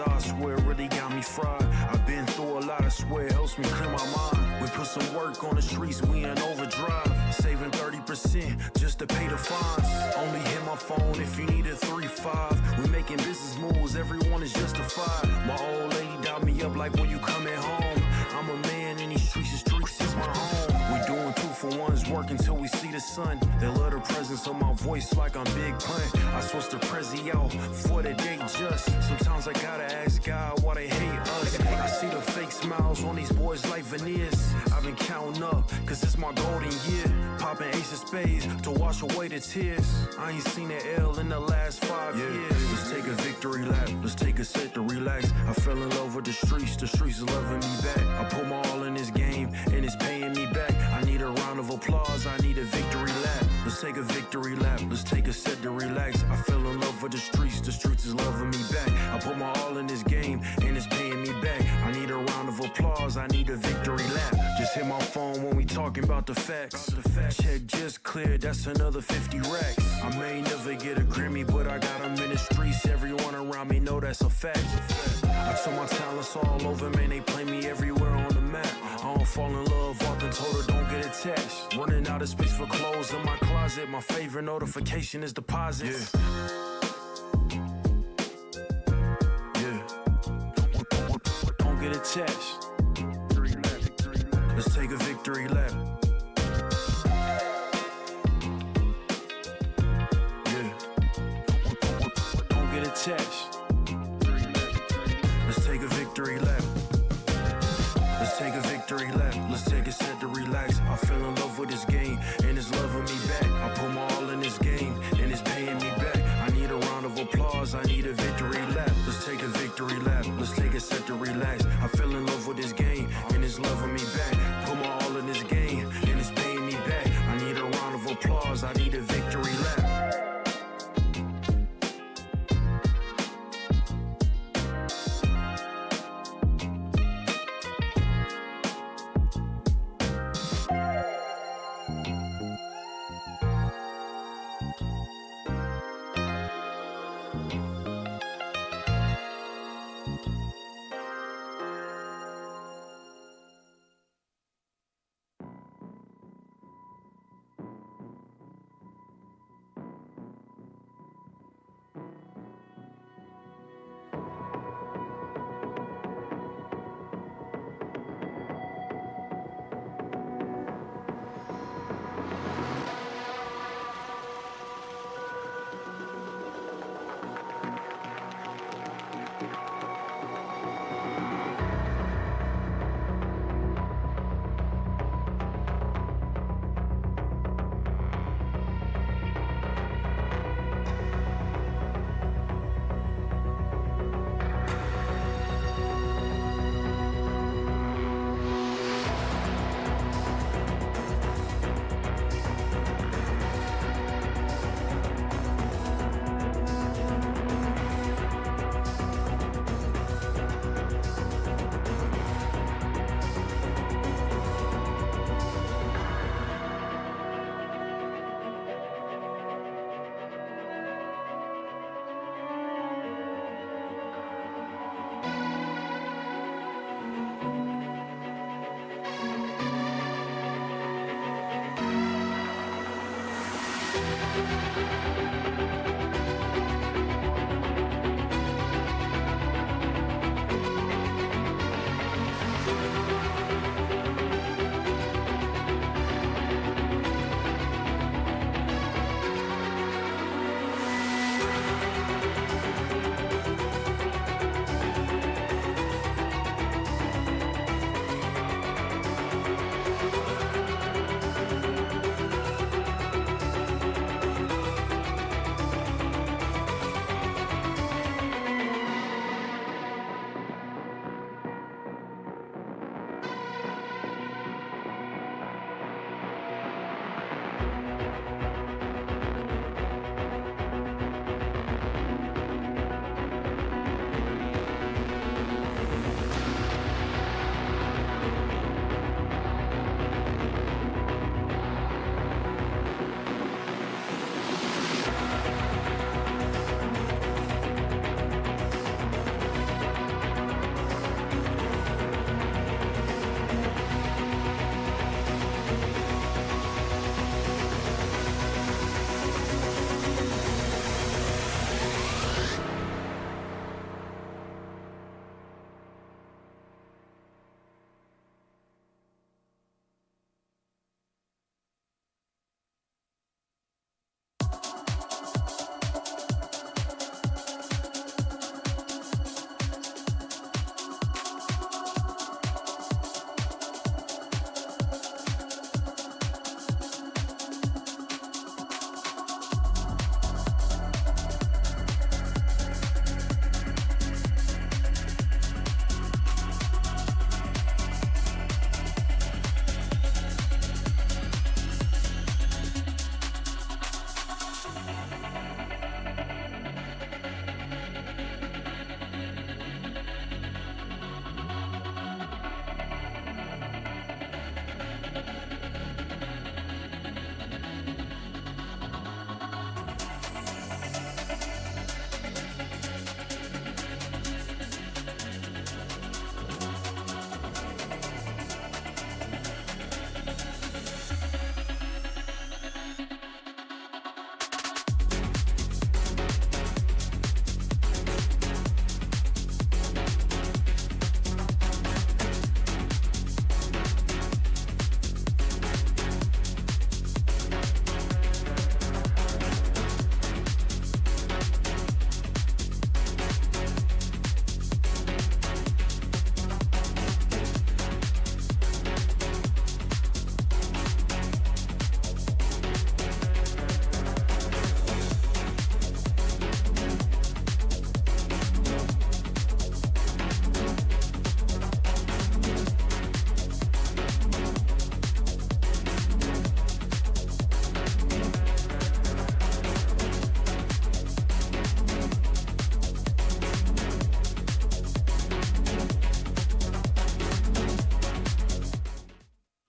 I swear it really got me fried. I've been through a lot, I swear it helps me clear my mind. We put some work on the streets, we in overdrive. Saving 30% just to pay the fines. Only hit my phone if you need a 3-5. We making business moves, everyone is justified. My old lady dialed me up like when you coming home. I'm a man in these streets, the streets is my home. We doing 2-for-1s, work until we see the sun. They love the presence of my voice like I'm Big Pun. I switch the Prezi out for the day just. Sometimes I gotta ask God why they hate us. I see the fake smiles on these boys like veneers. I've been counting up, cause it's my golden year. Popping ace of spades to wash away the tears. I ain't seen an L in the last 5 years. Let's take a victory lap, let's take a set to relax. I fell in love with the streets is loving me back. I put my all in this game, and it's paying me back. I need a round of applause, I need a victory lap. Let's take a victory lap, let's take a set to relax. I fell in love with the streets is loving me back. I put my all in this game, and it's paying me back. I need a round of applause, I need a victory lap. Just hit my phone when we talking about the facts. Check just cleared, that's another 50 racks. I may never get a Grammy, but I got them in the streets. Everyone around me know that's a fact. I took my talents all over, man, they play me everywhere on the map. I don't fall in love, often told her don't get attached. Running out of space for clothes in my closet. My favorite notification is deposits. Don't get attached. Let's take a victory lap. Don't get attached. Let's take a victory lap. Let's take a victory lap. Let's take a set to relax. I fell in love with this game, and it's loving me back. I put my all in this game, and it's paying me back. I need a round of applause, I need a victory lap. Let's take a victory lap. Let's take a set to relax. I fell in love with this game, and it's loving me back. Put my all in this game, and it's paying me back. I need a round of applause, I need a victory lap.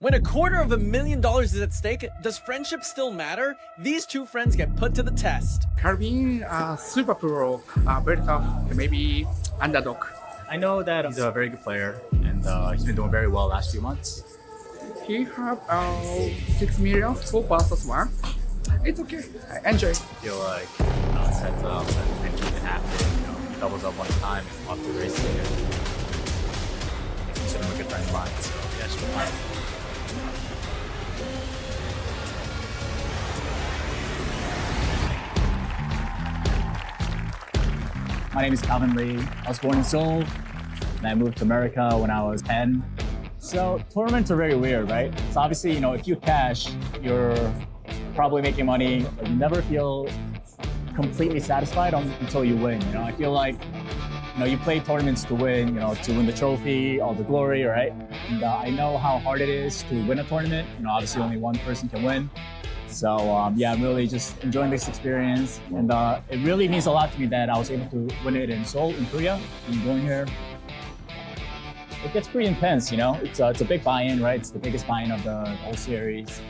When $250,000 is at stake, does friendship still matter? These two friends get put to the test. Carving super pro, very tough, maybe underdog. I know that he's a very good player, and he's been doing very well last few months. He have 6 million for versus 1. It's okay. I enjoy. I feel like it sets up that anything can happen. Doubles up one time and off to the races. Consider him a good friend of mine, so yeah, should be fine. My name is Calvin Lee. I was born in Seoul, and I moved to America when I was 10. So tournaments are very weird, right? So obviously, if you cash, you're probably making money, but you never feel completely satisfied until you win. I feel like, you play tournaments to win, to win the trophy, all the glory, right? And I know how hard it is to win a tournament. Obviously only one person can win. So yeah, I'm really just enjoying this experience, and it really means a lot to me that I was able to win it in Seoul, in Korea, and going here. It gets pretty intense, It's a big buy-in, right? It's the biggest buy-in of the whole series.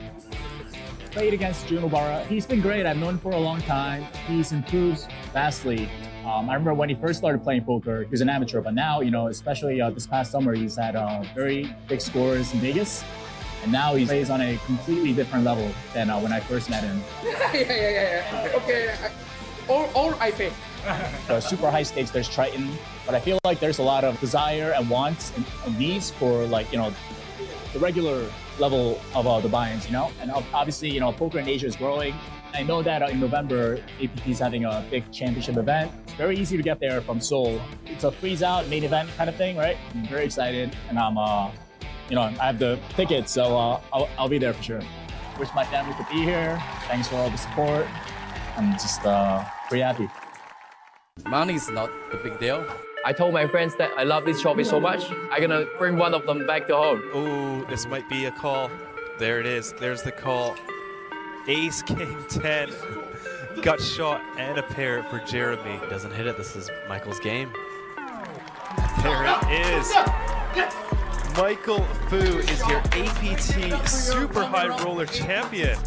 Played against Jun Obara. He's been great. I've known him for a long time. He's improved vastly. I remember when he first started playing poker, he was an amateur, but now, especially this past summer, he's had very big scores in Vegas. And now he plays on a completely different level than when I first met him. Yeah. Okay, all I pay. So super high stakes, there's Triton, but I feel like there's a lot of desire and wants and needs for the regular level of the buy-ins, And obviously, poker in Asia is growing. I know that in November, APT is having a big championship event. It's very easy to get there from Seoul. It's a freeze-out main event kind of thing, right? I'm very excited, and I'm I have the tickets, so I'll be there for sure. Wish my family could be here. Thanks for all the support. I'm just pretty happy. Money is not the big deal. I told my friends that I love this trophy so much, I'm gonna bring one of them back to home. Ooh, this might be a call. There it is. There's the call. Ace, King, 10. Gut shot and a pair for Jeremy. Doesn't hit it. This is Michael's game. There it is. Michael Fu is your APT Super High Roller Champion.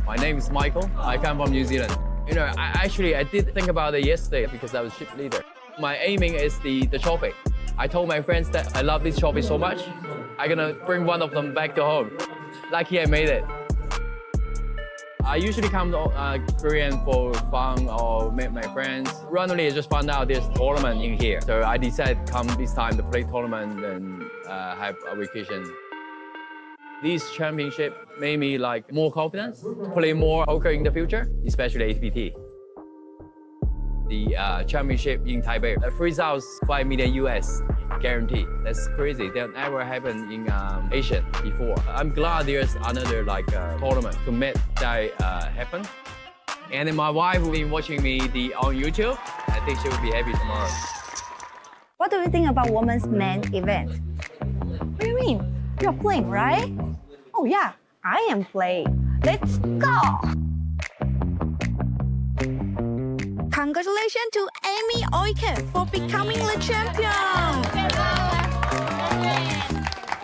My name is Michael. I come from New Zealand. I did think about it yesterday because I was ship leader. My aiming is the trophy. I told my friends that I love this trophy so much, I'm gonna bring one of them back to home. Lucky I made it. I usually come to Korean for fun or meet my friends. Randomly, I just found out there's a tournament in here. So I decided to come this time to play tournament and have a vacation. This championship made me more confidence to play more poker in the future, especially APT. The championship in Taipei, the freeze out $5 million US guarantee. That's crazy. That never happened in Asia before. I'm glad there's another tournament to make that happen. And then my wife will be watching me on YouTube. I think she will be happy tomorrow. What do you think about women's main event? What do you mean? You're playing, right? Oh yeah, I am playing. Let's go! Congratulations to Amy Oiken for becoming the champion!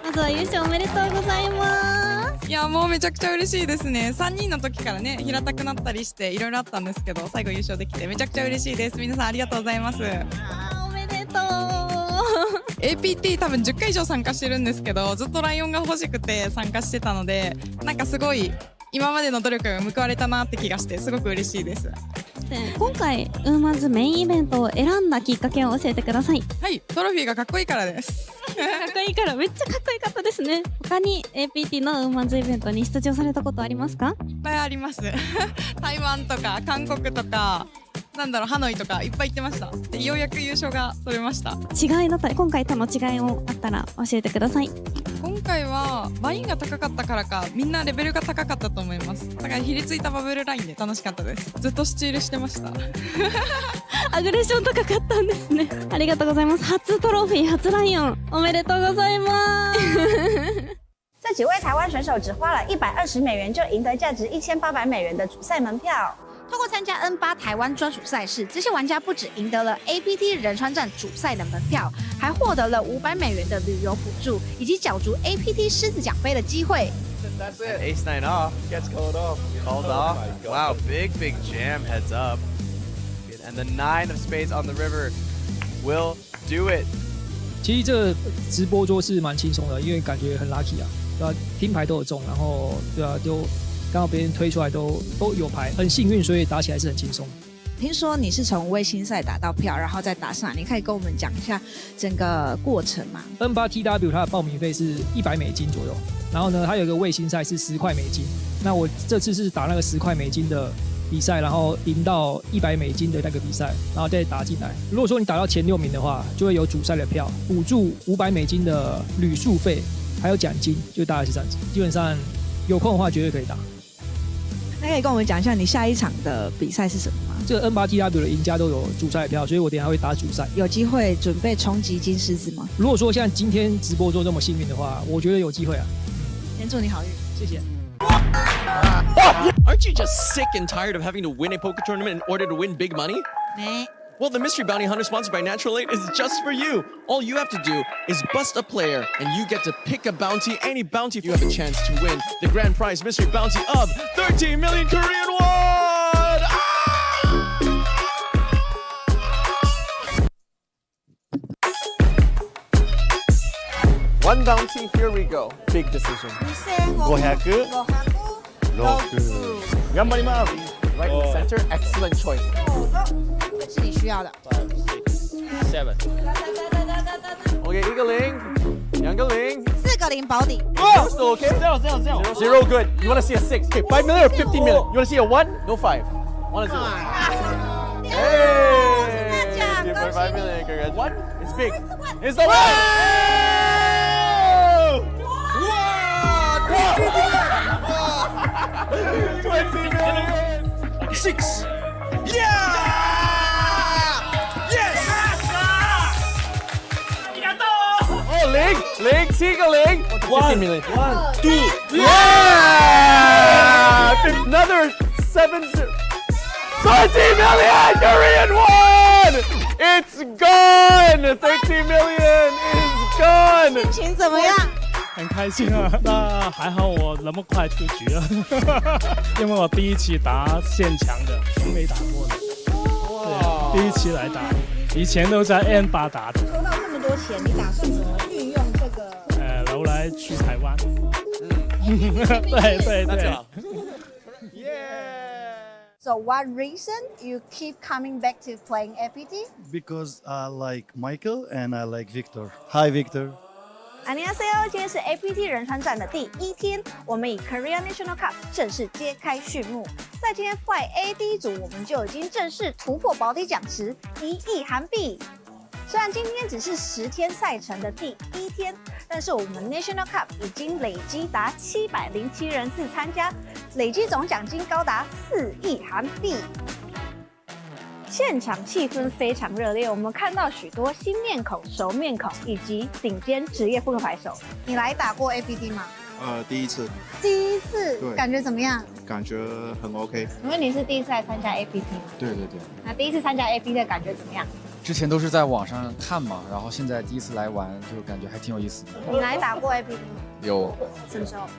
まずは優勝おめでとうございます。いやもうめちゃくちゃ嬉しいですね。3人の時からね平たくなったりしていろいろあったんですけど最後優勝できてめちゃくちゃ嬉しいです。皆さんありがとうございます。おめでとう。APT 多分10回以上参加してるんですけどずっとライオンが欲しくて参加してたのでなんかすごい今までの努力が報われたなって気がしてすごく嬉しいです。今回ウーマンズメインイベントを選んだきっかけを教えてください。はい、トロフィーがかっこいいからです。かっこいいからめっちゃかっこよかったですね。他に APT のウーマンズイベントに出場されたことありますか？いっぱいあります。台湾とか韓国とかハノイとかいっぱい行ってました。でようやく優勝が取れました。違いだったり今回との違いをあったら教えてください。今回はバインが高かったからかみんなレベルが高かったと思います。だからひりついたバブルラインで楽しかったです。ずっとスチールしてました。アグレッション高かったんですね。ありがとうございます。初トロフィー初ライオンおめでとうございます。这几位台湾选手只花了$120就赢得价值$1800的主赛门票。透过参加 N8 台湾专属赛事，这些玩家不只赢得了 APT 仁川站主赛的门票，还获得了$500的旅游补助，以及角逐 APT 狮子奖杯的机会。That's it. Ace-9 off. Gets called off. Called off. Wow, big jam heads up. And the 9 of spades on the river will do it. 其实这个直播桌是蛮轻松的，因为感觉很 lucky 啊，对吧？听牌都有中，然后对啊，就刚好别人推出来都有牌，很幸运，所以打起来是很轻松。听说你是从卫星赛打到票，然后再打上来，你可以跟我们讲一下整个过程吗？ N8 TW 它的报名费是$100左右，然后呢，它有一个卫星赛是$10。那我这次是打那个$10的比赛，然后赢到$100的那个比赛，然后再打进来。如果说你打到前6名的话，就会有主赛的票，补助$500的旅宿费，还有奖金，就大概是这样子。基本上有空的话，绝对可以打。那可以跟我们讲一下你下一场的比赛是什么吗？这个 N8 TW 的赢家都有主赛的票，所以我等一下会打主赛。有机会准备冲击金狮子吗？如果说像今天直播做这么幸运的话，我觉得有机会啊。先祝你好运，谢谢。Aren't you just sick and tired of having to win a poker tournament in order to win big money? 没。 Well, the Mystery Bounty Hunter sponsored by Natural 8 is just for you. All you have to do is bust a player, and you get to pick a bounty. Any bounty, you have a chance to win the grand prize mystery bounty of 13 million Korean won! One bounty, here we go. Big decision. 500. Right in the center, excellent choice. 是你需要的。 7. Okay, 一个零，两个零。 4个0保底。 Oh, still okay? Zero good. You want to see a 6? Okay, 5 million or 15 million? You want to see a 1? No 5. 1 0. Hey! 2.5 million, congrats. 1? It's big. It's the 1! Wow! 20 million! 6! Yeah! Yes! Oh, 零7个零 1 million. 1, 2, yeah! Another 7 0. 13 million Korean won! It's gone! 13 million is gone! 心情怎么样？很开心啊！那还好我那么快出局了，因为我第一期打现强的，从没打过的，对，第一期来打，以前都在 N8 打的。抽到这么多钱，你打算怎么运用这个？然后来去台湾。对对对。So what reason you keep coming back to playing APT? Because I like Michael and I like Victor. Hi, Victor. 안녕하세요，今天是 APT 仁川站的第1天，我们以 Korea National Cup 正式揭开序幕。在今天 Fly A 第一组，我们就已经正式突破保底奖池1亿韩币。虽然今天只是10天赛程的第1天，但是我们 National Cup 已经累积达707人次参加，累积总奖金高达4亿韩币。现场气氛非常热烈，我们看到许多新面孔、熟面孔以及顶尖职业扑克牌手。你来打过 APT 吗？第一次，第一次，对，感觉怎么样？感觉很 OK。因为你是第一次来参加 APT 吗？对对对。那第一次参加 APT 的感觉怎么样？之前都是在网上看嘛，然后现在第一次来玩，就感觉还挺有意思的。你来打过 APT 吗？有。什么时候？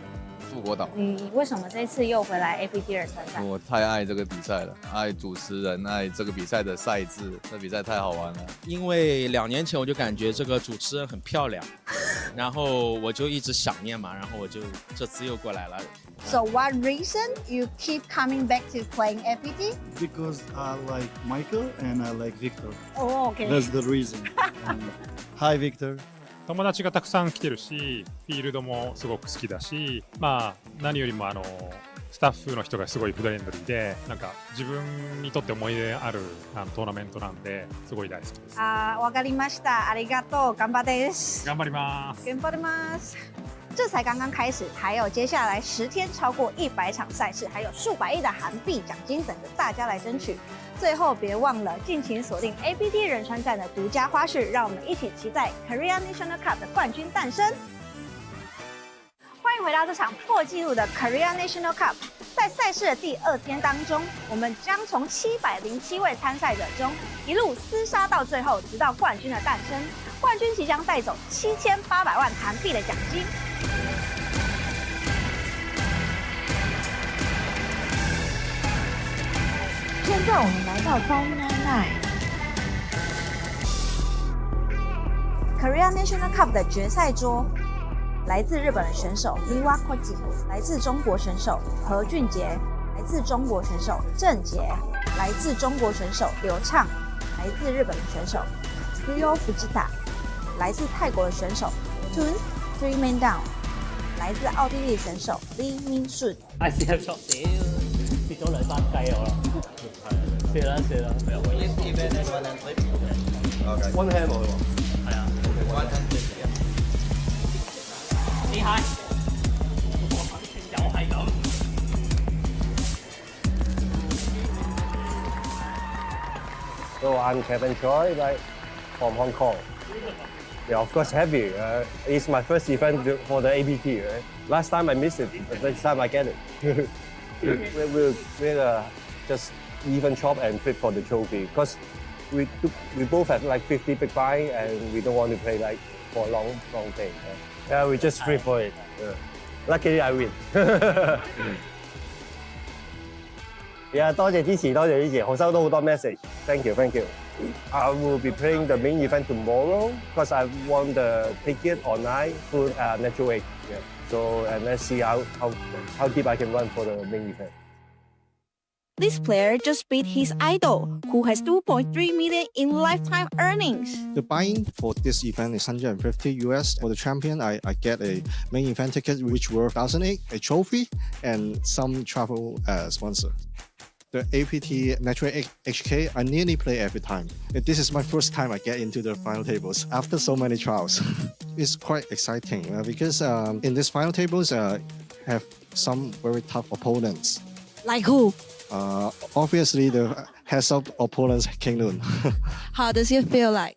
富国岛。你为什么这次又回来 APT 仁川站？我太爱这个比赛了，爱主持人，爱这个比赛的赛制，这比赛太好玩了。因为2年前我就感觉这个主持人很漂亮，然后我就一直想念嘛，然后我就这次又过来了。So what reason you keep coming back to playing APT? Because I like Michael and I like Victor. Oh, okay. That's the reason. Hi, Victor. 友達がたくさん来てるし、フィールドもすごく好きだし、まあ何よりもスタッフの人がすごいフレンドリーで、なんか自分にとって思い出あるトーナメントなんですごい大好きです。わかりました。ありがとう。頑張です。頑張ります。頑張ります。这才刚刚开始，还有接下来10天超过100场赛事，还有数百亿的韩币奖金等着大家来争取。最后别忘了尽情锁定 APT 仁川站的独家花絮，让我们一起期待 Korea National Cup 的冠军诞生。欢迎回到这场破纪录的 Korea National Cup。在赛事的第2天当中，我们将从707位参赛者中一路厮杀到最后，直到冠军的诞生。冠军即将带走7800万韩币的奖金。现在我们来到Final Night。Korea National Cup 的决赛桌，来自日本的选手 Ivanich， 来自中国选手何俊杰，来自中国选手郑杰，来自中国选手刘畅，来自日本的选手 Ryo Fujita， 来自泰國嘅選手 Tun Three Man Down， 來自奧地利選手 Lee Min Sun。試下錯屌，跌咗2班雞我啦，蝕啦。One hand 冇喎，係啊。One hand 厲害，又係咁。So I'm Kevin Choi, like from Hong Kong. Yeah, of course, happy. It's my first event for the APT. Right? Last time I missed it, but this time I get it. we'll just even chop and flip for the trophy because we both have like 50 big buy and we don't want to play like for a long thing. Right? Yeah, we just flip for it. Luckily, I win. Yeah, 多謝支持，我收到好多 message. Thank you. I will be playing the main event tomorrow because I won the ticket online through Natural 8. Yeah. So and let's see how deep I can run for the main event. This player just beat his idol, who has 2.3 million in lifetime earnings. The buying for this event is $150 US. For the champion, I get a main event ticket which worth $1,008, a trophy, and some travel sponsor. The APT Natural HK, I nearly play every time. This is my first time I get into the final tables after so many trials. It's quite exciting because in this final tables have some very tough opponents. Like who? Obviously the heads-up opponents, King Noon. How does it feel like?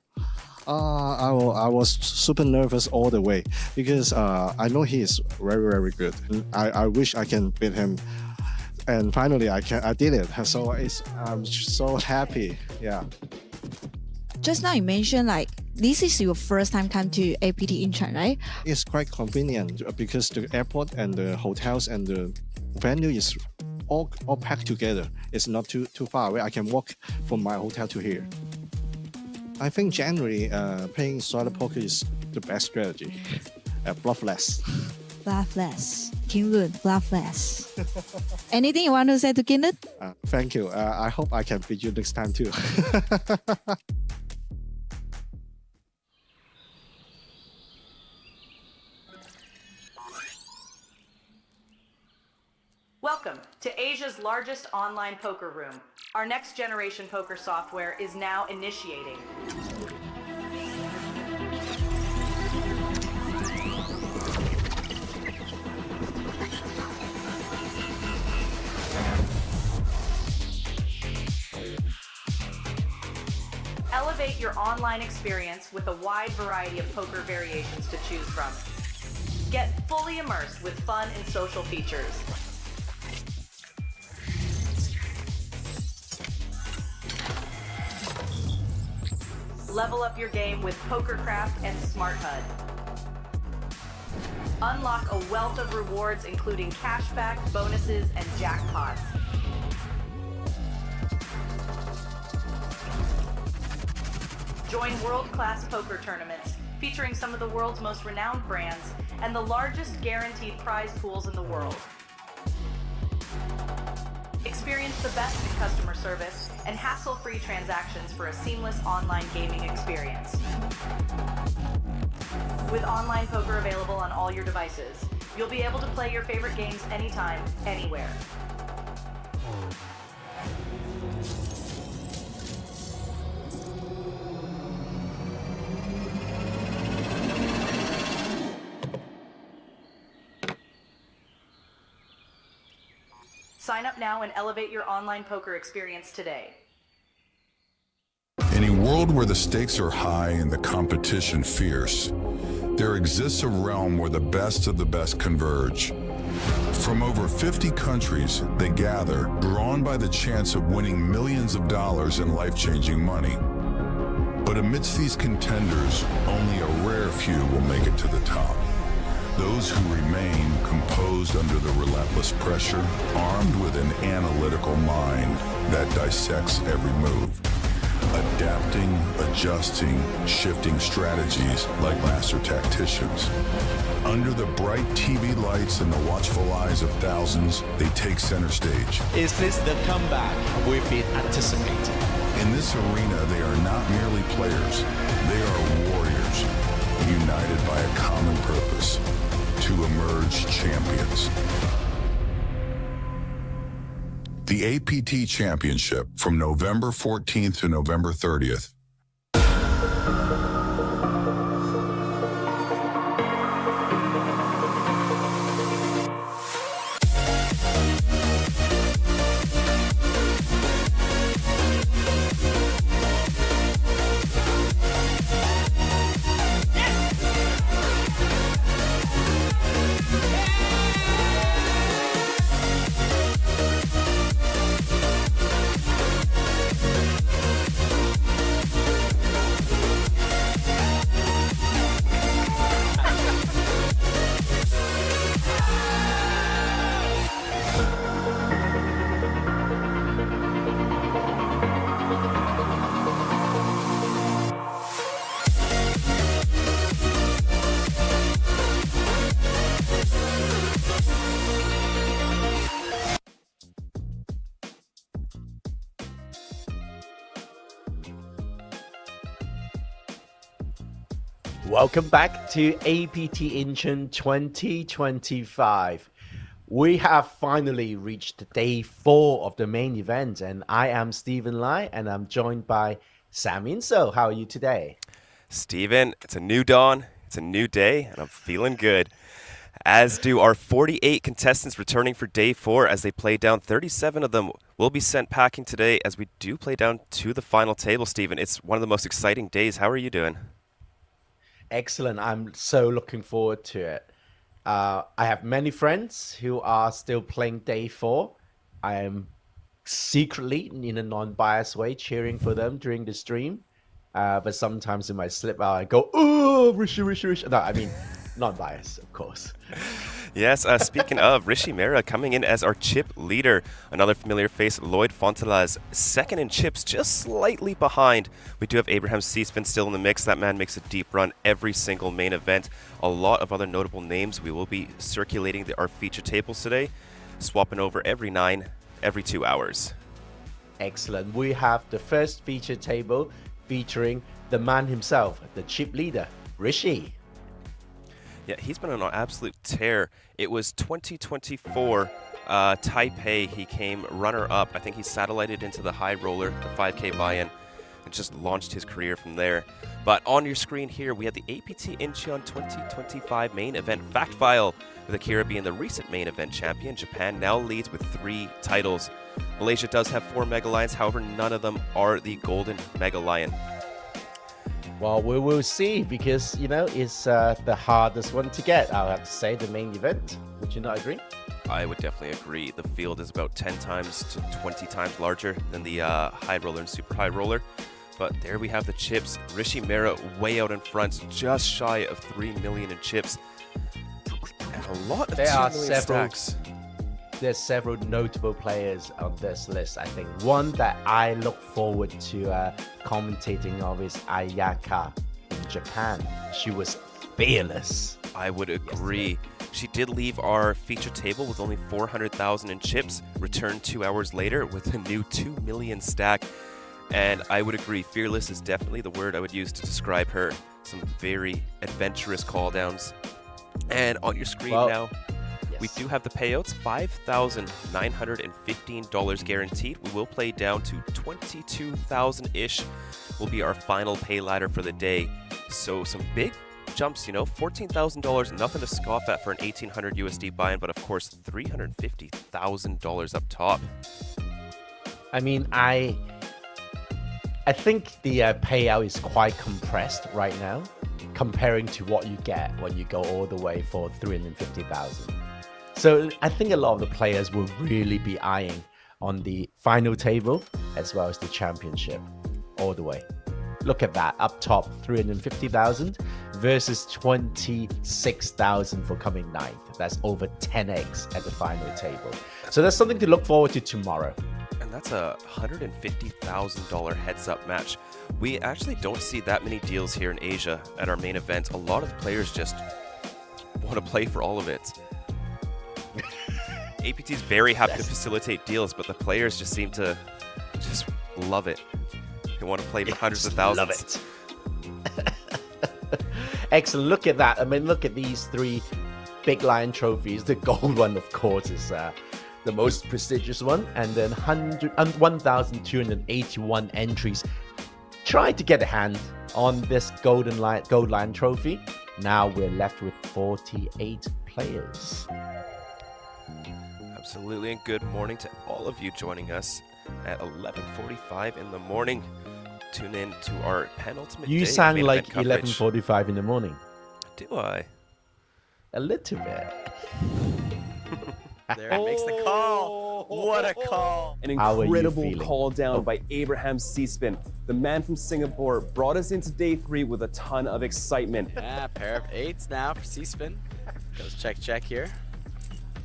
I was super nervous all the way because I know he is very good. I wish I can beat him. And finally, I did it. So I'm so happy. Yeah. Just now you mentioned like this is your first time come to APT Incheon, right? It's quite convenient because the airport and the hotels and the venue is all packed together. It's not too far away. I can walk from my hotel to here. I think generally playing solo poker is the best strategy. Bluff less. Bluff less. King Lun, bluff less. Anything you want to say to King Lun? Thank you. I hope I can beat you next time too. Welcome to Asia's largest online poker room. Our next generation poker software is now initiating. Elevate your online experience with a wide variety of poker variations to choose from. Get fully immersed with fun and social features. Level up your game with PokerCraft and Smart HUD. Unlock a wealth of rewards including cashback, bonuses, and jackpots. Join world-class poker tournaments featuring some of the world's most renowned brands and the largest guaranteed prize pools in the world. Experience the best in customer service and hassle-free transactions for a seamless online gaming experience. With online poker available on all your devices, you'll be able to play your favorite games anytime, anywhere. Sign up now and elevate your online poker experience today. In a world where the stakes are high and the competition fierce, there exists a realm where the best of the best converge. From over 50 countries, they gather, drawn by the chance of winning millions of dollars in life-changing money. But amidst these contenders, only a rare few will make it to the top. Those who remain composed under the relentless pressure, armed with an analytical mind that dissects every move, adapting, adjusting, shifting strategies like master tacticians. Under the bright TV lights and the watchful eyes of thousands, they take center stage. Is this the comeback we've been anticipating? In this arena, they are not merely players, they are warriors, united by a common purpose, to emerge champions. The APT Championship from November 14th to November 30th. Welcome back to APT Incheon 2025. We have finally reached day 4 of the main event, and I am Stephen Lai, and I'm joined by Sam Insole. How are you today? Stephen, it's a new dawn, it's a new day, and I'm feeling good. As do our 48 contestants returning for day 4 as they play down. 37 of them will be sent packing today as we do play down to the final table, Stephen. It's one of the most exciting days. How are you doing? Excellent. I'm so looking forward to it. I have many friends who are still playing day 4. I am secretly, in a non-biased way, cheering for them during the stream. But sometimes it might slip out and go, oh, Rishi. No, I mean, non-biased, of course. Yes, speaking of, Rishi Mera coming in as our chip leader. Another familiar face, Lloyd Fontelas, second in chips, just slightly behind. We do have Abraham Seasfin still in the mix. That man makes a deep run every single main event. A lot of other notable names. We will be circulating our feature tables today, swapping over every 2 hours. Excellent. We have the first feature table featuring the man himself, the chip leader, Rishi. Yeah, he's been on an absolute tear. It was 2024 Taipei. He came runner-up. I think he satellited into the high roller, the 5K buy-in, and just launched his career from there. But on your screen here, we have the APT Incheon 2025 main event fact file, with Akira being the recent main event champion. Japan now leads with 3 titles. Malaysia does have 4 Mega Lions, however, none of them are the Golden Mega Lion. Well, we will see, because, it's the hardest one to get, I'll have to say, the main event. Would you not agree? I would definitely agree. The field is about 10 times to 20 times larger than the high roller and super high roller. But there we have the chips. Rishi Mera way out in front, just shy of 3 million in chips. And a lot of 2 million stacks. There's several notable players on this list. I think one that I look forward to commentating of is Ayaka in Japan. She was fearless. I would agree. She did leave our feature table with only 400,000 in chips, returned 2 hours later with a new 2 million stack. And I would agree, fearless is definitely the word I would use to describe her. Some very adventurous call downs. And on your screen now, we do have the payouts, $5,915 guaranteed. We will play down to 22,000-ish will be our final pay ladder for the day. So some big jumps, $14,000, nothing to scoff at for an 1,800 USD buy-in, but of course $350,000 up top. I mean, I think the payout is quite compressed right now, comparing to what you get when you go all the way for 350,000. So I think a lot of the players will really be eyeing on the final table as well as the championship all the way. Look at that, up top, 350,000 versus 26,000 for coming ninth. That's over 10x at the final table. So that's something to look forward to tomorrow. And that's a $150,000 heads-up match. We actually don't see that many deals here in Asia at our main event. A lot of the players just want to play for all of it. APT is very happy to facilitate deals, but the players just seem to just love it. They want to play for hundreds of thousands. Love it. Excellent. Look at that. I mean, look at these three big lion trophies. The gold one, of course, is the most prestigious one. And then 1,281 entries. Try to get a hand on this gold lion trophy. Now we're left with 48 players. Absolutely, and good morning to all of you joining us at 11:45 in the morning. Tune in to our penultimate You day sound main like event coverage. 11:45 in the morning. Do I? A little bit. There it makes the call. What a call. An How are you incredible feeling? call down by Abraham C-Spin. The man from Singapore brought us into day 3 with a ton of excitement. Yeah, pair of 8s now for C-Spin. Goes check here.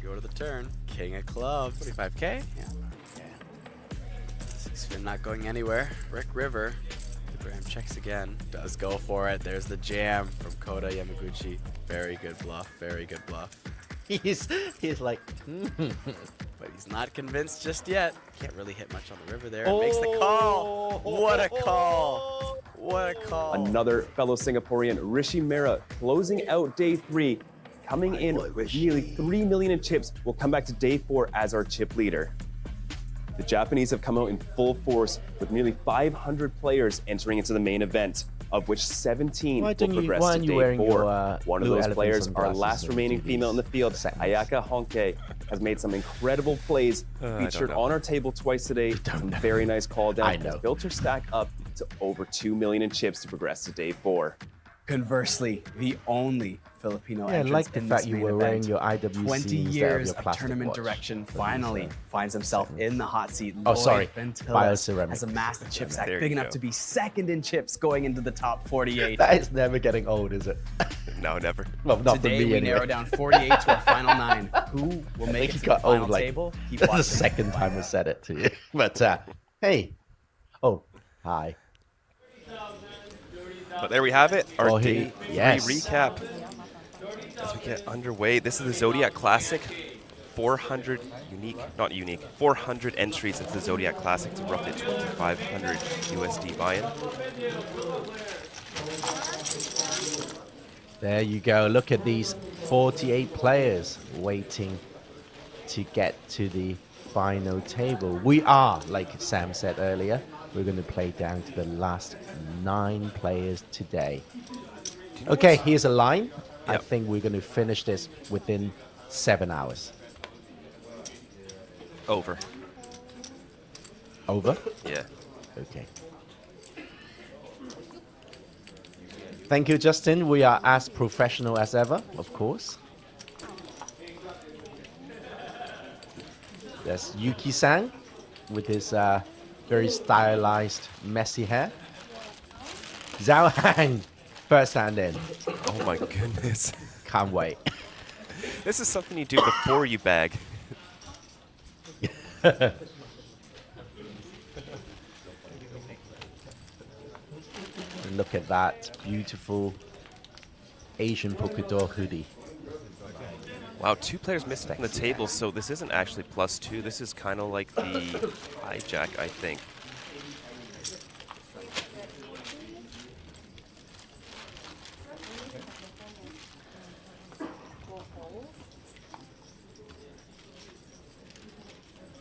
Go to the turn. King of clubs. 45k. Yeah. C-Spin not going anywhere. Rick River. Abraham checks again. Does go for it. There's the jam from Kota Yamaguchi. Very good bluff. Very good bluff. He's like, But he's not convinced just yet. Can't really hit much on the river there. Makes the call. What a call. What a call. Another fellow Singaporean, Rishi Mehra, closing out day 3, coming in with nearly 3 million in chips. We'll come back to day 4 as our chip leader. The Japanese have come out in full force with nearly 500 players entering into the main event, of which 17 will progress to day 4. One of those players, our last remaining female in the field, Ayaka Honke, has made some incredible plays, featured on our table twice today. Some very nice call down. Has built her stack up to over 2 million in chips to progress to day 4. Conversely, the only Filipino Yeah, I entrance like the in fact this you main were wearing event. your IWC 20 instead of years your of plastic tournament watch. direction finally finds himself in the hot seat. Oh, sorry. Lloyd Ventillas Bioceramic. has amassed a chip stack There big you enough go. to be second in chips going into the top 48. That is never getting old, is it? No, never. Well, not Today for me we anyway. narrow down 48 to our final 9. Who will I make think it it to the got final old like table? Keep the watching. second time I said it to you. But hey, oh, hi. But there we have it, our Oh, day 3 yes. recap. As we get underway, this is the Zodiac Classic. 400 400 entries into the Zodiac Classic to roughly 2,500 USD buy-in. There you go. Look at these 48 players waiting to get to the final table. We are, like Sam said earlier, we're going to play down to the last 9 players today. Okay, here's a line. I think we're going to finish this within 7 hours. Over. Over? Yeah. Okay. Thank you, Justin. We are as professional as ever, of course. There's Yuki-san with his very stylized, messy hair. Zhao Hang, first hand in. Oh my goodness. Can't wait. This is something you do before you bag. And look at that beautiful Asian polka dot hoodie. Wow, 2 players missing from the table, so this isn't actually +2. This is kind of like the hijack, I think.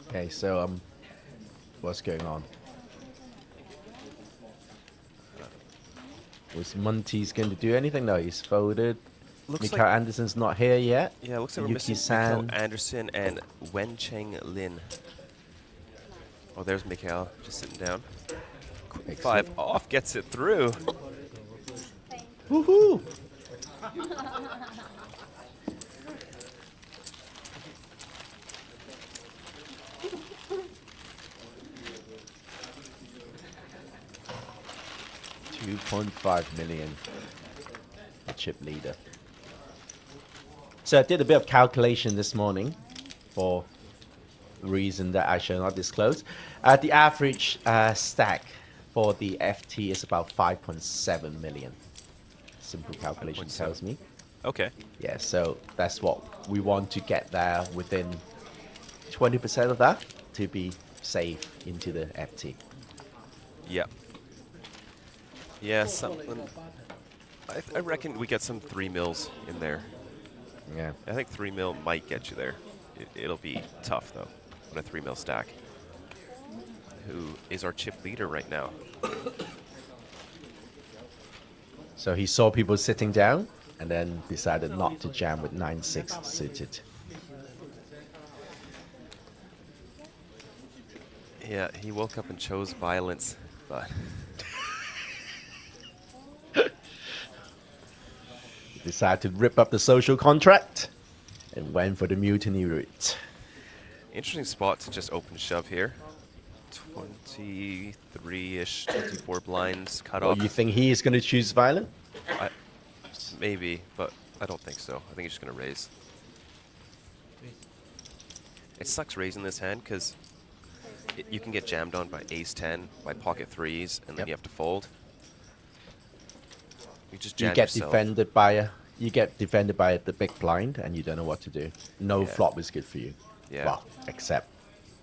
Okay, so what's going on? Was Monty's going to do anything? No, he's folded. Looks Mikael like- Anderson's not here yet. Yeah, it looks like we're missing Yuki-san. Mikael Anderson and Wen Cheng Lin. Oh, there's Mikael, just sitting down. Quick 5 off, gets it through. Woohoo! 5.5 million chip leader. So I did a bit of calculation this morning for a reason that I shall not disclose. The average stack for the FT is about 5.7 million. Simple calculation tells me. Okay. Yeah, so that's what we want to get there within 20% of that to be safe into the FT. Yep. Yeah, something. I reckon we get some 3 mils in there. Yeah. I think 3 mil might get you there. It'll be tough though on a 3 mil stack. Who is our chip leader right now? So he saw people sitting down and then decided not to jam with 9-6 suited. Yeah, he woke up and chose violence, but decided to rip up the social contract and went for the mutiny route. interesting spot to just open shove here. 23-ish, 24 blinds cut off. You think he is going to choose violent? Maybe, but I don't think so. I think he's just going to raise. It sucks raising this hand because you can get jammed on by ace-10, by pocket threes, and then you have to fold. You just jam yourself. You get defended by the big blind, and you don't know what to do. No flop is good for you. Yeah. Well, except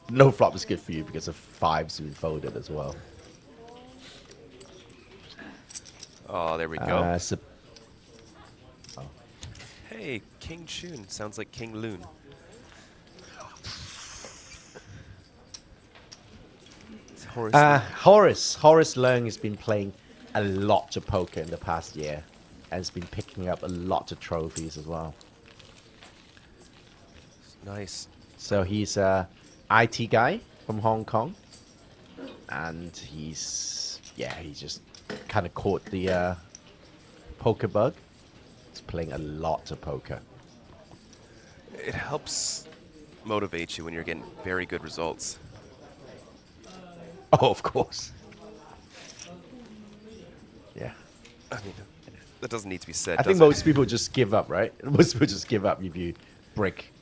no flop is good for you because of 5's been folded as well. Oh, there we go. Oh. Hey, King Chun. Sounds like King Loon. Horace Leung has been playing a lot of poker in the past year and has been picking up a lot of trophies as well. Nice. So he's a IT guy from Hong Kong, and he's just kind of caught the poker bug. He's playing a lot of poker. It helps motivate you when you're getting very good results. Oh, of course. Yeah. I mean, that doesn't need to be said. I think most people just give up, right? Most people just give up if you break,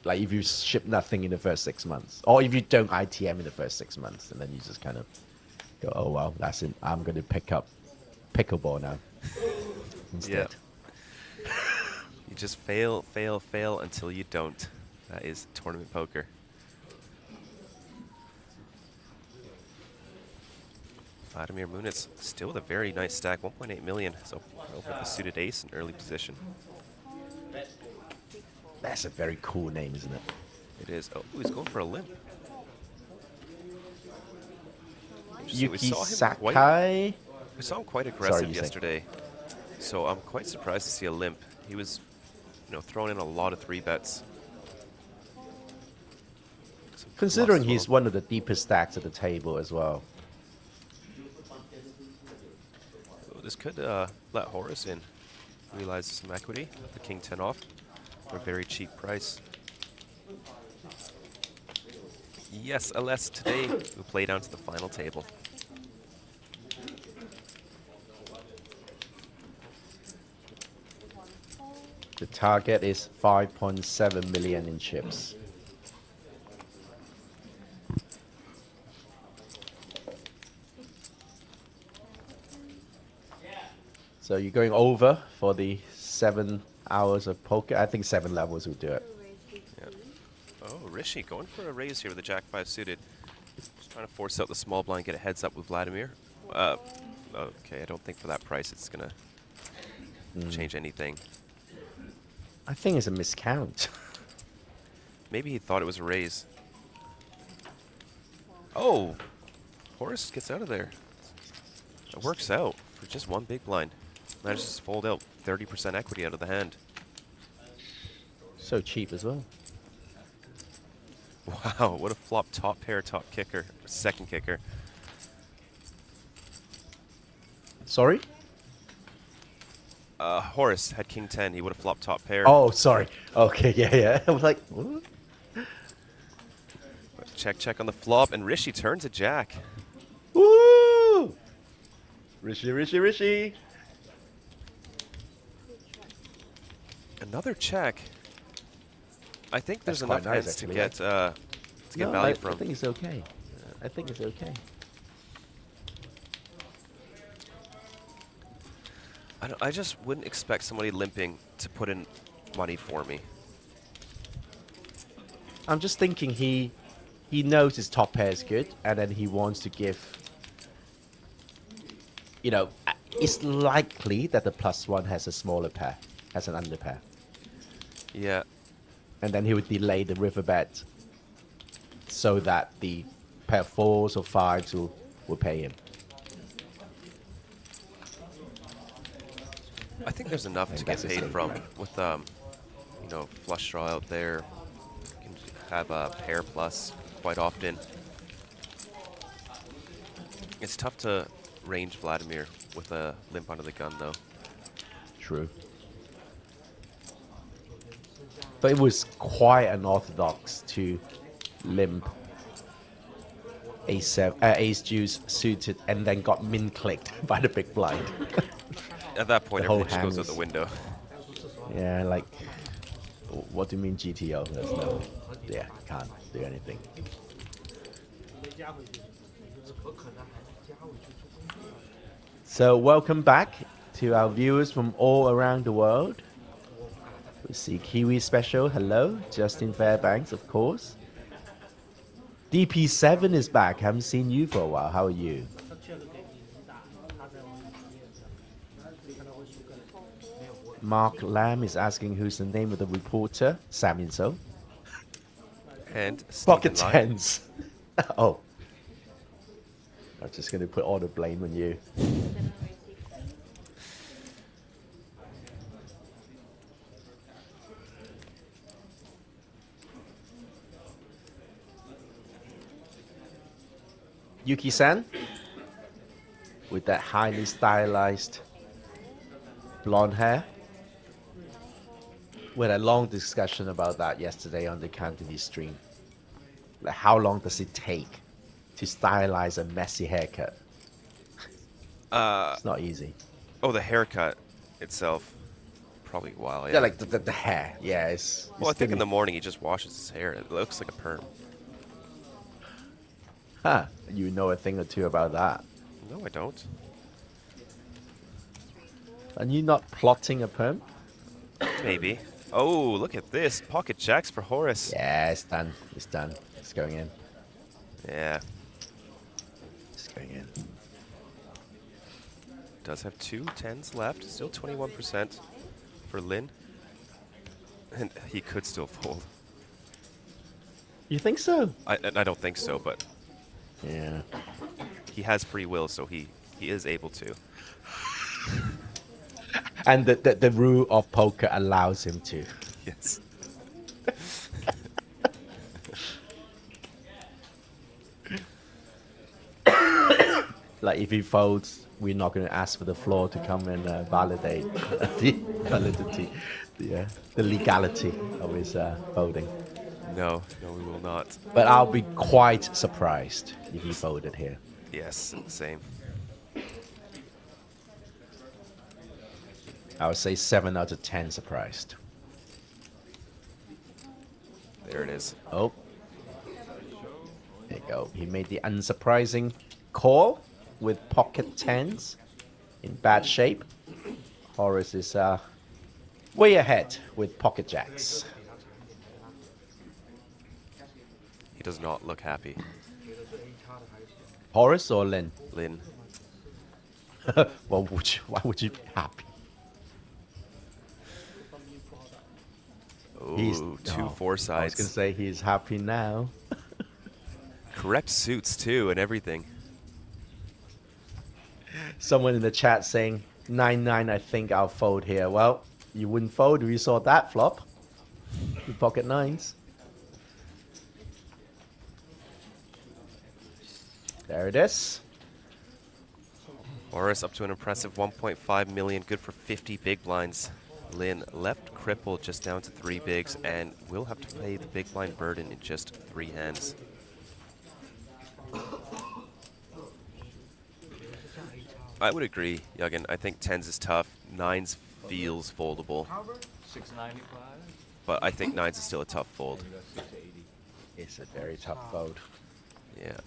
like if you ship nothing in the first 6 months, or if you don't ITM in the first 6 months, and then you just kind of go, "Oh well, that's it. I'm going to pick up pickleball now." Instead. Yeah. You just fail until you don't. That is tournament poker. Vladimir Munitz still with a very nice stack, 1.8 million. So open up the suited ace in early position. That's a very cool name, isn't it? It is. Oh, he's going for a limp. Yuki Sakai. We saw him quite aggressive yesterday, so I'm quite surprised to see a limp. He was, throwing in a lot of 3-bets. Considering he's one of the deepest stacks at the table as well. This could let Horace in. Realizes some equity. The King 10 off for a very cheap price. Yes, LS today we play down to the final table. The target is 5.7 million in chips. So you're going over for the 7 hours of poker. I think 7 levels will do it. Yeah. Oh, Rishi going for a raise here with the Jack 5 suited. Just trying to force out the small blind, get a heads up with Vladimir. Okay, I don't think for that price it's gonna change anything. I think it's a miscount. Maybe he thought it was a raise. Oh, Horace gets out of there. It works out for just one big blind. Manages to fold out 30% equity out of the hand. So cheap as well. Wow, what a flop top pair, top kicker, second kicker. Sorry? Horace had King 10, he would have flopped top pair. Oh, sorry. Okay, yeah. I was like, what? Check on the flop, and Rishi turns a Jack. Woo! Rishi. Another check. I think there's That's enough quite nice, hands actually, to get No, value I from. think it's okay. I think it's okay. I just wouldn't expect somebody limping to put in money for me. I'm just thinking he knows his top pair is good, and then he wants to give. You know, it's likely that the +1 has a smaller pair, has an under pair. Yeah. And then he would delay the river bet so that the pair 4s or 5s will pay him. I think there's enough And to get that's the paid same from plan. with you know, flush draw out there. You can have a pair plus quite often. It's tough to range Vladimir with a limp under the gun, though. True. But it was quite unorthodox to limp ace deuce suited and then got min clicked by the big blind. At that point, The whole everything just goes hand out the window. Yeah, like, what do you mean GTO? There's no, yeah, can't do anything. So welcome back to our viewers from all around the world. We see Kiwi Special, hello. Justin Fairbanks, of course. DP7 is back. Haven't seen you for a while. How are you? Mark Lamb is asking who's the name of the reporter. Sam Insole. And Pocket Stephen Lai. Tens. Oh. I'm just going to put all the blame on you. Yuki-san, with that highly stylized blonde hair. We had a long discussion about that yesterday on the Cantonese stream. Like, how long does it take to stylize a messy haircut? It's not easy. Oh, the haircut itself, probably a while. Yeah, like the hair. Yeah, it's Well, I think in gonna- the morning he just washes his hair. It looks like a perm. Huh, you know a thing or two about that. No, I don't. And you not plotting a perm? Maybe. Oh, look at this. Pocket jacks for Horace. Yeah, it's done. It's done. It's going in. Yeah. It's going in. Does have 2 tens left. Still 21% for Lin. And he could still fold. You think so? I don't think so, but yeah, he has free will, so he is able to. And the rule of poker allows him to. Yes. Like if he folds, we're not going to ask for the floor to come and validate the validity, the legality of his folding. No, we will not. But I'll be quite surprised if he folded here. Yes, same. I would say 7 out of 10 surprised. There it is. Oh. There you go. He made the unsurprising call with pocket tens in bad shape. Horace is way ahead with pocket jacks. He does not look happy. Horace or Lin? Lin. Well, why would you be happy? Ooh, two four I was sides. going to say he's happy now. Correct suits, too, and everything. Someone in the chat saying, 9-9, I think I'll fold here. Well, you wouldn't fold if you saw that flop. With pocket nines. There it is. Horace up to an impressive 1.5 million, good for 50 big blinds. Lin left crippled just down to 3 bigs and will have to pay the big blind burden in just 3 hands. I would agree, Yuggen. I think 10s is tough. 9s feels foldable. 695. But I think 9s is still a tough fold. It's a very tough fold. Yeah.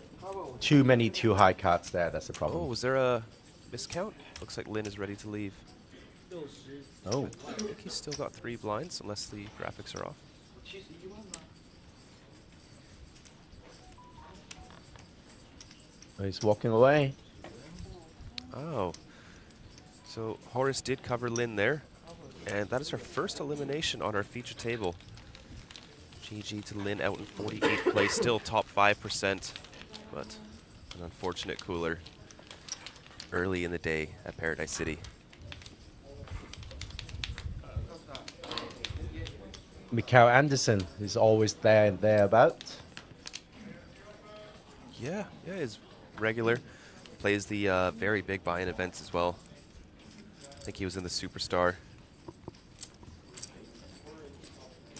Too many too high cards there. That's the Oh, problem. was there a miscount? Looks like Lin is ready to leave. Oh. I think he's still got 3 blinds, unless the graphics are off. He's walking away. Oh. So Horace did cover Lin there. And that is our first elimination on our feature table. GG to Lin out in 48th place, still top 5%. But an unfortunate cooler early in the day at Paradise City. Mikael Anderson is always there and thereabouts. Yeah, he's regular. Plays the very big buy-in events as well. I think he was in the Superstar.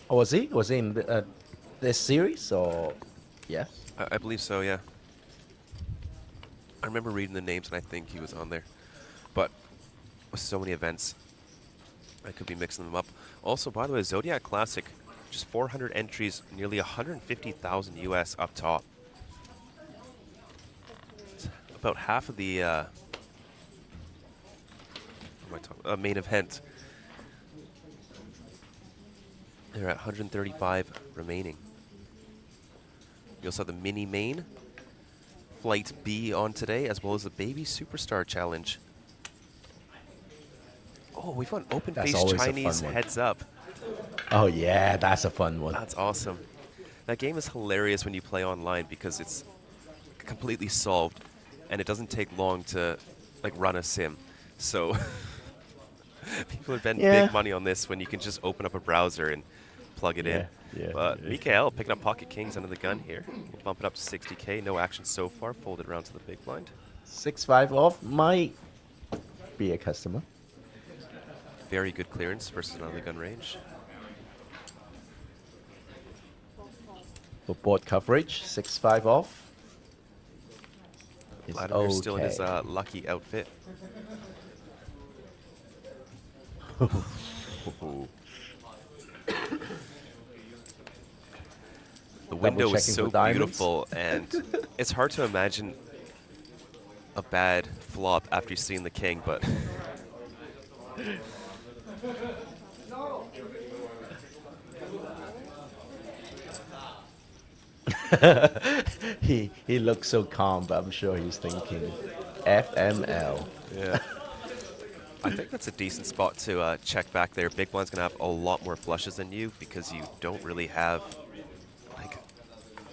Oh, was he? Was he in this series or? Yes. I believe so, yeah. I remember reading the names and I think he was on there. But with so many events, I could be mixing them up. Also, by the way, Zodiac Classic, just 400 entries, nearly 150,000 US up top. It's about half of the main event. They're at 135 remaining. We also have the mini main, Flight B on today, as well as the Baby Superstar Challenge. Oh, we've got an open That's face always a Chinese fun one. heads up. Oh yeah, that's a fun one. That's awesome. That game is hilarious when you play online because it's completely solved and it doesn't take long to like run a sim. So people have spent big money on this when you can just open up a browser and plug it in. But Mikael picking up pocket kings under the gun here. We'll bump it up to 60k. No action so far. Folded around to the big blind. 6-5 off might be a customer. Very good clearance versus under the gun range. For board coverage, 6-5 off. Is Vladimir's still in his okay. lucky outfit. The window is so beautiful, and it's hard to imagine a bad flop after you've seen the king, but he looks so calm, but I'm sure he's thinking FML. yeah. I think that's a decent spot to check back there. Big blind's gonna have a lot more flushes than you because you don't really have, like,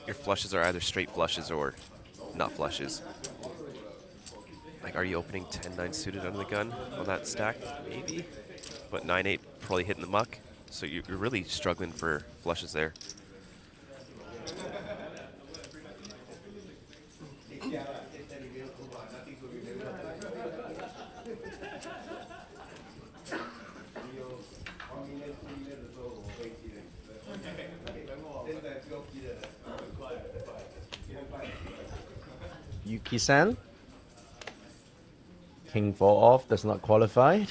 your flushes are either straight flushes or not flushes. Like, are you opening 10-9 suited under the gun on that stack? Maybe. But 9-8 probably hitting the muck. So you're really struggling for flushes there. Yuki-san. King 4 off, does not qualify.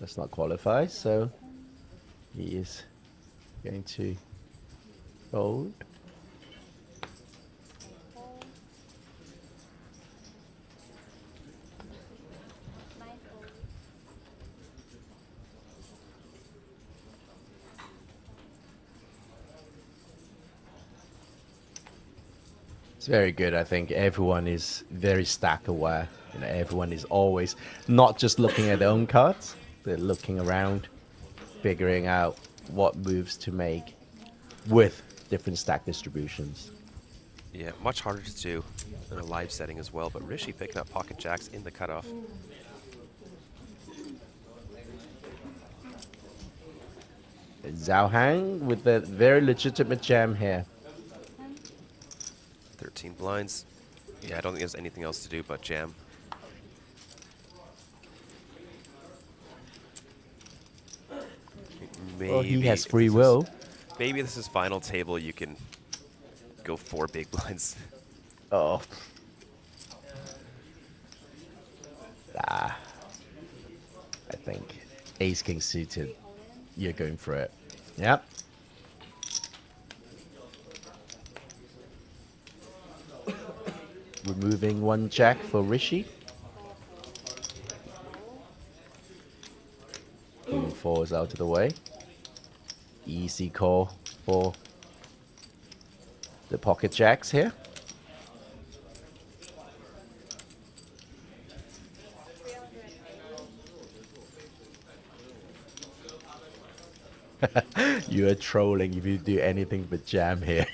Does not qualify, so he is going to fold. It's very good. I think everyone is very stack aware. You know, everyone is always not just looking at their own cards. They're looking around, figuring out what moves to make with different stack distributions. Yeah, much harder to do in a live setting as well, but Rishi picking up pocket jacks in the cutoff. Zhao Hang with the very legitimate jam here. 13 blinds. Yeah, I don't think there's anything else to do but jam. Maybe Well, he has if free this will. is- maybe this is final table. You can go 4 big blinds. Oh. think ace king suited, you're going for it. Yep. Removing one jack for Rishi. Queen 4 is out of the way. Easy call for the pocket jacks here. You are trolling if you do anything but jam here.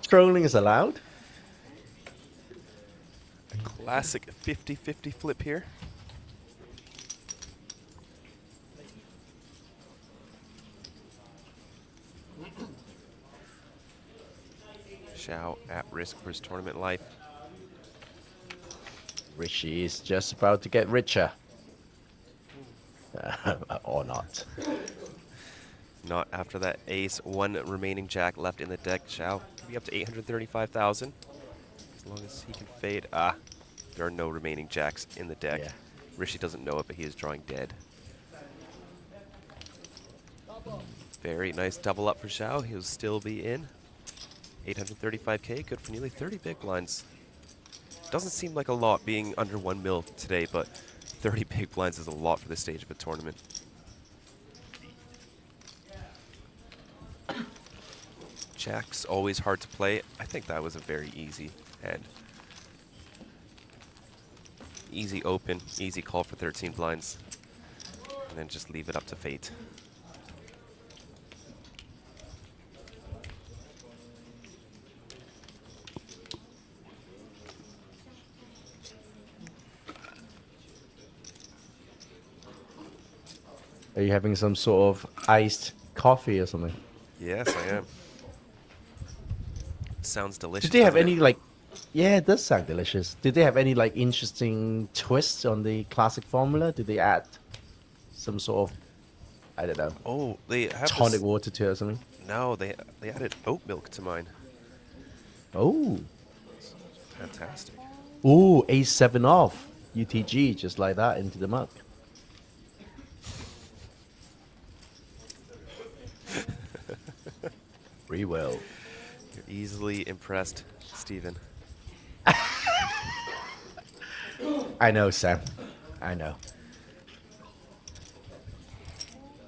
Trolling is allowed. A classic 50-50 flip here. Xiao at risk for his tournament life. Rishi is just about to get richer. Or not. Not after that ace. One remaining jack left in the deck. Xiao could be up to 835,000. As long as he can fade. Ah, there are no remaining jacks in the deck. Yeah. Rishi doesn't know it, but he is drawing dead. Very nice double up for Xiao. He'll still be in. 835k, good for nearly 30 big blinds. Doesn't seem like a lot being under 1 mil today, but 30 big blinds is a lot for this stage of a tournament. Jack's always hard to play. I think that was a very easy hand. Easy open, easy call for 13 blinds. And then just leave it up to fate. Are you having some sort of iced coffee or something? Yes, I am. Sounds delicious. Did they have doesn't any it? like? Yeah, it does sound delicious. Did they have any like interesting twists on the classic formula? Did they add some sort of, I don't know, Oh, they have tonic this- water to it or something? No, they added oat milk to mine. Oh, Fantastic. ooh, A7 off UTG just like that into the mug. Rewill. You're easily impressed, Steven. I know, Sam. I know.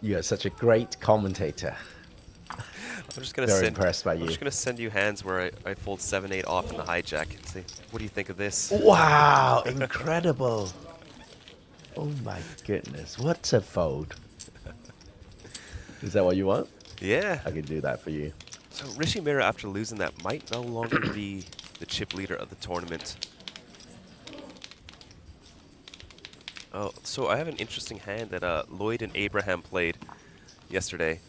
You are such a great commentator. I'm just gonna Very send, impressed by I'm you. just gonna send you hands where I fold 7-8 off in the hijack and say, what do you think of this? Wow, incredible. Oh my goodness, what a fold. Is that what you want? Yeah. I can do that for you. So Rishi Mira, after losing that, might no longer be the chip leader of the tournament. Oh, so I have an interesting hand that Lloyd and Abraham played yesterday.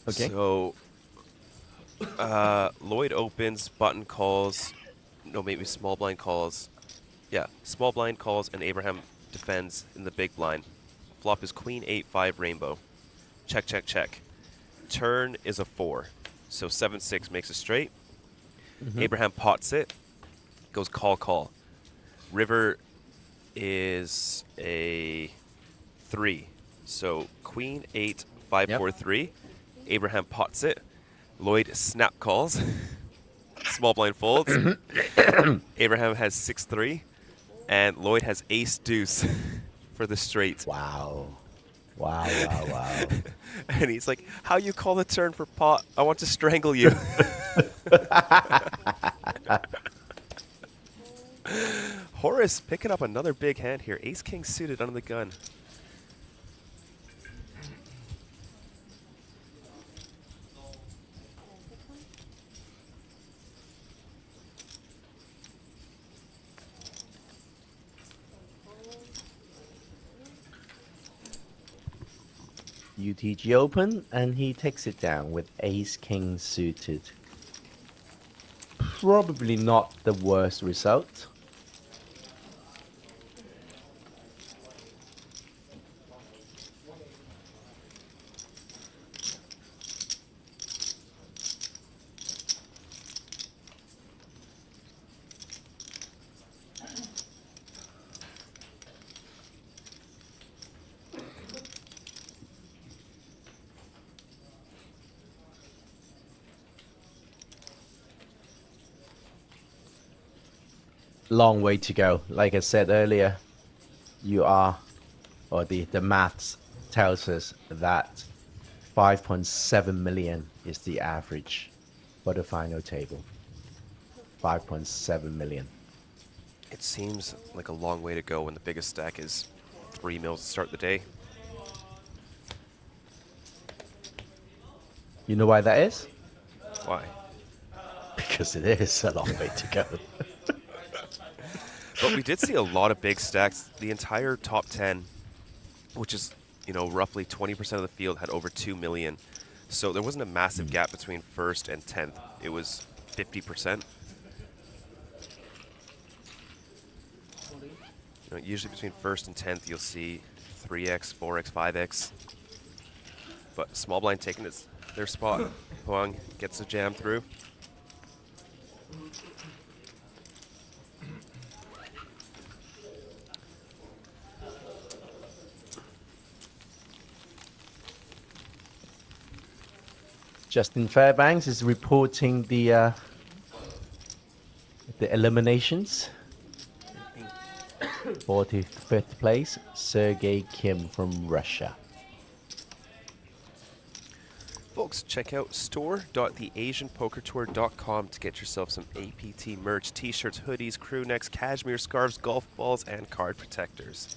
Okay. So Lloyd opens, button calls, no, maybe small blind calls. Yeah, small blind calls, and Abraham defends in the big blind. Flop is queen 8-5 rainbow. Check, check, check. Turn is a 4. So 7-6 makes a straight. Abraham pots it. Goes call, call. River is a 3. So queen 8-5-4-3. Abraham pots it. Lloyd snap calls. Small blind folds. Abraham has 6-3. And Lloyd has ace deuce for the straight. Wow. Wow, wow, wow. And he's like, how you call the turn for pot? I want to strangle you. Horace picking up another big hand here. Ace king suited under the gun. UTG open, and he takes it down with ace king suited. Probably not the worst result. long way to go. Like I said earlier, you are, or the maths tells us that 5.7 million is the average for the final table. 5.7 million. It seems like a long way to go when the biggest stack is 3 mils to start the day. You know why that is? Why? Because it is a long way to go. But we did see a lot of big stacks. The entire top 10, which is, you know, roughly 20% of the field, had over 2 million. So there wasn't a massive gap between first and 10th. It was 50%. You know, usually between first and 10th, you'll see 3x, 4x, 5x. But small blind taking their spot. Huang gets the jam through. Justin Fairbanks is reporting the eliminations. 45th place, Sergey Kim from Russia. Folks, check out store.theasianpokertour.com to get yourself some APT merch, t-shirts, hoodies, crew necks, cashmere scarves, golf balls, and card protectors.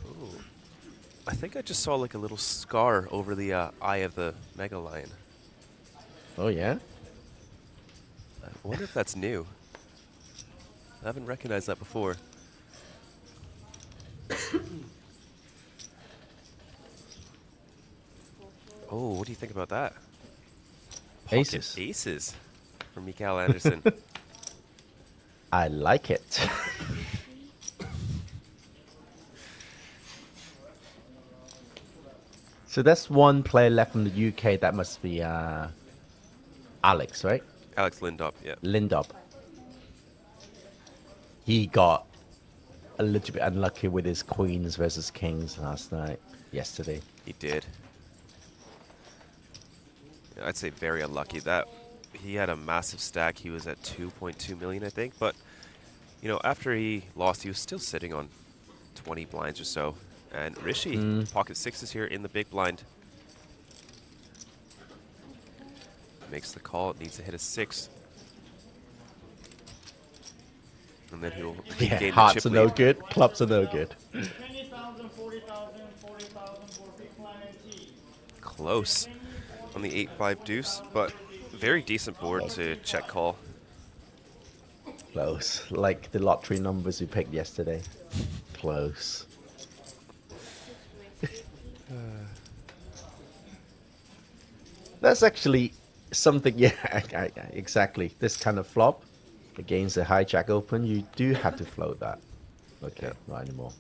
Ooh. I think I just saw like a little scar over the eye of the Mega Lion. Oh yeah? I wonder if that's new. I haven't recognized that before. Oh, what do you think about that? Aces. Aces from Mikael Anderson. I like it. So that's one player left from the UK. That must be Alex, right? Alex Lindop, yeah. Lindop. He got a little bit unlucky with his queens versus kings yesterday. He did. I'd say very unlucky. That he had a massive stack. He was at 2.2 million, I think. But you know, after he lost, he was still sitting on 20 blinds or so. And Rishi pocket sixes here in the big blind. Makes the call. Needs to hit a 6. And then he'll gain the chip hearts are no lead. good, clubs are no good. Close on the 8-5 deuce, but very decent board to check call. Close, like the lottery numbers we picked yesterday. Close. That's actually something, yeah, exactly. This kind of flop against the hijack open, you do have to float that. Okay, not anymore.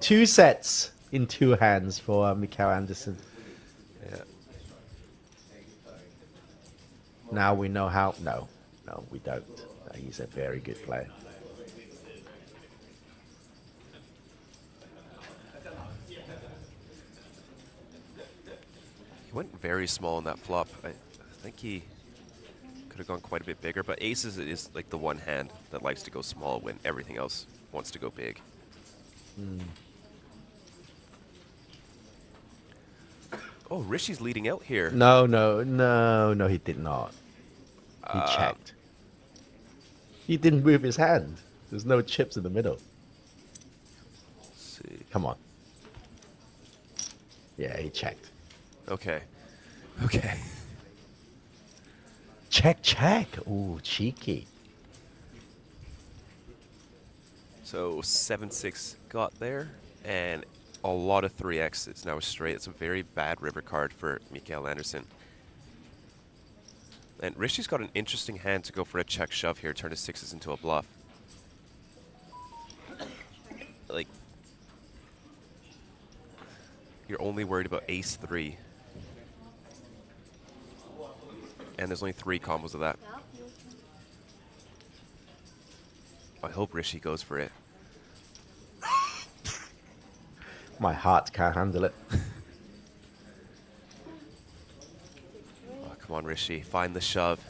2 sets in 2 hands for Mikael Anderson. Yeah. Now we know how. No, we don't. He's a very good player. He went very small in that flop. I think he could have gone quite a bit bigger, but aces is like the one hand that likes to go small when everything else wants to go big. Oh, Rishi's leading out here. No, he did not. He checked. He didn't move his hand. There's no chips in the middle. Let's see. Come on. Yeah, he checked. Okay. Check. Ooh, cheeky. So 7-6 got there, and a lot of 3x's. Now straight. It's a very bad river card for Mikael Anderson. And Rishi's got an interesting hand to go for a check shove here, turn his 6s into a bluff. Like, you're only worried about ace 3. And there's only 3 combos of that. I hope Rishi goes for it. My heart can't handle it. Come on, Rishi, find the shove.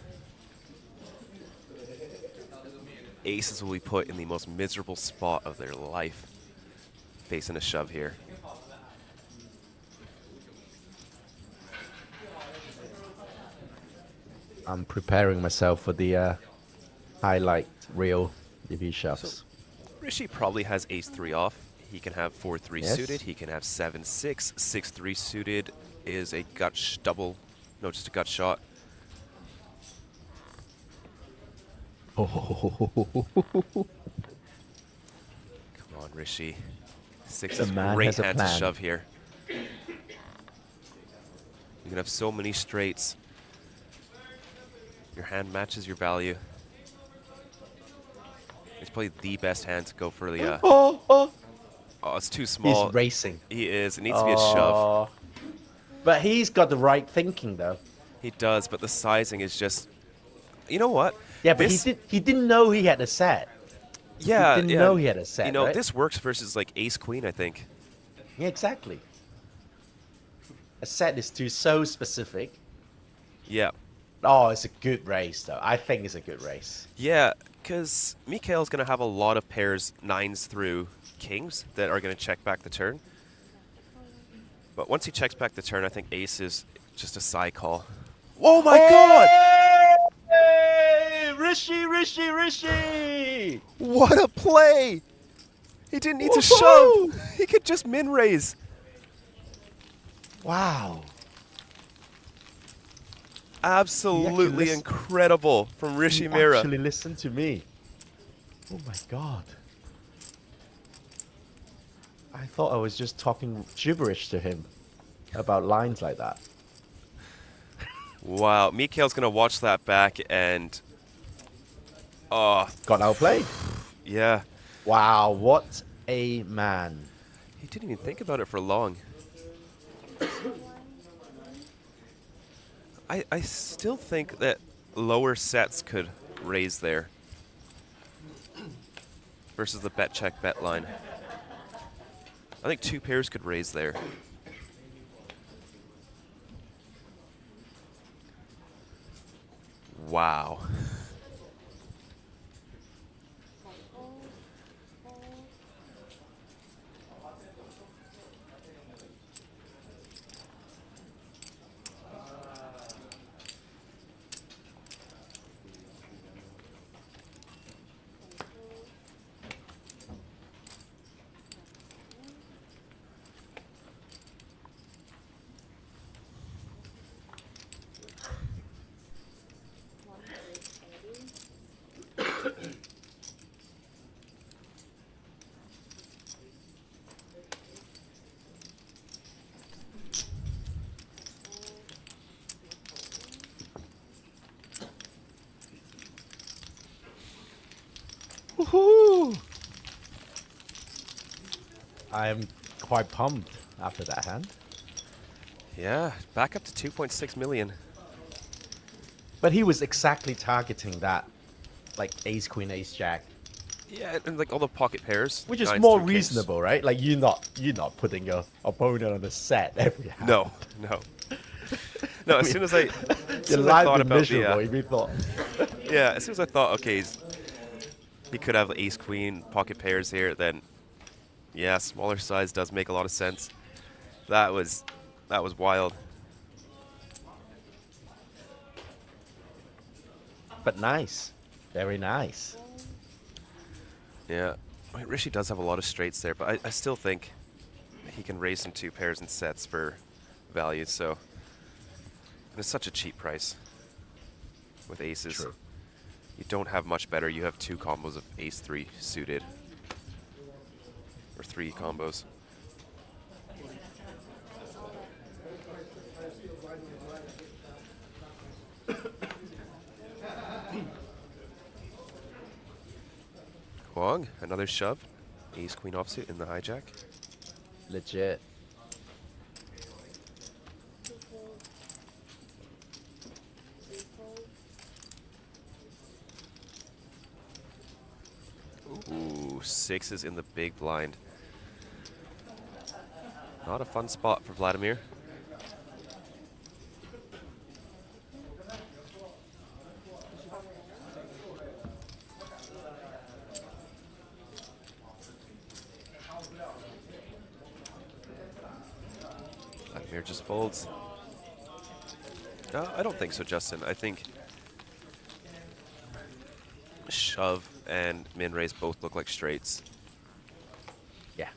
Aces will be put in the most miserable spot of their life, facing a shove here. I'm preparing myself for the highlight reel if he shoves. Rishi probably has ace-3 off. He can have 4-3 Yes. suited. He can have 7-6. 6-3 suited is a gut double. No, just a gut shot. Come on, Rishi. 6 The is a man great has a hand to plan. shove here. You can have so many straights. Your hand matches your value. It's probably the best hand to go for the. Oh, it's too small. He's racing. He is. It needs to be a shove. But he's got the right thinking, though. He does, but the sizing is just. You know what? Yeah, but he didn't know he had a set. Yeah, he didn't yeah. know he had a set. You know, right? this works versus like ace queen, I think. Yeah, exactly. A set is too so specific. Yeah. Oh, it's a good race, though. I think it's a good race. Yeah, because Mikhail's going to have a lot of pairs 9s through kings that are going to check back the turn. But once he checks back the turn, I think ace is just a side call. Oh my god! Hey! Rishi! What a play! He didn't need to shove. He could just min raise. Wow. Absolutely incredible from Rishi Mira. Actually, listen to me. Oh my god. I thought I was just talking gibberish to him about lines like that. Wow, Mikhail's going to watch that back and... Oh. Got outplayed. Yeah. Wow, what a man. He didn't even think about it for long. I still think that lower sets could raise there versus the bet check bet line. I think 2 pairs could raise there. Wow. Woohoo! I am quite pumped after that hand. Yeah, back up to 2.6 million. But he was exactly targeting that, like ace queen, ace jack. Yeah, and like all the pocket pairs. Which is 9s more through kings. reasonable, right? Like you're not putting your opponent on the set every hand. No. No, as soon as I Your life would be miserable if you thought. Yeah, as soon as I thought, okay, he could have ace queen pocket pairs here, then yeah, smaller size does make a lot of sense. That was wild. But nice. Very nice. Yeah. I mean, Rishi does have a lot of straights there, but I still think he can raise some 2 pairs and sets for value, so. And it's such a cheap price with aces. True. You don't have much better. You have 2 combos of ace-3 suited. Or 3 combos. Huang, another shove. Ace queen offsuit in the hijack. Legit. Ooh, 6s in the big blind. Not a fun spot for Vladimir. Mir just folds. I don't think so, Justin. I think shove and min raise both look like straights. Yeah.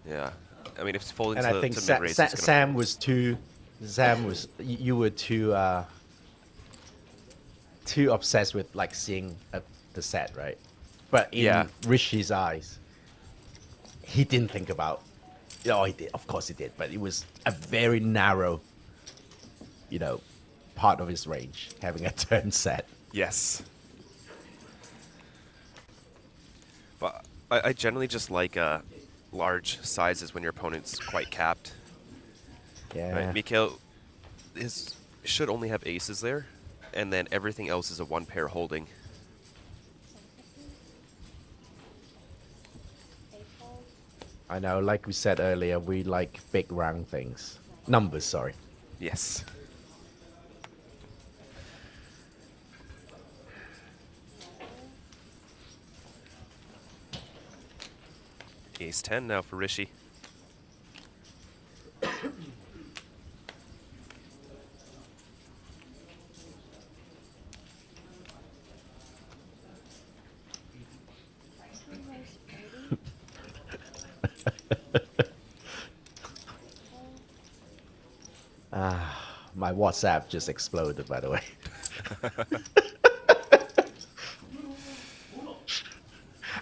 Yeah. I mean, if it's folding And to, I think to min raise, it's gonna Sam fold. was too. Sam was. You were too obsessed with like seeing the set, right? But in Rishi's eyes, he didn't think about. Oh, he did. Of course he did. But it was a very narrow, part of his range, having a turn set. Yes. But I generally just like large sizes when your opponent's quite capped. Yeah. Right? Mikhail should only have aces there, and then everything else is a one pair holding. I know, like we said earlier, we like big round things. Numbers, sorry. Yes. Ace 10 now for Rishi. My WhatsApp just exploded, by the way.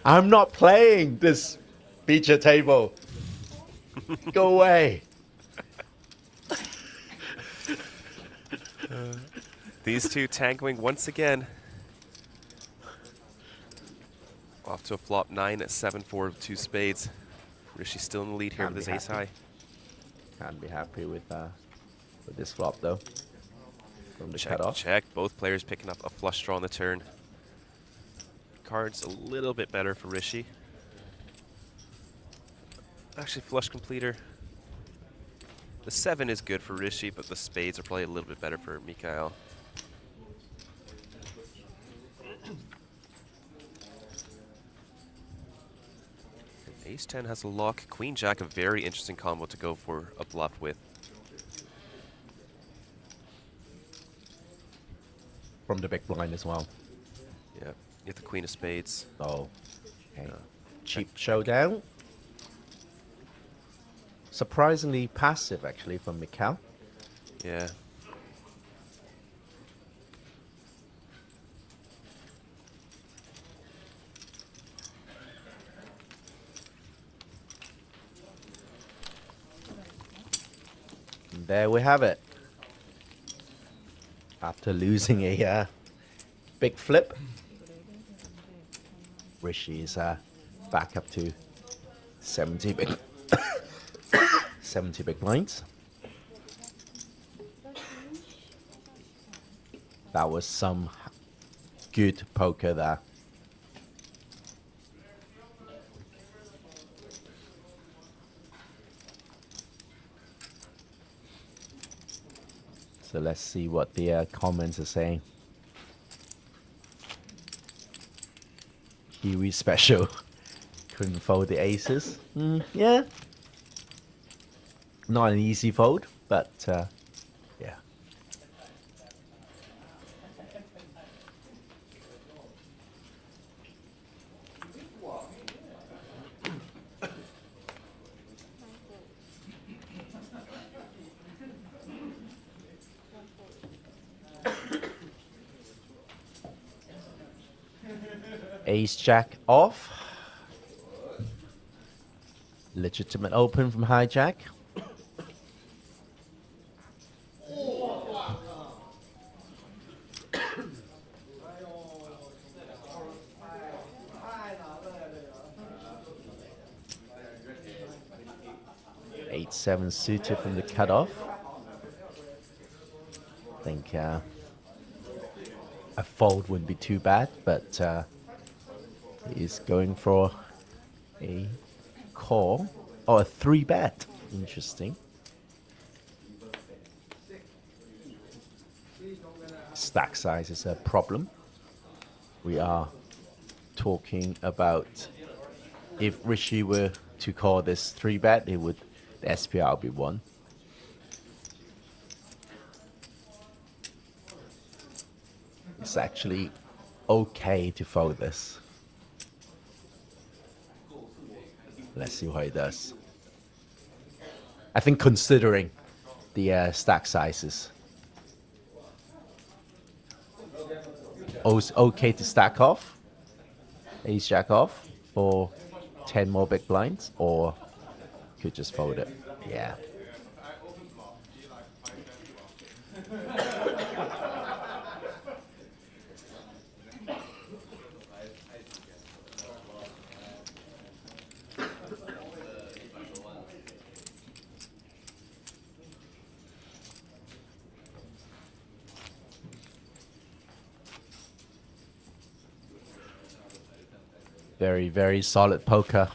I'm not playing this feature table. Go away. These two tangoing once again. Off to a flop 9 at 7-4 with 2 spades. Rishi still in the lead here Can't with be his ace happy. high. Can't be happy with this flop though. From the Check, cutoff. check. Both players picking up a flush draw on the turn. Cards a little bit better for Rishi. Actually, flush completer. The 7 is good for Rishi, but the spades are probably a little bit better for Mikhail. Ace 10 has a lock. Queen Jack, a very interesting combo to go for a bluff with. From the big blind as well. Yeah, you have the Queen of Spades. Oh, okay. Cheap showdown. Surprisingly passive, actually, from Mikhail. Yeah. And there we have it. After losing a big flip, Rishi is back up to 70 big 70 big blinds. That was some good poker there. So let's see what the comments are saying. Kiwi special. Couldn't fold the aces. Yeah. Not an easy fold, but yeah. Ace Jack off. Legitimate open from hijack. Eight, 7 suited from the cutoff. I think a fold wouldn't be too bad, but he's going for a call. Oh, a 3-bet. Interesting. Stack size is a problem. We are talking about if Rishi were to call this 3-bet, it would, the SPR would be 1. it's actually okay to fold this. Let's see what he does. I think considering the stack sizes, it's okay to stack off, ace jack off for 10 more big blinds, or could just fold it. Yeah. Very, very solid poker.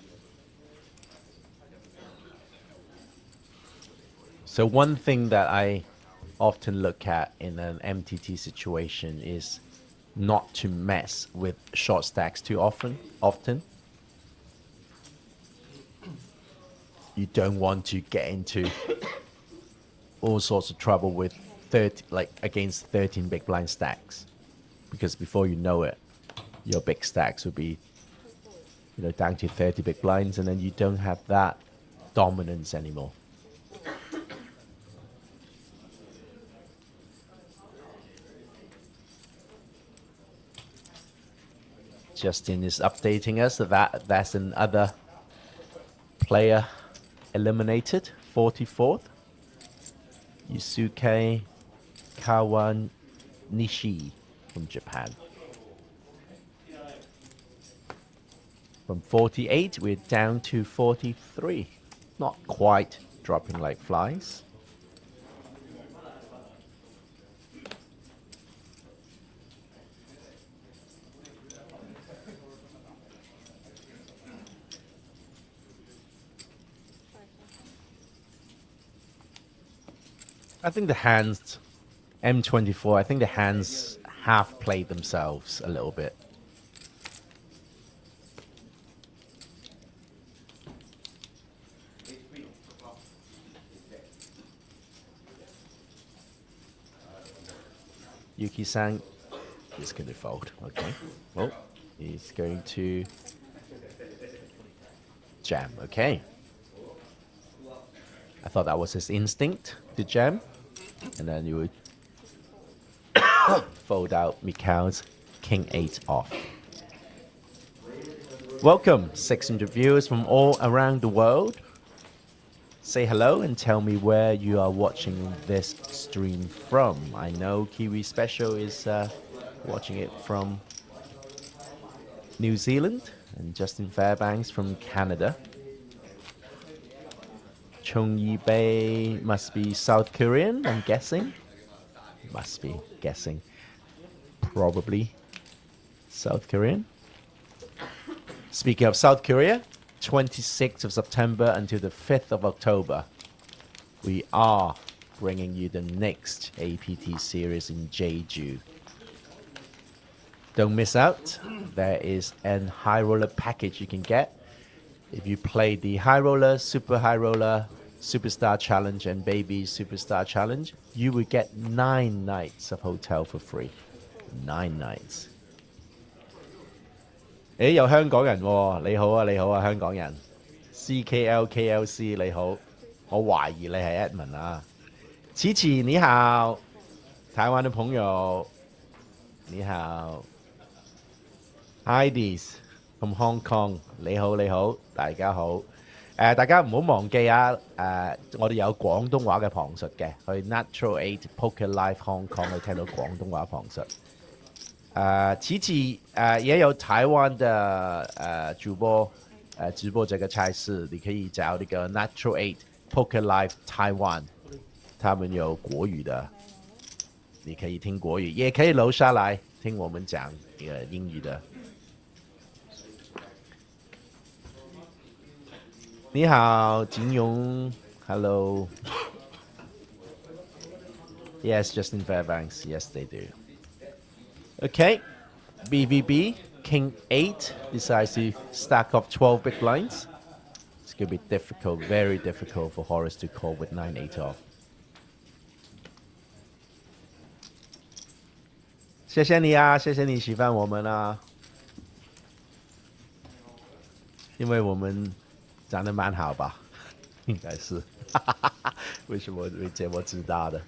So one thing that I often look at in an MTT situation is not to mess with short stacks too often. You don't want to get into all sorts of trouble with against 13 big blind stacks, because before you know it, your big stacks will be down to 30 big blinds, and then you don't have that dominance anymore. Justin is updating us that that's another player eliminated, 44th. Yusuke Kawanishi from Japan. From 48, we're down to 43. Not quite dropping like flies. I think the hands, M24, I think the hands have played themselves a little bit. Yuki-san is going to fold. Okay. Well, he's going to jam. Okay. I thought that was his instinct to jam. And then you would fold out Mikhail's King 8 off. Welcome, 600 viewers from all around the world. Say hello and tell me where you are watching this stream from. I know Kiwi Special is watching it from New Zealand, and Justin Fairbanks from Canada. Chung Yi Bei must be South Korean, I'm guessing. Must be guessing. Probably South Korean. Speaking of South Korea, 26th of September until the 5th of October, we are bringing you the next APT series in Jeju. Don't miss out. There is an high roller package you can get. If you play the high roller, super high roller, superstar challenge, and baby superstar challenge, you will get 9 nights of hotel for free. 9 nights. 誒，有香港人喎，你好啊，你好啊，香港人 ，CKLKLC 你好，我懷疑你係 Edmund 啊，琪琪你好，台灣的朋友你好 ，IDs from Hong Kong 你好你好，大家好，大家唔好忘記啊，我哋有廣東話嘅旁述嘅，去 Natural 8 Poker Live Hong Kong 去聽到廣東話旁述。琪琪也有台灣的主播直播這個賽事，你可以找那個 Natural 8 Poker Live Taiwan， 他們有國語的，你可以聽國語，也可以留下來聽我們講英語的。你好，金庸 ，Hello。Yes, Justin Fairbanks. Yes, they do. Okay, BVB, King 8 decides to stack off 12 big blinds. It's going to be difficult, very difficult for Horace to call with 9-8 off. 谢谢你啊，谢谢你喜欢我们啊，因为我们长得蛮好吧，应该是，为什么会这么知道的？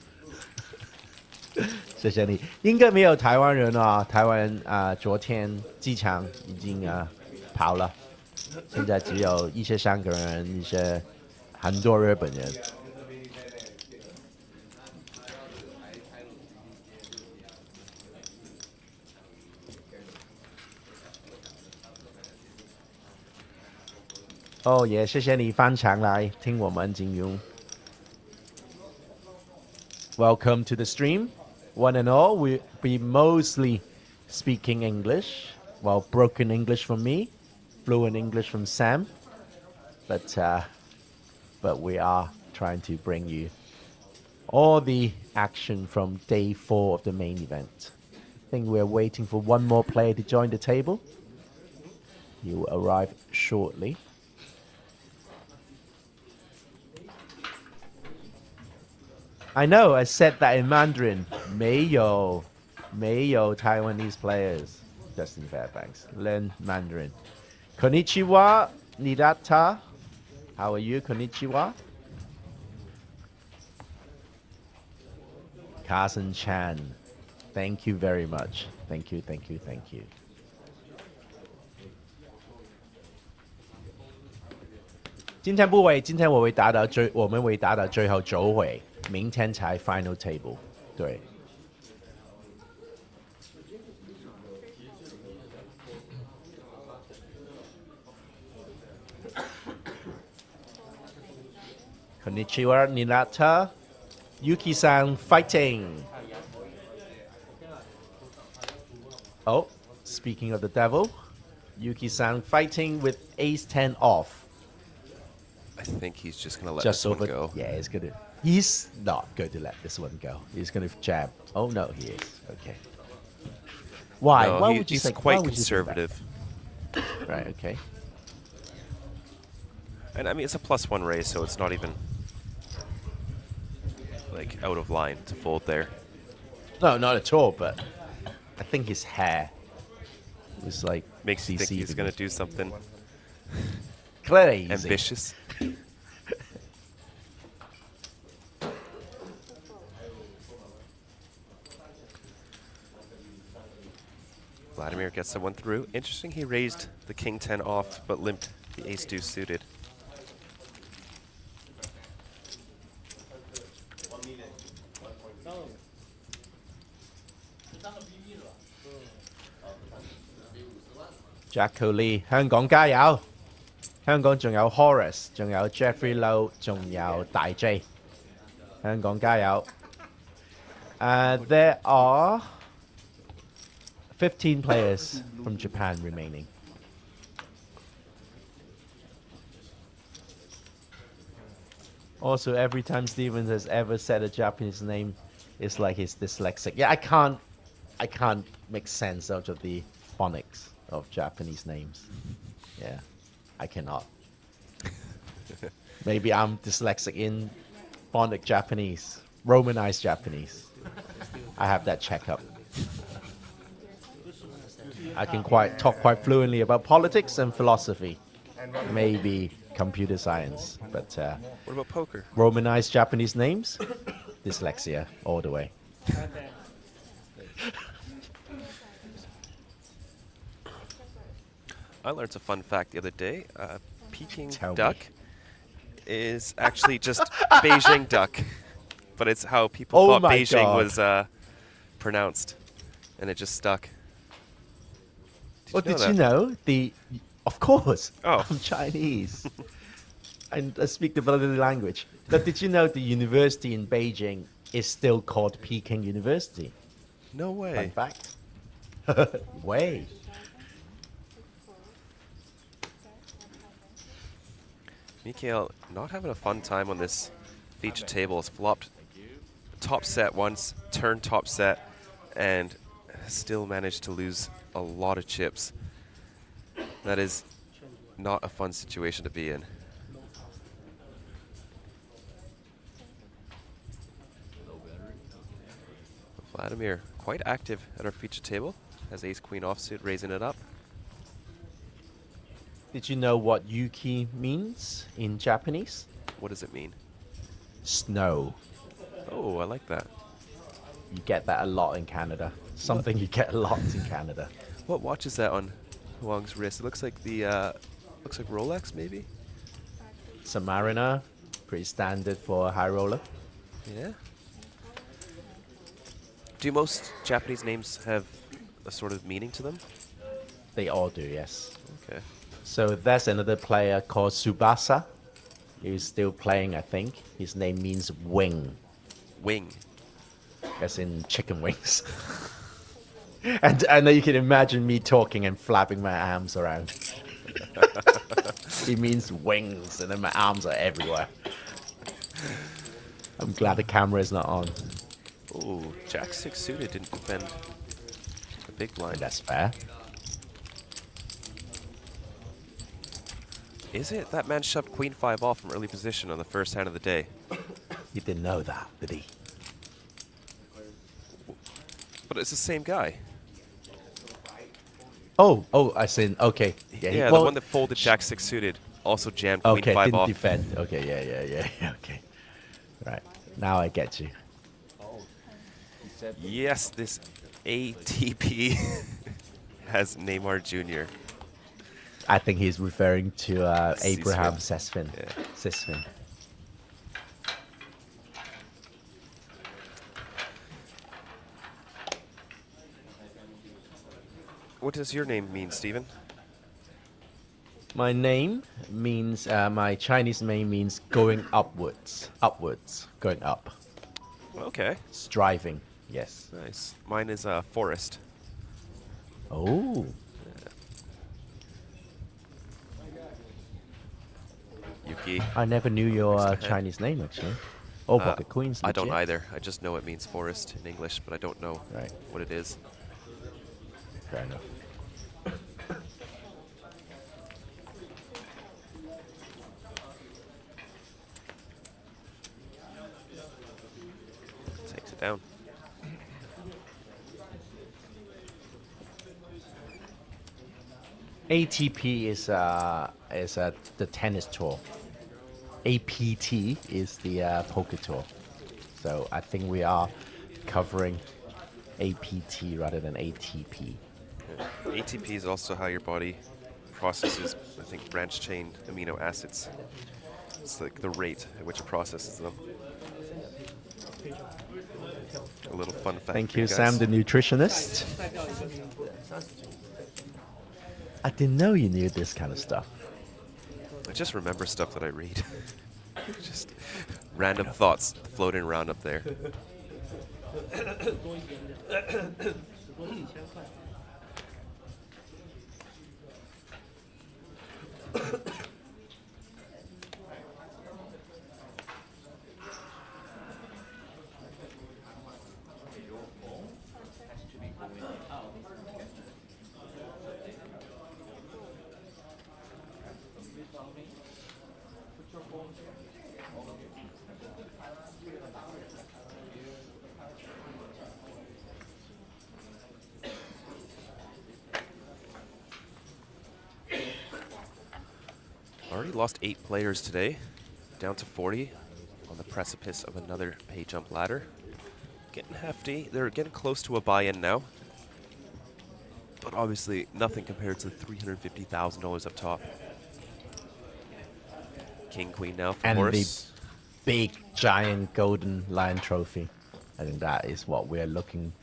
谢谢你，应该没有台湾人啊，台湾昨天机场已经跑了，现在只有一些香港人，一些很多日本人。哦，也谢谢你翻墙来听我们金庸。Welcome to the stream. One and all, we'll be mostly speaking English. Well, broken English from me, fluent English from Sam. But we are trying to bring you all the action from day 4 of the main event. I think we're waiting for one more player to join the table. He will arrive shortly. I know, I said that in Mandarin. 没有 Taiwanese players. Justin Fairbanks. Learn Mandarin. Konnichiwa, Nidata. How are you, Konnichiwa? Carson Chan. Thank you very much. Thank you. 今天不会，今天我们会打到最后9回。明天才 final table， 对。Konnichiwa, Ninata. Yuki-san fighting. Oh, speaking of the devil, Yuki-san fighting with ace 10 off. I think he's just going to let Just this over, one go. Yeah, he's going to. He's not going to let this one go. He's going to jab. Oh, no, he is. Okay. Why? No, Why would you he's say quite why would you say that? conservative. Right, okay. And I mean, it's a +1 raise, so it's not even like out of line to fold there. No, not at all, but I think his hair was like Makes you think he's going to do something crazy. ambitious. Vladimir gets that one through. Interesting, he raised the king 10 off, but limped the ace deuce suited. Jack Lee， 香港加油！香港仲有 Horace， 仲有 Jeffrey Low， 仲有大 J。香港加油！There are 15 players from Japan remaining. Also, every time Stevens has ever said a Japanese name, it's like he's dyslexic. Yeah, I can't make sense out of the phonics of Japanese names. Yeah, I cannot. Maybe I'm dyslexic in phonic Japanese, Romanized Japanese. I have that checkup. I can talk quite fluently about politics and philosophy, maybe computer science, but what about poker? Romanized Japanese names, dyslexia all the way. I learned a fun fact the other day. Peking duck is actually just Beijing duck, but it's how people thought Beijing was pronounced, and it just stuck. Did you know the? Of course, oh. I'm Chinese, and I speak the bloody language. But did you know the university in Beijing is still called Peking University? No way. Fun fact. Way. Mikhail not having a fun time on this feature table. Has flopped top set once, turned top set, and still managed to lose a lot of chips. That is not a fun situation to be in. Vladimir, quite active at our feature table. Has ace-queen offsuit, raising it up. Did you know what yuki means in Japanese? What does it mean? Snow. Oh, I like that. You get that a lot in Canada. Something you get a lot in Canada. What watch is that on Huang's wrist? It looks like the looks like Rolex, maybe. Submariner, pretty standard for a high roller. Yeah. Do most Japanese names have a sort of meaning to them? They all do, yes. Okay. So there's another player called Tsubasa. He's still playing, I think. His name means wing. Wing. As in chicken wings. And I know you can imagine me talking and flapping my arms around. It means wings, and then my arms are everywhere. I'm glad the camera is not on. Oh, Jack 6 suited didn't defend a big blind. That's fair. Is it? That man shoved queen 5 off from early position on the first hand of the day. You didn't know that, did he? But it's the same guy. Oh, I see. Okay. Yeah, the one that folded Jack 6 suited also jammed queen 5 didn't off. defend. Okay, yeah. Okay. Right. Now I get you. Yes, this ATP has Neymar Jr. I think he's referring to Abraham Sisvin. Sisvin. Sisvin. What does your name mean, Stephen? My name means, my Chinese name means going upwards. Upwards. Going up. Okay. Striving. Yes. Nice. Mine is Forest. Oh. Yuki. I never knew your Chinese name, actually. Oh, Pocket Queen's I don't legit. either. I just know it means forest in English, but I don't know what it is. Fair enough. Takes it down. ATP is the tennis tour. APT is the poker tour. So I think we are covering APT rather than ATP. ATP is also how your body processes, I think, branched chain amino acids. It's like the rate at which it processes them. A little fun fact. Thank for you, guys. Sam, the nutritionist. I didn't know you knew this kind of stuff. I just remember stuff that I read. Just random thoughts floating around up there. Already lost 8 players today, down to 40, on the precipice of another pay jump ladder. Getting hefty. They're getting close to a buy-in now, but obviously nothing compared to the $350,000 up top. King Queen now for And Horace. the big, giant golden lion trophy. I think that is what we're looking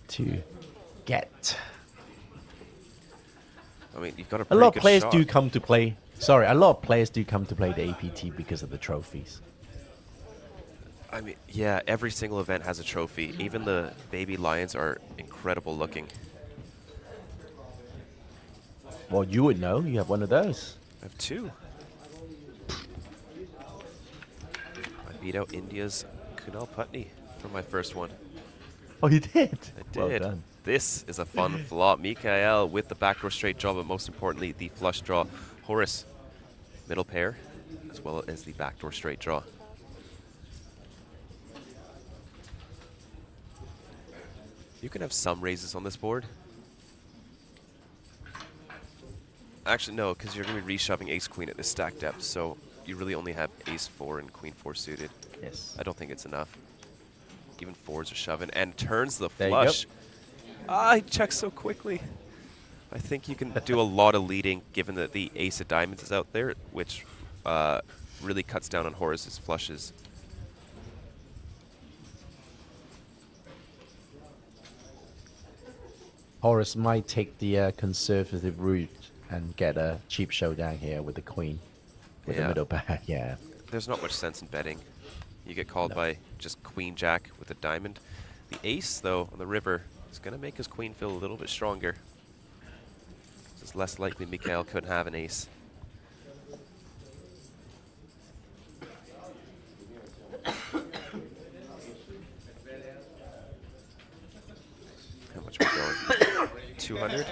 to get. I mean, you've got a A pretty lot of good players shot. do come to play. Sorry, a lot of players do come to play the APT because of the trophies. I mean, yeah, every single event has a trophy. Even the baby lions are incredible looking. Well, you would know. You have one of those. I have 2. I beat out India's Kunal Putney for my first one. Oh, you did? I Well did. done. This is a fun flop. Mikael with the backdoor straight draw, but most importantly, the flush draw. Horace, middle pair, as well as the backdoor straight draw. You can have some raises on this board. Actually, no, because you're going to be reshoving ace-queen at this stack depth, so you really only have ace-4 and queen-4 suited. Yes. I don't think it's enough. Even 4s are shoving, and turns the There you go. flush. Ah, he checks so quickly. I think you can do a lot of leading, given that the ace of diamonds is out there, which really cuts down on Horace's flushes. Horace might take the conservative route and get a cheap showdown here with the queen. With the middle pair, yeah. There's not much sense in betting. You get called by just queen-jack with a diamond. The ace, though, on the river is going to make his queen feel a little bit stronger. It's less likely Mikhail could have an ace. How much we going? 200?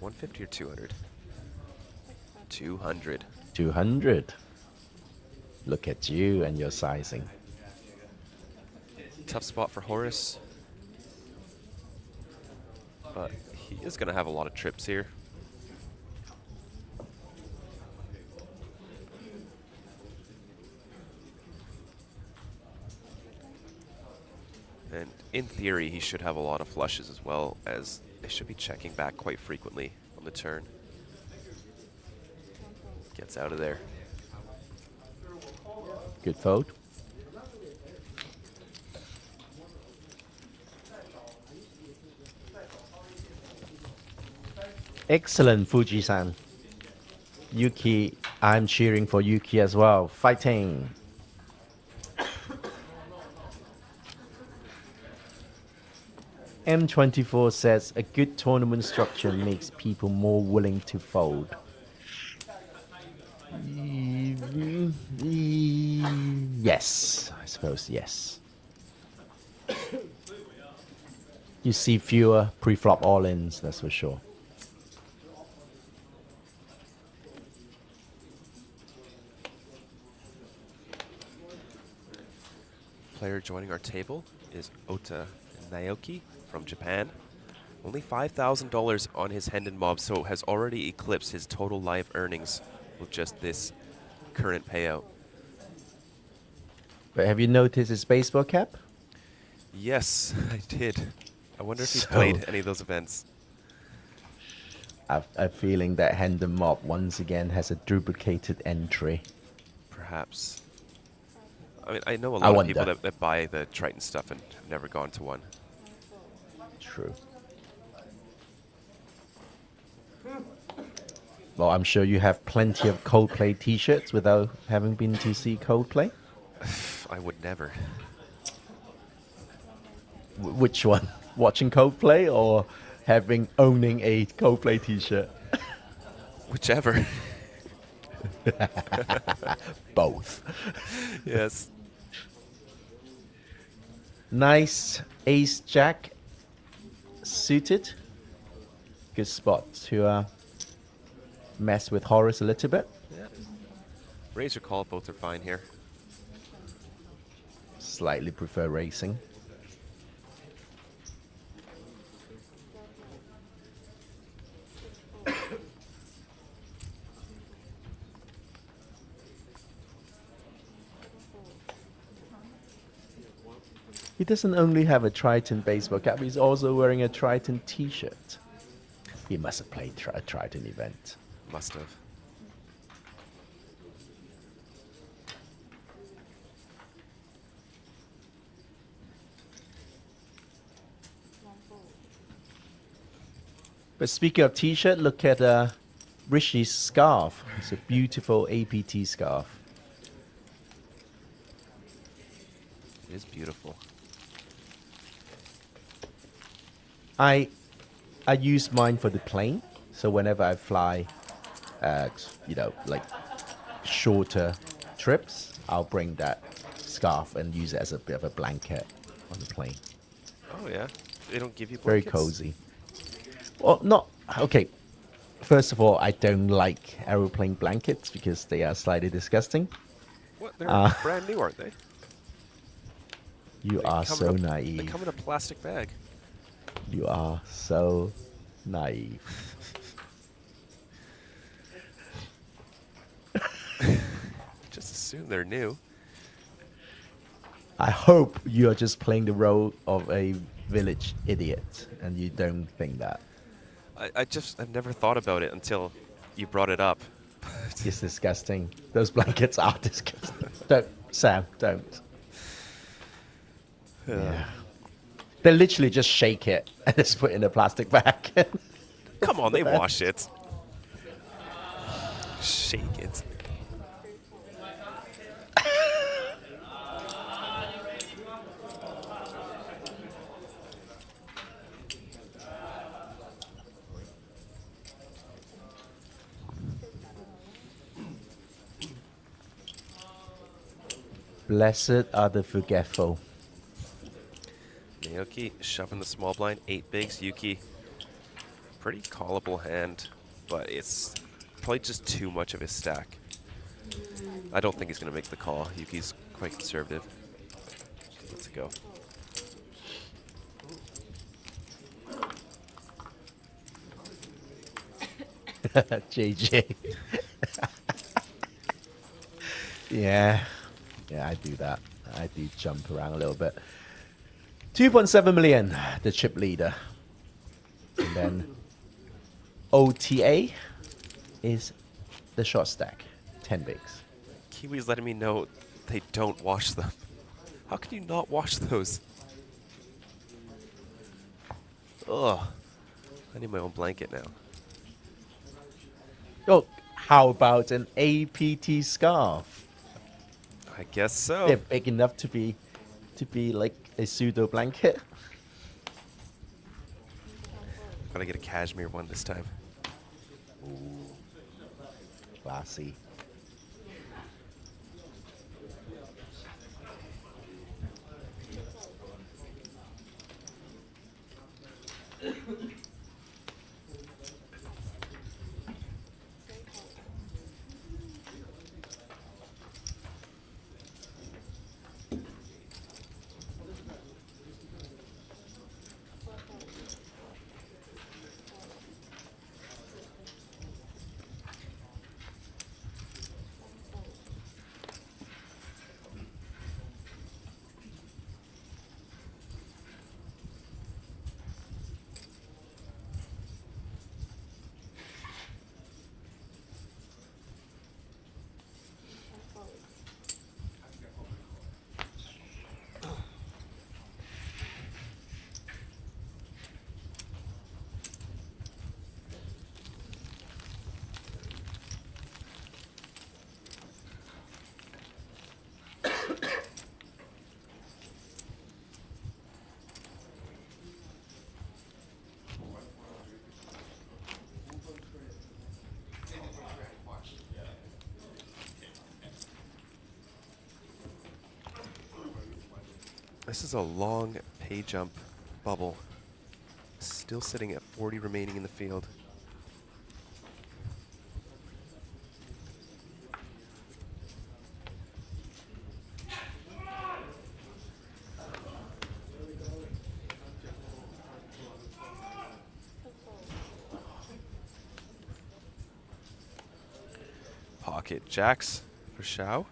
150 or 200? 200. 200. Look at you and your sizing. Tough spot for Horace. But he is going to have a lot of trips here. And in theory, he should have a lot of flushes as well, as they should be checking back quite frequently on the turn. Gets out of there. Good fold. Excellent, Fuji-san. Yuki, I'm cheering for Yuki as well. Fighting. M24 says a good tournament structure makes people more willing to fold. Yes, I suppose yes. You see fewer pre-flop all-ins, that's for sure. Player joining our table is Ota Naoki from Japan. Only $5,000 on his Hendon Mob, so has already eclipsed his total live earnings with just this current payout. But have you noticed his baseball cap? Yes, I did. I wonder if he's played any of those events. I've a feeling that Hendon Mob once again has a duplicated entry. Perhaps. I mean, I know a lot of people that buy the Triton stuff and have never gone to one. True. Well, I'm sure you have plenty of Coldplay t-shirts without having been to see Coldplay. I would never. Which one? Watching Coldplay or owning a Coldplay t-shirt? Whichever. Both. Yes. Nice ace jack suited. Good spot to mess with Horace a little bit. Yeah. Raise or call, both are fine here. Slightly prefer racing. He doesn't only have a Triton baseball cap, he's also wearing a Triton t-shirt. He must have played a Triton event. Must have. But speaking of t-shirt, look at Rishi's scarf. It's a beautiful APT scarf. It is beautiful. I use mine for the plane, so whenever I fly, like shorter trips, I'll bring that scarf and use it as a bit of a blanket on the plane. Oh yeah, they don't give you Very blankets? cozy. Well, not okay. First of all, I don't like aeroplane blankets because they are slightly disgusting. What? They're brand new, aren't they? You are so naive. They come in a plastic bag. You are so naive. Just assume they're new. I hope you are just playing the role of a village idiot and you don't think that. I've never thought about it until you brought it up. It's disgusting. Those blankets are disgusting. Don't, Sam, don't. Yeah. They literally just shake it and just put it in a plastic bag. Come on, they wash it. Shake it. Blessed are the forgetful. Naoki shoving the small blind, 8 bigs. Yuki, pretty callable hand, but it's probably just too much of his stack. I don't think he's going to make the call. Yuki's quite conservative. Let's go. JJ. Yeah. Yeah, I do that. I do jump around a little bit. 2.7 million, the chip leader. And then OTA is the short stack, 10 bigs. Kiwi's letting me know they don't wash them. How can you not wash those? Ugh. I need my own blanket now. Oh, how about an APT scarf? I guess so. They're big enough to be like a pseudo blanket. Gotta get a cashmere one this time. Ooh, classy. This is a long pay jump bubble. Still sitting at 40 remaining in the field. Pocket jacks for Xiao.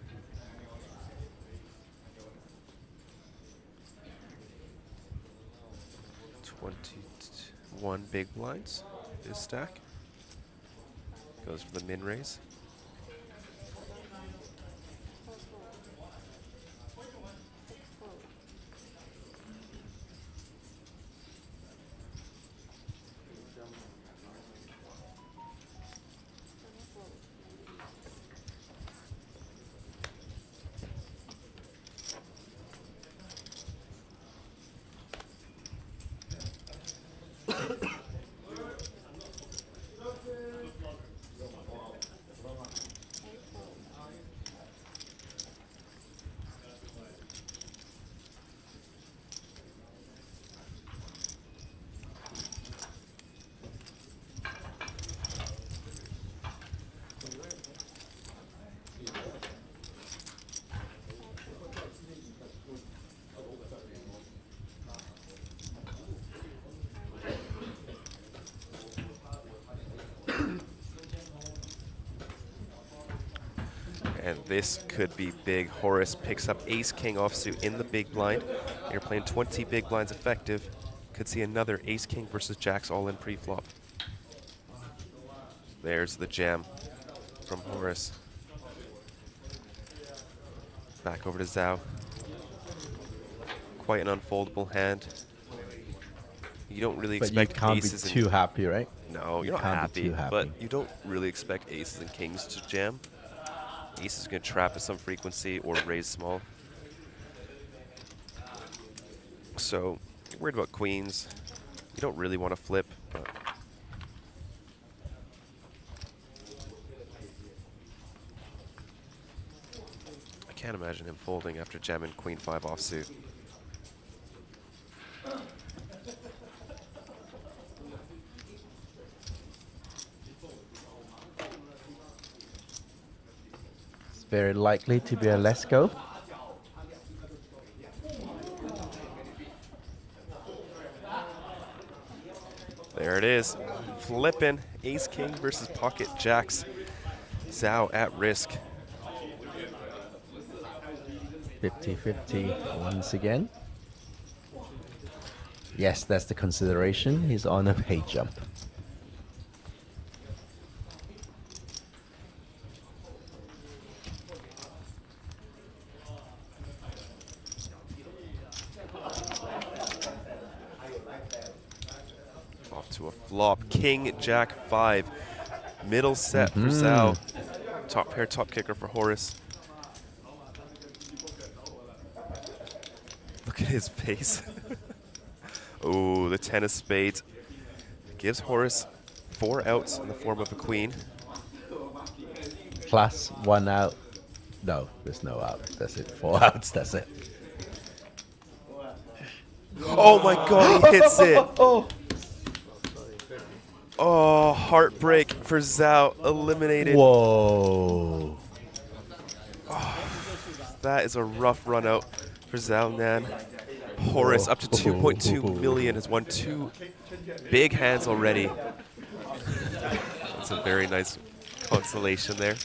One big blinds, this stack. Goes for the min raise. And this could be big. Horace picks up ace-king offsuit in the big blind. You're playing 20 big blinds effective. Could see another ace-king versus jacks all-in pre-flop. There's the jam from Horace. Back over to Zhao. Quite an unfoldable hand. You don't really But you expect can't aces be too happy, right? No, You you're not can't be happy, too happy. but you don't really expect aces and kings to jam. Ace is going to trap at some frequency or raise small. So you're worried about queens. You don't really want to flip, but I can't imagine him folding after jamming queen 5 offsuit. It's very likely to be a let's go. There it is. Flipping. Ace-king versus pocket jacks. Zhao at risk. 50-50 once again. Yes, that's the consideration. He's on a pay jump. Off to a flop. King, jack 5. Middle set for Zhao. Top pair, top kicker for Horace. Look at his face. Oh, the 10 of spades. Gives Horace 4 outs in the form of a queen. Plus 1 out. No, there's no out. That's it. 4 outs, that's it. Oh my god, he hits it. Oh, heartbreak for Zhao. Eliminated. Whoa. Oh, that is a rough run out for Zhao Nan. Horace up to 2.2 million, has won 2 big hands already. That's a very nice consolation there.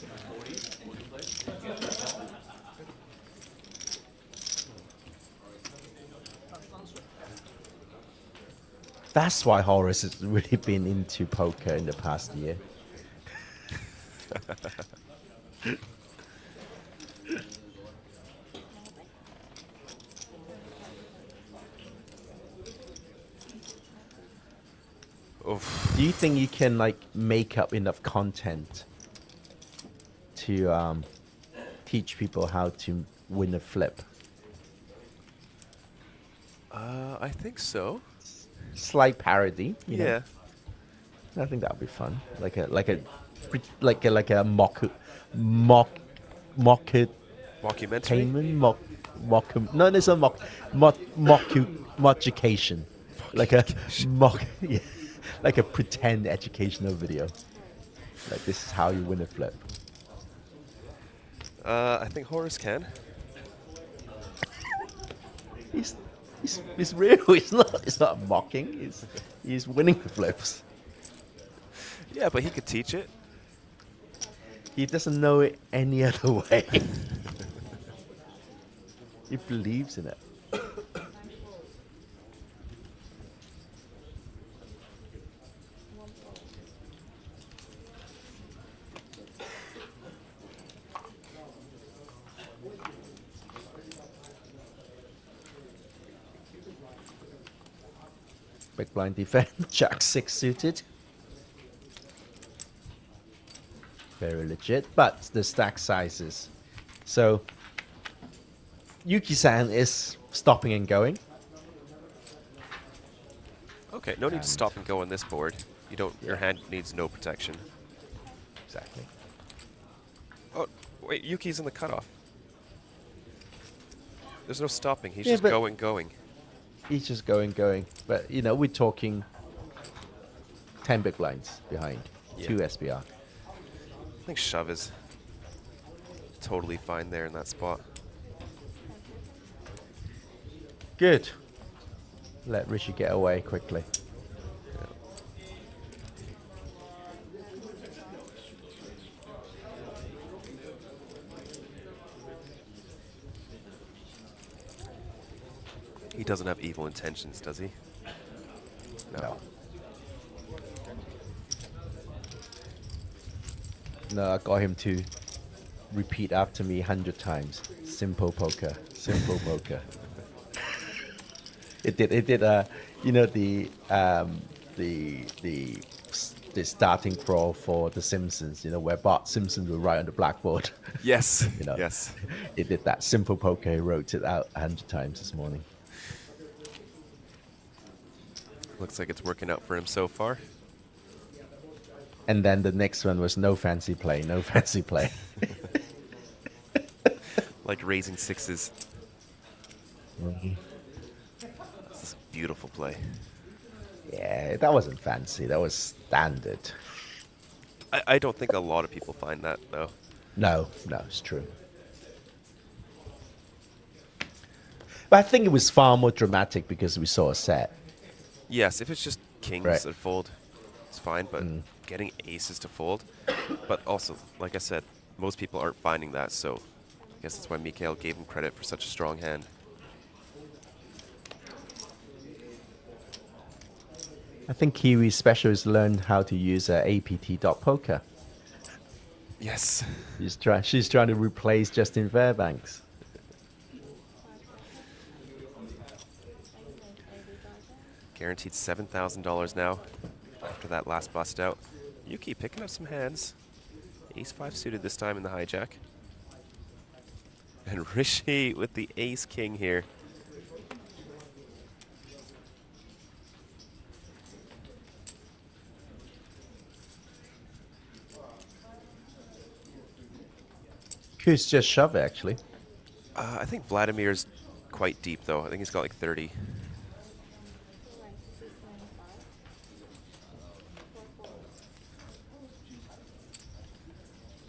That's why Horace has really been into poker in the past year. Oof. Do you think you can like make up enough content to teach people how to win a flip? I think so. Slight parody, you know? Yeah. I think that would be fun. Like a mockumentary. No, there's a mockucation. Like a yeah, like a pretend educational video. Like this is how you win a flip. I think Horace can. It's real. It's not mocking. He's winning the flips. Yeah, but he could teach it. He doesn't know it any other way. He believes in it. Big blind defense, jack 6 suited. Very legit, but the stack sizes. So Yuki-san is stopping and going. Okay, no need to stop and go on this board. You don't. Your hand needs no protection. Exactly. Oh, wait, Yuki's in the cutoff. There's no stopping. He's Yeah, just but- going. He's just going. But, you know, we're talking 10 big blinds behind, Yeah. 2 SBR. I think shove is totally fine there in that spot. Good. Let Rishi get away quickly. He doesn't have evil intentions, does he? No. No, I got him to repeat after me 100 times. Simple poker, simple poker. It did. You know, the starting crawl for The Simpsons. You know, where Bart Simpson will write on the blackboard. Yes. You know, Yes. It did that. Simple poker. He wrote it out 100 times this morning. Looks like it's working out for him so far. And then the next one was no fancy play, no fancy play. Like raising sixes. Mhm. This is a beautiful play. Yeah, that wasn't fancy. That was standard. I don't think a lot of people find that, though. No, it's true. But I think it was far more dramatic because we saw a set. Yes, if it's just kings Right. that fold, it's fine, but getting aces to fold. But also, like I said, most people aren't finding that, so I guess that's why Mikhail gave him credit for such a strong hand. I think Kiwi specialists learned how to use APT.poker. Yes. She's trying to replace Justin Fairbanks. Guaranteed $7,000 now after that last bust out. Yuki picking up some hands. Ace-5 suited this time in the hijack. And Rishi with the ace-king here. Who's just shove it, actually? I think Vladimir's quite deep, though. I think he's got like 30.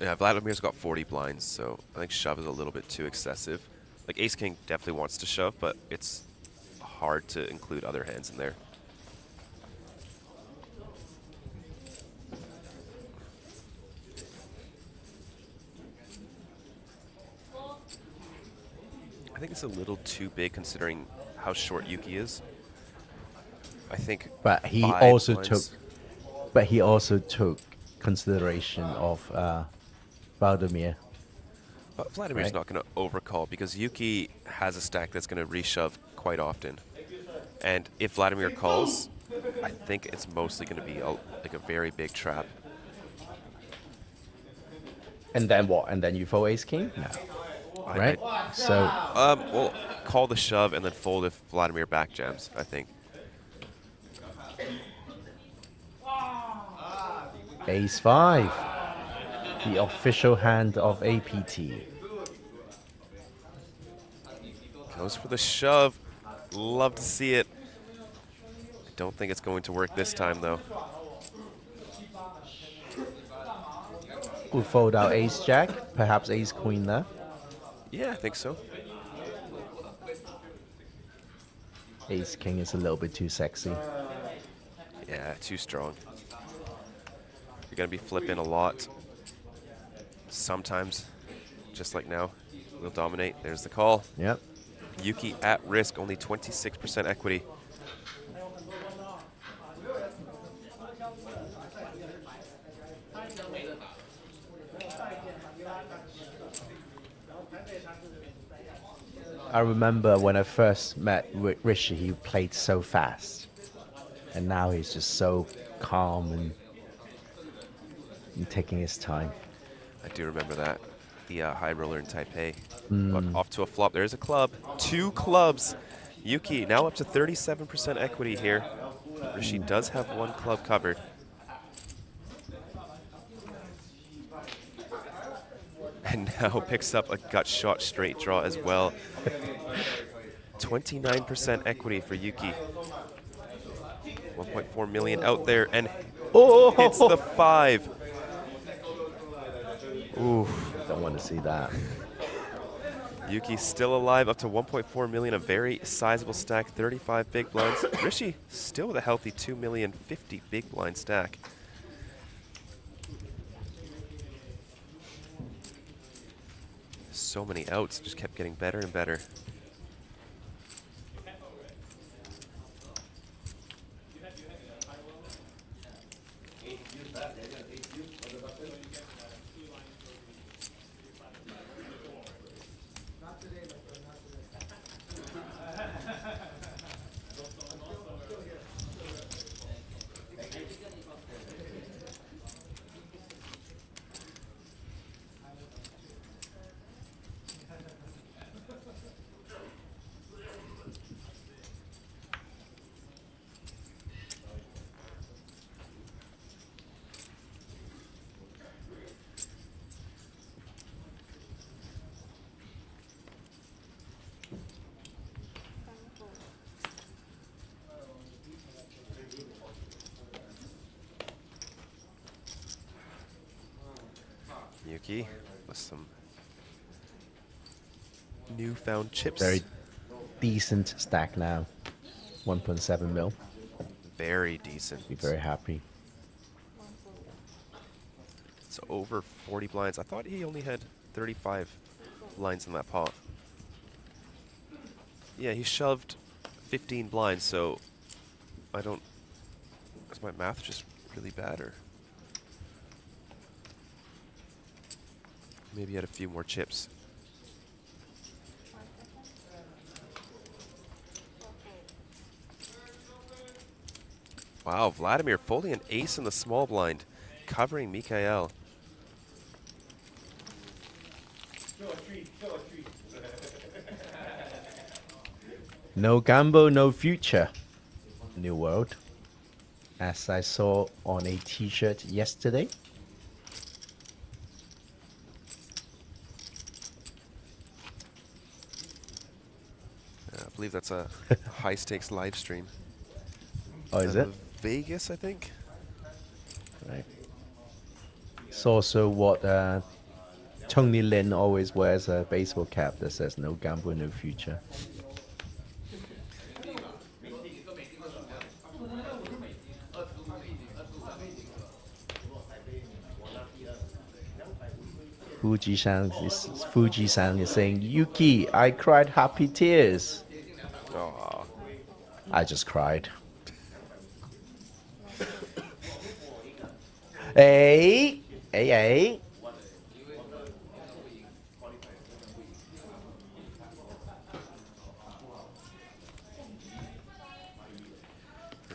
Yeah, Vladimir's got 40 blinds, so I think shove is a little bit too excessive. Like ace-king definitely wants to shove, but it's hard to include other hands in there. I think it's a little too big considering how short Yuki is. I think But he 5 also blinds. took consideration of Vladimir. But Vladimir's Right. not going to overcall because Yuki has a stack that's going to reshove quite often. And if Vladimir calls, I think it's mostly going to be like a very big trap. And then what? And then you fold ace king? No. Right? So well, call the shove and then fold if Vladimir back jams, I think. ace-5. The official hand of APT. Goes for the shove. Love to see it. I don't think it's going to work this time, though. We'll fold out ace-jack, perhaps ace-queen there. Yeah, I think so. Ace-king is a little bit too sexy. Yeah, too strong. You're going to be flipping a lot. Sometimes, just like now, we'll dominate. There's the call. Yep. Yuki at risk, only 26% equity. I remember when I first met Rishi, he played so fast. And now he's just so calm and taking his time. I do remember that. The high roller in Taipei. Mm. But off to a flop. There's a club. 2 clubs. Yuki now up to 37% equity here. Rishi does have 1 club covered. And now picks up a gut shot straight draw as well. 29% equity for Yuki. 1.4 million out there and hits the 5. Ooh. Don't want to see that. Yuki's still alive, up to 1.4 million, a very sizable stack, 35 big blinds. Rishi still with a healthy 2 million, 50 big blind stack. So many outs, just kept getting better and better. Yuki with some newfound chips. Very decent stack now. 1.7 mil. Very decent. Be very happy. It's over 40 blinds. I thought he only had 35 blinds in that pot. Yeah, he shoved 15 blinds, so I don't... Is my math just really bad, or... Maybe he had a few more chips. Wow, Vladimir folding an ace in the small blind, covering Mikhail. No gamble, no future. New world. As I saw on a t-shirt yesterday. I believe that's a high stakes live stream. Oh, is it? Vegas, I think. Right. It's also what Tony Lin always wears, a baseball cap that says no gamble, no future. Fuji-san is saying, Yuki, I cried happy tears. Aww. I just cried. Hey, hey, hey.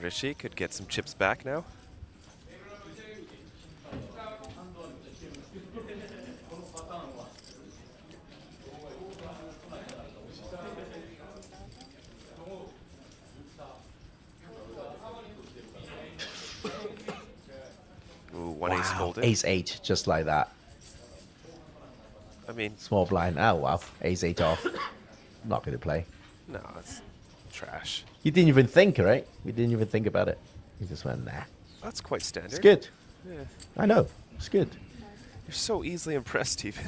Rishi could get some chips back now. Ooh, one ace folded. Ace 8, just like that. I mean, small blind. Oh wow, ace 8 off. Not going to play. No, it's trash. You didn't even think, right? You didn't even think about it. You just went, nah. That's quite standard. It's good. Yeah. I know. It's good. You're so easily impressed, even.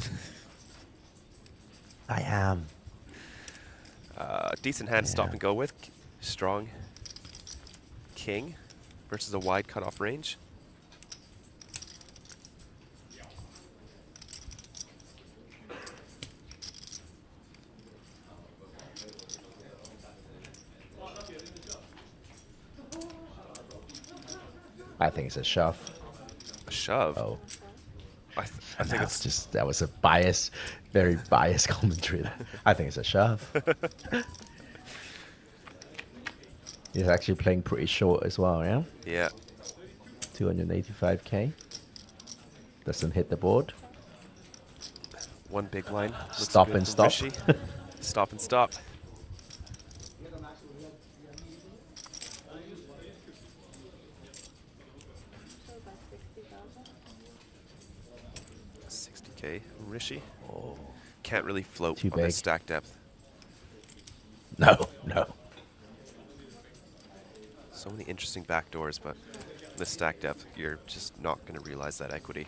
I am. Decent hand stop and go with. Strong king versus a wide cutoff range. I think it's a shove. A shove? Oh. I think it's just, that was a biased, very biased commentary. I think it's a shove. He's actually playing pretty short as well, yeah? Yeah. 285k. Doesn't hit the board. One big line. Stop and stop. Stop and stop. Rishi. Oh. Can't really float Too on big. this stack depth. No, no. So many interesting backdoors, but this stack depth, you're just not going to realize that equity.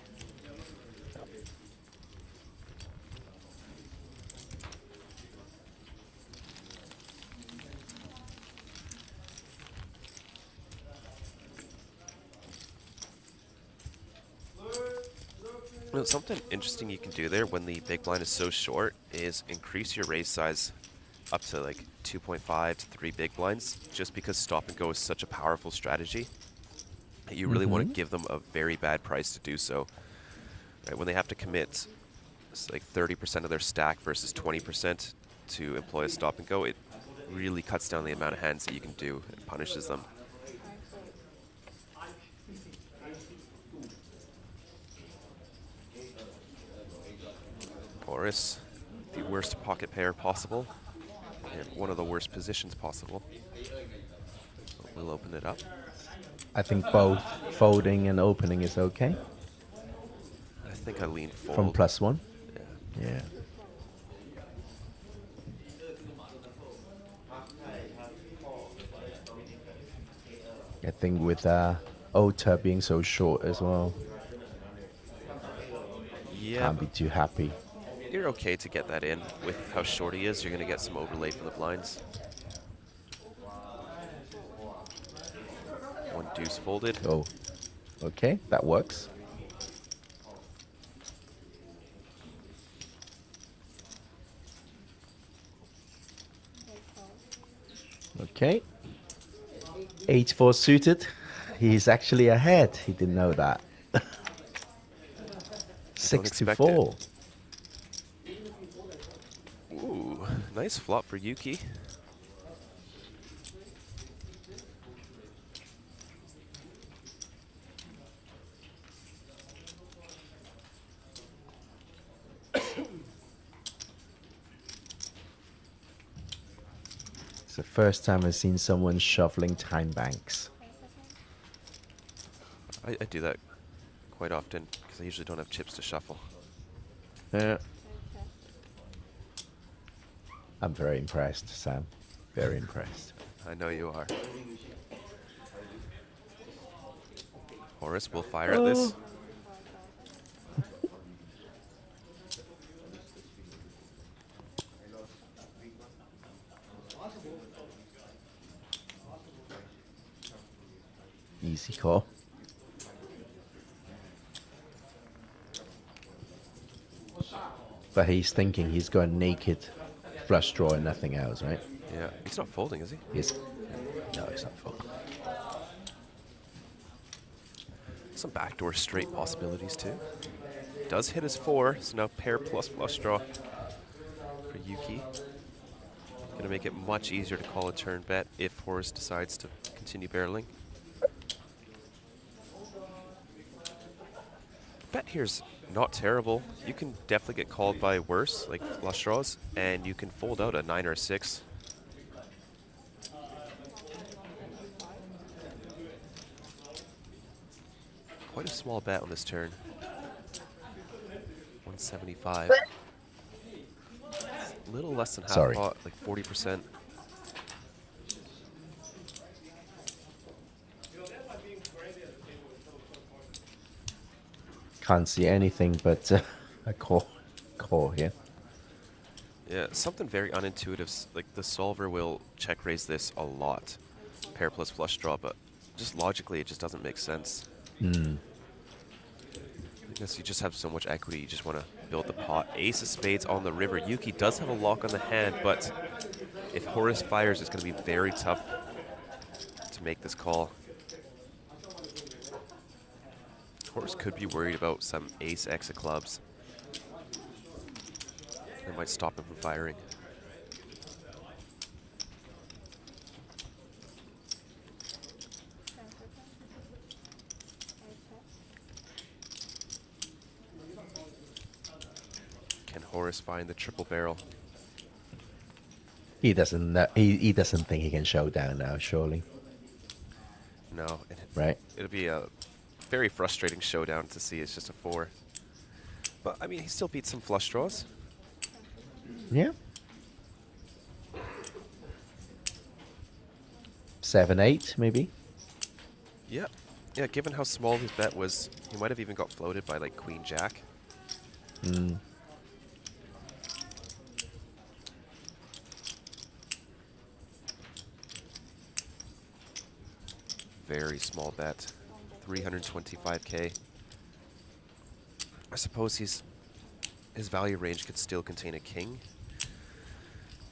Something interesting you can do there when the big blind is so short is increase your raise size up to like 2.5 to 3 big blinds, just because stop and go is such a powerful strategy. You really want to give them a very bad price to do so. Right, when they have to commit like 30% of their stack versus 20% to employ a stop and go, it really cuts down the amount of hands that you can do and punishes them. Boris, the worst pocket pair possible, and one of the worst positions possible. We'll open it up. I think both folding and opening is okay. I think I lean fold. From +1? Yeah. I think with Ota being so short as well. Yeah. Can't be too happy. You're okay to get that in. With how short he is, you're going to get some overlay from the blinds. One deuce folded. Oh, okay, that works. Okay. 8-4 suited. He's actually ahead. He didn't know that. 6-4. Ooh, nice flop for Yuki. It's the first time I've seen someone shuffling time banks. I do that quite often because I usually don't have chips to shuffle. Yeah. I'm very impressed, Sam. Very impressed. I know you are. Horace will fire at this. Easy call. But he's thinking he's going naked flush draw and nothing else, right? Yeah, he's not folding, is he? Yes. No, he's not folding. Some backdoor straight possibilities too. Does hit his 4, so now pair plus flush draw for Yuki. Gonna make it much easier to call a turn bet if Horace decides to continue barreling. Bet here's not terrible. You can definitely get called by worse, like flush draws, and you can fold out a 9 or a 6. Quite a small bet on this turn. 175. It's a little less than half Sorry. pot, like 40%. Can't see anything but a call here. Yeah, something very unintuitive. Like the solver will check raise this a lot, pair plus flush draw, but just logically it just doesn't make sense. Hmm. I guess you just have so much equity, you just want to build the pot. Ace of spades on the river. Yuki does have a lock on the hand, but if Horace fires, it's going to be very tough to make this call. Horace could be worried about some ace X of clubs. That might stop him from firing. Can Horace find the triple barrel? He doesn't know, he doesn't think he can show down now, surely. No. Right. It'll be a very frustrating showdown to see. It's just a 4. But, I mean, he still beats some flush draws. Yeah. 7-8, maybe. Yeah. Yeah, given how small his bet was, he might have even got floated by, like, Queen Jack. Hmm. Very small bet. 325k. I suppose his value range could still contain a king.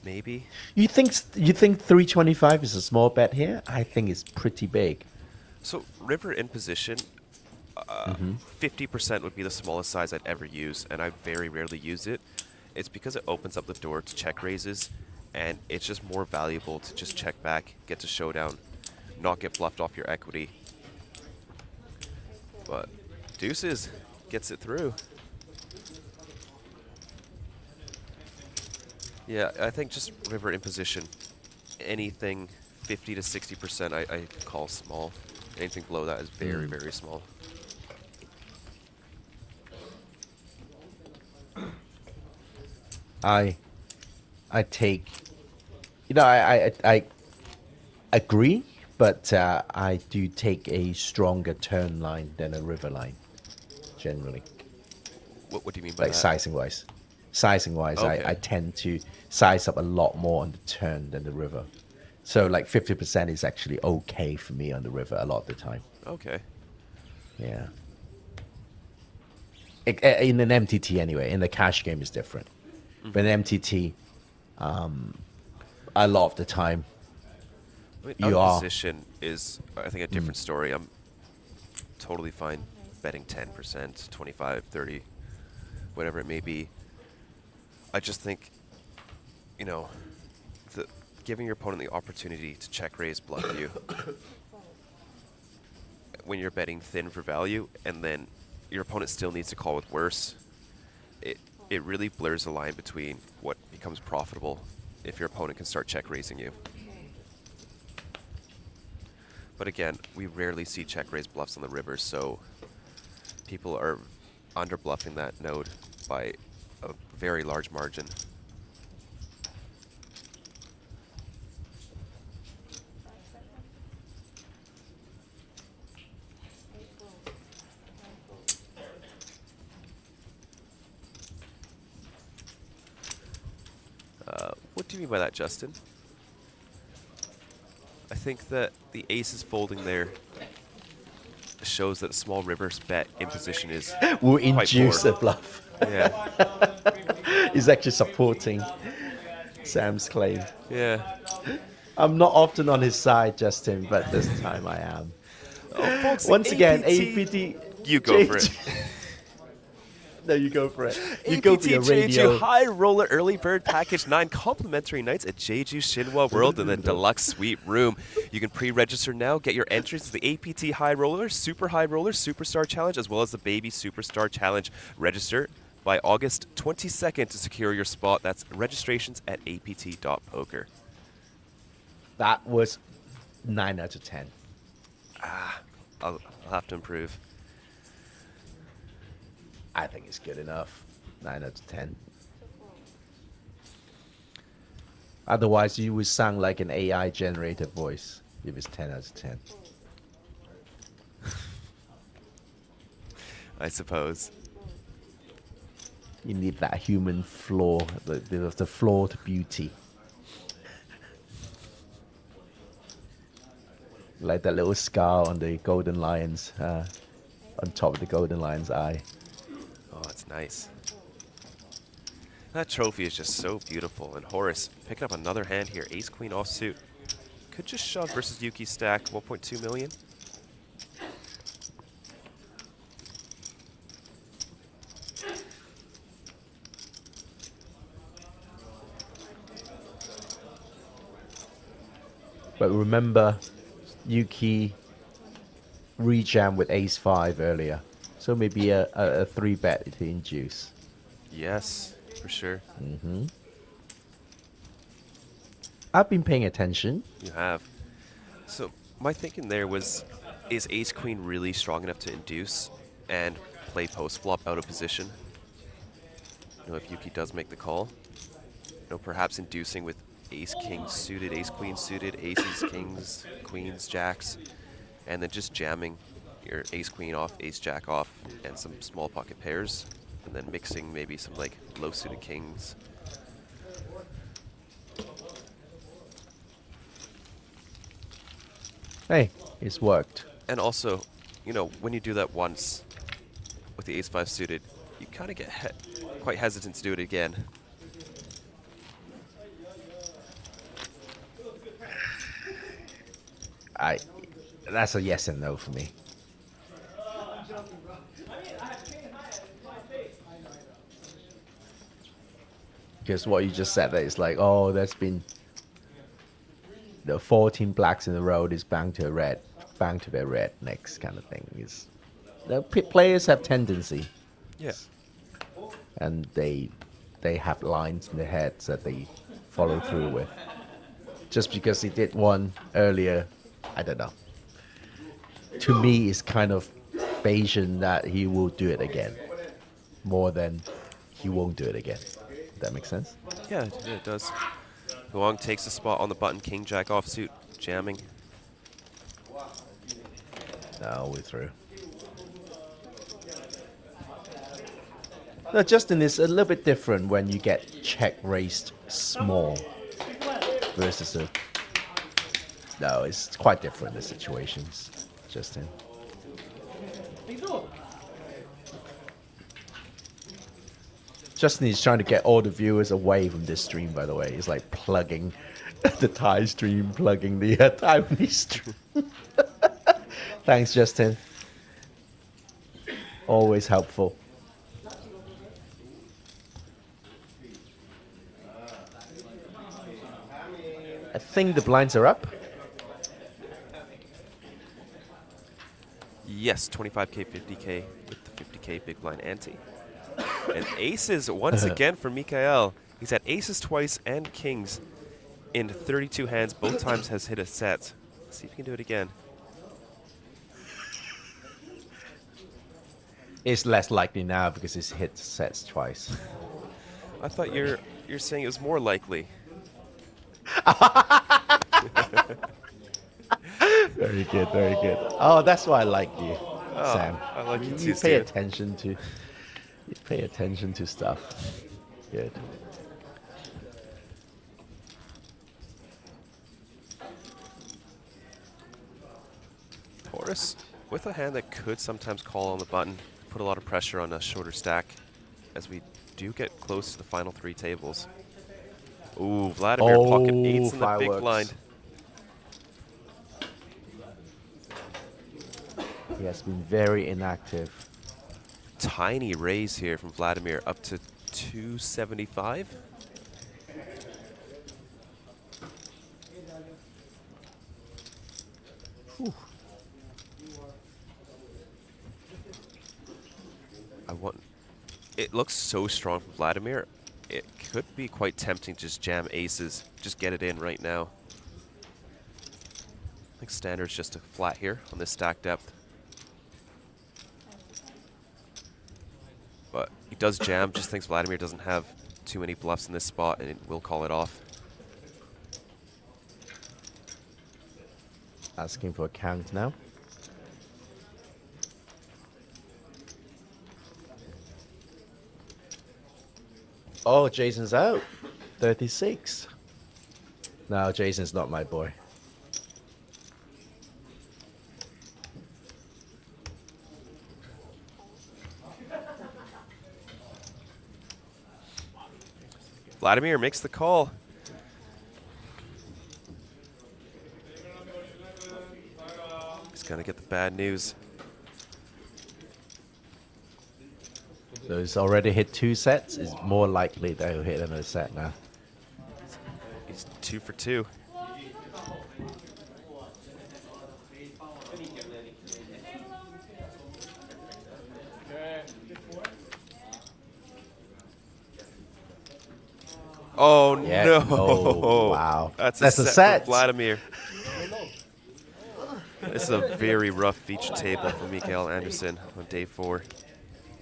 Maybe. You think 325 is a small bet here? I think it's pretty big. So river in position, 50% would be the smallest size I'd ever use, and I very rarely use it. It's because it opens up the door to check raises, and it's just more valuable to just check back, get to showdown, not get bluffed off your equity. But deuces gets it through. Yeah, I think just river in position, anything 50 to 60% I call small. Anything below that is very, very small. I take, you know, I agree, but I do take a stronger turn line than a river line, generally. What do you mean by like that? sizing-wise? Sizing-wise, Okay. I tend to size up a lot more on the turn than the river. So like 50% is actually okay for me on the river a lot of the time. Okay. Yeah. In an MTT anyway. In the cash game is different. But in MTT, a lot of the time, I mean, you out of are position is, I think, a different story. I'm totally fine betting 10%, 25, 30, whatever it may be. I just think, you know, giving your opponent the opportunity to check raise, bluff you when you're betting thin for value, and then your opponent still needs to call with worse, it really blurs the line between what becomes profitable if your opponent can start check raising you. But again, we rarely see check raise bluffs on the river, so people are under bluffing that node by a very large margin. What do you mean by that, Justin? I think that the ace is folding there shows that a small river's bet in position is will quite induce poor. a bluff. Yeah. He's actually supporting Sam's claim. Yeah. I'm not often on his side, Justin, but this time I am. Oh, folks, Once again, APT, APT. you go for it. No, you go for it. You APT go for your radio. Jeju High Roller Early Bird Package 9 complimentary nights at Jeju Shinhwa World in the Deluxe Suite Room. You can pre-register now. Get your entries to the APT High Roller, Super High Roller, Superstar Challenge, as well as the Baby Superstar Challenge. Register by August 22nd to secure your spot. That's registrations at apt.poker. That was 9 out of 10. I'll have to improve. I think it's good enough. 9 out of 10. Otherwise, you would sound like an AI generated voice if it's 10 out of 10. I suppose. You need that human flaw, the flawed beauty. Like that little scar on the golden lion's, on top of the golden lion's eye. Oh, it's nice. That trophy is just so beautiful. And Horace picking up another hand here. Ace Queen offsuit. Could just shove versus Yuki's stack. 1.2 million. But remember, Yuki rejam with ace 5 earlier. So maybe a 3-bet to induce. Yes, for sure. Mm-hmm. I've been paying attention. You have. So my thinking there was, is Ace Queen really strong enough to induce and play post flop out of position? You know, if Yuki does make the call. You know, perhaps inducing with Ace King suited, Ace Queen suited, Aces, Kings, Queens, Jacks, and then just jamming your Ace Queen off, Ace Jack off, and some small pocket pairs, and then mixing maybe some like low suited Kings. Hey, it's worked. And also, you know, when you do that once with the Ace-5 suited, you kind of get quite hesitant to do it again. That's a yes and no for me. Because what you just said there is like, oh, there's been the 14 blacks in a row is bound to a red, bound to be a red next kind of thing. Is the players have tendency. Yes. And they have lines in their heads that they follow through with. Just because he did one earlier, I don't know. To me, it's kind of Bayesian that he will do it again, more than he won't do it again. That makes sense? Yeah, it does. Huang takes the spot on the button, King Jack offsuit, jamming. No, we're through. No, Justin, is a little bit different when you get check raised small versus a. No, it's quite different, the situations, Justin. Justin is trying to get all the viewers away from this stream, by the way. He's like plugging the Thai stream, plugging the Taiwanese stream. Thanks, Justin. Always helpful. I think the blinds are up. Yes, 25K, 50K with the 50K big blind ante. And aces once again for Mikael. He's had aces twice and kings in 32 hands. Both times has hit a set. Let's see if he can do it again. It's less likely now because he's hit sets twice. I thought you're saying it was more likely. Very good, very good. Oh, that's why I like you, Oh, Sam. I like you too, You pay Steven. attention to. You pay attention to stuff. Good. Horace with a hand that could sometimes call on the button, put a lot of pressure on a shorter stack as we do get close to the final 3 tables. Ooh, Vladimir pocket 8s in the big fireworks. blind. He has been very inactive. Tiny raise here from Vladimir up to 275. Whew. It looks so strong from Vladimir. It could be quite tempting to just jam aces, just get it in right now. I think standard's just a flat here on this stack depth. But he does jam, just thinks Vladimir doesn't have too many bluffs in this spot and it will call it off. Asking for a count now. Oh, Jason's out. 36. No, Jason's not my boy. Vladimir makes the call. He's gonna get the bad news. So he's already hit 2 sets. It's more likely that he'll hit another set now. He's 2 for 2. Oh Yeah. no! Oh, wow. That's a a set. set for Vladimir. This is a very rough feature table for Mikael Anderson on day 4.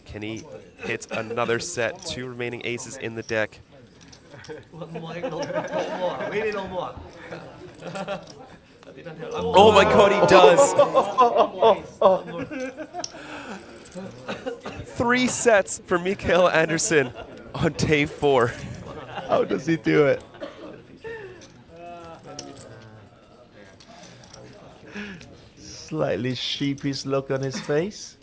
Can he hit another set? 2 remaining aces in the deck. Oh my god, he does! 3 sets for Mikael Anderson on day 4. How does he do it? Slightly sheepish look on his face.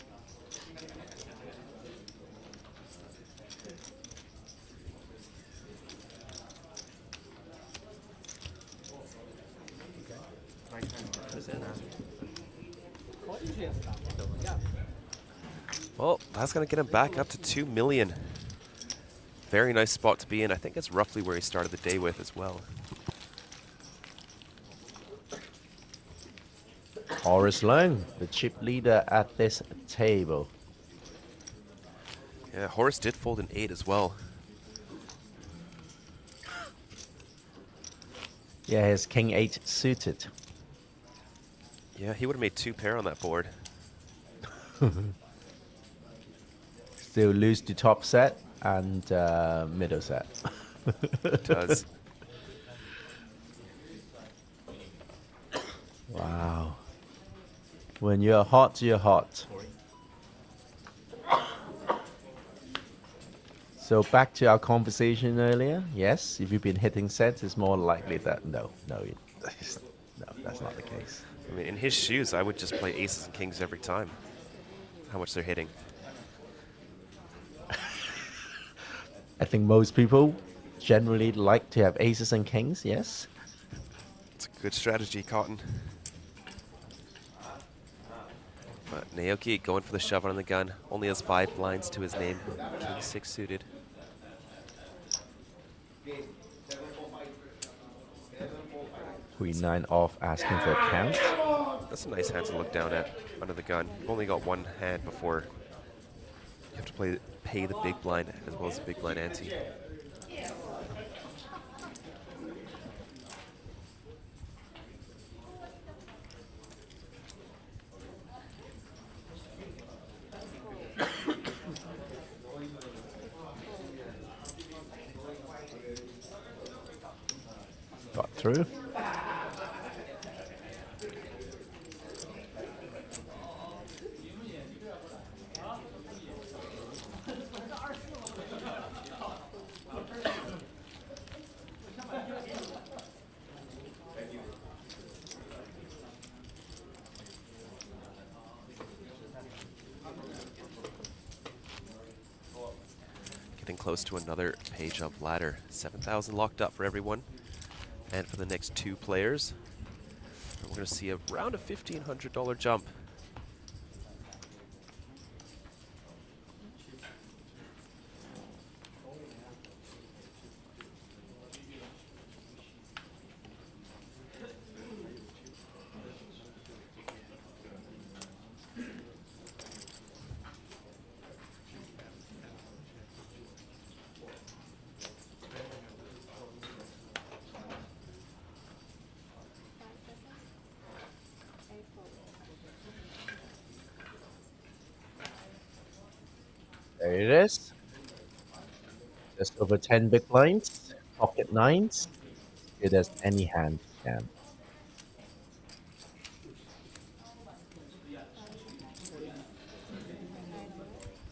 Well, that's going to get him back up to 2 million. Very nice spot to be in. I think it's roughly where he started the day with as well. Horace Long, the chip leader at this table. Yeah, Horace did fold an 8 as well. Yeah, his king 8 suited. Yeah, he would have made 2 pair on that board. Still lose to top set and middle set. Does. Wow. When you're hot, you're hot. So back to our conversation earlier. Yes, if you've been hitting sets, it's more likely that no, that's not the case. I mean, in his shoes, I would just play aces and kings every time. How much they're hitting. I think most people generally like to have aces and kings. Yes. It's a good strategy, Cotton. But Naoki going for the shove on the gun. Only has 5 blinds to his name. King 6 suited. Queen 9 off, asking for a count. That's a nice hand to look down at under the gun. You've only got one hand before you have to pay the big blind as well as the big blind ante. Got through. Getting close to another pay jump ladder. 7,000 locked up for everyone. And for the next 2 players, we're going to see around a $1,500 jump. There it is. Just over 10 big blinds, pocket 9s. Good as any hand can.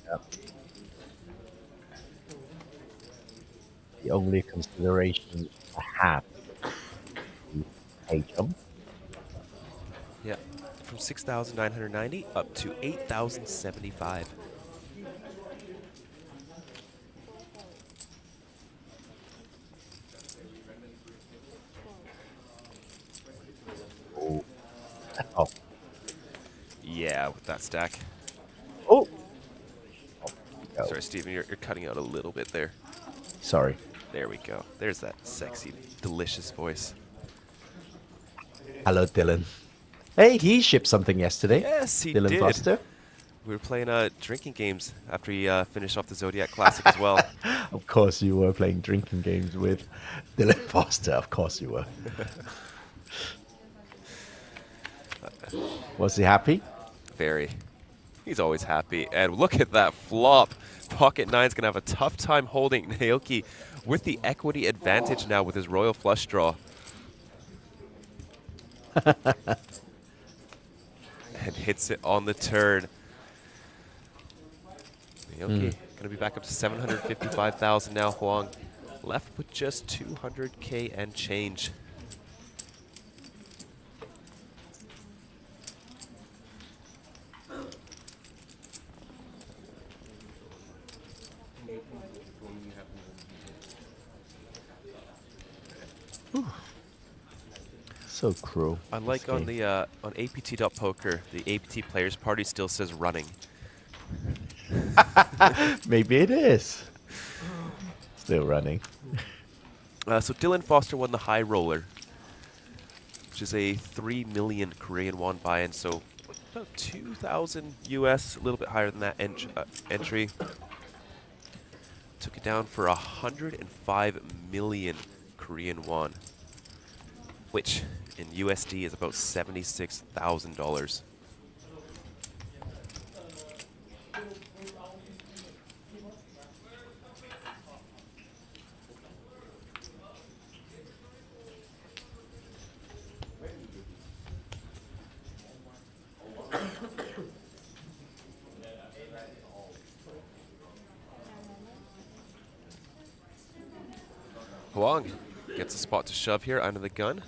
Yep. The only consideration I have is pay jump. Yeah, from 6,990 up to 8,075. Oh. Yeah, with that stack. Oh. Sorry, Steven, you're cutting out a little bit there. Sorry. There we go. There's that sexy, delicious voice. Hello, Dylan. Hey, he shipped something yesterday. Yes, he Dylan did. Foster. We were playing drinking games after he finished off the Zodiac Classic as well. Of course you were playing drinking games with Dylan Foster. Of course you were. Was he happy? Very. He's always happy. And look at that flop. Pocket 9's going to have a tough time holding Naoki with the equity advantage now with his royal flush draw. And hits it on the turn. Naoki going to be back up to 755,000 now. Huang left with just 200K and change. So cruel. Unlike on the on APT.poker, the APT Players Party still says running. Maybe it is. Still running. So Dylan Foster won the high roller, which is a 3 million Korean won buy-in. So about 2,000 US, a little bit higher than that entry. Took it down for 105 million Korean won, which in USD is about $76,000. Huang gets a spot to shove here under the gun.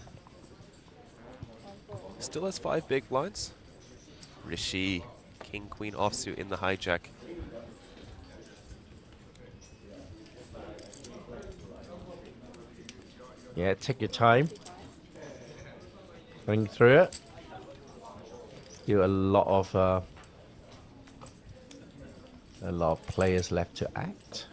Still has 5 big blinds. Rishi, king, queen offsuit in the hijack. Yeah, take your time. Bring through it. Still a lot of players left to act.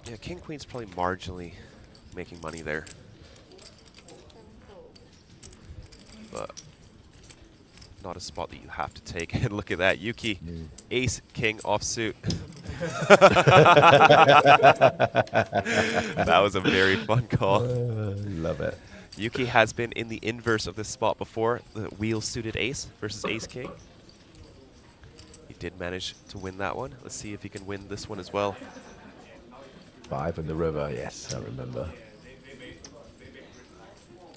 Yeah, king queen's probably marginally making money there. But not a spot that you have to take. And look at that, Yuki, ace, king, offsuit. That was a very fun call. Love it. Yuki has been in the inverse of this spot before, the wheel-suited ace versus ace-king. He did manage to win that one. Let's see if he can win this one as well. 5 in the river, yes, I remember.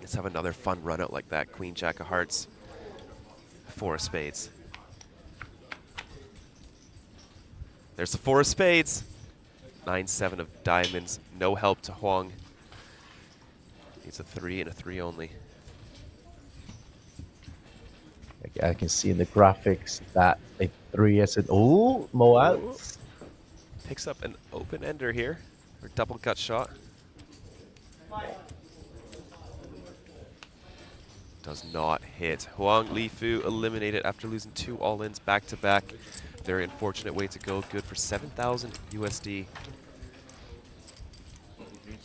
Let's have another fun run out like that. Queen, jack of hearts, 4 of spades. There's the 4 of spades. 9-7 of diamonds. No help to Huang. Needs a 3 and a 3 only. I can see in the graphics that a 3 is an more outs. Picks up an open ender here, or double gut shot. Does not hit. Huang Lifu eliminated after losing 2 all-ins back-to-back. Very unfortunate way to go. Good for 7,000 USD.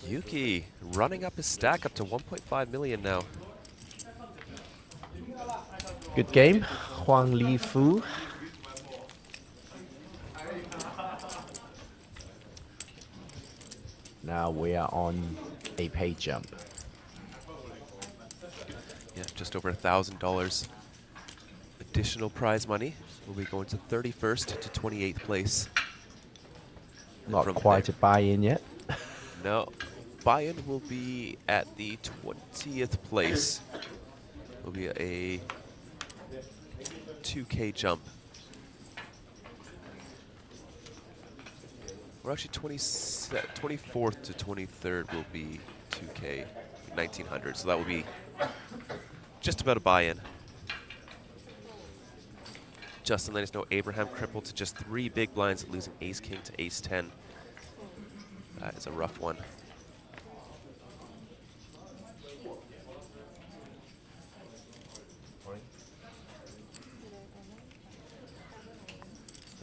Yuki running up his stack up to 1.5 million now. Good game, Huang Lifu. Now we are on a pay jump. Yeah, just over $1,000 additional prize money. We'll be going to 31st to 28th place. Not quite a buy-in yet. No, buy-in will be at the 20th place. Will be a 2K jump. We're actually 24th to 23rd will be 2K 1900, so that will be just about a buy-in. Justin let us know Abraham crippled to just 3 big blinds, losing ace-king to ace-10. That is a rough one.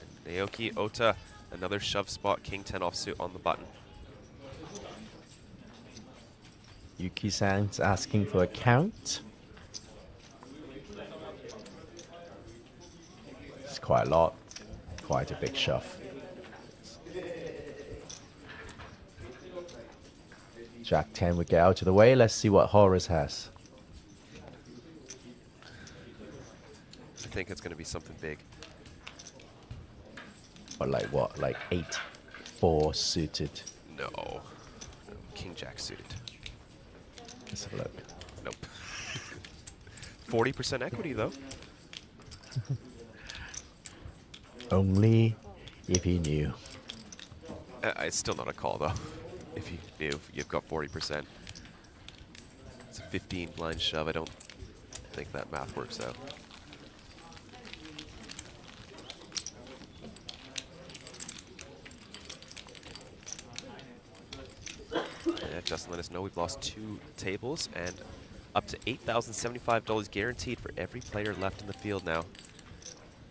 And Naoki Ota, another shove spot, king-10 offsuit on the button. Yuki-san's asking for a count. It's quite a lot. Quite a big shove. Jack 10 would get out of the way. Let's see what Horace has. I think it's going to be something big. Or like what? Like 8-4 suited? No. King-jack suited. Let's have a look. Nope. 40% equity, though. Only if he knew. It's still not a call, though. If you knew, you've got 40%. It's a 15 blind shove. I don't think that math works out. Yeah, Justin let us know we've lost 2 tables and up to $8,075 guaranteed for every player left in the field now.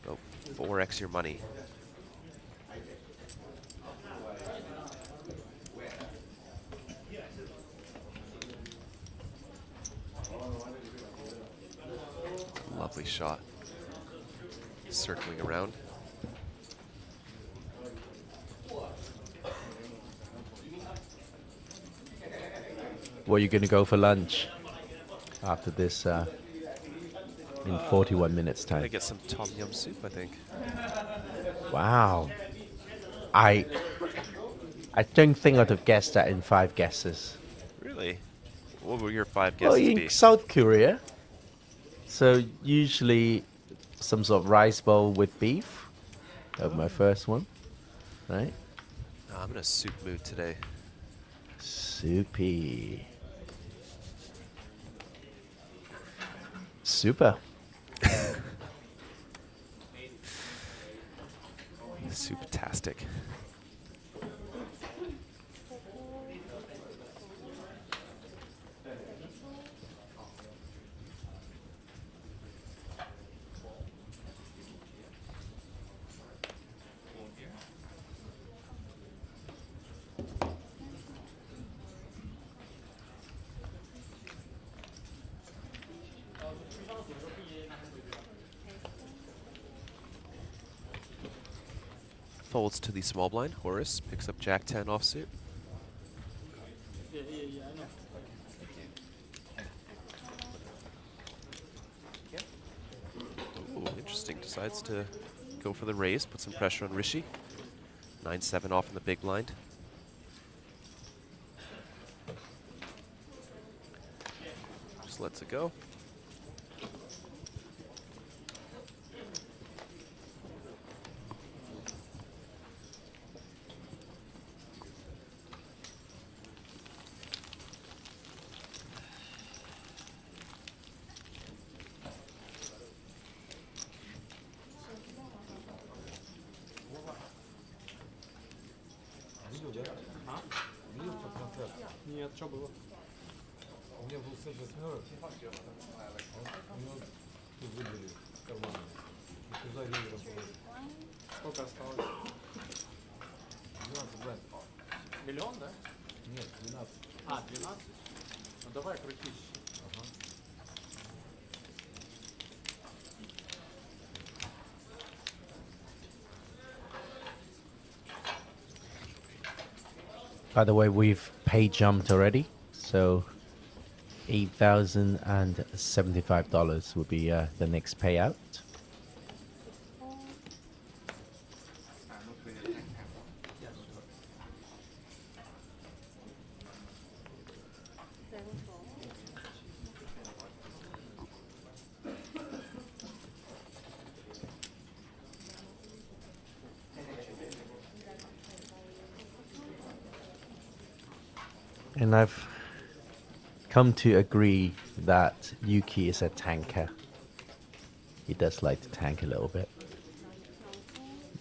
So 4x your money. Lovely shot. Circling around. What are you going to go for lunch after this in 41 minutes time? I'm gonna get some tom yum soup, I think. Wow. I don't think I'd have guessed that in 5 guesses. Really? Really? What were your 5 Well, guesses in be? South Korea, so usually some sort of rice bowl with beef. That was my first one, right? Oh, I'm in a soup mood today. Soupy. Super. Soup-tastic. Folds to the small blind. Horace picks up Jack 10 offsuit. Ooh, interesting. Decides to go for the raise, put some pressure on Rishi. 9-7 off in the big blind. Just lets it go. Нет, что было? У меня был сет восьмерок. Тузы были в кармане. Туза лидером положил. Сколько осталось? 12, брат. Миллион, да? Нет, 12. А, 12? Ну давай крутись. Ага. By the way, we've pay jumped already, so $8,075 will be the next payout. And I've come to agree that Yuki is a tanker. He does like to tank a little bit.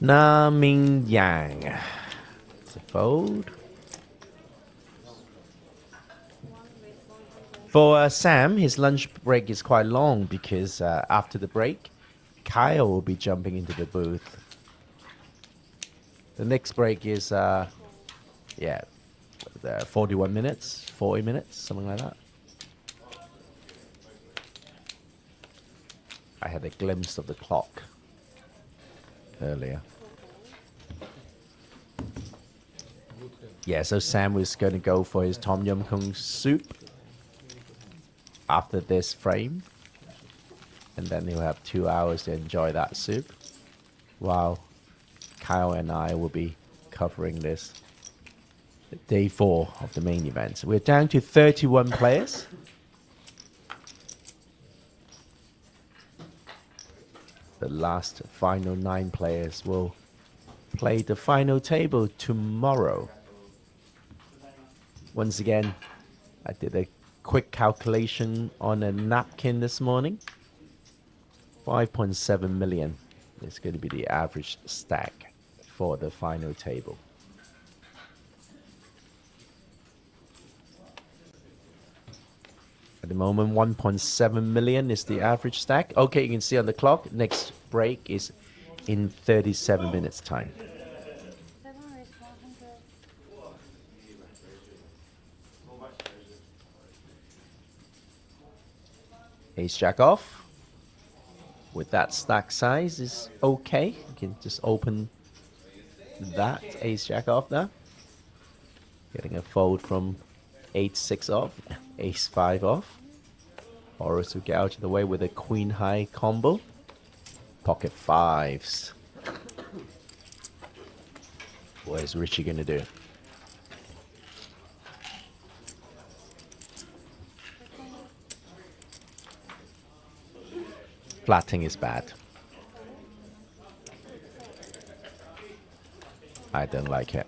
Na Ming Yang. It's a fold. For Sam, his lunch break is quite long because after the break, Kyle will be jumping into the booth. The next break is, 41 minutes, 40 minutes, something like that. I had a glimpse of the clock earlier. Yeah, so Sam was going to go for his Tom Yum Kung soup after this frame. And then he'll have 2 hours to enjoy that soup. While Kyle and I will be covering this. Day 4 of the main event. We're down to 31 players. The last final 9 players will play the final table tomorrow. Once again, I did a quick calculation on a napkin this morning. 5.7 million is going to be the average stack for the final table. At the moment, 1.7 million is the average stack. Okay, you can see on the clock, next break is in 37 minutes time. Ace Jack off. With that stack size is okay. You can just open that Ace Jack off there. Getting a fold from 8-6 off, Ace 5 off. Horace will get out of the way with a Queen High combo. Pocket 5s. What is Richie gonna do? Flatting is bad. I don't like it.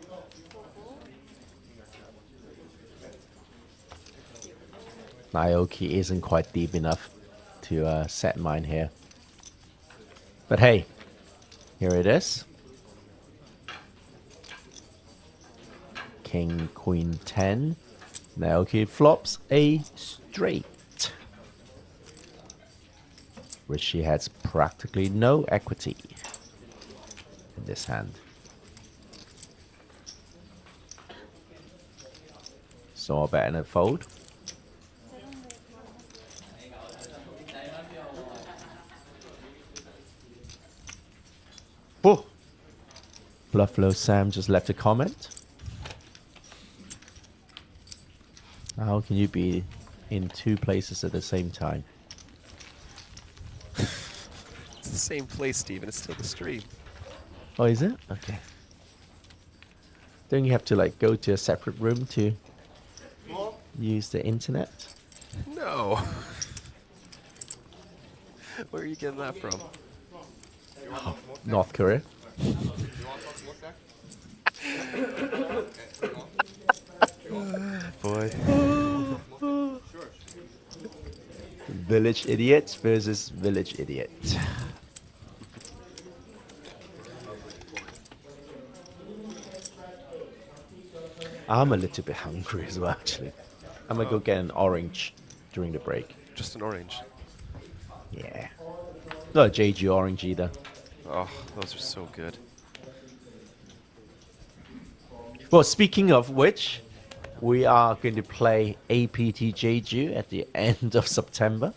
Naoki isn't quite deep enough to set mine here. But hey, here it is. King, Queen 10. Naoki flops a straight, which she has practically no equity in this hand. So I bet in a fold. Oh. Bluffalo Sam just left a comment. How can you be in two places at the same time? It's the same place, Steven. It's still the stream. Oh, is it? Okay. Don't you have to like go to a separate room to use the internet? No. Where are you getting that from? North Korea. Boy. Village idiot versus village idiot. I'm a little bit hungry as well, actually. I'm gonna go get an orange during the break. Just an orange? Yeah. Not a JG orange either. Oh, those are so good. Well, speaking of which, we are going to play APT Jeju at the end of September,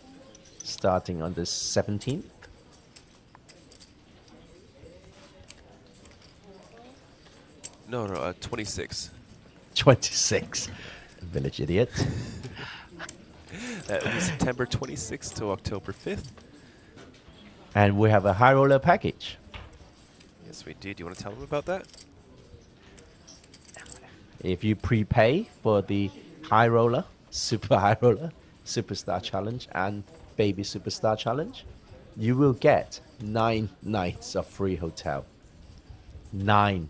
starting on the 17th. No, 26. 26. Village idiot. That will be September 26th to October 5th. And we have a high roller package. Yes, we do. Do you want to tell them about that? If you prepay for the high roller, super high roller, superstar challenge, and baby superstar challenge, you will get 9 nights of free hotel. 9.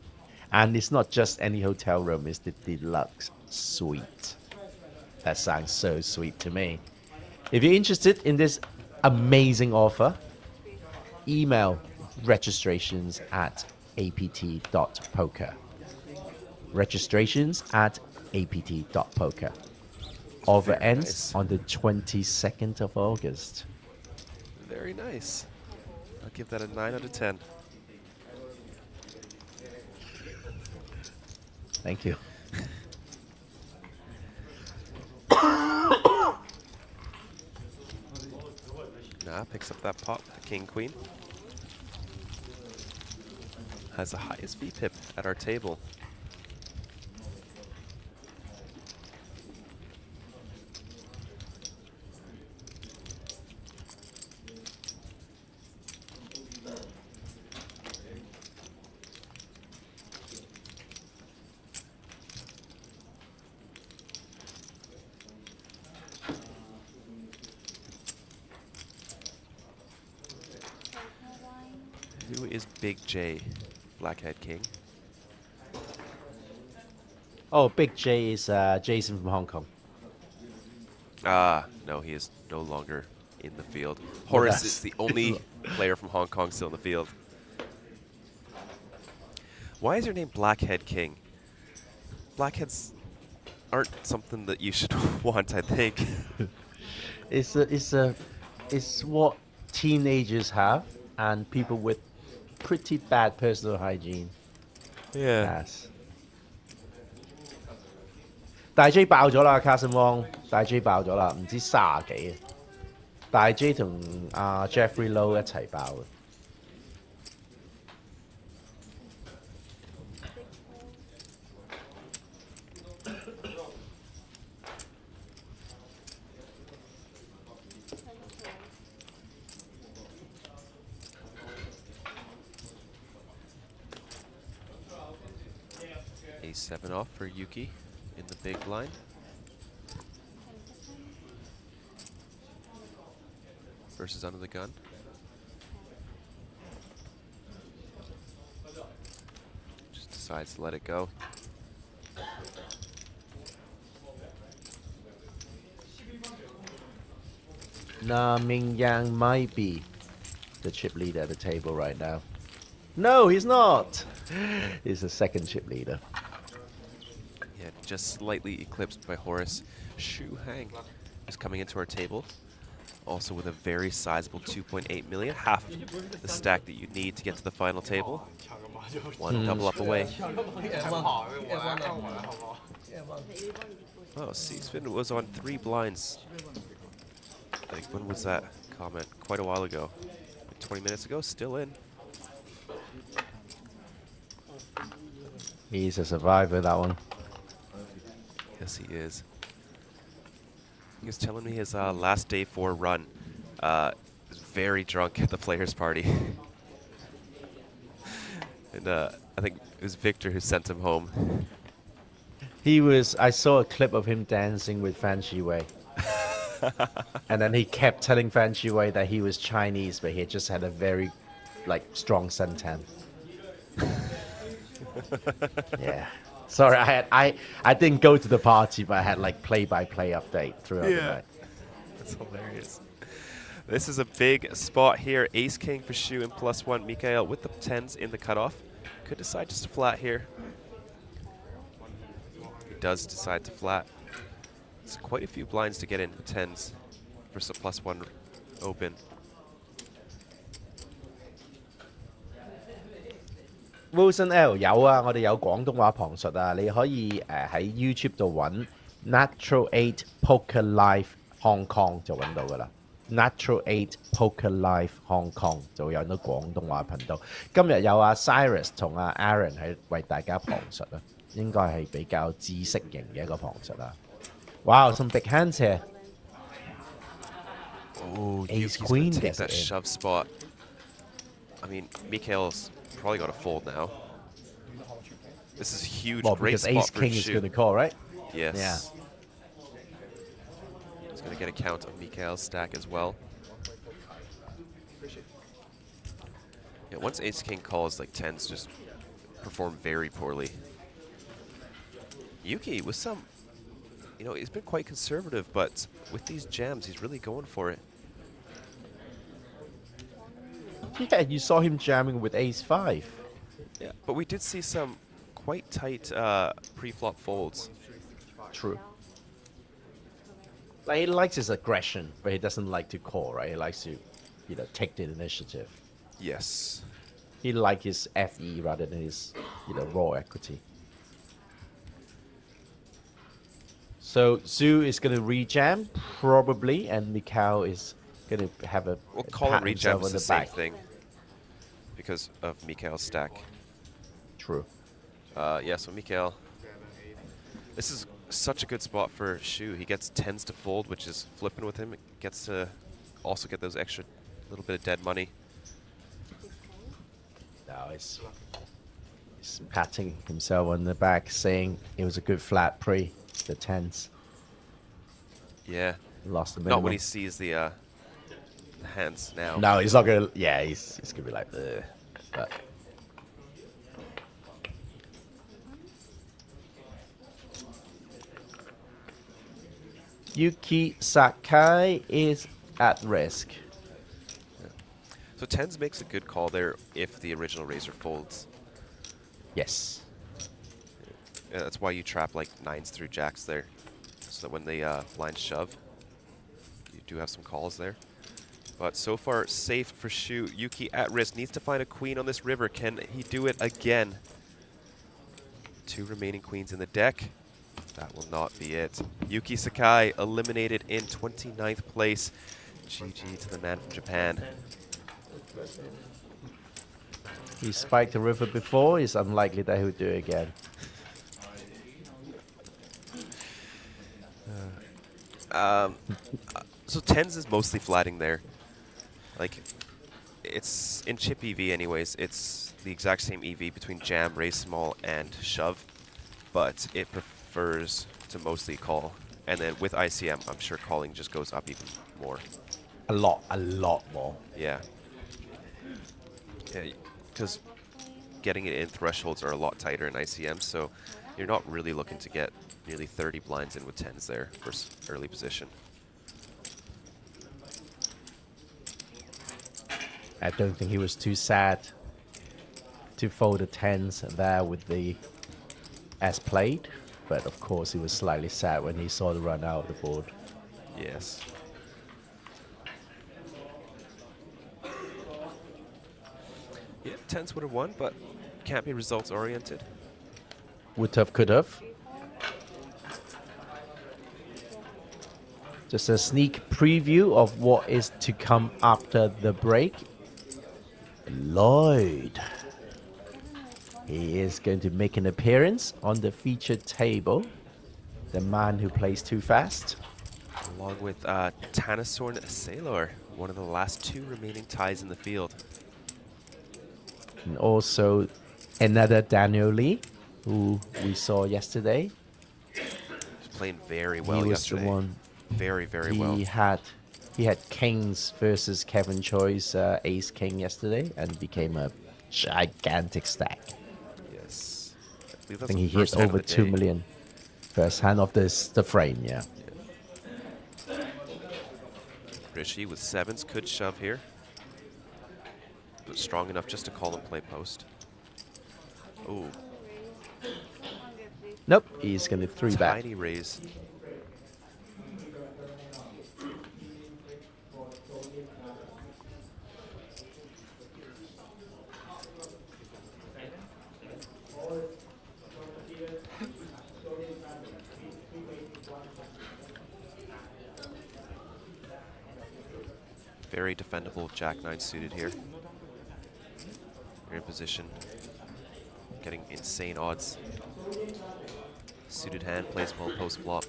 And it's not just any hotel room, it's the deluxe suite. That sounds so sweet to me. If you're interested in this amazing offer, email registrations at apt.poker. Registrations at apt.poker. Offer ends on the 22nd of August. Very nice. I'll give that a 9 out of 10. Thank you. Nah, picks up that pot, the king queen. Has the highest VPIP at our table. Who is Big J, Blackhead King? Oh, Big J is Jason from Hong Kong. Ah, no, he is no longer in the field. Horace is the only player from Hong Kong still in the field. Why is your name Blackhead King? Blackheads aren't something that you should want, I think. It's what teenagers have and people with pretty bad personal hygiene. Yeah. Yes. 大 J 爆咗啦，卡森汪，大 J 爆咗啦，唔知30幾啊。大 J 同阿 Jeffrey Low 一齊爆嘅。A7 off for Yuki in the big blind. Versus under the gun. decides to let it go. Na Mingyang might be the chip leader at the table right now. No, he's not. He's the second chip leader. Yeah, just slightly eclipsed by Horace. Shu Hang is coming into our table, also with a very sizable 2.8 million, half the stack that you need to get to the final table. One double up away. Oh, Seasfin was on 3 blinds. Like, when was that comment? Quite a while ago. Like 20 minutes ago, still in. He's a survivor, that one. Yes, he is. He was telling me his last day 4 run. Was very drunk at the players' party. And I think it was Victor who sent him home. I saw a clip of him dancing with Fan Shiwei. And then he kept telling Fan Shiwei that he was Chinese, but he just had a very, strong suntan. Yeah. Sorry, I didn't go to the party, but I had play-by-play update throughout the night. That's hilarious. This is a big spot here. Ace King for Shu and +1. Mikael with the 10s in the cutoff. Could decide just to flat here. He does decide to flat. It's quite a few blinds to get in 10s for +1 open. Wilson L 有啊，我哋有廣東話旁述啊，你可以喺 YouTube 度揾 Natural 8 Poker Live Hong Kong 就揾到噶啦。Natural 8 Poker Live Hong Kong 就會有到廣東話頻道。今日有阿 Cyrus 同阿 Aaron 喺為大家旁述啊，應該係比較知識型嘅一個旁述啊。Wow, some big hands here. Oh, Ace Yuki's Queen gonna take gets that it in. shove spot. I mean, Mikael's probably got to fold now. This is huge. Well, great because spot Ace for King is Shu. going to call, right? Yes. Yeah. He's going to get a count of Mikael's stack as well. Yeah, once Ace King calls, 10s just perform very poorly. Yuki with some, he's been quite conservative, but with these jams, he's really going for it. Yeah, you saw him jamming with Ace-5. Yeah, but we did see some quite tight pre-flop folds. True. He likes his aggression, but he doesn't like to call, right? He likes to, take the initiative. Yes. He likes his FE rather than his, raw equity. So Zhu is going to rejam, probably, and Mikao is going to have a Well, call and rejam is on the the same back. thing because of Mikael's stack. True. Yeah, so Mikael, this is such a good spot for Shu. He gets 10s to fold, which is flipping with him. Gets to also get those extra little bit of dead money. No, he's patting himself on the back, saying it was a good flat pre, the 10s. Yeah. Lost the Not minimum. when he sees the hands now. No, he's not going to, yeah, he's going to be like, ugh. But Yuki Sakai is at risk. So 10s makes a good call there if the original raiser folds. Yes. Yeah, that's why you trap 9s through jacks there. So that when they blind shove, you do have some calls there. But so far, safe for Shu. Yuki at risk, needs to find a queen on this river. Can he do it again? 2 remaining queens in the deck. That will not be it. Yuki Sakai eliminated in 29th place. GG to the man from Japan. He spiked the river before. It's unlikely that he'll do it again. So 10s is mostly flatting there. It's in chip EV anyways. It's the exact same EV between jam, raise small, and shove. But it prefers to mostly call. And then with ICM, I'm sure calling just goes up even more. A lot more. Yeah. Yeah, because getting it in thresholds are a lot tighter in ICM, so you're not really looking to get nearly 30 blinds in with 10s there versus early position. I don't think he was too sad to fold the 10s there with the as played, but of course he was slightly sad when he saw the run out of the board. Yes. Yeah, 10s would have won, but can't be results oriented. Would have, could have. Just a sneak preview of what is to come after the break. Lloyd. He is going to make an appearance on the featured table. The man who plays too fast. Along with Tanasorn Sailor, one of the last 2 remaining ties in the field. And also another Daniel Lee, who we saw yesterday. He's playing very well he was yesterday. The one. Very, very well. He had Kings versus Kevin Choi's Ace King yesterday and became a gigantic stack. Yes. I think he hit over 2 million first hand of the frame, yeah. Rishi with 7s could shove here, but strong enough just to call and play post. Oh. Nope, he's going to 3-bet. Tiny raise. Very defendable Jack-9 suited here. You're in position, getting insane odds. Suited hand plays well post flop.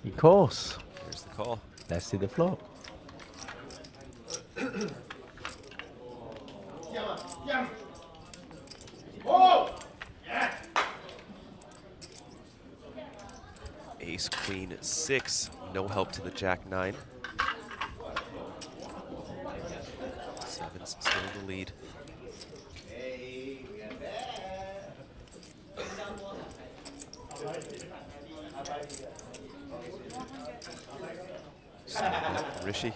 Of course. Here's the call. Let's see the flop. Ace, Queen, 6. No help to the Jack-9. 7's still in the lead. Rishi.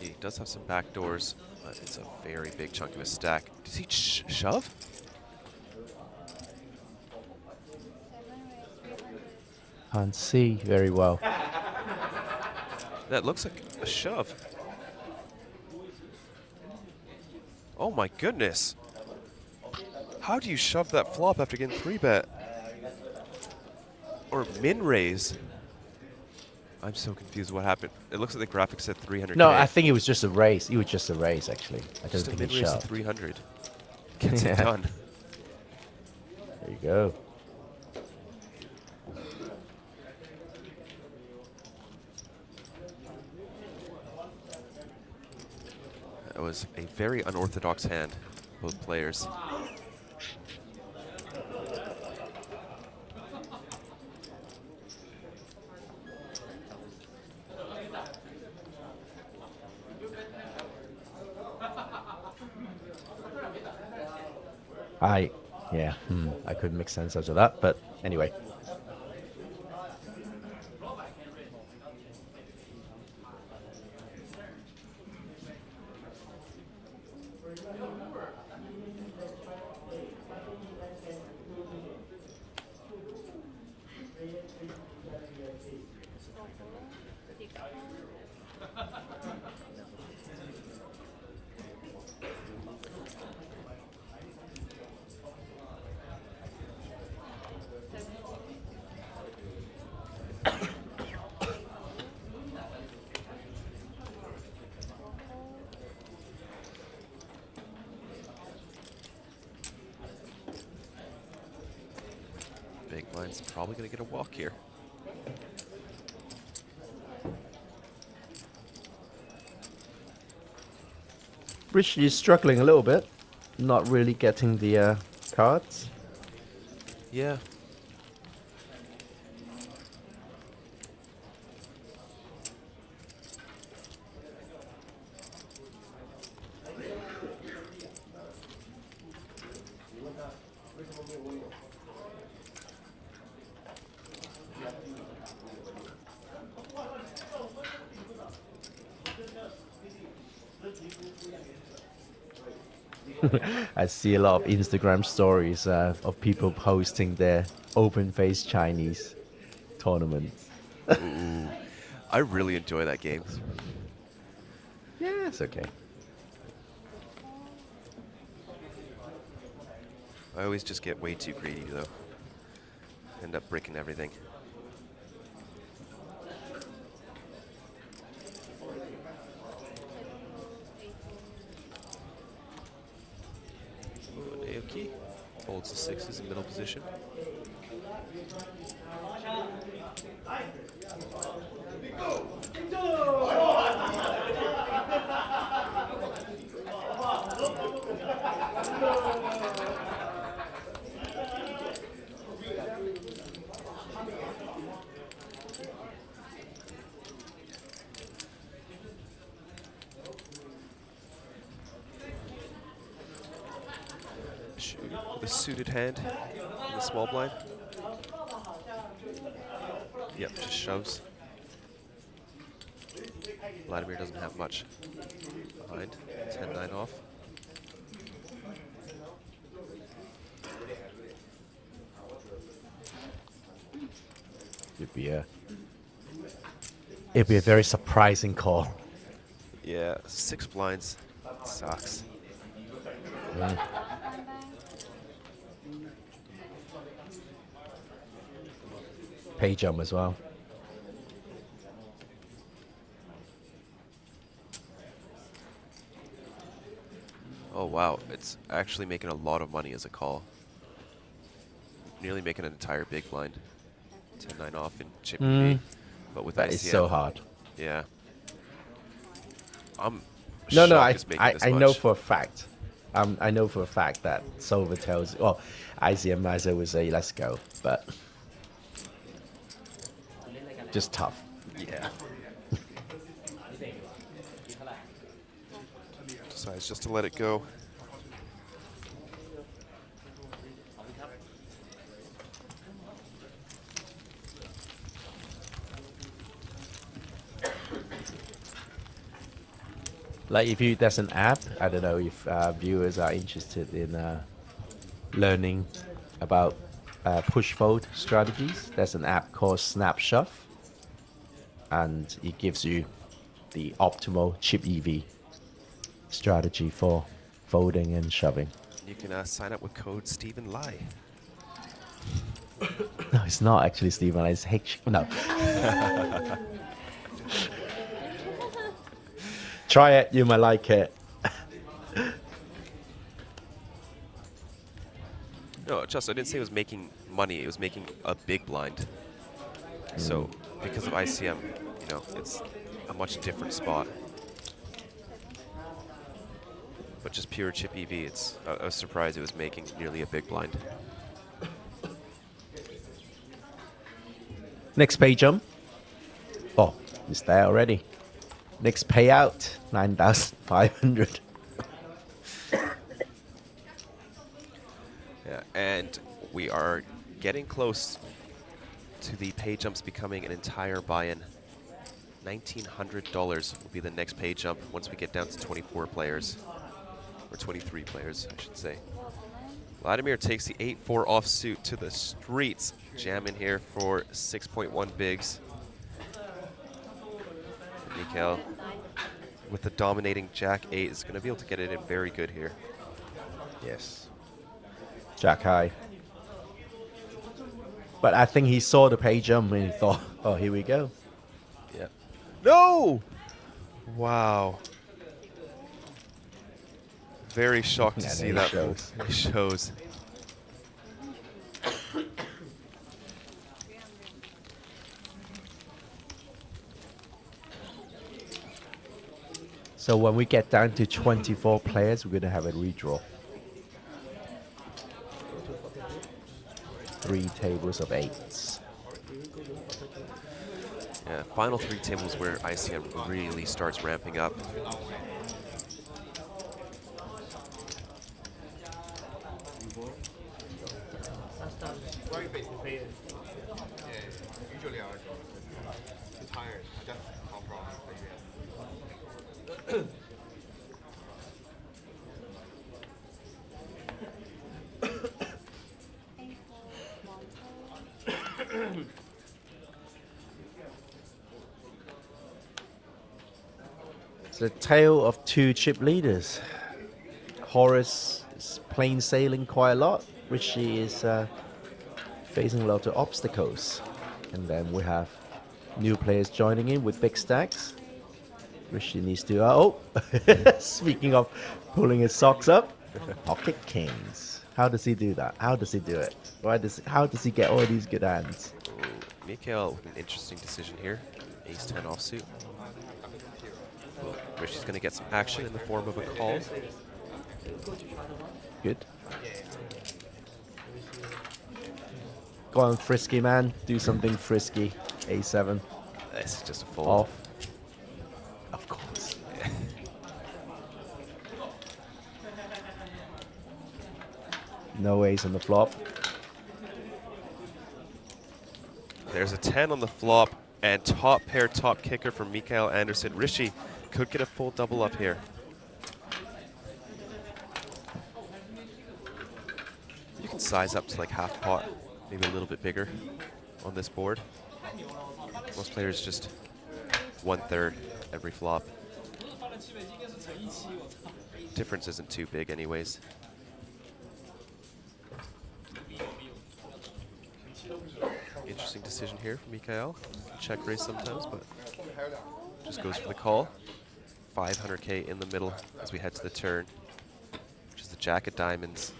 He does have some back doors, but it's a very big chunk of his stack. Does he shove? Can't see very well. That looks like a shove. Oh my goodness. How do you shove that flop after getting 3-bet? Or min raise? I'm so confused what happened. It looks like the graphic said 300. No, I think it was just a raise. It was just a raise, actually. I don't think it raise shoved. 300. Gets it done. There you go. That was a very unorthodox hand, both players. I couldn't make sense out of that, but anyway. Big blind's probably going to get a walk here. Rishi is struggling a little bit, not really getting the cards. Yeah. I see a lot of Instagram stories of people posting their open-face Chinese tournaments. Ooh, I really enjoy that game. Yeah, it's okay. I always just get way too greedy though. End up breaking everything. Ooh, an Aoki holds the sixes in middle position. The suited hand in the small blind. Yep, just shoves. Vladimir doesn't have much behind. 10-9 off. It'd be a very surprising call. Yeah, 6 blinds. Sucks. Mm. Pay jump as well. Oh wow, it's actually making a lot of money as a call. Nearly making an entire big blind. 10-9 off in chip EV, but with That ICM. is so hard. Yeah. I'm No, shocked it's making this I know much. for a fact. I know for a fact that Solver tells, well, ICM Miser would say, let's go, but just tough. Yeah. Decides just to let it go. Like if there's an app, I don't know if viewers are interested in learning about push fold strategies. There's an app called Snapshot, and it gives you the optimal chip EV strategy for folding and shoving. You can sign up with code Stephen Lai. No, it's not actually Stephen. It's H. No. Try it. You might like it. No, just I didn't say it was making money. It was making a big blind. So because of ICM, you know, it's a much different spot. But just pure chip EV, it's I was surprised it was making nearly a big blind. Next pay jump. Oh, it's there already. Next payout, 9,500. Yeah, and we are getting close to the pay jumps becoming an entire buy-in. $1,900 will be the next pay jump once we get down to 24 players. Or 23 players, I should say. Vladimir takes the 8-4 offsuit to the streets. Jam in here for 6.1 bigs. Mikhail, with the dominating Jack 8, is going to be able to get it in very good here. Yes. Jack high. But I think he saw the pay jump and he thought, oh, here we go. Yeah. No! Wow. Very shocked to Yeah, see he that shows. move. He shows. So when we get down to 24 players, we're going to have a redraw. 3 tables of 8s. Yeah, final 3 tables where ICM really starts ramping up. It's a tale of 2 chip leaders. Horace is plain sailing quite a lot. Richie is facing a lot of obstacles. And then we have new players joining in with big stacks. Richie needs to... Oh! Speaking of pulling his socks up. Pocket Kings. How does he do that? How does he do it? How does he get all these good hands? Mikael with an interesting decision here. Ace-10 offsuit. Richie's going to get some action in the form of a call. Good. Go on, frisky man. Do something frisky. A7. This is just a fold. Off. Of course. No ace on the flop. There's a 10 on the flop and top pair, top kicker from Mikael Anderson. Rishi could get a full double up here. You can size up to like half pot, maybe a little bit bigger on this board. Most players just 1/3 every flop. Difference isn't too big anyways. Interesting decision here from Mikael. Check raise sometimes, but just goes for the call. 500k in the middle as we head to the turn, which is the jack of diamonds.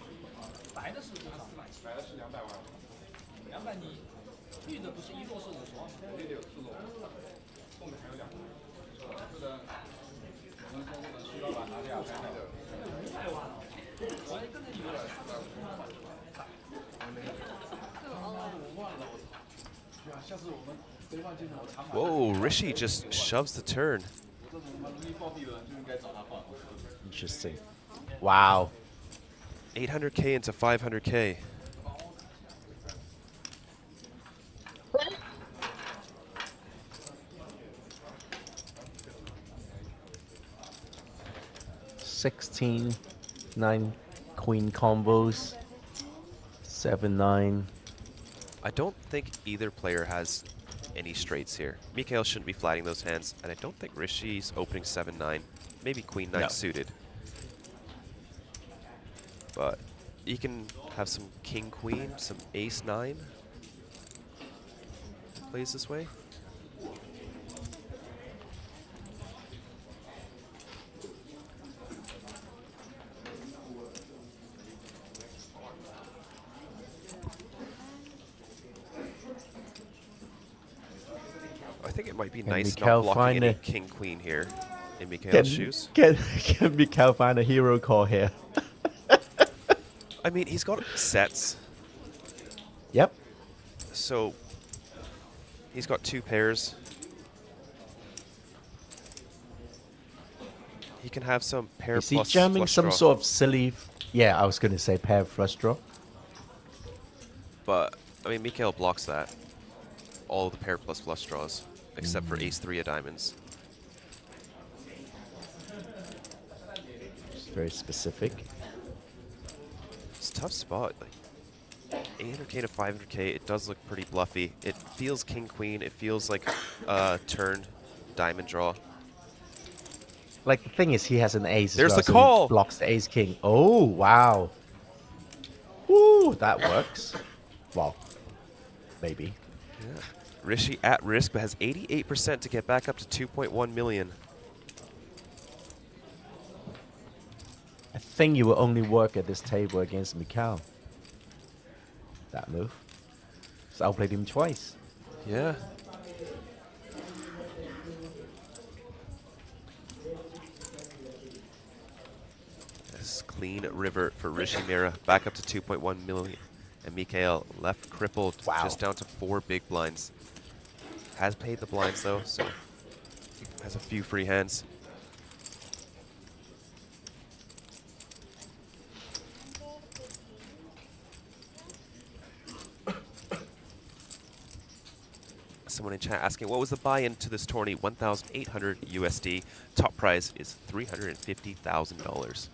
Whoa, Rishi just shoves the turn. Interesting. Wow. 800k into 500k. $16, 9 queen combos, 7-9. I don't think either player has any straights here. Mikael shouldn't be flatting those hands, and I don't think Rishi's opening 7-9, maybe queen 9 suited. But you can have some king queen, some ace 9 plays this way. I think it might be nice not blocking any king queen here in Mikael's shoes. Can Mikael find a hero call here? I mean, he's got sets. Yep. So he's got 2 pairs. He can have some pair Is he plus jamming flush some draw. sort of silly... Yeah, I was going to say pair flush draw. But, I mean, Mikael blocks that. All of the pair plus flush draws, except for ace 3 of diamonds. It's very specific. It's a tough spot. Like 800k to 500k, it does look pretty bluffy. It feels king queen. It feels like a turn diamond draw. Like, the thing is, he has an ace. There's as the well, so he call. blocks the ace king. Oh, wow. Ooh, that works. Well, maybe. Yeah. Rishi at risk, but has 88% to get back up to 2.1 million. I think you will only work at this table against Mikael. That move. So I outplayed him twice. clean river for Rishi Mira, back up to 2.1 million. And Mikhail left crippled, just down to 4 big blinds. Has paid the blinds though, so has a few free hands. Someone in chat asking, what was the buy-in to this tourney? 1,800 USD. Top prize is $350,000.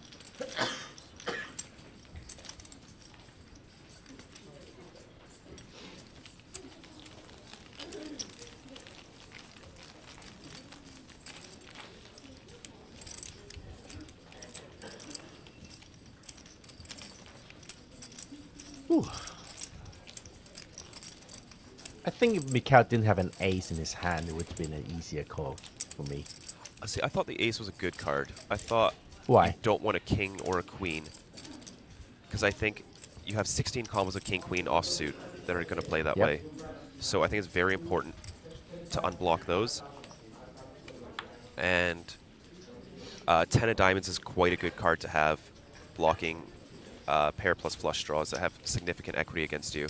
I think if Mikhail didn't have an ace in his hand, it would have been an easier call for me. See, I thought the ace was a good card. I thought Why? you don't want a king or a queen. Because I think you have 16 combos of king-queen offsuit that are going to play that way. So I think it's very important to unblock those. And 10 of diamonds is quite a good card to have, blocking pair plus flush draws that have significant equity against you.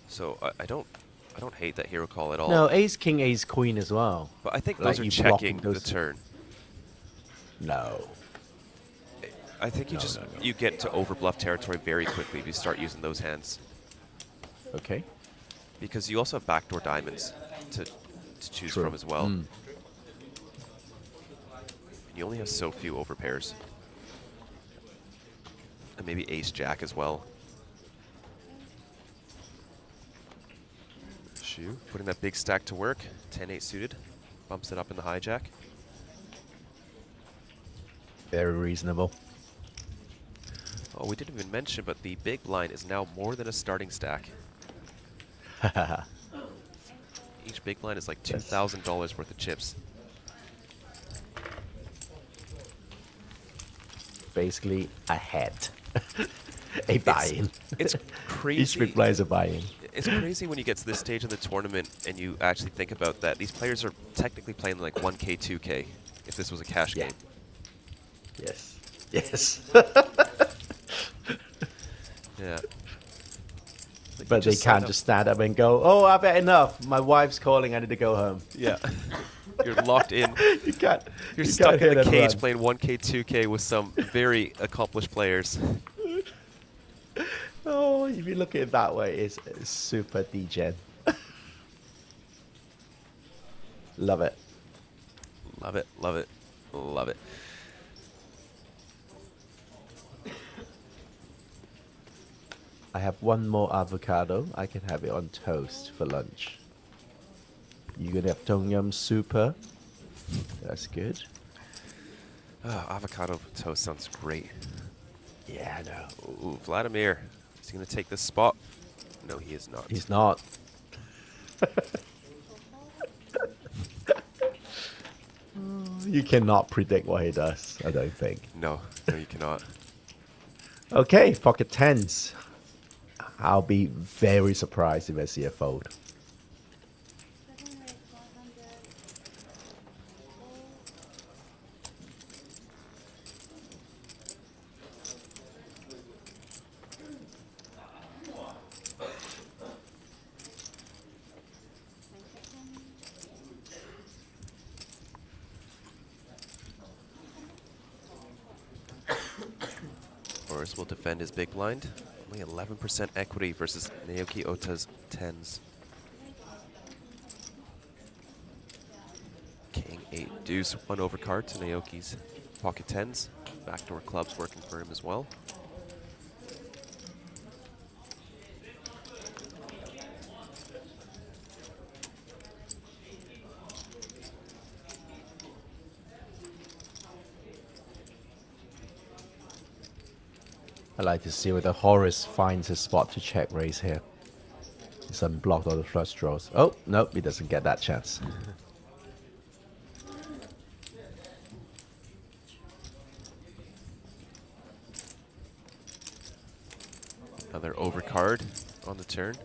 So I don't hate that hero call at all. No, ace king, ace queen as well. But I think Like those are you checking blocking the those- turn. No. I think you you get to overbluff territory very quickly if you start using those hands. Okay. Because you also have backdoor diamonds to choose True. from as well. Mm. You only have so few overpairs. And maybe ace jack as well. Shu putting that big stack to work. 10-8 suited. Bumps it up in the hijack. Very reasonable. Oh, we didn't even mention, but the big blind is now more than a starting stack. Each big blind is like $2,000 worth of chips. Basically a head. A buy-in. It's crazy. Each big blind is a buy-in. It's crazy when you get to this stage in the tournament and you actually think about that. These players are technically playing like 1K, 2K if this was a cash game. Yes. Yes. Yeah. But they can't just stand up and go, oh, I've had enough. My wife's calling. I need to go home. Yeah. You're locked in. You can't. You're you stuck can't in hit the and cage run. playing 1K, 2K with some very accomplished players. Oh, if you look at it that way, it's super degen. Love it. Love it, love it, love it. I have one more avocado. I can have it on toast for lunch. You gonna have tom yum super? That's good. Oh, avocado toast sounds great. Yeah, I know. Ooh, Vladimir. Is he going to take this spot? No, he is not. He's not. You cannot predict what he does, I don't think. No, no, you cannot. Okay, pocket tens. I'll be very surprised if I see a fold. Boris will defend his big blind. Only 11% equity versus Naoki Ota's tens. King 8 deuce, 1 overcard to Naoki's pocket tens. Backdoor clubs working for him as well. I like to see whether Horace finds his spot to check raise here. He's unblocked all the flush draws. Oh, nope, he doesn't get that chance. Another overcard on the turn.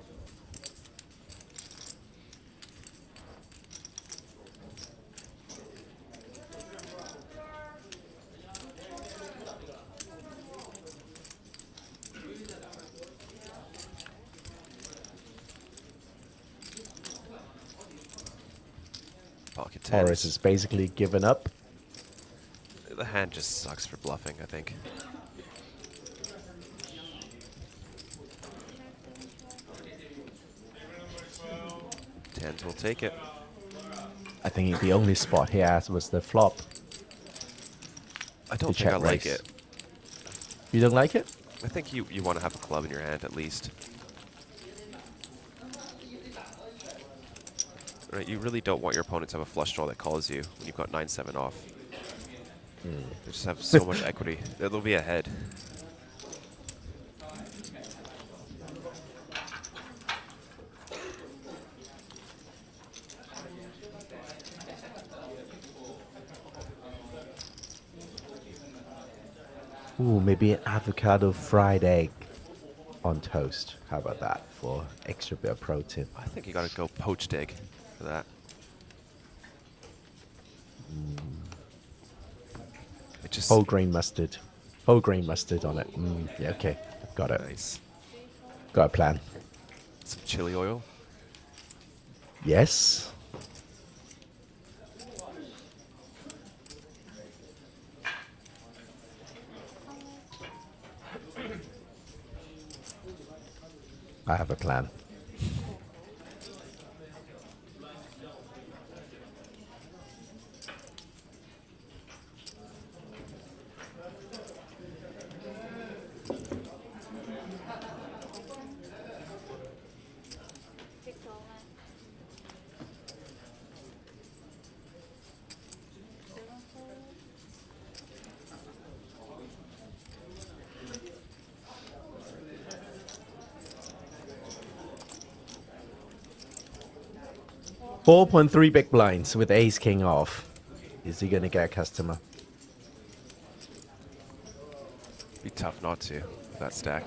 Pocket Horace tens. is basically given up. The hand just sucks for bluffing, I think. Tens will take it. I think the only spot he has was the flop. I don't to think I check like raise. it. You don't like it? I think you want to have a club in your hand at least. Right, you really don't want your opponent to have a flush draw that calls you when you've got 9-7 off. They just have so much equity. They'll be ahead. Ooh, maybe an avocado fried egg on toast. How about that for extra bit of protein? I think you got to go poached egg for that. It just Whole grain mustard. Whole grain mustard on it. Yeah, okay. Got it. Nice. Got a plan. Some chili oil. Yes. I have a plan. $4.3 big blinds with ace king off. Is he gonna get a customer? Be tough not to with that stack.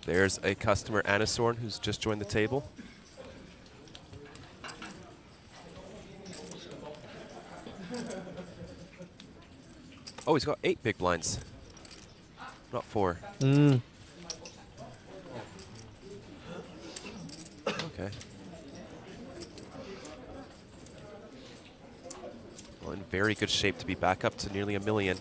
There's a customer, Anisorn, who's just joined the table. Oh, he's got 8 big blinds, not 4. Okay. Well, in very good shape to be back up to nearly $1 million.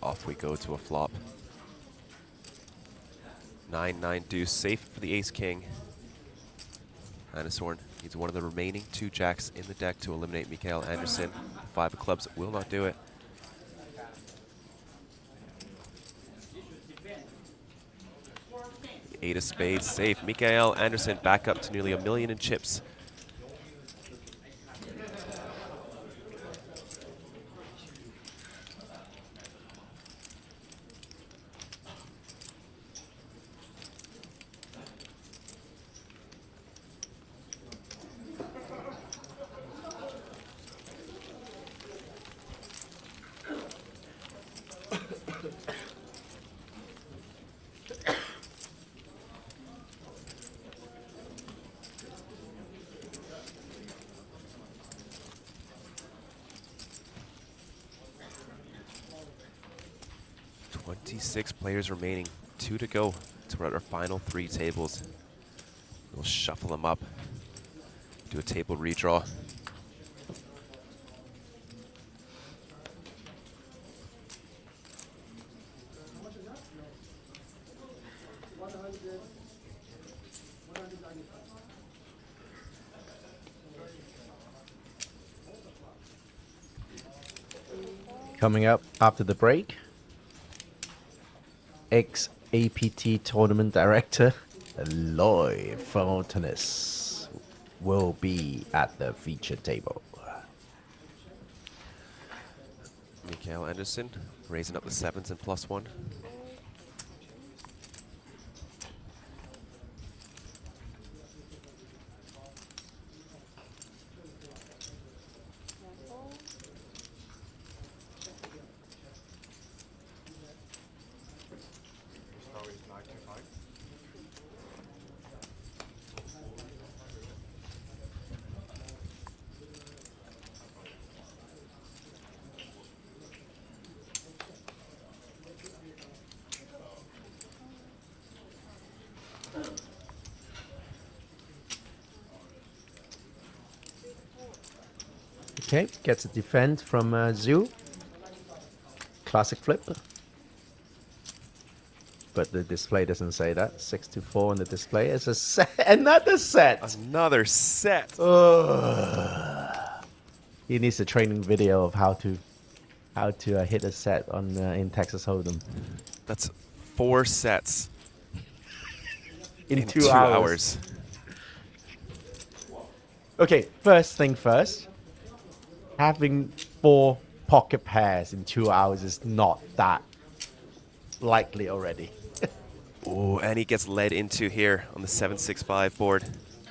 Off we go to a flop. 9-9 deuce, safe for the ace-king. Anisorn needs one of the remaining 2 jacks in the deck to eliminate Mikael Anderson. 5 of clubs will not do it. The 8 of spades, safe. Mikael Anderson back up to nearly $1 million in chips. Six players remaining, 2 to go to our final 3 tables. We'll shuffle them up, do a table redraw. Coming up after the break, ex-APT tournament director Lloyd Fontanes will be at the feature table. Mikael Anderson raising up the 7s and +1. Okay, gets a defend from Zhu. Classic flip. But the display doesn't say that. 6-4 on the display. It's a set. Another set. Another set. He needs a training video of how to hit a set on in Texas Hold'em. That's 4 sets in 2 hours. Okay, first thing first. Having 4 pocket pairs in 2 hours is not that likely already. Oh, and he gets led into here on the 7-6-5 board.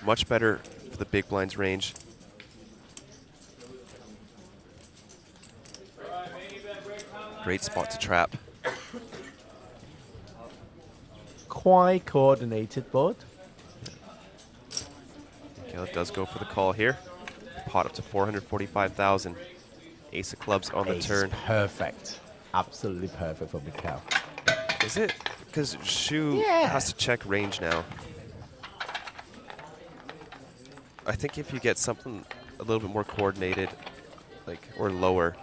Much better for the big blinds range. Great spot to trap. Quite coordinated board. Caleb does go for the call here. Pot up to 445,000. Ace of clubs on the turn. Perfect. Absolutely perfect for Mikhail. Is it? Because Shu has to check range now. I think if you get something a little bit more coordinated, like, or lower,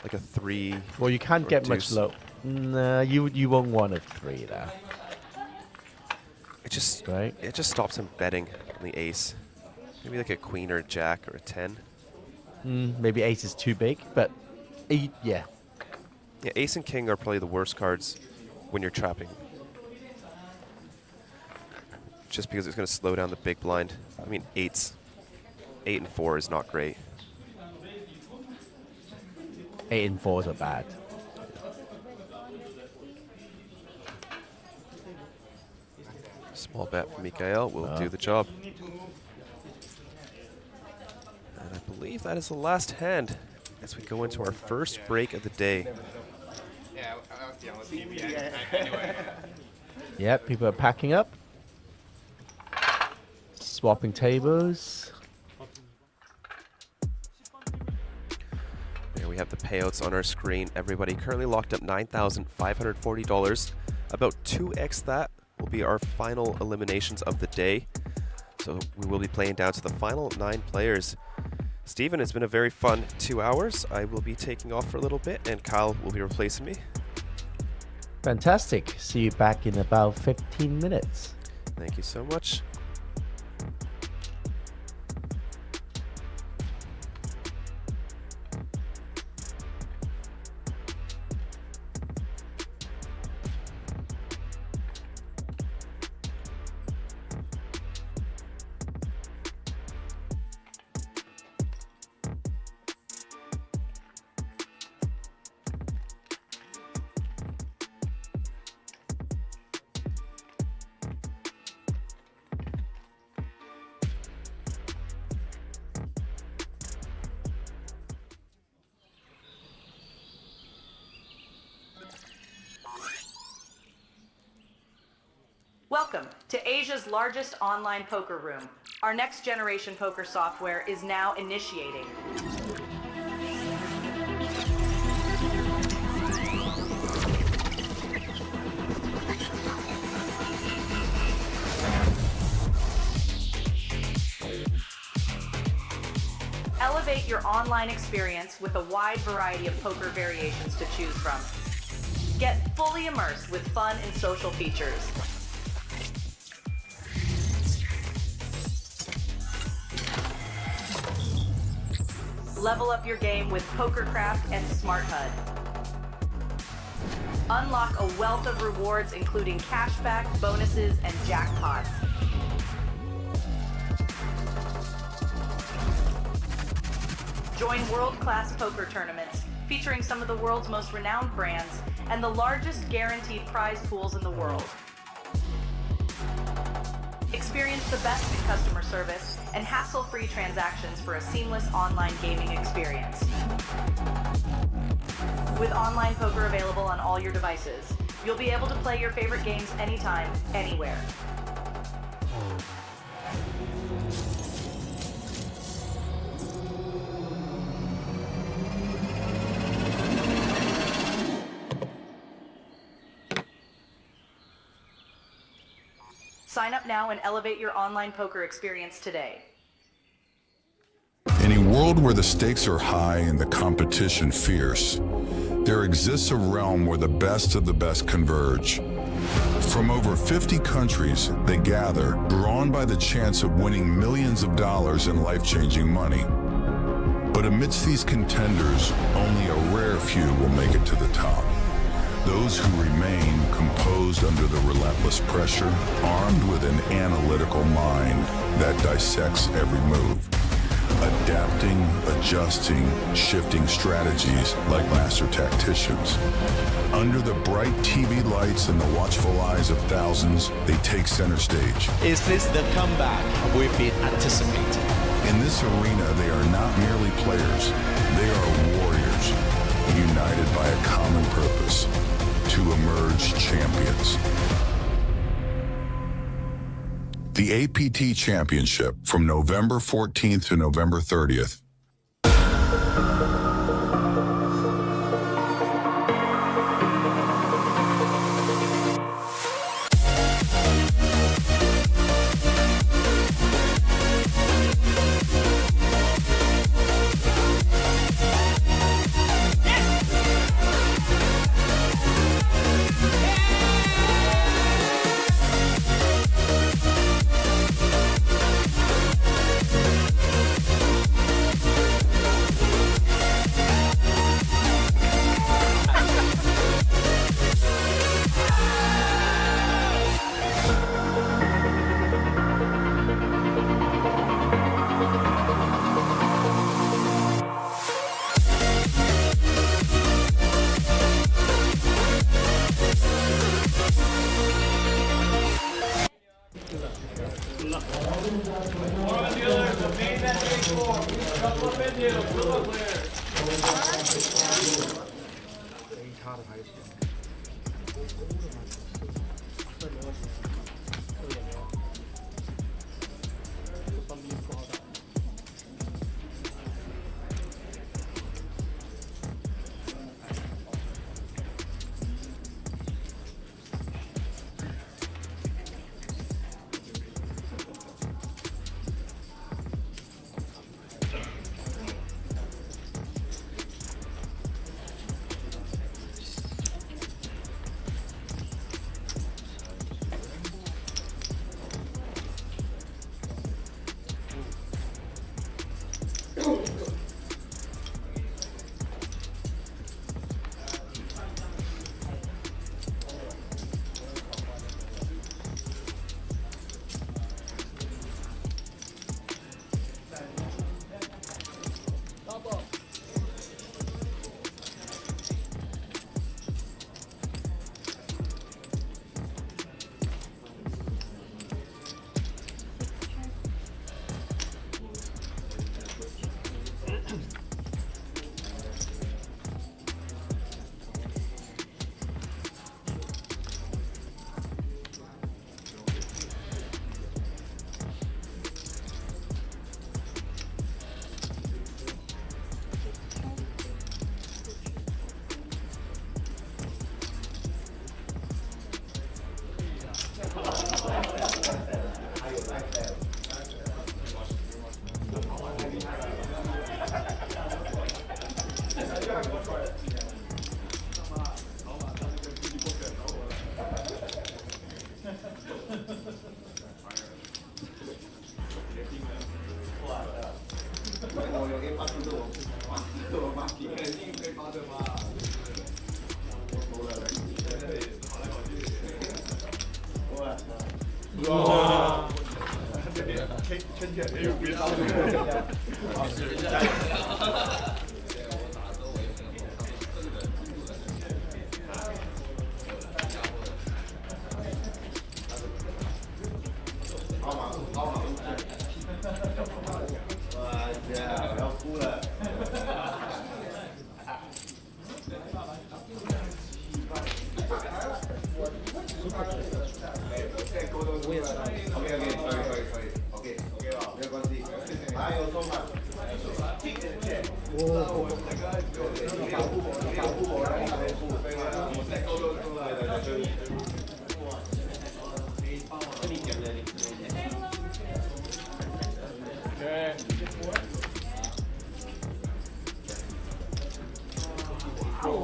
like a 3. Well, you can't get much low. No, you won't want a 3 there. It just stops him betting on the ace. Maybe like a queen or a jack or a 10. Maybe ace is too big, but yeah. Yeah, ace and king are probably the worst cards when you're trapping. Just because it's going to slow down the big blind. I mean, 8 and 4 is not great. 8 and 4s are bad. Small bet from Mikhail will do the job. And I believe that is the last hand as we go into our first break of the day. Yeah, people are packing up. Swapping tables. There we have the payouts on our screen. Everybody currently locked up $9,540. About 2x that will be our final eliminations of the day. So we will be playing down to the final 9 players. Steven, it's been a very fun 2 hours. I will be taking off for a little bit, and Kyle will be replacing me. Fantastic. See you back in about 15 minutes. Thank you so much. Welcome to Asia's largest online poker room. Our next generation poker software is now initiating. Elevate your online experience with a wide variety of poker variations to choose from. Get fully immersed with fun and social features. Level up your game with PokerCraft and Smart HUD. Unlock a wealth of rewards including cashback, bonuses, and jackpots. Join world-class poker tournaments featuring some of the world's most renowned brands and the largest guaranteed prize pools in the world. Experience the best in customer service and hassle-free transactions for a seamless online gaming experience. With online poker available on all your devices, you'll be able to play your favorite games anytime, anywhere. Sign up now and elevate your online poker experience today. In a world where the stakes are high and the competition fierce, there exists a realm where the best of the best converge. From over 50 countries, they gather, drawn by the chance of winning millions of dollars in life-changing money. But amidst these contenders, only a rare few will make it to the top. Those who remain composed under the relentless pressure, armed with an analytical mind that dissects every move. Adapting, adjusting, shifting strategies like master tacticians. Under the bright TV lights and the watchful eyes of thousands, they take center stage. Is this the comeback we've been anticipating? In this arena, they are not merely players, they are warriors, united by a common purpose, to emerge champions. The APT Championship from November 14th to November 30th.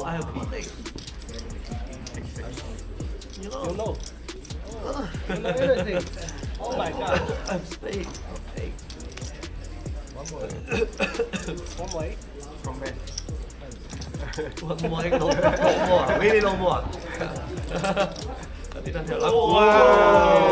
I have beat. You know. You know everything. Oh my god. I'm staying. Hey. One more. One more. From where? One more. No more. Really no more. I didn't tell. Wow.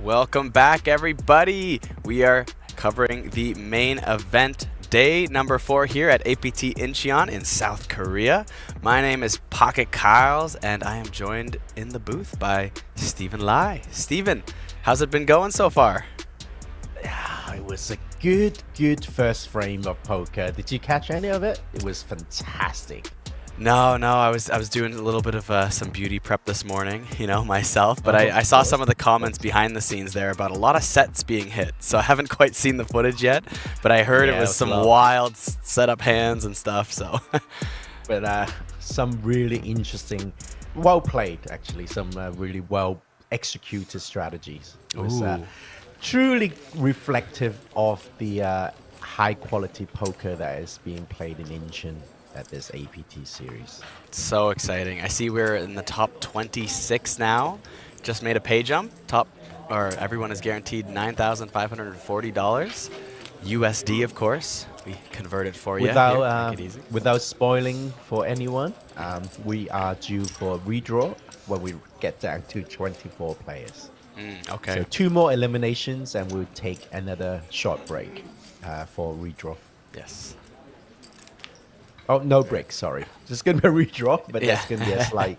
Welcome back, everybody. We are covering the main event, day number 4 here at APT Incheon in South Korea. My name is Pocket Kyles, and I am joined in the booth by Stephen Lai. Stephen, how's it been going so far? Yeah, it was a good first frame of poker. Did you catch any of it? It was fantastic. No, I was doing a little bit of some beauty prep this morning, myself. But I saw some of the comments behind the scenes there about a lot of sets being hit. So I haven't quite seen the footage yet, but I heard it was some wild setup hands and stuff. So, but some really interesting, well played actually. Some really well executed strategies. It was truly reflective of the high quality poker that is being played in Incheon at this APT series. So exciting. I see we're in the top 26 now. Just made a pay jump. Everyone is guaranteed $9,540 USD, of course. We converted for you. Without spoiling for anyone, we are due for a redraw when we get down to 24 players. Okay. So 2 more eliminations and we'll take another short break for redraw. Yes. Oh, no break, sorry. Just going to be a redraw, but that's going to be a slight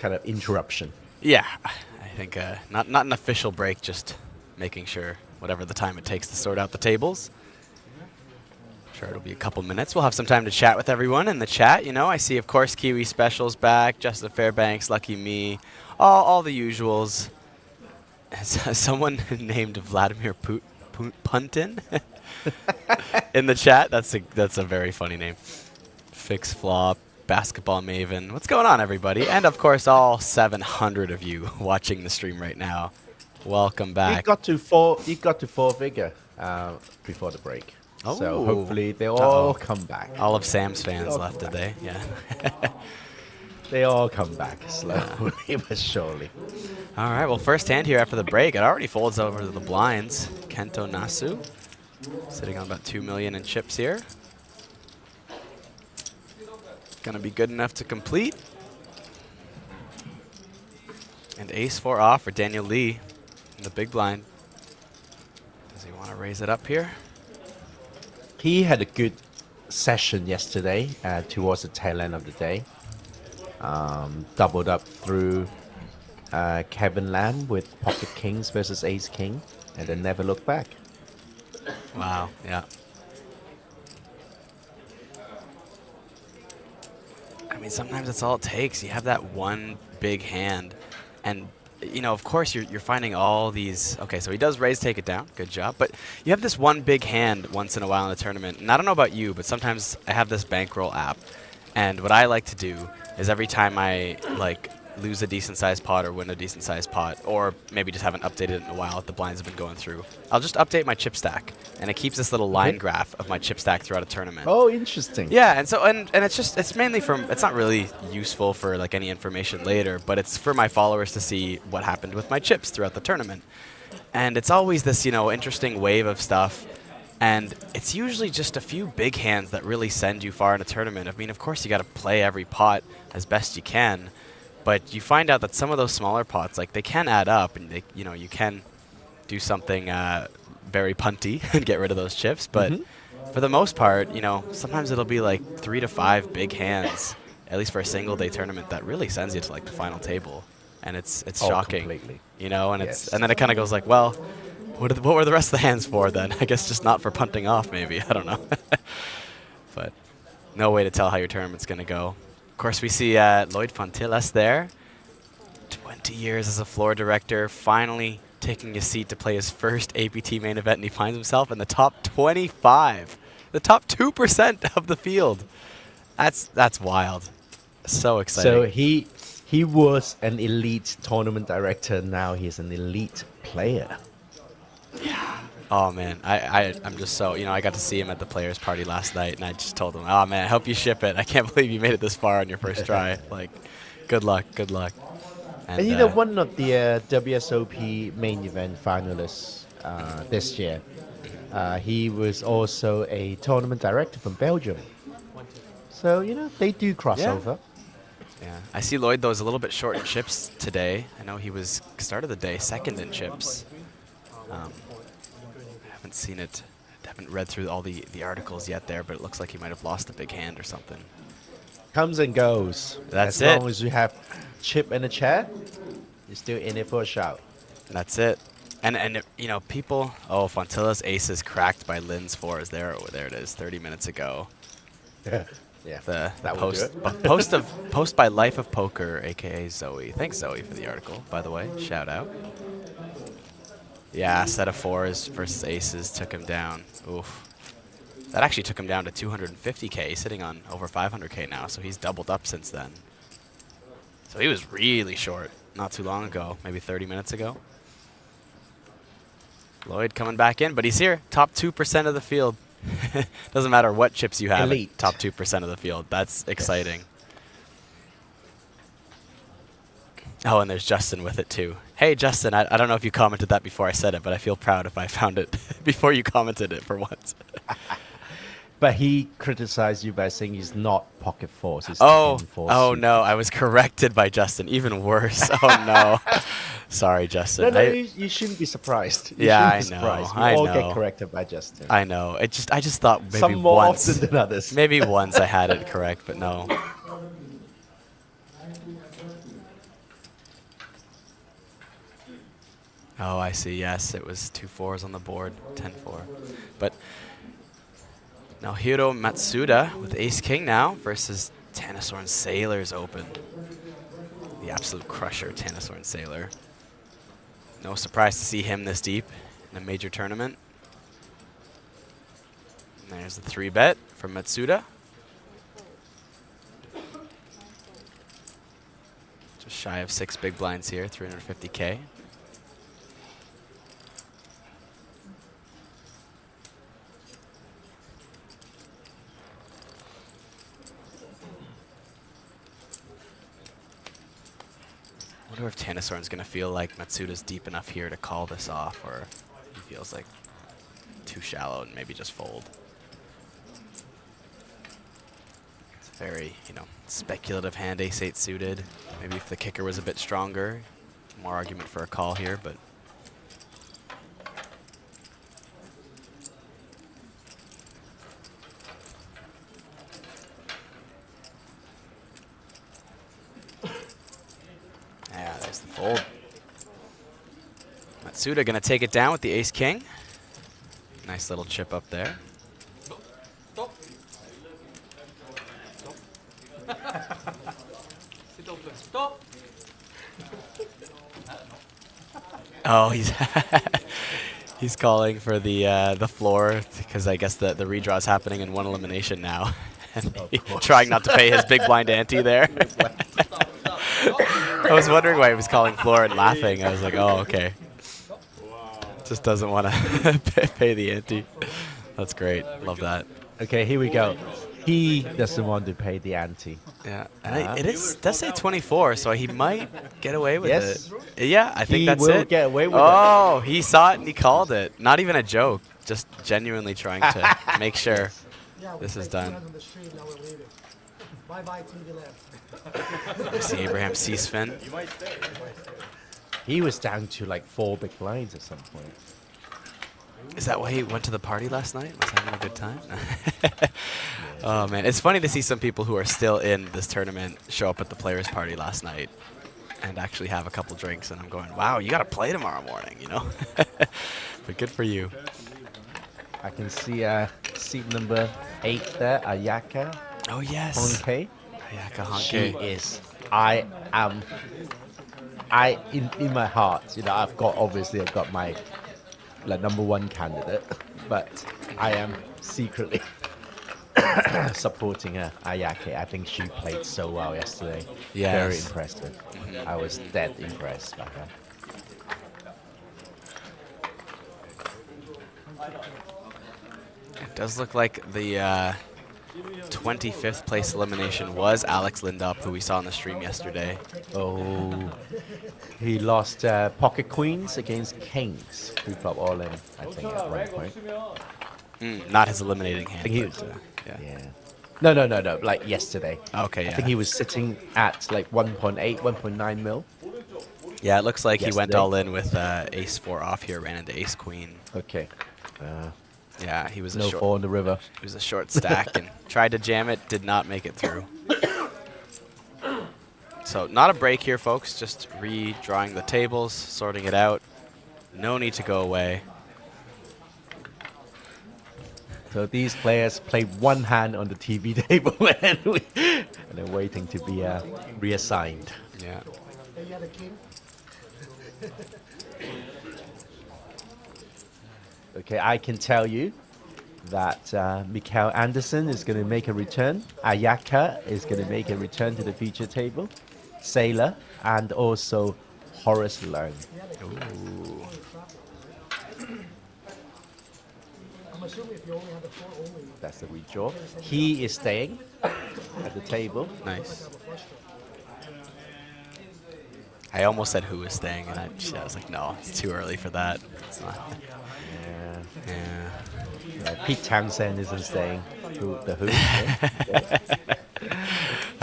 kind of interruption. Yeah, I think not an official break, just making sure whatever the time it takes to sort out the tables. I'm sure it'll be a couple minutes. We'll have some time to chat with everyone in the chat. I see, of course, Kiwi Specials back, Justin Fairbanks, Lucky Me, all the usuals. Someone named Vladimir Puntin in the chat. That's a very funny name. Fix Flop, Basketball Maven. What's going on, everybody? And of course, all 700 of you watching the stream right now. Welcome back. He got to four figure before the break. Oh. So hopefully they all come back. All of Sam's fans left today. Yeah. They all come back slowly but surely. All right. Well, first hand here after the break. It already folds over to the blinds. Kento Nasu sitting on about 2 million in chips here. Gonna be good enough to complete. And ace-4 off for Daniel Lee in the big blind. Does he want to raise it up here? He had a good session yesterday towards the tail end of the day. Doubled up through Kevin Lam with Pocket Kings versus Ace King, and then never looked back. Wow, yeah. I mean, sometimes that's all it takes. You have that one big hand, and of course you're finding all these. Okay, so he does raise, take it down. Good job. But you have this one big hand once in a while in the tournament, and I don't know about you, but sometimes I have this bankroll app, and what I like to do is every time I lose a decent sized pot or win a decent sized pot, or maybe just haven't updated it in a while that the blinds have been going through, I'll just update my chip stack, and it keeps this little line graph of my chip stack throughout a tournament. Oh, interesting. Yeah, and so and it's mainly it's not really useful for any information later, but it's for my followers to see what happened with my chips throughout the tournament. And it's always this interesting wave of stuff, and it's usually just a few big hands that really send you far in a tournament. I mean, of course you got to play every pot as best you can, but you find out that some of those smaller pots, they can add up, and you can do something very punty and get rid of those chips. But for the most part, sometimes it'll be 3 to 5 big hands, at least for a single day tournament, that really sends you to the final table, and it's shocking. Completely. And and then it kind of goes well, what were the rest of the hands for then? I guess just not for punting off, maybe. I don't know. But no way to tell how your tournament's gonna go. Of course, we see Lloyd Fontillas there. 20 years as a floor director, finally taking a seat to play his first APT main event, and he finds himself in the top 25, the top 2% of the field. That's wild. So exciting. So he was an elite tournament director. Now he's an elite player. Yeah. Oh man, I'm just so I got to see him at the players' party last night, and I just told him, "Oh man, I hope you ship it. I can't believe you made it this far on your first try. Good luck, good luck." And one of the WSOP main event finalists this year, he was also a tournament director from Belgium. So they do crossover. Yeah, I see Lloyd though is a little bit short in chips today. I know he was started the day second in chips. haven't seen it. I haven't read through all the articles yet there, but it looks like he might have lost a big hand or something. Comes and goes. That's it. As it. long as you have chip in a chair, you're still in it for a shout. That's it. And you know, people. Oh, Fontilla's ace is cracked by Lynn's fours. There it is. 30 minutes ago. Yeah. The that would do post it. post by Life of Poker, aka Zoe. Thanks Zoe for the article, by the way. Shout out. Yeah, set of fours versus aces took him down. Oof. That actually took him down to 250k, sitting on over 500k now, so he's doubled up since then. So he was really short not too long ago, maybe 30 minutes ago. Lloyd coming back in, but he's here. Top 2% of the field. Doesn't matter what chips you have, Elite. top 2% of the field. That's exciting. Oh, and there's Justin with it too. Hey, Justin, I don't know if you commented that before I said it, but I feel proud if I found it before you commented it for once. But he criticized you by saying he's not pocket fours. He's Oh, 10 fours oh suited. no, I was corrected by Justin. Even worse. Oh no. Sorry, Justin. No, you shouldn't be surprised. You Yeah, shouldn't be I know. surprised. We I all know. get corrected by Justin. I know. I just thought maybe Some more once. often than others. Maybe once I had it correct, but no. Oh, I see. Yes, it was 2 fours on the board, 10-4. But now Hiro Matsuda with Ace-King now versus Tanasorn Sailor's open. The absolute crusher, Tanasorn Sailor. No surprise to see him this deep in a major tournament. And there's the 3-bet from Matsuda. Just shy of 6 big blinds here, 350k. I wonder if Tanasorn's going to feel like Matsuda's deep enough here to call this off, or he feels like too shallow and maybe just fold. It's a very, you know, speculative hand, ace-8 suited. Maybe if the kicker was a bit stronger, more argument for a call here, but yeah, there's the fold. Matsuda gonna take it down with the ace-king. Nice little chip up there. Stop. Sit open. Stop. Oh, he's calling for the floor because I guess the redraw is happening in one elimination now, and trying not to pay his big blind ante there. I was wondering why he was calling floor and laughing. I was like, oh, okay. Just doesn't want to pay the ante. That's great. Love that. Okay, here we go. He doesn't want to pay the ante. Yeah, and it does say 24, so he might get away with Yes. it. Yeah, I think He that's will it. get away with it. Oh, he saw it and he called it. Not even a joke, just genuinely trying to make sure this is done. Bye-bye TV land. I see Abraham Seasfin. He was down to like 4 big blinds at some point. Is that why he went to the party last night? Was having a good time? Oh man, it's funny to see some people who are still in this tournament show up at the players' party last night and actually have a couple drinks, and I'm going, wow, you got to play tomorrow morning, you know? But good for you. I can see seat number 8 there, Ayaka. Oh yes. Honke. Ayaka She Honke. is. In my heart, you know, I've got my number 1 candidate, but I am secretly supporting her, Ayake. I think she played so well yesterday. Yes. Very impressive. I was dead impressed by her. It does look like the 25th place elimination was Alex Lindop, who we saw on the stream yesterday. Oh, he lost pocket queens against kings. 3-flop all in, I think, at one point. Not his eliminating hand. I think he but, was, yeah. No, like yesterday. Okay, I yeah. think he was sitting at like 1.8, 1.9 mil. Yeah, it looks like he went Yesterday. all in with ace-4 off here, ran into ace-queen. Okay. Yeah, he was no a short, fall in the river. He was a short stack and tried to jam it, did not make it through. So not a break here, folks. Just redrawing the tables, sorting it out. No need to go away. So these players play one hand on the TV table and they're waiting to be reassigned. Yeah. Okay, I can tell you that Mikael Anderson is going to make a return. Ayaka is going to make a return to the feature table. Sailor and also Horace Learn. Ooh. That's the redraw. He is staying at the table. Nice. I almost said who is staying, and I was like, no, it's too early for that. It's not. Yeah. Pete Townsend isn't staying. The who?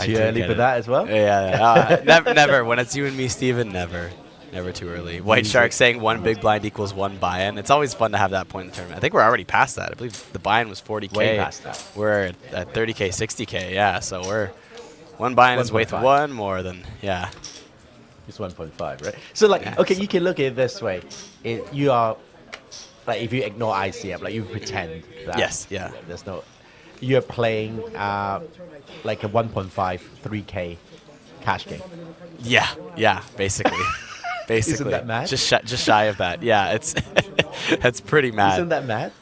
Too early for that as well? Yeah. Never. When it's you and me, Steven, never. Never too early. White Shark saying 1 big blind equals 1 buy-in. It's always fun to have that point in the tournament. I think we're already past that. I believe the buy-in was 40K. Way past that. We're at 30K, 60K. Yeah, so we're 1 buy-in is worth 1 more than, yeah. It's 1.5, right? So like, okay, you can look at it this way. You are, like if you ignore ICM, like you pretend that. Yes, yeah. There's no, you're playing like a 1.5, 3K cash game. Yeah, basically. Isn't that mad? Just shy of that. Yeah, it's that's pretty mad. Isn't that mad?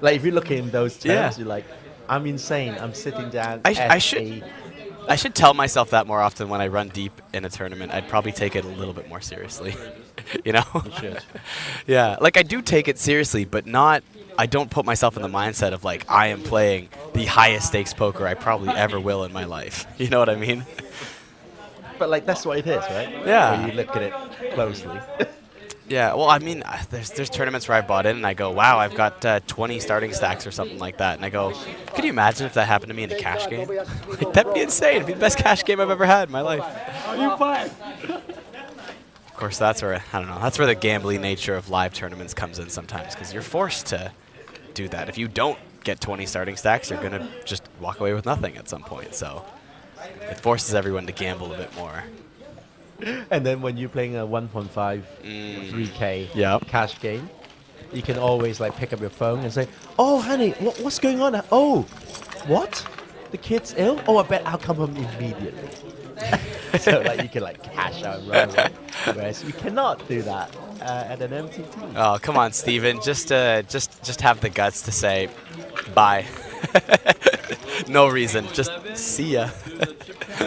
Like if you look in those terms, you're like, I'm insane. I'm sitting down. I should tell myself that more often when I run deep in a tournament. I'd probably take it a little bit more seriously. You know? You should. Yeah, like I do take it seriously, but not. I don't put myself in the mindset of like I am playing the highest stakes poker I probably ever will in my life. You know what I mean? But like that's what it is, right? Yeah. When you look at it closely. Yeah, well, I mean, there's tournaments where I bought in and I go, wow, I've got 20 starting stacks or something like that. And I go, could you imagine if that happened to me in a cash game? Like, that'd be insane. It'd be the best cash game I've ever had in my life. Are you fine? Of course, that's where, I don't know, that's where the gambling nature of live tournaments comes in sometimes because you're forced to do that. If you don't get 20 starting stacks, you're going to just walk away with nothing at some point. So it forces everyone to gamble a bit more. And then when you're playing a 1.5, 3K cash game, you can always like pick up your phone and say, "Oh, honey, what's going on? Oh, what? The kid's ill? Oh, I bet I'll come home immediately." So like you can like cash out and run away, whereas you cannot do that at an MTT. Oh, come on, Steven. Just have the guts to say bye. No reason. Just see ya.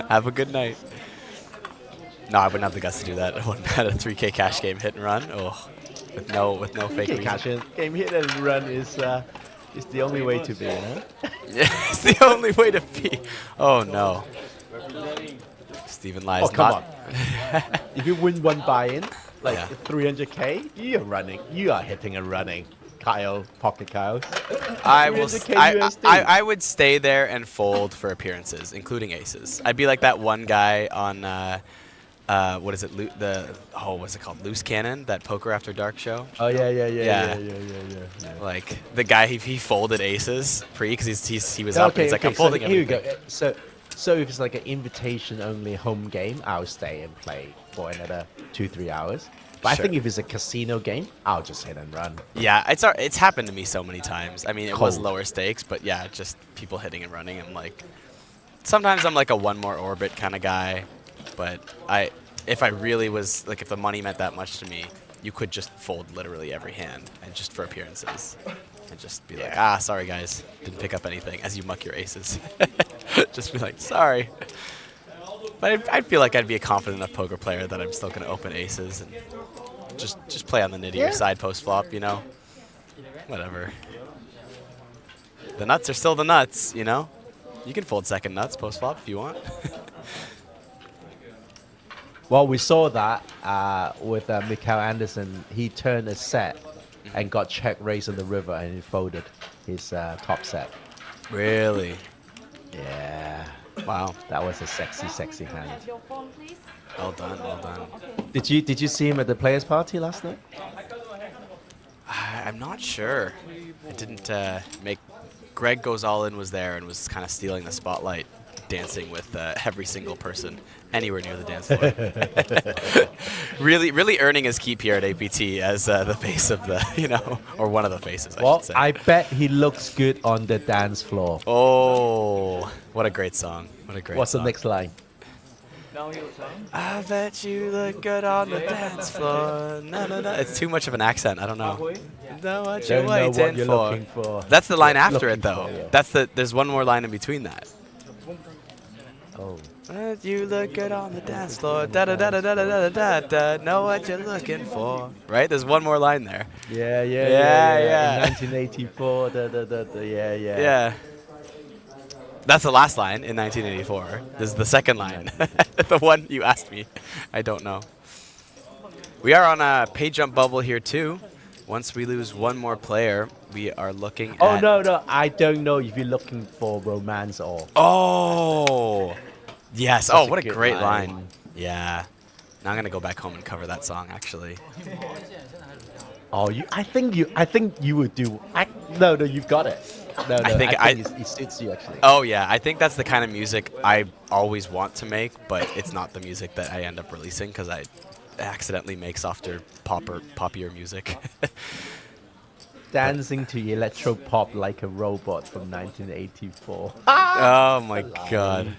Have a good night. No, I wouldn't have the guts to do that. I wouldn't have a 3K cash game hit and run. Oh, with no fake reason. Cash game hit and run is the only way to be, huh? Yeah, it's the only way to be. Oh no. Steven lies. Oh come on. If you win one buy-in, like 300K, you're running. You are hitting and running. Kyle, pocket Kyle. I would stay there and fold for appearances, including aces. I'd be like that one guy on what is it? What's it called? Loose Cannon, that Poker After Dark show. Oh yeah. Like the guy he folded aces pre because he was up. And he's like, I'm folding everything. Here we go. So if it's like an invitation only home game, I'll stay and play for another 2-3 hours. But I think if it's a casino game, I'll just hit and run. Yeah, it's happened to me so many times. I mean, it was lower stakes, but yeah, just people hitting and running. I'm like, sometimes I'm like a one more orbit kind of guy, but if I really was like, if the money meant that much to me, you could just fold literally every hand and just for appearances, and just be like, sorry guys, didn't pick up anything as you muck your aces. Just be like, sorry. But I feel like I'd be a confident enough poker player that I'm still going to open aces and just play on the nittier side post flop, you know? Whatever. The nuts are still the nuts, you know? You can fold second nuts post flop if you want. Well, we saw that with Mikael Anderson. He turned a set and got check raised on the river and he folded his top set. Really? Yeah. Wow. That was a sexy hand. Well done, well done. Did you see him at the players' party last night? I'm not sure. It didn't make... Greg Goes All In was there and was kind of stealing the spotlight, dancing with every single person anywhere near the dance floor. really earning his keep here at APT as the face of the, or one of the faces, I should say. I bet he looks good on the dance floor. Oh, what a great song. What a great What's song. the next line? I bet you look good on the dance floor. No. It's too much of an accent. I don't know. Know what you're waiting looking for. That's the line after it, Looking though. for, yeah. There's one more line in between that. Oh. Bet you look good on the dance floor. Da da da da da da da da. Know what you're looking for. Right? There's one more line there. Yeah. Yeah. In 1984. Yeah. Yeah. That's the last line in 1984. This is the second line. The one you asked me. I don't know. We are on a pay jump bubble here too. Once we lose one more player, we are looking at... Oh, no. I don't know if you're looking for romance or... Oh! Yes. That's what a good great line. Yeah. Now I'm going to go back home and cover that song, actually. Oh, I think you would do... No, you've got it. No, I think it suits you, actually. Oh, yeah. I think that's the kind of music I always want to make, but it's not the music that I end up releasing because I accidentally make softer, poppier music. Dancing to electro pop like a robot from 1984. Oh, my God.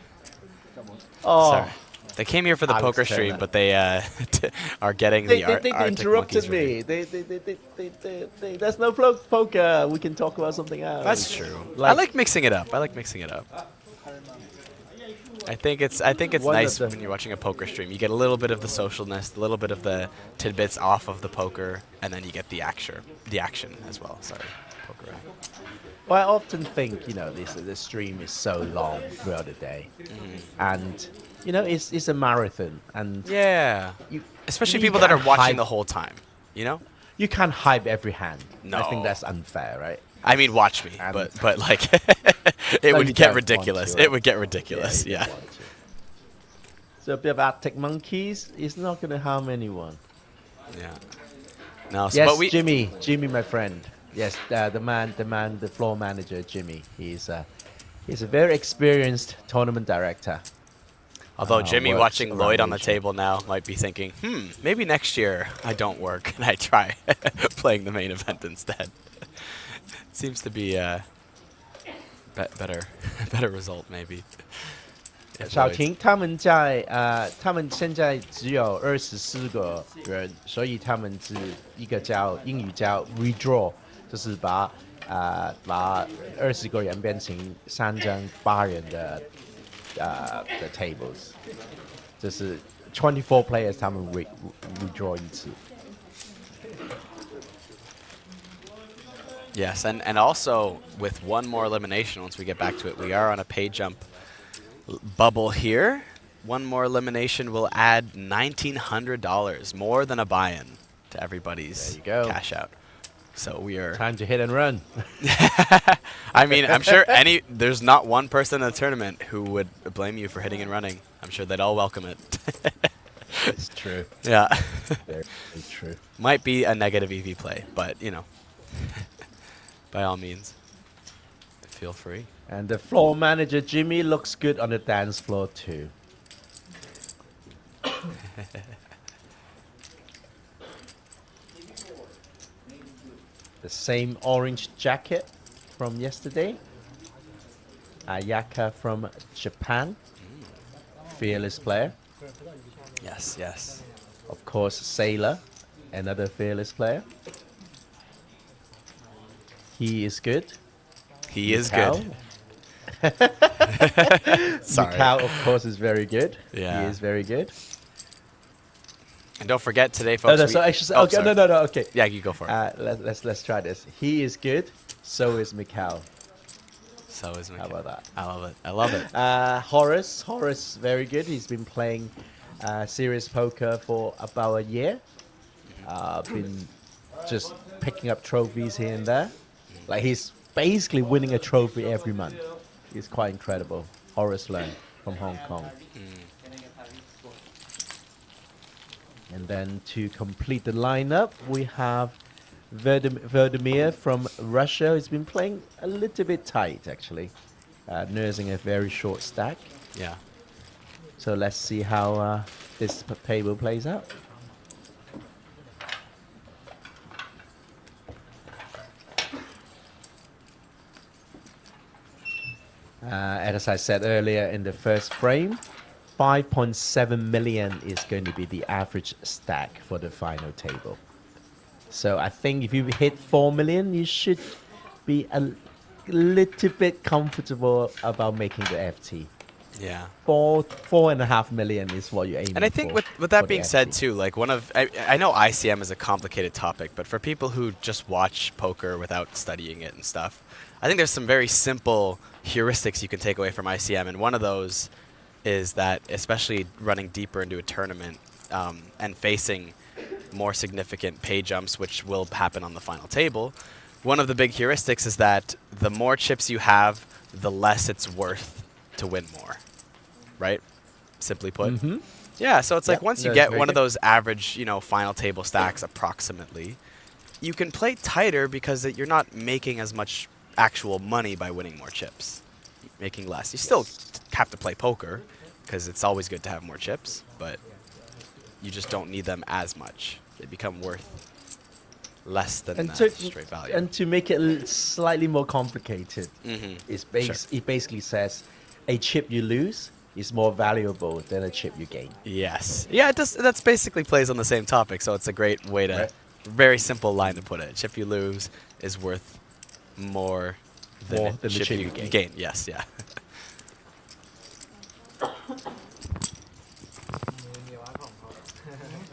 Oh. Sorry. They came here for the Alex poker stream, Turner. but they are getting They Arctic interrupted Monkeys me. There's no poker. We can talk about something else. That's true. I like mixing it up. I think it's nice when you're watching a poker stream. You get a little bit of the socialness, a little bit of the tidbits off of the poker, and then you get the action as well. Sorry, poker. Well, I often think the stream is so long throughout the day, and it's a marathon, and yeah, especially people that are watching the whole time. You can't hype every hand. No, I think that's unfair, right? I mean, watch me, but like, it would get ridiculous. It would get ridiculous. Yeah. So a bit of Arctic Monkeys is not going to harm anyone. Yeah. No. So, yes, but Jimmy, my friend. Yes, the floor manager, Jimmy. He's a very experienced tournament director. Although Jimmy watching Lloyd on the table now might be thinking, maybe next year I don't work and I try playing the main event instead. It seems to be a better result maybe. 小婷他们现在只有24个人，所以他们是一个英语叫 redraw， 就是把20个人变成3张8人的tables， 就是24 players 他们 redraw 一次。Yes, and also with one more elimination, once we get back to it, we are on a pay jump bubble here. One more elimination will add $1,900, more than a buy-in to everybody's cash out. So we are... Time to hit and run. I mean, I'm sure there's not one person in the tournament who would blame you for hitting and running. I'm sure they'd all welcome it. It's true. Yeah. Very true. Might be a negative EV play, but, by all means, feel free. And the floor manager, Jimmy, looks good on the dance floor, too. The same orange jacket from yesterday. Ayaka from Japan. Fearless player. Yes. Of course, Sailor, another fearless player. He is good. He is good. Sorry. Mikau, of course, is very good. Yeah. He is very good. And don't forget today, folks. Okay. Yeah, you go for it. Let's try this. He is good. So is Mikau. So is Mikau. How about that? I love it. Horace, very good. He's been playing serious poker for about a year. Been just picking up trophies here and there. Like he's basically winning a trophy every month. It's quite incredible. Horace Leung from Hong Kong. And then to complete the lineup, we have Vladimir from Russia has been playing a little bit tight, actually, nursing a very short stack. Yeah. So let's see how this table plays out. As I said earlier in the first frame, 5.7 million is going to be the average stack for the final table. So I think if you hit 4 million, you should be a little bit comfortable about making the FT. Yeah. 4.5 million is what you're aiming for. And I think with that being said too, like I know ICM is a complicated topic, but for people who just watch poker without studying it and stuff, I think there's some very simple heuristics you can take away from ICM, and one of those is that, especially running deeper into a tournament and facing more significant pay jumps, which will happen on the final table, one of the big heuristics is that the more chips you have, the less it's worth to win more, right? Simply put. Mm-hmm. Yeah, so it's like once you get one of good. those average, final table stacks approximately, you can play tighter because you're not making as much actual money by winning more chips. Making less. You still have to play poker because it's always good to have more chips, but you just don't need them as much. They become worth less than straight value. And to make it slightly more complicated, it basically says a chip you lose is more valuable than a chip you gain. Yes. Yeah, it does. That's basically plays on the same topic, so it's a great way to, very simple line to put it. Chip you lose is worth more than the chip you gain. Yes, yeah.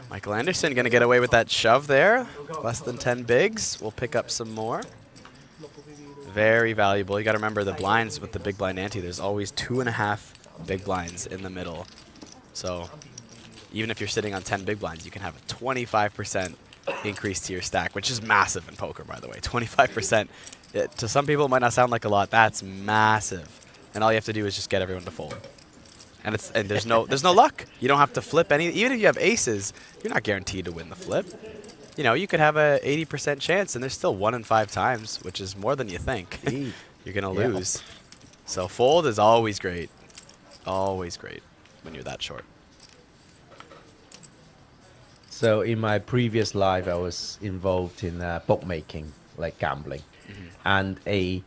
Michael Anderson going to get away with that shove there. Less than 10 bigs. We'll pick up some more. Very valuable. You got to remember the blinds with the big blind ante. There's always 2.5 big blinds in the middle. So even if you're sitting on 10 big blinds, you can have a 25% increase to your stack, which is massive in poker, by the way. 25%. To some people, it might not sound like a lot. That's massive. And all you have to do is just get everyone to fold. And there's no luck. You don't have to flip any. Even if you have aces, you're not guaranteed to win the flip. You could have a 80% chance, and there's still 1 in 5 times, which is more than you think you're gonna lose. So fold is always great. Always great when you're that short. So in my previous life, I was involved in bookmaking, like gambling. And a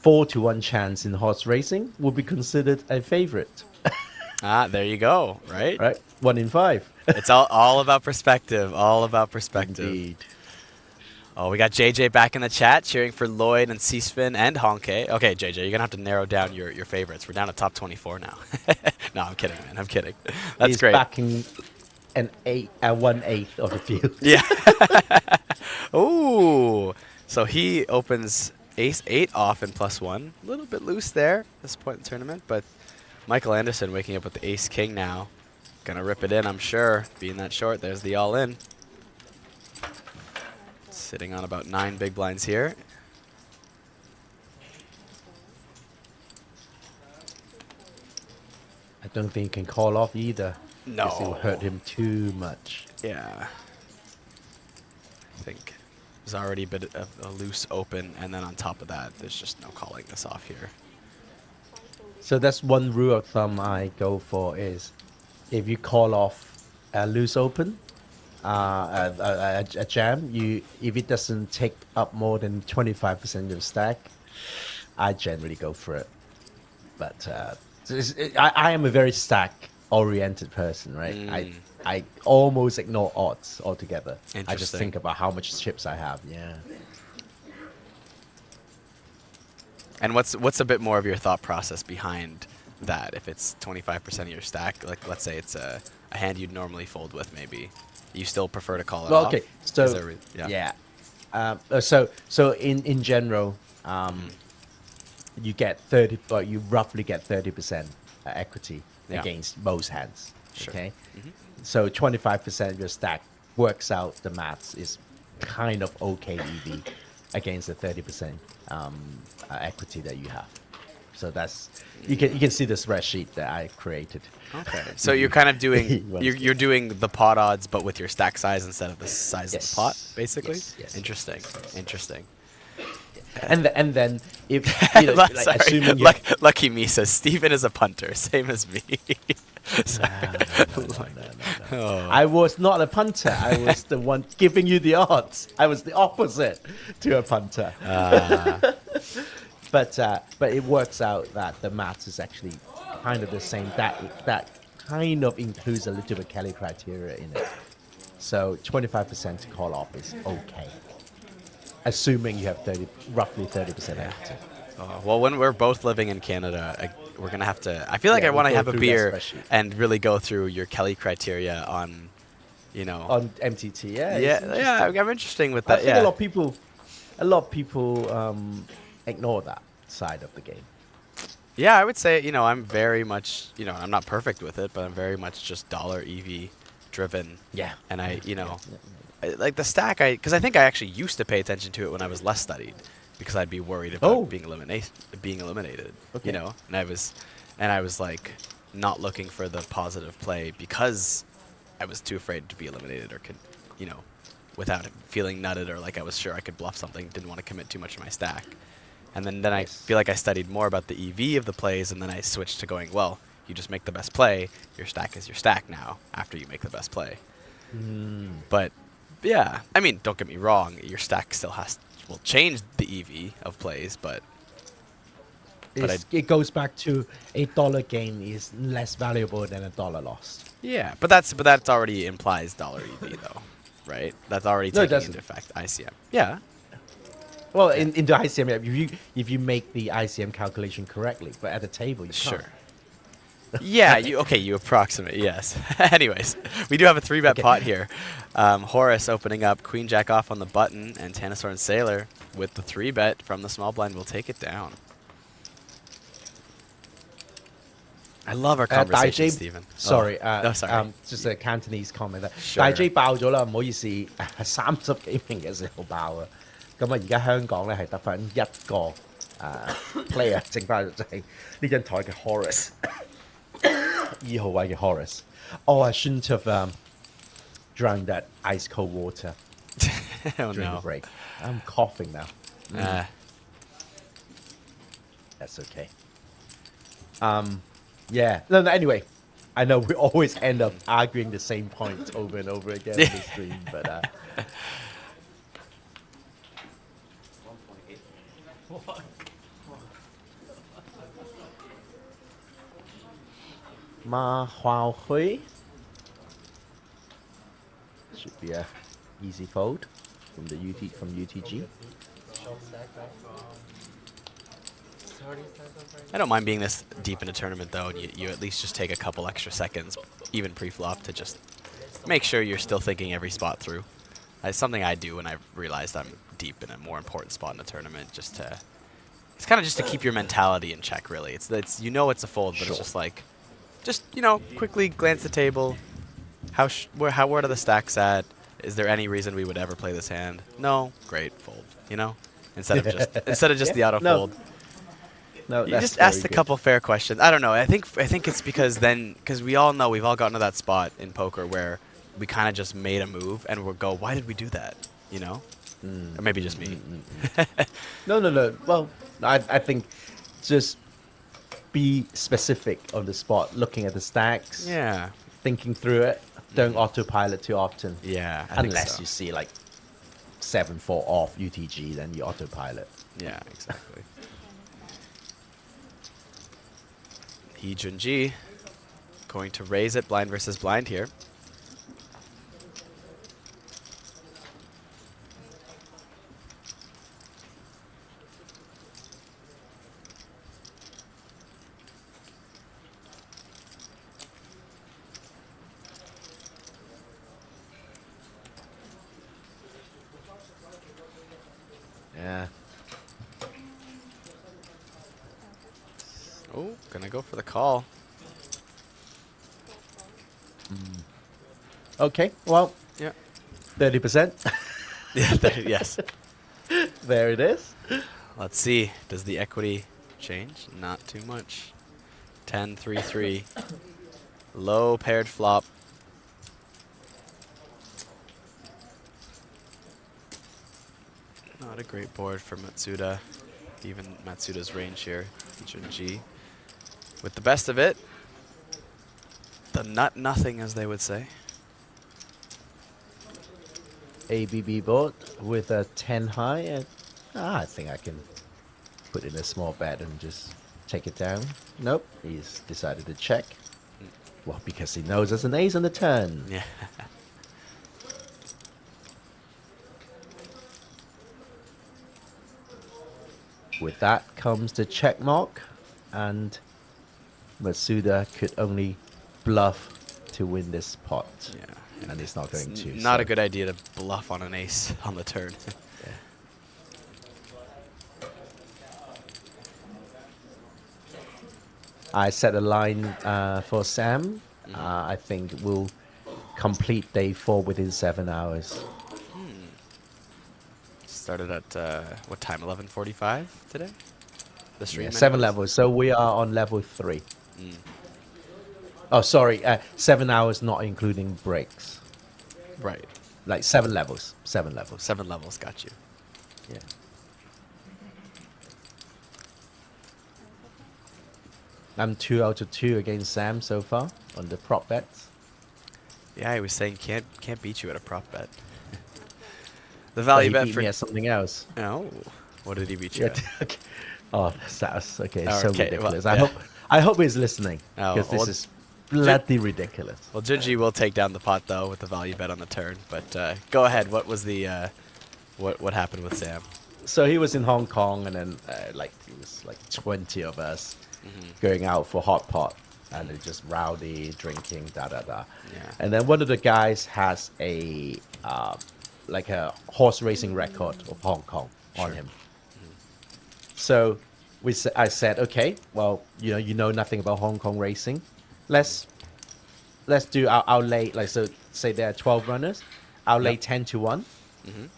4-to-1 chance in horse racing would be considered a favorite. There you go, right? Right, 1 in 5. It's all about perspective, all about perspective. Indeed. Oh, we got JJ back in the chat cheering for Lloyd and C-Spin and Honke. Okay, JJ, you're going to have to narrow down your favorites. We're down to top 24 now. No, I'm kidding, man. I'm kidding. That's He's great. backing an 1/8 of the field. Yeah. Ooh. So he opens ace-8 off in +1. A little bit loose there at this point in the tournament, but Michael Anderson waking up with the ace-king now. Gonna rip it in, I'm sure. Being that short, there's the all-in. Sitting on about 9 big blinds here. I don't think he can call off either. No. It will hurt him too much. Yeah. I think there's already a bit of a loose open, and then on top of that, there's just no calling this off here. So that's one rule of thumb I go for is if you call off a loose open, a jam, if it doesn't take up more than 25% of the stack, I generally go for it. But I am a very stack-oriented person, right? I almost ignore odds altogether. I just think about how much chips I have. Yeah. And what's a bit more of your thought process behind that? If it's 25% of your stack, like let's say it's a hand you'd normally fold with, maybe you still prefer to call it off? Okay, so so in general, you get 30, or you roughly get 30% equity against most hands. Sure. Okay, so 25% of your stack works out. The maths is kind of okay EV against the 30% equity that you have. So that's you can see the spreadsheet that I created. Okay. So you're kind of doing you're doing the pot odds, but with your stack size instead of the size of the pot, basically. Yes. Interesting. Interesting. And then if you know, like, Sorry, assuming you Lucky Me says Steven is a punter, same as me. Oh. I was not a punter. I was the one giving you the odds. I was the opposite to a punter. But it works out that the maths is actually kind of the same. That kind of includes a little bit Kelly criteria in it. So 25% to call off is okay, assuming you have roughly 30% equity. Well, when we're both living in Canada, we're gonna have to. I feel like I want to have a beer and really go through your Kelly criteria on, on MTT. Yeah. I'm interesting with that. I think a lot of people ignore that side of the game. Yeah, I would say I'm very much I'm not perfect with it, but I'm very much just dollar EV driven. Yeah. And I like the stack. Because I think I actually used to pay attention to it when I was less studied, because I'd be worried about being eliminated. Okay. And I was like not looking for the positive play because I was too afraid to be eliminated or without feeling nutted or like I was sure I could bluff something, didn't want to commit too much to my stack. And then I feel like I studied more about the EV of the plays, and then I switched to going, well, you just make the best play, your stack is your stack now after you make the best play. But yeah, I mean, don't get me wrong, your stack still will change the EV of plays, but it goes back to $1 gain is less valuable than $1 lost. Yeah, but that already implies dollar EV though, right? That's already taking into effect ICM. Yeah. Well, into ICM, if you make the ICM calculation correctly, but at the table you can't. Yeah, you approximate, yes. Anyways, we do have a 3-bet pot here. Horace opening up Queen Jack off on the button, and Tanasaur and Sailor with the 3-bet from the small blind will take it down. I love our conversation, Stephen. Sorry, sorry. just a Cantonese comment 啦。 Sure. 大 J 爆咗啦，唔好意思，30幾名嘅時候爆啊。咁啊，而家香港咧係得翻一個player， 剩翻就係呢張台嘅 Horace， 2號位嘅 Horace。Oh, I shouldn't have drank that ice cold water during the break. I'm coughing now. That's okay. Yeah. No, anyway, I know we always end up arguing the same points over and over again in the stream, but 馬華輝 should be a easy fold from UTG. I don't mind being this deep in a tournament though, and you at least just take a couple extra seconds, even pre-flop, to just make sure you're still thinking every spot through. It's something I do when I realized I'm deep in a more important spot in a tournament. It's kind of just to keep your mentality in check, really. It's it's a fold, but it's just like, quickly glance the table. Where are the stacks at? Is there any reason we would ever play this hand? No, great, fold. Instead of just the auto fold. No, you just asked a couple fair questions. I don't know. I think it's because we all know we've all gotten to that spot in poker where we kind of just made a move and we'll go, why did we do that? Or maybe just me. No. Well, I think just be specific on the spot, looking at the stacks. Yeah. Thinking through it. Don't autopilot too often. Yeah. Unless you see like 7-4 off UTG, then you autopilot. Yeah, exactly. Junji going to raise it blind versus blind here. Yeah. Oh, gonna go for the call. Okay, well, yeah, 30%. Yeah, yes. There it is. Let's see. Does the equity change? Not too much. 10-3-3. Low paired flop. Not a great board for Matsuda. Even Matsuda's range here. Junji. With the best of it, the nut nothing, as they would say. ABB board with a 10 high, and I think I can put in a small bet and just take it down. Nope, he's decided to check. Well, because he knows there's an ace on the turn. Yeah. With that comes the check mark, and Matsuda could only bluff to win this pot. Yeah. And he's not going to. Not a good idea to bluff on an ace on the turn. I set a line for Sam. I think we'll complete day 4 within 7 hours. Started at what time? 11:45 today. The stream. Yeah, 7 levels. So we are on level 3. Oh, sorry. 7 hours, not including breaks. Right. Like 7 levels. 7 levels. 7 levels. Got you. Yeah. I'm 2 out of 2 against Sam so far on the prop bets. Yeah, I was saying can't beat you at a prop bet. The value bet for something else. Oh, what did he beat you? Okay. Oh, that's okay. Oh, So okay, ridiculous. well, I hope he's listening, Oh, because well, this is bloody ridiculous. Well, Junji will take down the pot though with the value bet on the turn. But go ahead. What was the what happened with Sam? So he was in Hong Kong, and then like it was like 20 of us going out for hot pot, and they're just rowdy, drinking, da da da. Yeah. And then one of the guys has a like a horse racing record of Hong Kong on him. So I said, okay, well, you know nothing about Hong Kong racing. Let's do our lay, like, so say there are 12 runners. I'll lay 10 to 1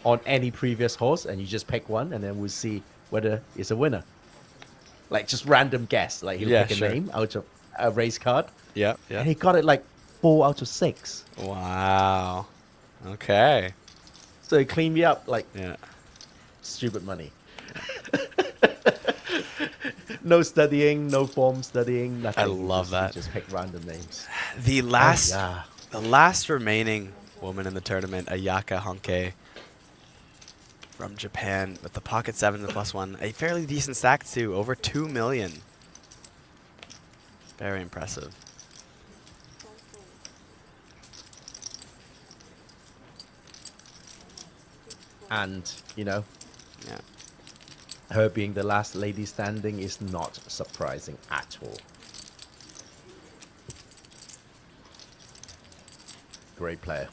on any previous horse, and you just pick one, and then we'll see whether it's a winner. Like, just random guess. Like, he'll pick a name out of a race card. Yeah, yeah. And he got it like 4 out of 6. Wow. Okay. So he cleaned me up like stupid money. No studying, no form studying, nothing. I love that. Just pick random names. The last remaining woman in the tournament, Ayaka Honke from Japan, with the pocket 7 and the +1, a fairly decent stack too, over 2 million. Very impressive. And, her being the last lady standing is not surprising at all. Great player.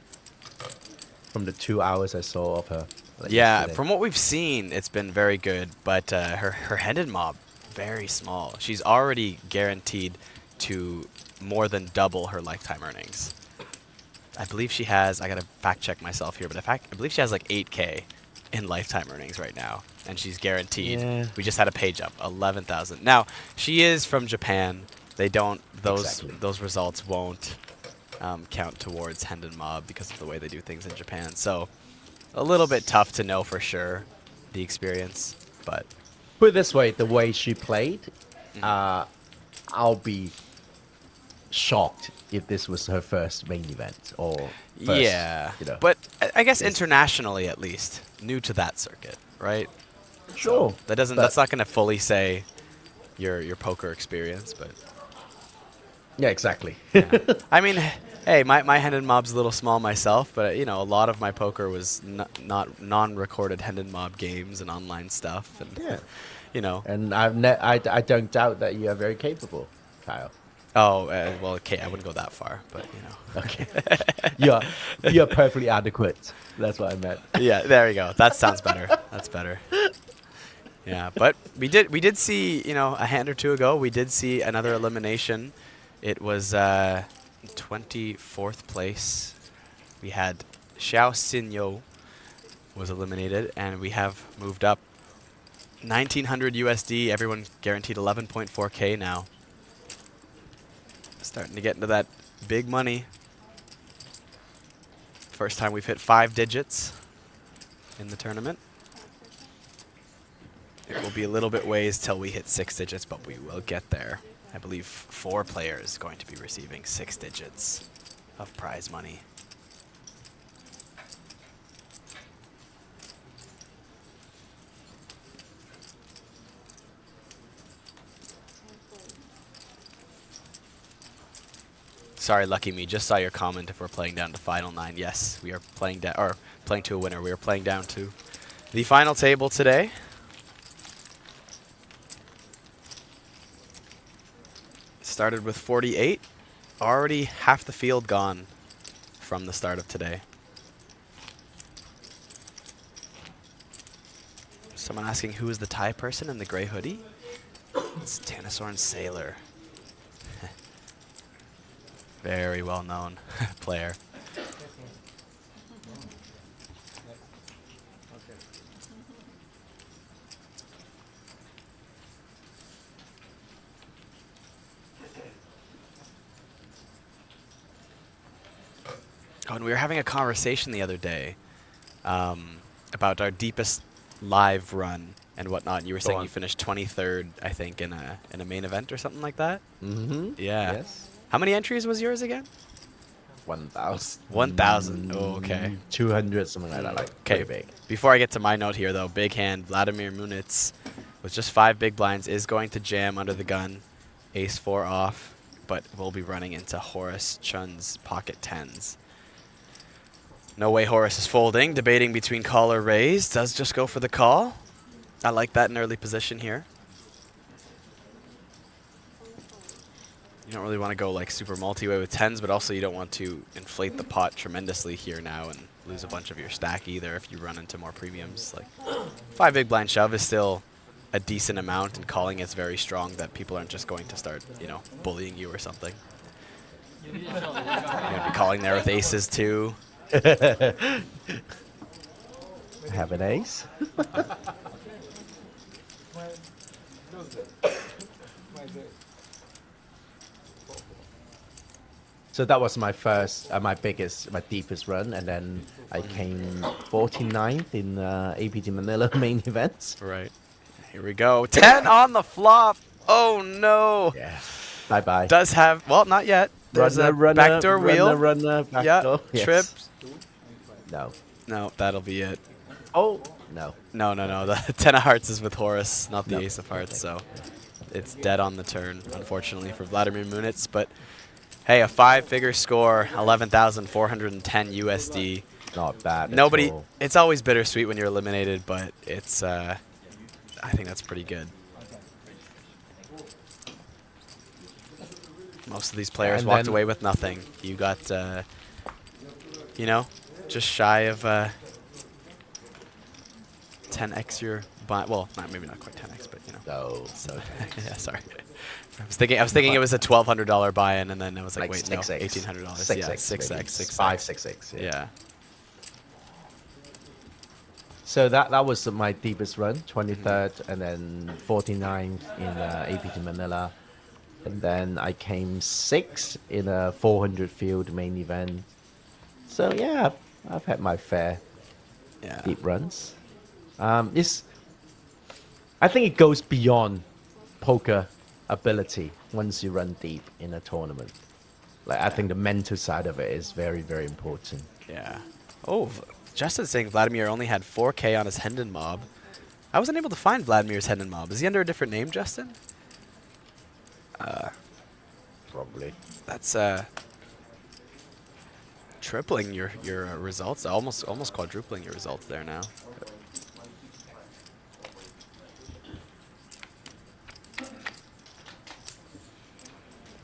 From the 2 hours I saw of her. Yeah, from what we've seen, it's been very good, but her headed mob, very small. She's already guaranteed to more than double her lifetime earnings. I believe she has, I gotta fact check myself here, but I believe she has like 8K in lifetime earnings right now, and she's guaranteed. Yeah. We just had a page up, 11,000. Now, she is from Japan. They don't, those results won't count towards Hendon Mob because of the way they do things in Japan. So, a little bit tough to know for sure, the experience, but. Put it this way, the way she played, I'll be shocked if this was her first main event or first, yeah, but I guess internationally at least, new to that circuit, right? Sure. So that doesn't. That's not going to fully say your poker experience, but yeah, exactly. Yeah. I mean, hey, my Hendon Mob's a little small myself, but a lot of my poker was not non-recorded Hendon Mob games and online stuff, and And I don't doubt that you are very capable, Kyle. Oh, well, okay, I wouldn't go that far, but Okay. You're perfectly adequate. That's what I meant. Yeah, there you go. That sounds better. That's better. Yeah, but we did see, a hand or two ago, we did see another elimination. It was 24th place. We had Xiao Xinyo was eliminated, and we have moved up $1,900 USD. Everyone guaranteed 11.4K now. Starting to get into that big money. First time we've hit 5 digits in the tournament. It will be a little bit ways till we hit 6 digits, but we will get there. I believe 4 players going to be receiving 6 digits of prize money. Sorry, Lucky Me. Just saw your comment if we're playing down to Final 9. Yes, we are playing down, or playing to a winner. We are playing down to the final table today. Started with 48. Already half the field gone from the start of today. Someone asking who is the Thai person in the gray hoodie? It's Tanasorn Sailor. Very well-known player. Oh, and we were having a conversation the other day about our deepest live run and whatnot. And you were saying you finished 23rd, I think, in a main event or something like that. Mm-hmm. Yeah. Yes. How many entries was yours again? 1,000. 1,000. Oh, okay. 200, something like that. Like, okay. big. Before I get to my note here, though, big hand Vladimir Munitz with just 5 big blinds is going to jam under the gun. Ace 4 off, but will be running into Horace Chun's pocket 10s. No way Horace is folding. Debating between call or raise. Does just go for the call. I like that in early position here. You don't really want to go like super multi-way with 10s, but also you don't want to inflate the pot tremendously here now and lose a bunch of your stack either if you run into more premiums. Like 5 big blind shove is still a decent amount, and calling is very strong that people aren't just going to start, you know, bullying you or something. You're going to be calling there with aces too. Have an ace. So that was my first, my deepest run, and then I came 49th in APT Manila main event. Right. Here we go. 10 on the flop. Oh no. Yeah. Bye bye. Does have, well, not yet. There's a backdoor wheel. Backdoor. Yeah. Yes. Trip. No. No, that'll be it. Oh no. No. The 10 of hearts is with Horace, not the ace of hearts. So it's dead on the turn, unfortunately, for Vladimir Munitz. But hey, a 5-figure score, 11,410 USD. Not bad. Nobody. It's always bittersweet when you're eliminated, but it's. I think that's pretty good. Most of these players walked away with nothing. You got, you know, just shy of 10x your buy. Well, maybe not quite 10x, but you know. No. So yeah, sorry. I was thinking it was a $1,200 buy-in, and then I was like wait, no, $1,800. Yeah, 6x, 5, 6x. Yeah. So that was my deepest run, 23rd, and then 49th in APT Manila. And then I came 6th in a 400 field main event. So yeah, I've had my fair deep runs. I think it goes beyond poker ability once you run deep in a tournament. Like I think the mental side of it is very, very important. Yeah. Oh, Justin's saying Vladimir only had 4K on his Hendon mob. I wasn't able to find Vladimir's Hendon mob. Is he under a different name, Justin? Probably. That's tripling your results, almost quadrupling your results there now.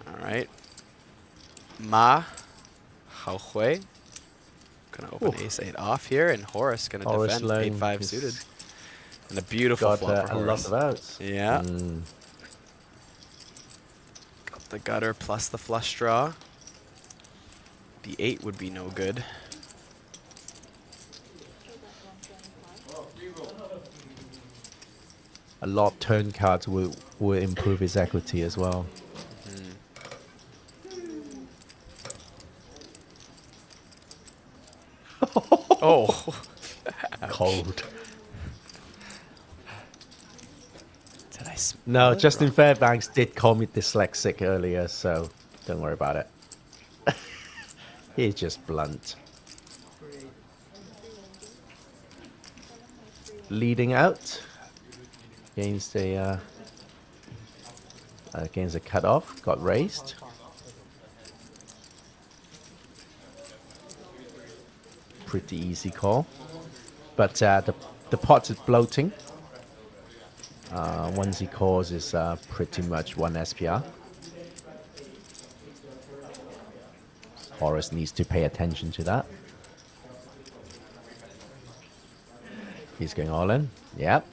All right. Ma Hao Hui gonna open ace-8 off here, and Horace gonna defend 8-5 suited. And a beautiful flop for Horace. A lot of outs. Yeah. Got the gutter plus the flush draw. The 8 would be no good. a lot of turn cards will improve his equity as well. Oh. Cold. Did I No, Justin Fairbanks did call me dyslexic earlier, so don't worry about it. He's just blunt. Leading out against a cutoff, got raised. Pretty easy call, but the pot is bloating. Once he calls, is pretty much 1 SPR. Horace needs to pay attention to that. He's going all in. Yep.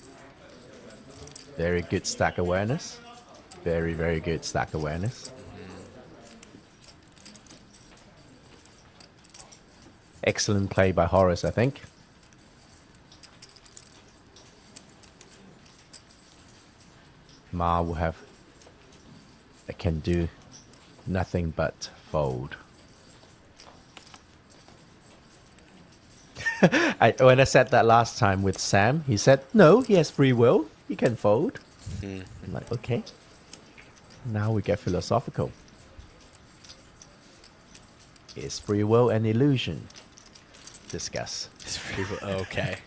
Very good stack awareness. Very, very good stack awareness. Excellent play by Horace, I think. Ma will have... can do nothing but fold. When I said that last time with Sam, he said, no, he has free will. He can fold. I'm like, okay. Now we get philosophical. Is free will an illusion? Discuss. Is free will... Okay.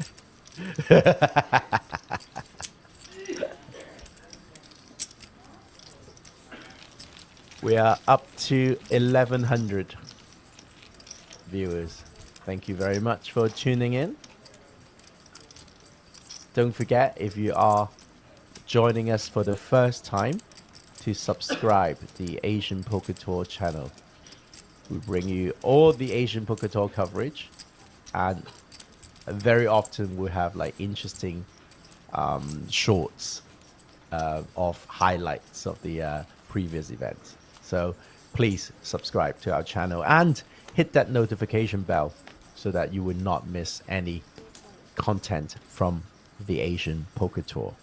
We are up to 1,100 viewers. Thank you very much for tuning in. Don't forget, if you are joining us for the first time, to subscribe to the Asian Poker Tour channel. We bring you all the Asian Poker Tour coverage, and very often we have like interesting shorts of highlights of the previous events. So please subscribe to our channel and hit that notification bell so that you will not miss any content from the Asian Poker Tour.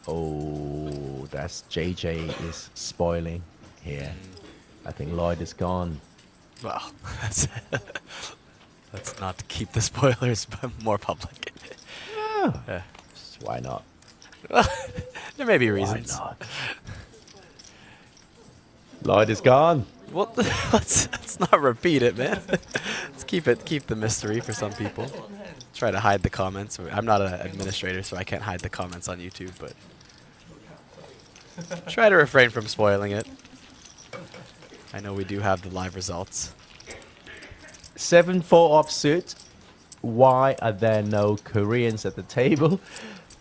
Oh, that's JJ is spoiling here. I think Lloyd is gone. Well, let's not keep the spoilers more public. Why not? There may be reasons. Why not? Lloyd is gone. Well, let's not repeat it, man. Let's keep the mystery for some people. Try to hide the comments. I'm not an administrator, so I can't hide the comments on YouTube, but try to refrain from spoiling it. I know we do have the live results. 7-4 offsuit. Why are there no Koreans at the table?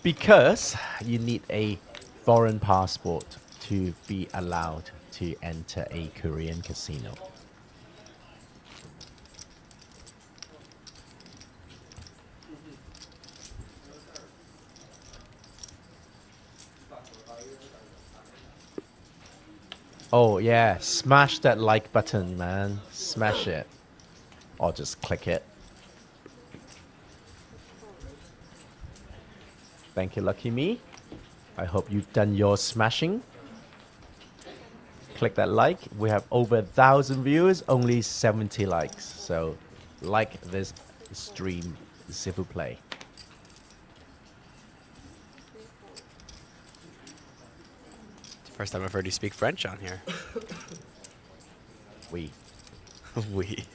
Because you need a foreign passport to be allowed to enter a Korean casino. Oh yeah, smash that like button, man. Smash it. Or just click it. Thank you, Lucky Me. I hope you've done your smashing. Click that like. We have over 1,000 viewers, only 70 likes. So like this stream, s'il vous plaît. First time I've heard you speak French on here. We. We.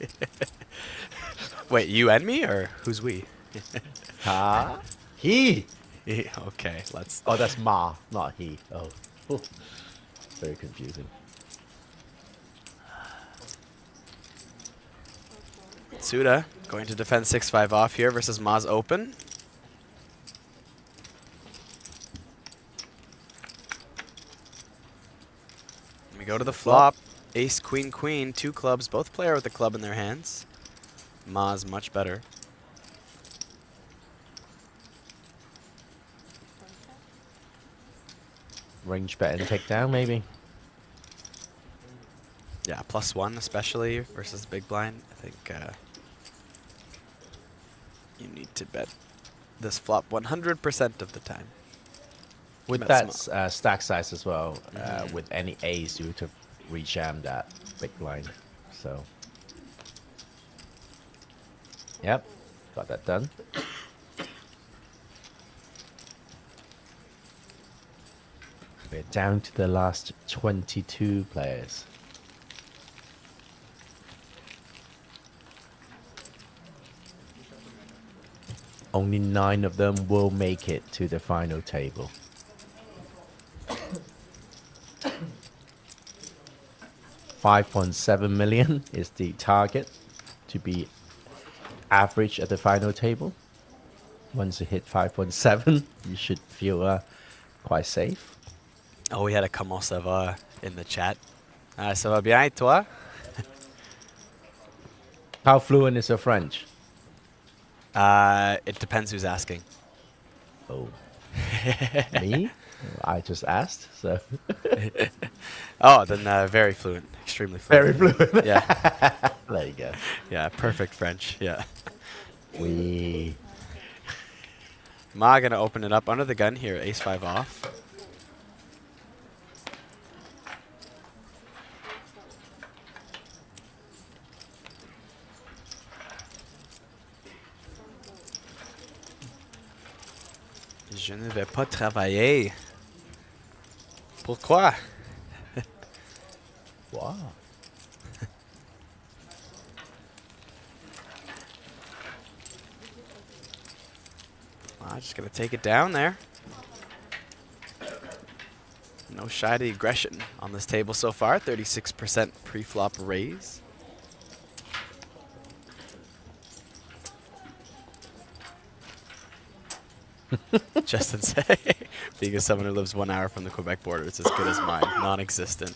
Wait, you and me, or who's we? Huh? He. Okay, let's... Oh, that's Ma, not he. Oh. Very confusing. Suda going to defend 6-5 off here versus Ma's open. We go to the flop. Ace, queen, queen, 2 clubs. Both player with the club in their hands. Ma's much better. Range bet and takedown, maybe. Yeah, +1 especially versus big blind. I think You need to bet this flop 100% of the time. With Bet that small. stack size as well, with any ace, you would have rejammed that big blind. So, yep, got that done. We're down to the last 22 players. Only 9 of them will make it to the final table. $5.7 million is the target to be average at the final table. Once you hit 5.7, you should feel quite safe. Oh, we had a comment ça va in the chat. Ça va bien, et toi? How fluent is your French? It depends who's asking. Oh. Me? I just asked, so. Oh, then very fluent. Extremely fluent. Very fluent. Yeah. There you go. Yeah, perfect French. Yeah. We. Ma gonna open it up under the gun here. Ace-5 off. Je ne vais pas travailler. Pourquoi? Wow. I'm just gonna take it down there. No shy to aggression on this table so far. 36% pre-flop raise. Justin say, being as someone who lives 1 hour from the Quebec border, it's as good as mine. Non-existent.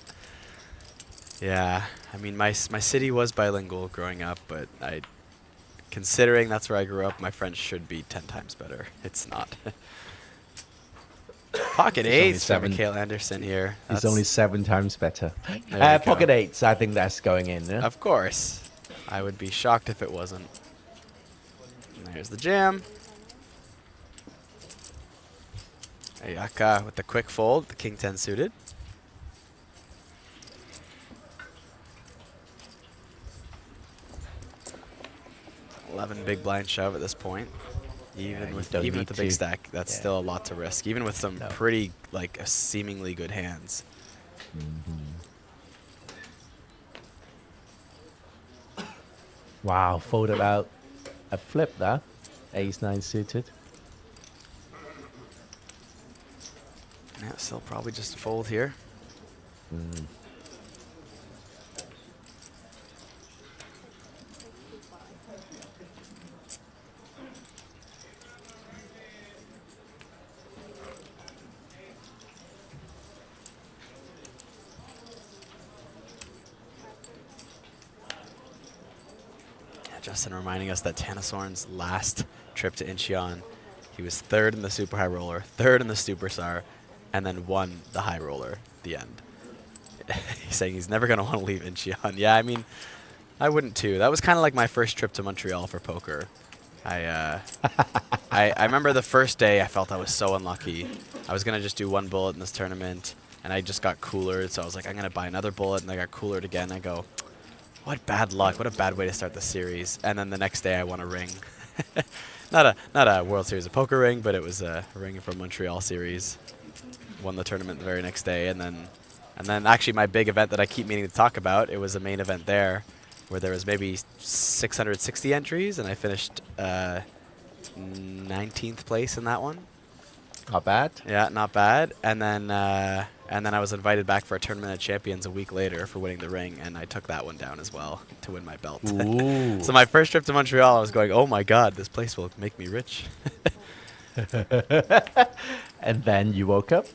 Yeah, I mean, my city was bilingual growing up, but considering that's where I grew up, my French should be 10 times better. It's not. Pocket eights for Mikhail Anderson here. It's only 7 times better. There we Pocket go. eights, I think that's going in, yeah? Of course. I would be shocked if it wasn't. And there's the jam. Ayaka with the quick fold, the king 10 suited. $11 big blind shove at this point. Even with the big stack, that's still a lot to risk. Even with some pretty, like, seemingly good hands. Wow, folded out a flip there. Ace-9 suited. Yeah, still probably just a fold here. Justin reminding us that Tanasorn's last trip to Incheon, he was 3rd in the Super High Roller, 3rd in the Superstar, and then won the High Roller at the end. He's saying he's never going to want to leave Incheon. Yeah, I mean, I wouldn't too. That was kind of like my first trip to Montreal for poker. I remember the first day I felt I was so unlucky. I was going to just do 1 bullet in this tournament, and I just got coolered, so I was like, I'm going to buy another bullet, and I got coolered again. I go, what bad luck. What a bad way to start the series. And then the next day I won a ring. not a World Series of Poker ring, but it was a ring from Montreal series. Won the tournament the very next day. And then actually my big event that I keep meaning to talk about, it was a main event there where there was maybe 660 entries, and I finished 19th place in that one. Not bad. Yeah, not bad. And then I was invited back for a Tournament of Champions a week later for winning the ring, and I took that one down as well to win my belt. Ooh. So my first trip to Montreal, I was going, oh my god, this place will make me rich. And then you woke up?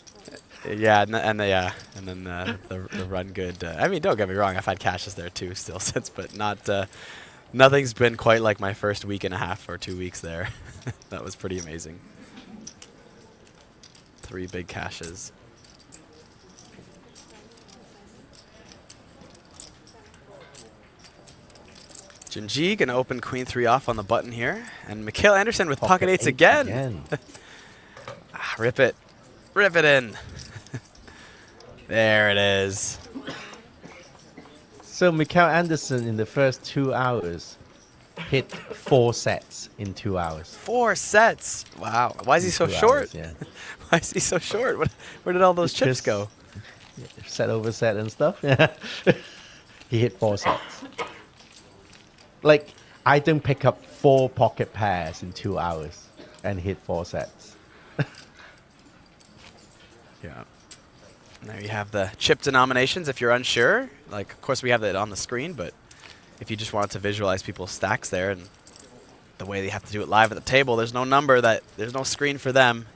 Yeah, and then the run good. I mean, don't get me wrong, I've had cashes there too still since, but nothing's been quite like my first week and a half or 2 weeks there. That was pretty amazing. 3 big cashes. Jinji gonna open queen 3 off on the button here, and Mikhail Anderson with pocket eights again. Rip it in. There it is. So Mikhail Anderson in the first 2 hours hit 4 sets in 2 hours. 4 sets. Wow. Why is he so short? Yeah. Why is he so short? Where did all those chips go? Set over set and stuff. Yeah. He hit 4 sets. Like, I didn't pick up 4 pocket pairs in 2 hours and hit 4 sets. Yeah. And there you have the chip denominations if you're unsure. Like, of course, we have that on the screen, but if you just wanted to visualize people's stacks there and the way they have to do it live at the table, there's no number there's no screen for them.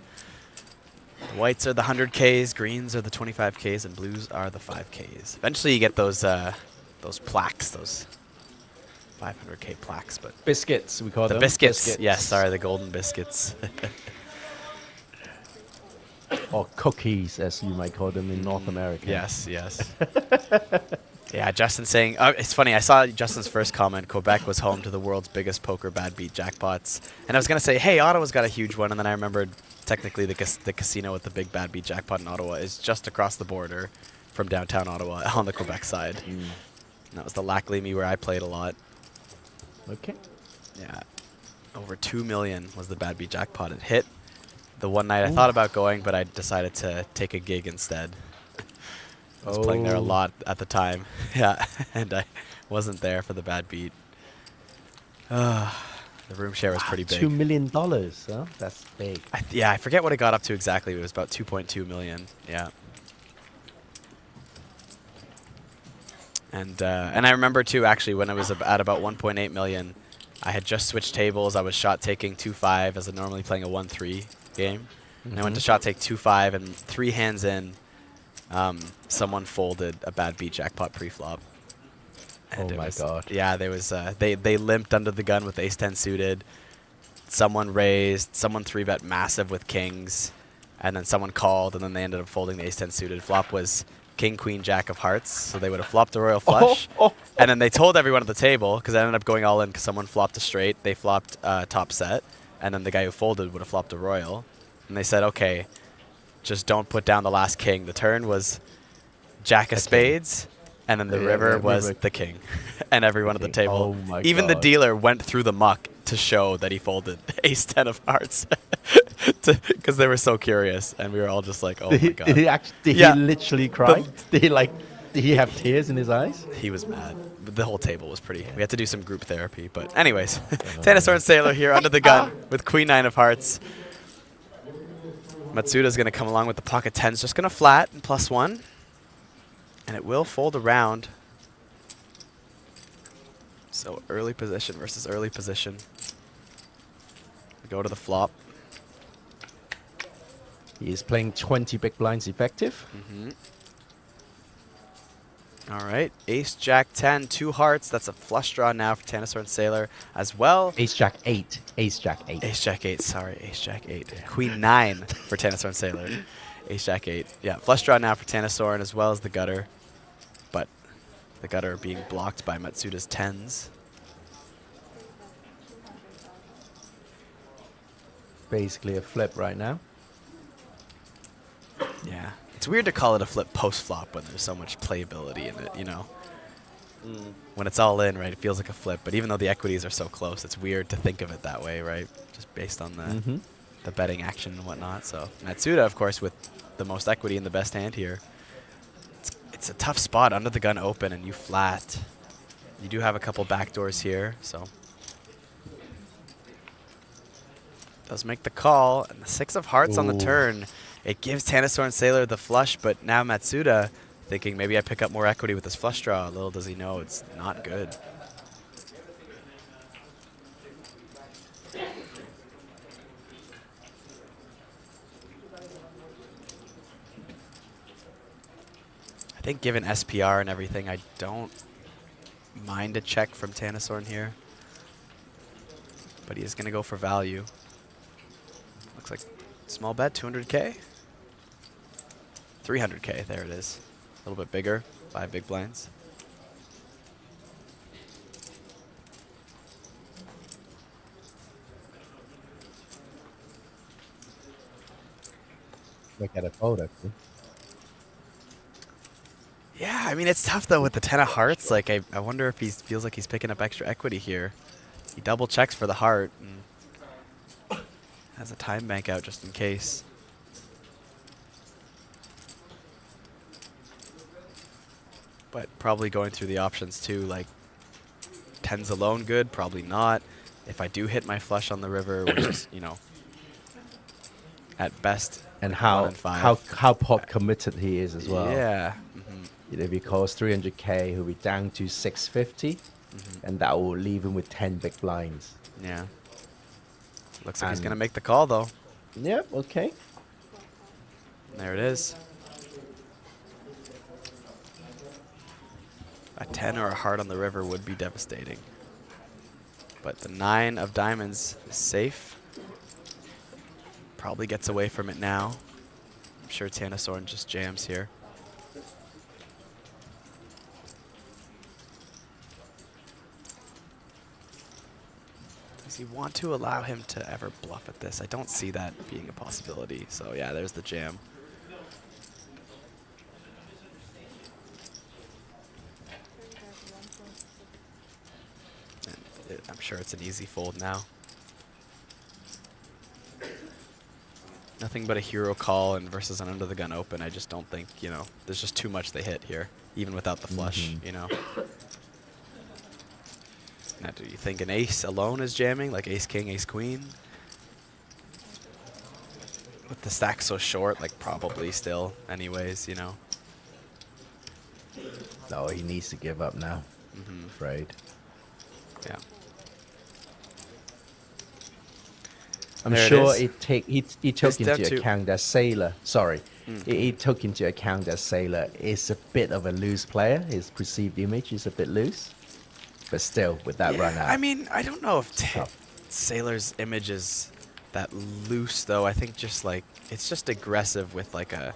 The whites are the 100Ks, greens are the 25Ks, and blues are the 5Ks. Eventually you get those plaques, those 500K plaques, but biscuits, we call them. The biscuits. Yes, sorry, the golden biscuits. Or cookies, as you might call them in North America. Yes. Yeah, Justin saying, it's funny, I saw Justin's first comment, Quebec was home to the world's biggest poker bad beat jackpots. And I was going to say, hey, Ottawa's got a huge one, and then I remembered technically the casino with the big bad beat jackpot in Ottawa is just across the border from downtown Ottawa on the Quebec side. And that was the Lac Lemy where I played a lot. Okay. Yeah. Over 2 million was the bad beat jackpot. It hit the one night I thought about going, but I decided to take a gig instead. I was playing there a lot at the time. Yeah, and I wasn't there for the bad beat. The room share was pretty big. $2 million, huh? That's big. Yeah, I forget what it got up to exactly. But it was about 2.2 million. Yeah. And I remember too, actually, when I was at about 1.8 million, I had just switched tables. I was shot taking 2-5 as I'm normally playing a 1-3 game. And I went to shot take 2-5, and 3 hands in, someone folded a bad beat jackpot pre-flop. And oh my god. Yeah, there was they limped under the gun with ace-10 suited. Someone raised, someone 3-bet massive with kings, and then someone called, and then they ended up folding the ace-10 suited. Flop was king, queen, jack of hearts, so they would have flopped a royal flush. And then they told everyone at the table, because I ended up going all in because someone flopped a straight, they flopped top set, and then the guy who folded would have flopped a royal. And they said, okay, just don't put down the last king. The turn was jack of spades, and then the river was the king. And everyone at the table, even the dealer went through the muck to show that he folded ace-10 of hearts. Because they were so curious, and we were all just like, oh my god. Did he literally cry? Did he have tears in his eyes? He was mad. The whole table was pretty. We had to do some group therapy. But anyways, Tennis Horn Sailor here under the gun with queen 9 of hearts. Matsuda's going to come along with the pocket 10s, just going to flat and +1. And it will fold around. So early position versus early position. We go to the flop. He is playing 20 big blinds effective. All right, ace, jack, 10, 2 hearts. That's a flush draw now for Tennis Horn Sailor as well. Ace, jack, 8. Ace, jack, 8. Ace, jack, 8. Sorry, ace, jack, 8. Yeah. Queen 9 for Tennis Horn Sailor. Ace, jack, 8. Yeah, flush draw now for Tennis Horn as well as the gutter. But the gutter being blocked by Matsuda's 10s. Basically a flip right now. Yeah. It's weird to call it a flip post-flop when there's so much playability in it, you know? When it's all in, right, it feels like a flip. But even though the equities are so close, it's weird to think of it that way, right? Just based on the betting action and whatnot. So Matsuda, of course, with the most equity in the best hand here. It's a tough spot under the gun open, and you flat. You do have a couple backdoors here, so. Does make the call, and the 6 of hearts on the turn. It gives Tennis Horn Sailor the flush, but now Matsuda thinking maybe I pick up more equity with this flush draw. Little does he know it's not good. I think given SPR and everything, I don't mind a check from Tennis Horn here. But he is going to go for value. Looks like small bet, 200K. 300K, there it is. A little bit bigger, 5 big blinds. Look at a photo. Yeah, I mean, it's tough, though, with the 10 of hearts. Like, I wonder if he feels like he's picking up extra equity here. He double checks for the heart and has a time bank out just in case. But probably going through the options, too, like, 10's alone good, probably not. If I do hit my flush on the river, which is, you know, at best, And 1 in 5. how pot committed he is as well. Yeah. You know, if he calls 300k, he'll be down to 650, and that will leave him with 10 big blinds. Yeah. Looks like he's gonna make the call though. Yep. Okay. There it is. A 10 or a heart on the river would be devastating. But the 9 of diamonds is safe. Probably gets away from it now. I'm sure Tanasorn just jams here. Does he want to allow him to ever bluff at this? I don't see that being a possibility. So yeah, there's the jam. And I'm sure it's an easy fold now. Nothing but a hero call and versus an under the gun open. I just don't think, you know, there's just too much they hit here, even without the flush, you know. Now, do you think an ace alone is jamming, like ace king, ace queen? With the stack so short, like probably still, anyways, you know. No, he needs to give up now. I'm afraid. Yeah. I'm There it sure is. he took It's down into to- account that Sailor. Sorry, he took into account that Sailor is a bit of a loose player. His perceived image is a bit loose, but still with that run out. I mean, I don't know if Sailor's image is that loose, though. I think just like it's just aggressive with like a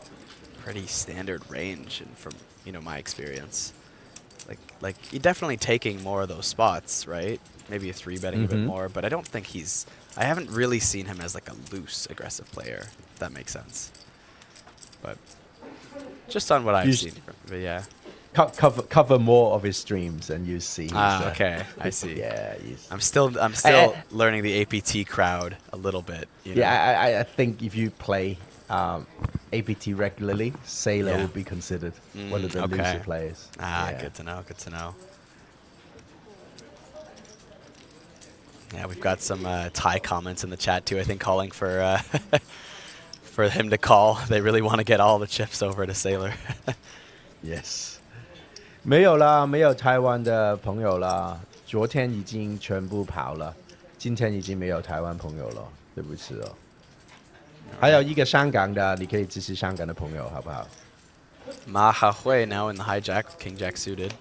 pretty standard range, and from my experience, like you're definitely taking more of those spots, right? Maybe a 3-betting a bit more, but I don't think he's. I haven't really seen him as like a loose, aggressive player, if that makes sense. But just on what I've seen, but yeah. Cover more of his streams and you see. Okay, I see. Yeah, I'm still learning the APT crowd a little bit. You know? Yeah, I think if you play APT regularly, Sailor will be considered one of the looser players. Good to know. Good to know. Yeah, we've got some Thai comments in the chat too. I think calling for for him to call. They really want to get all the chips over to Sailor. Yes. 没有啦，没有台湾的朋友啦。昨天已经全部跑了，今天已经没有台湾朋友了，对不起哦。还有一个香港的，你可以支持香港的朋友，好不好？ Ma Hahui now in the hijack with King Jack suited.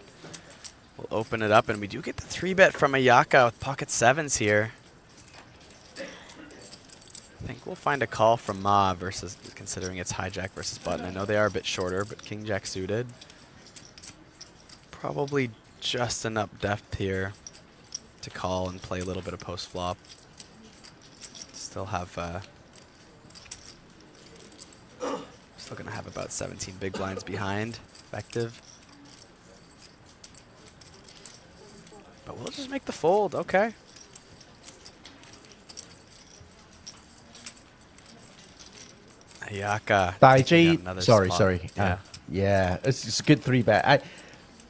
We'll open it up, and we do get the 3-bet from Ayaka with pocket 7s here. I think we'll find a call from Ma versus considering it's hijack versus button. I know they are a bit shorter, but King Jack suited. Probably just enough depth here to call and play a little bit of post flop. Still have still gonna have about 17 big blinds behind effective. But we'll just make the fold, okay. Ayaka. Sorry. Yeah, it's a good 3-bet.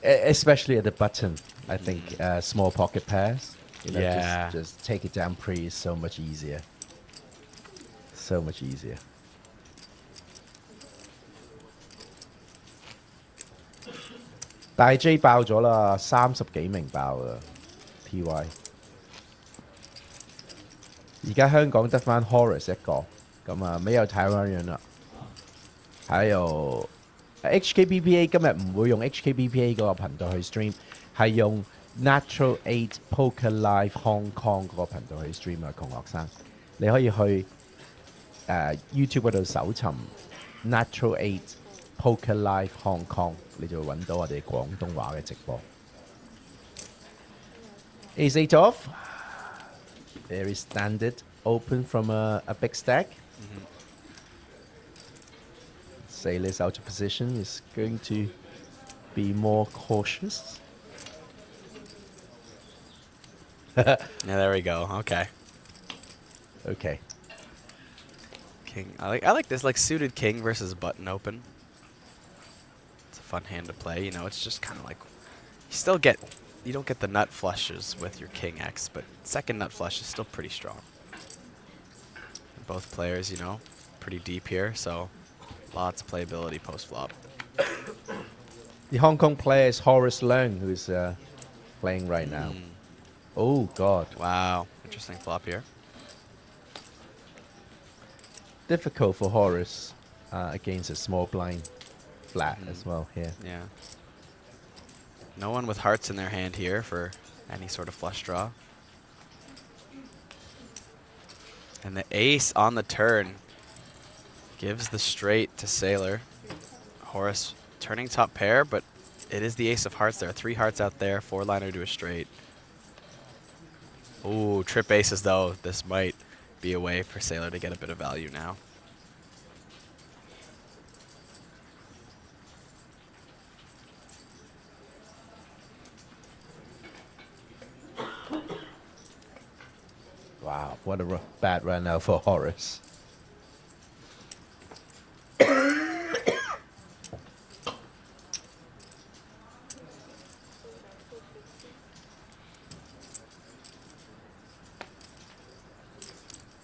Especially at the button, I think small pocket pairs. You know, just take it down pre is so much easier. So much easier. Đại J 爆咗啦，30幾名爆啊 ，TY。而家香港得返 Horace 一個，咁啊沒有台灣人啦。還有 HKBPA 今日唔會用 HKBPA 嗰個頻道去 stream， 係用 Natural 8 Poker Live Hong Kong 嗰個頻道去 stream 啊，窮學生。你可以去YouTube 嗰度搜尋 Natural 8 Poker Live Hong Kong， 你就會揾到我哋廣東話嘅直播。Ace 8 off. Very standard open from a big stack. Sailor's out of position is going to be more cautious. Yeah, there we go. Okay. Okay. King. I like this, like suited king versus button open. It's a fun hand to play. You know, it's just kind of like you don't get the nut flushes with your king X, but second nut flush is still pretty strong. And both players, you know, pretty deep here, so lots of playability post flop. The Hong Kong player is Horace Leung, who's playing right now. Oh God! Wow, interesting flop here. Difficult for Horace against a small blind flat as well here. Yeah. No one with hearts in their hand here for any sort of flush draw. And the ace on the turn gives the straight to Sailor. Horace turning top pair, but it is the ace of hearts. There are 3 hearts out there, 4-liner to a straight. Ooh, trip aces though. This might be a way for Sailor to get a bit of value now. Wow, what a bad run now for Horace.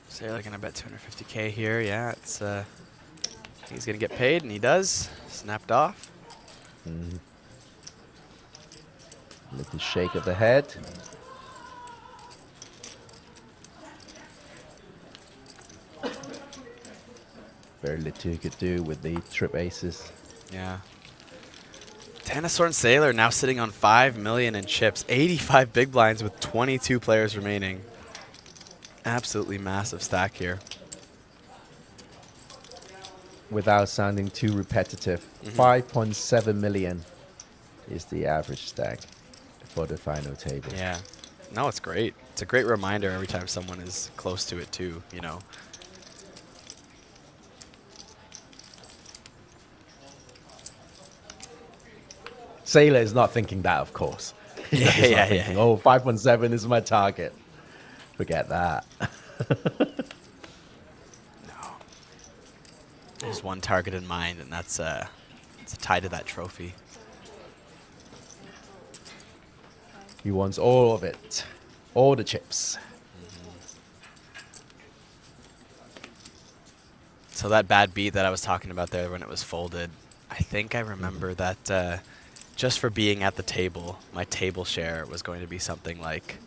Sailor gonna bet 250K here. Yeah, it's he's gonna get paid, and he does. Snapped off. Little shake of the head. Very little you could do with the trip aces. Yeah. Tanasorn Sailor now sitting on 5 million in chips, 85 big blinds with 22 players remaining. Absolutely massive stack here. Without sounding too repetitive, 5.7 million is the average stack for the final table. Yeah. No, it's great. It's a great reminder every time someone is close to it too, you know. Sailor is not thinking that, of course. He's not thinking, oh, 5.7 is my target. Forget that. There's one target in mind, and that's it's a tie to that trophy. He wants all of it, all the chips. So that bad beat that I was talking about there when it was folded, I think I remember that just for being at the table, my table share was going to be something like,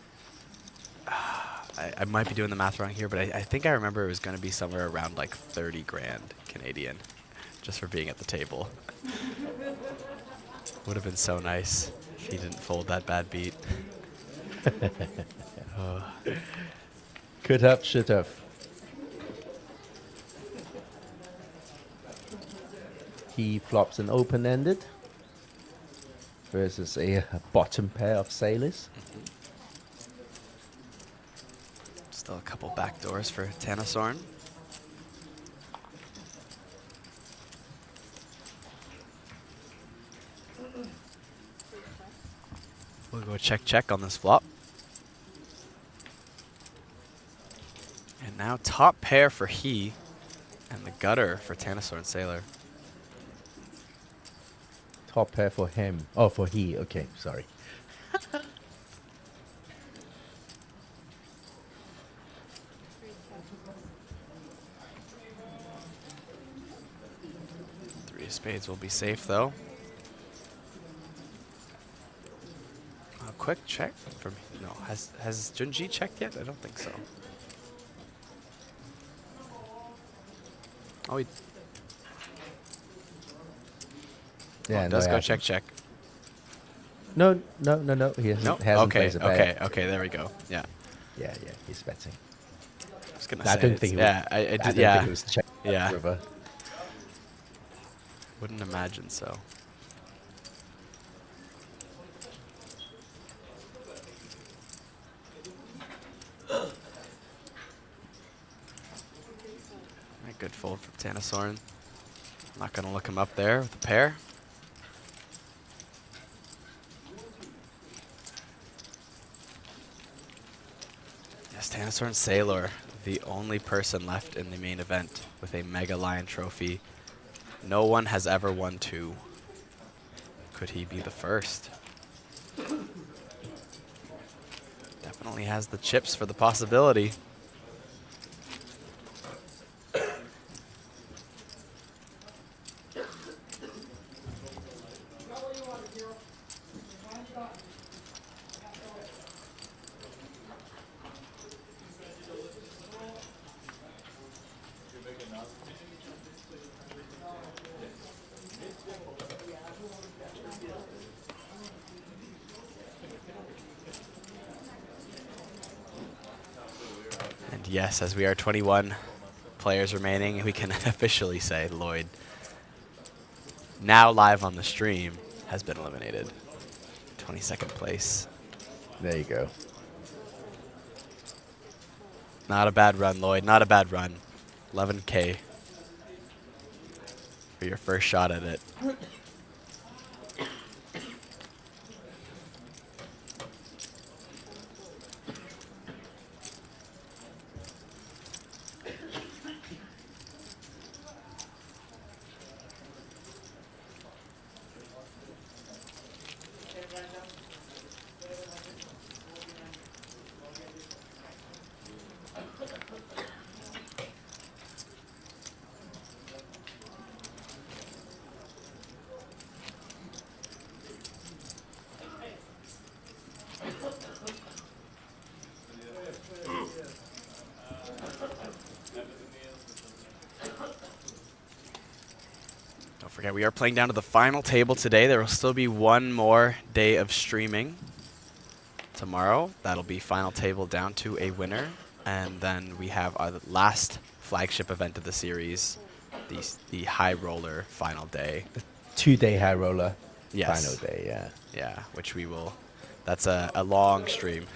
I might be doing the math wrong here, but I think I remember it was going to be somewhere around like 30 grand Canadian just for being at the table. Would have been so nice if he didn't fold that bad beat. Could have, should have. He flops an open-ended versus a bottom pair of sailors. Still a couple back doors for Tanasorn. We'll go check on this flop. And now top pair for he, and the gutter for Tanasorn Sailor. Top pair for him. Oh, for he. Okay, sorry. Three of spades will be safe though. A quick check from no. Has Junji checked yet? I don't think so. Oh, he does go check. No. He hasn't placed a bet. Okay, there we go. Yeah. Yeah, he's betting. I was gonna I say, don't think he yeah, I did, don't yeah, think he was checking yeah. river. Wouldn't imagine so. A good fold from Tanasorn. Not going to look him up there with the pair. Yes, Tanasaur and Sailor, the only person left in the main event with a Mega Lion trophy. No one has ever won 2. Could he be the first? Definitely has the chips for the possibility. Yes, as we are 21 players remaining, we can officially say Lloyd, now live on the stream, has been eliminated. 22nd place. There you go. Not a bad run, Lloyd. Not a bad run. 11K for your first shot at it. Don't forget, we are playing down to the final table today. There will still be one more day of streaming tomorrow. That'll be final table down to a winner. And then we have our last flagship event of the series, the High Roller final day. 2-day High Roller Yes. final day, yeah. Yeah, which we will, that's a long stream.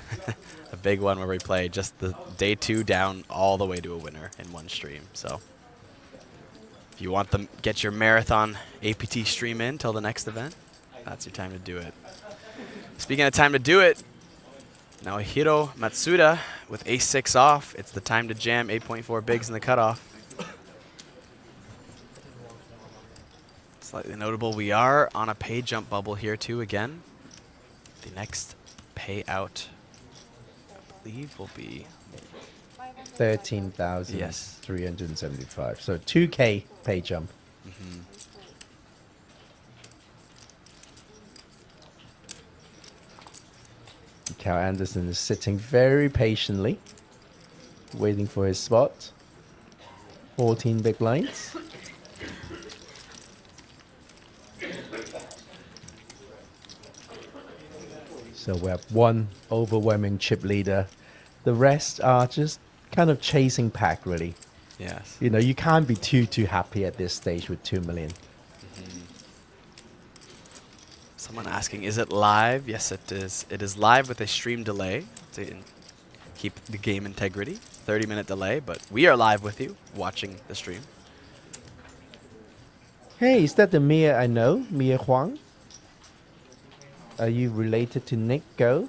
A big one where we play just the day 2 down all the way to a winner in one stream. So if you want to get your marathon APT stream in till the next event, that's your time to do it. Speaking of time to do it, now Hiro Matsuda with ace-6 off. It's the time to jam 8.4 bigs in the cutoff. Slightly notable, we are on a pay jump bubble here too again. The next payout, I believe, will be 13,375. So 2K pay jump. Cal Anderson is sitting very patiently, waiting for his spot. 14 big blinds. So we have one overwhelming chip leader. The rest are just kind of chasing pack, really. Yes. You know, you can't be too happy at this stage with 2 million. Someone asking, is it live? Yes, it is. It is live with a stream delay to keep the game integrity. 30-minute delay, but we are live with you, watching the stream. Hey, is that the Mia I know? Mia Huang? Are you related to Nick Go?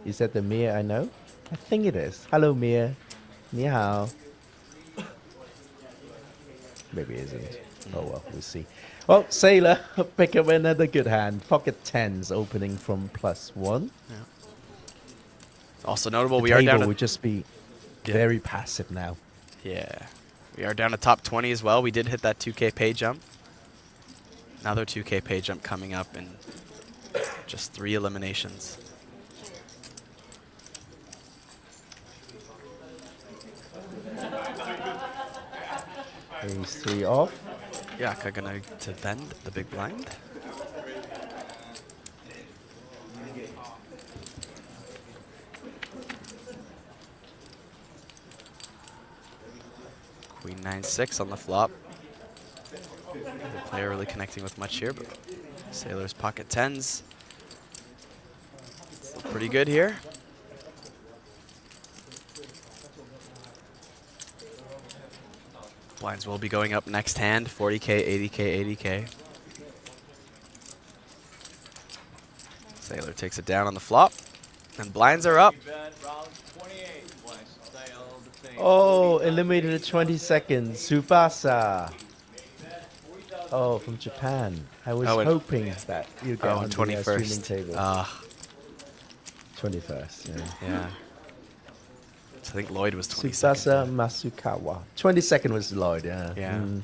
Is that the Mia I know? I think it is. Hello, Mia. Ni hao. Maybe it isn't. Oh well, we'll see. Well, Sailor, pick up another good hand. Pocket 10s opening from +1. Yeah. Also notable, The we are down table to would just be very passive now. Yeah. We are down to top 20 as well. We did hit that 2K pay jump. Another 2K pay jump coming up in just 3 eliminations. Ace-3 off. Yaka gonna to vend the big blind. Queen 9-6 on the flop. No player really connecting with much here, but Sailor's pocket 10s. Still pretty good here. Blinds will be going up next hand, 40K, 80K, 80K. Sailor takes it down on the flop, and blinds are up. Oh, eliminated at 20 seconds. Tsubasa. Oh, from Japan. I was hoping that you'd get on the 21st. streaming table. 21st, yeah. Yeah. So I think Lloyd was 22nd. Tsubasa Masukawa. 22nd was Lloyd, yeah. Yeah. Mm.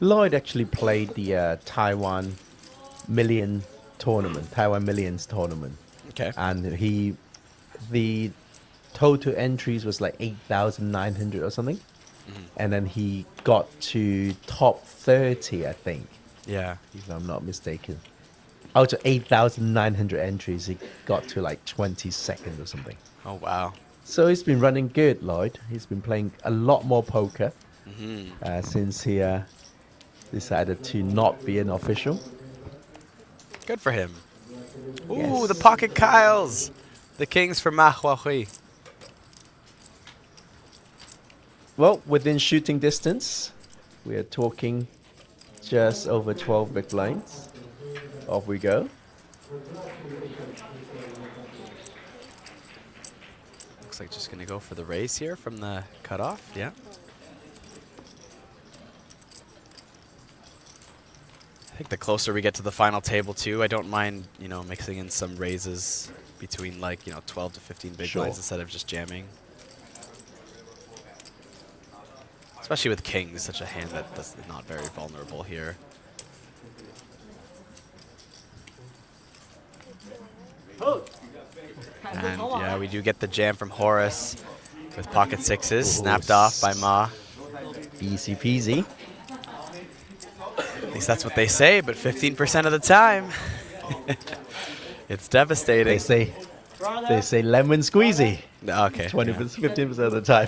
Lloyd actually played the Taiwan Millions tournament. Okay. And the total entries was like 8,900 or something. And then he got to top 30, I think. Yeah. If I'm not mistaken. Out of 8,900 entries, he got to like 22nd or something. Oh, wow. So he's been running good, Lloyd. He's been playing a lot more poker since he decided to not be an official. Good for him. Ooh, Yes. the pocket Kyles. The kings for Ma Huahui. Well, within shooting distance, we are talking just over 12 big blinds. Off we go. Looks like just going to go for the raise here from the cutoff. Yeah. I think the closer we get to the final table too, I don't mind, you know, mixing in some raises between like, you know, 12 to 15 big blinds instead of just jamming. Especially with kings, such a hand that's not very vulnerable here. And yeah, we do get the jam from Horace with pocket sixes, snapped off by Ma. Easy peasy. At least that's what they say, but 15% of the time, it's devastating. They say lemon squeezy. Okay. 15% of the time.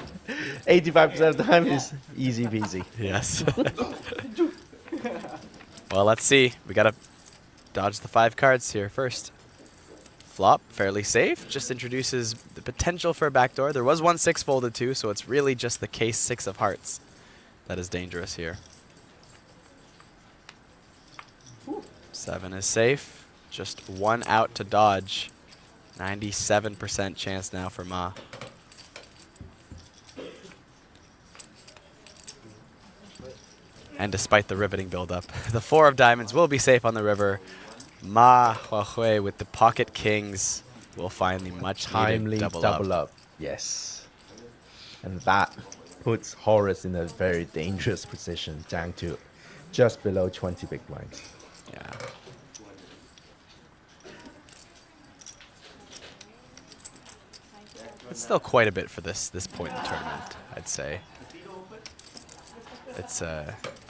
85% of the time is easy peasy. Yes. Well, let's see. We got to dodge the 5 cards here first. Flop, fairly safe. Just introduces the potential for a backdoor. There was 1 6 folded too, so it's really just the case 6 of hearts that is dangerous here. 7 is safe. Just 1 out to dodge. 97% chance now for Ma. And despite the riveting buildup, the 4 of diamonds will be safe on the river. Ma Huahui with the pocket kings will find the much Timely needed double up. Yes. And that puts Horace in a very dangerous position, down to just below 20 big blinds. Yeah. It's still quite a bit for this point in the tournament, I'd say. It's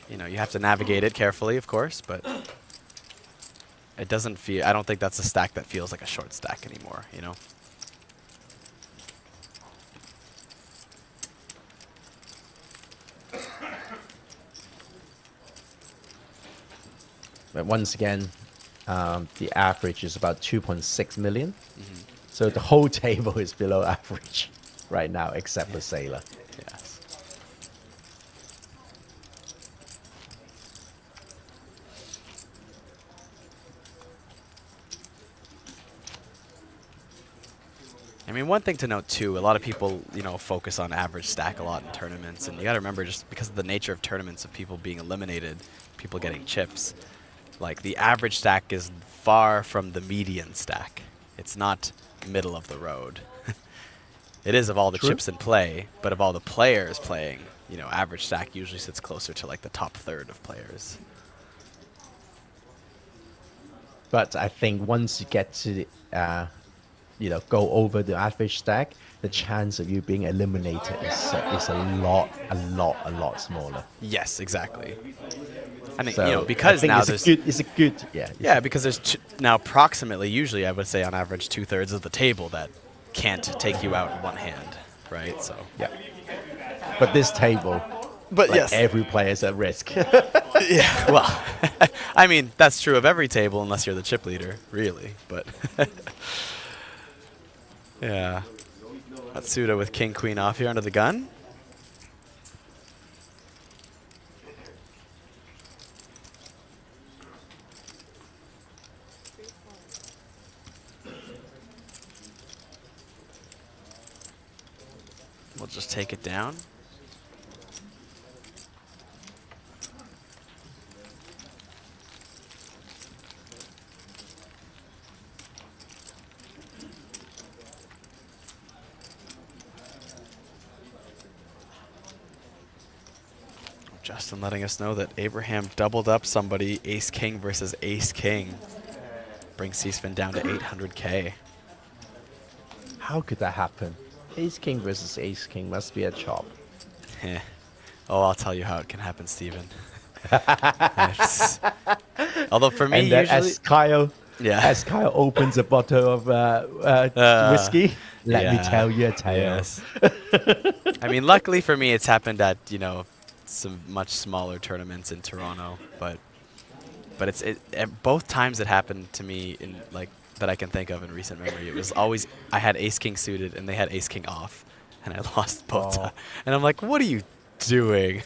you know, you have to navigate it carefully, of course, but it doesn't feel. I don't think that's a stack that feels like a short stack anymore. You know. But once again, the average is about 2.6 million. So the whole table is below average right now, except for Sailor. Yes. I mean, one thing to note too, a lot of people, you know, focus on average stack a lot in tournaments, and you got to remember, just because of the nature of tournaments, of people being eliminated, people getting chips, like the average stack is far from the median stack. It's not middle of the road. It is of all the chips in play, but of all the players playing, you know, average stack usually sits closer to like the top third of players. But I think once you get to, you know, go over the average stack, the chance of you being eliminated is a lot smaller. Yes, exactly. I mean, So you know, because I think now it's a good, yeah. Yeah, because there's now approximately, usually I would say on average, 2/3 of the table that can't take you out in one hand, right? So yeah. But this table, But like yes, every player is at risk. Yeah, well, I mean, that's true of every table unless you're the chip leader, really. But yeah, Matsuda with king queen off here under the gun. We'll just take it down. Justin letting us know that Abraham doubled up somebody, ace king versus ace king. Brings C-Spin down to 800K. How could that happen? Ace king versus ace king must be a chop. Oh, I'll tell you how it can happen, Steven. Although for me, and then usually... as Kyle opens a bottle of whiskey, let me tell you a tale. Yes. I mean, luckily for me, it's happened at, you know, some much smaller tournaments in Toronto, but both times it happened to me in like that I can think of in recent memory. It was always I had ace king suited and they had ace king off, and I lost both times. And I'm like, what are you doing?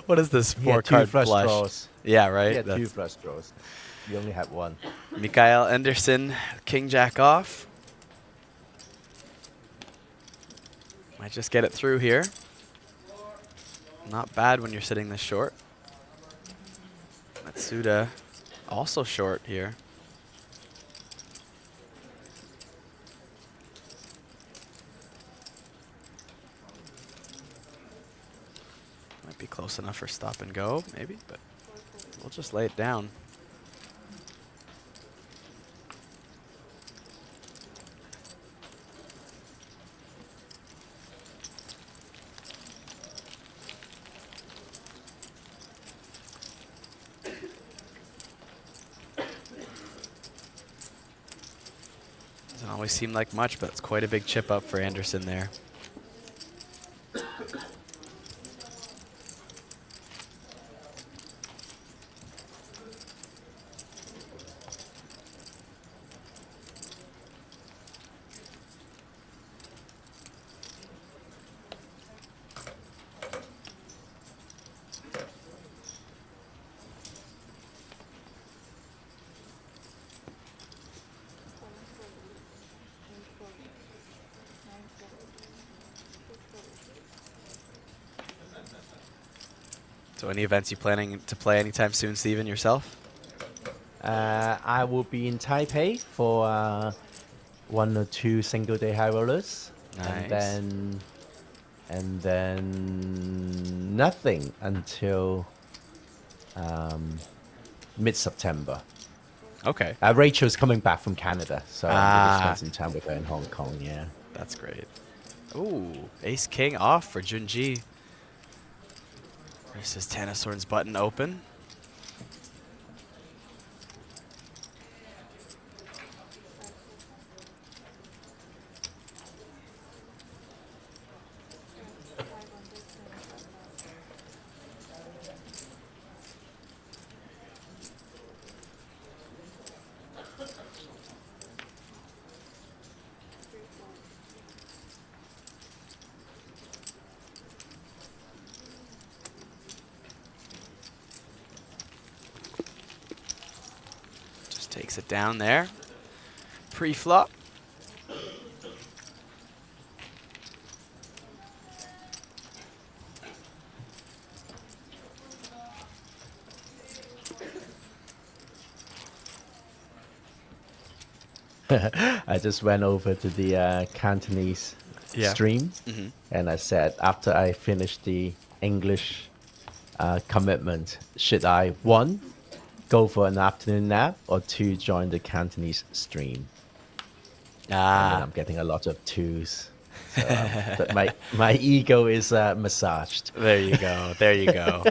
What is this 4-card flush? Draws. Yeah, right. Yeah, 2 flush draws. You only had 1. Mikael Anderson, king jack off. Might just get it through here. Not bad when you're sitting this short. Matsuda also short here. Might be close enough for stop and go, maybe, but we'll just lay it down. Doesn't always seem like much, but it's quite a big chip up for Anderson there. So any events you planning to play anytime soon, Steven, yourself? I will be in Taipei for 1 or 2 single-day high rollers. Nice. And then nothing until mid-September. Okay. Rachel's coming back from Canada, so I'm going to spend some time with her in Hong Kong, yeah. That's great. Ooh, ace king off for Junji. Versus Tanasorn's button open. Takes it down there. Pre-flop. I just went over to the Cantonese stream, and I said, after I finish the English commitment, should I, 1, go for an afternoon nap, or 2, join the Cantonese stream? And I'm getting a lot of 2s. So, but my ego is massaged. There you go. There you go.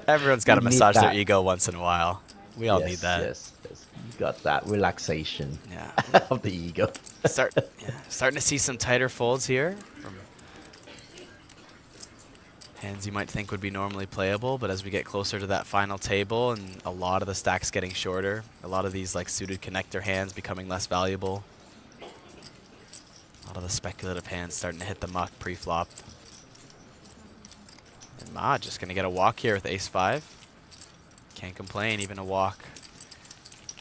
Everyone's got to massage their ego once in a while. We all need that. Yes. You got that relaxation of the ego. Starting to see some tighter folds here. Hands you might think would be normally playable, but as we get closer to that final table and a lot of the stacks getting shorter, a lot of these like suited connector hands becoming less valuable. A lot of the speculative hands starting to hit the muck pre-flop. And Ma just going to get a walk here with ace-5. Can't complain, even a walk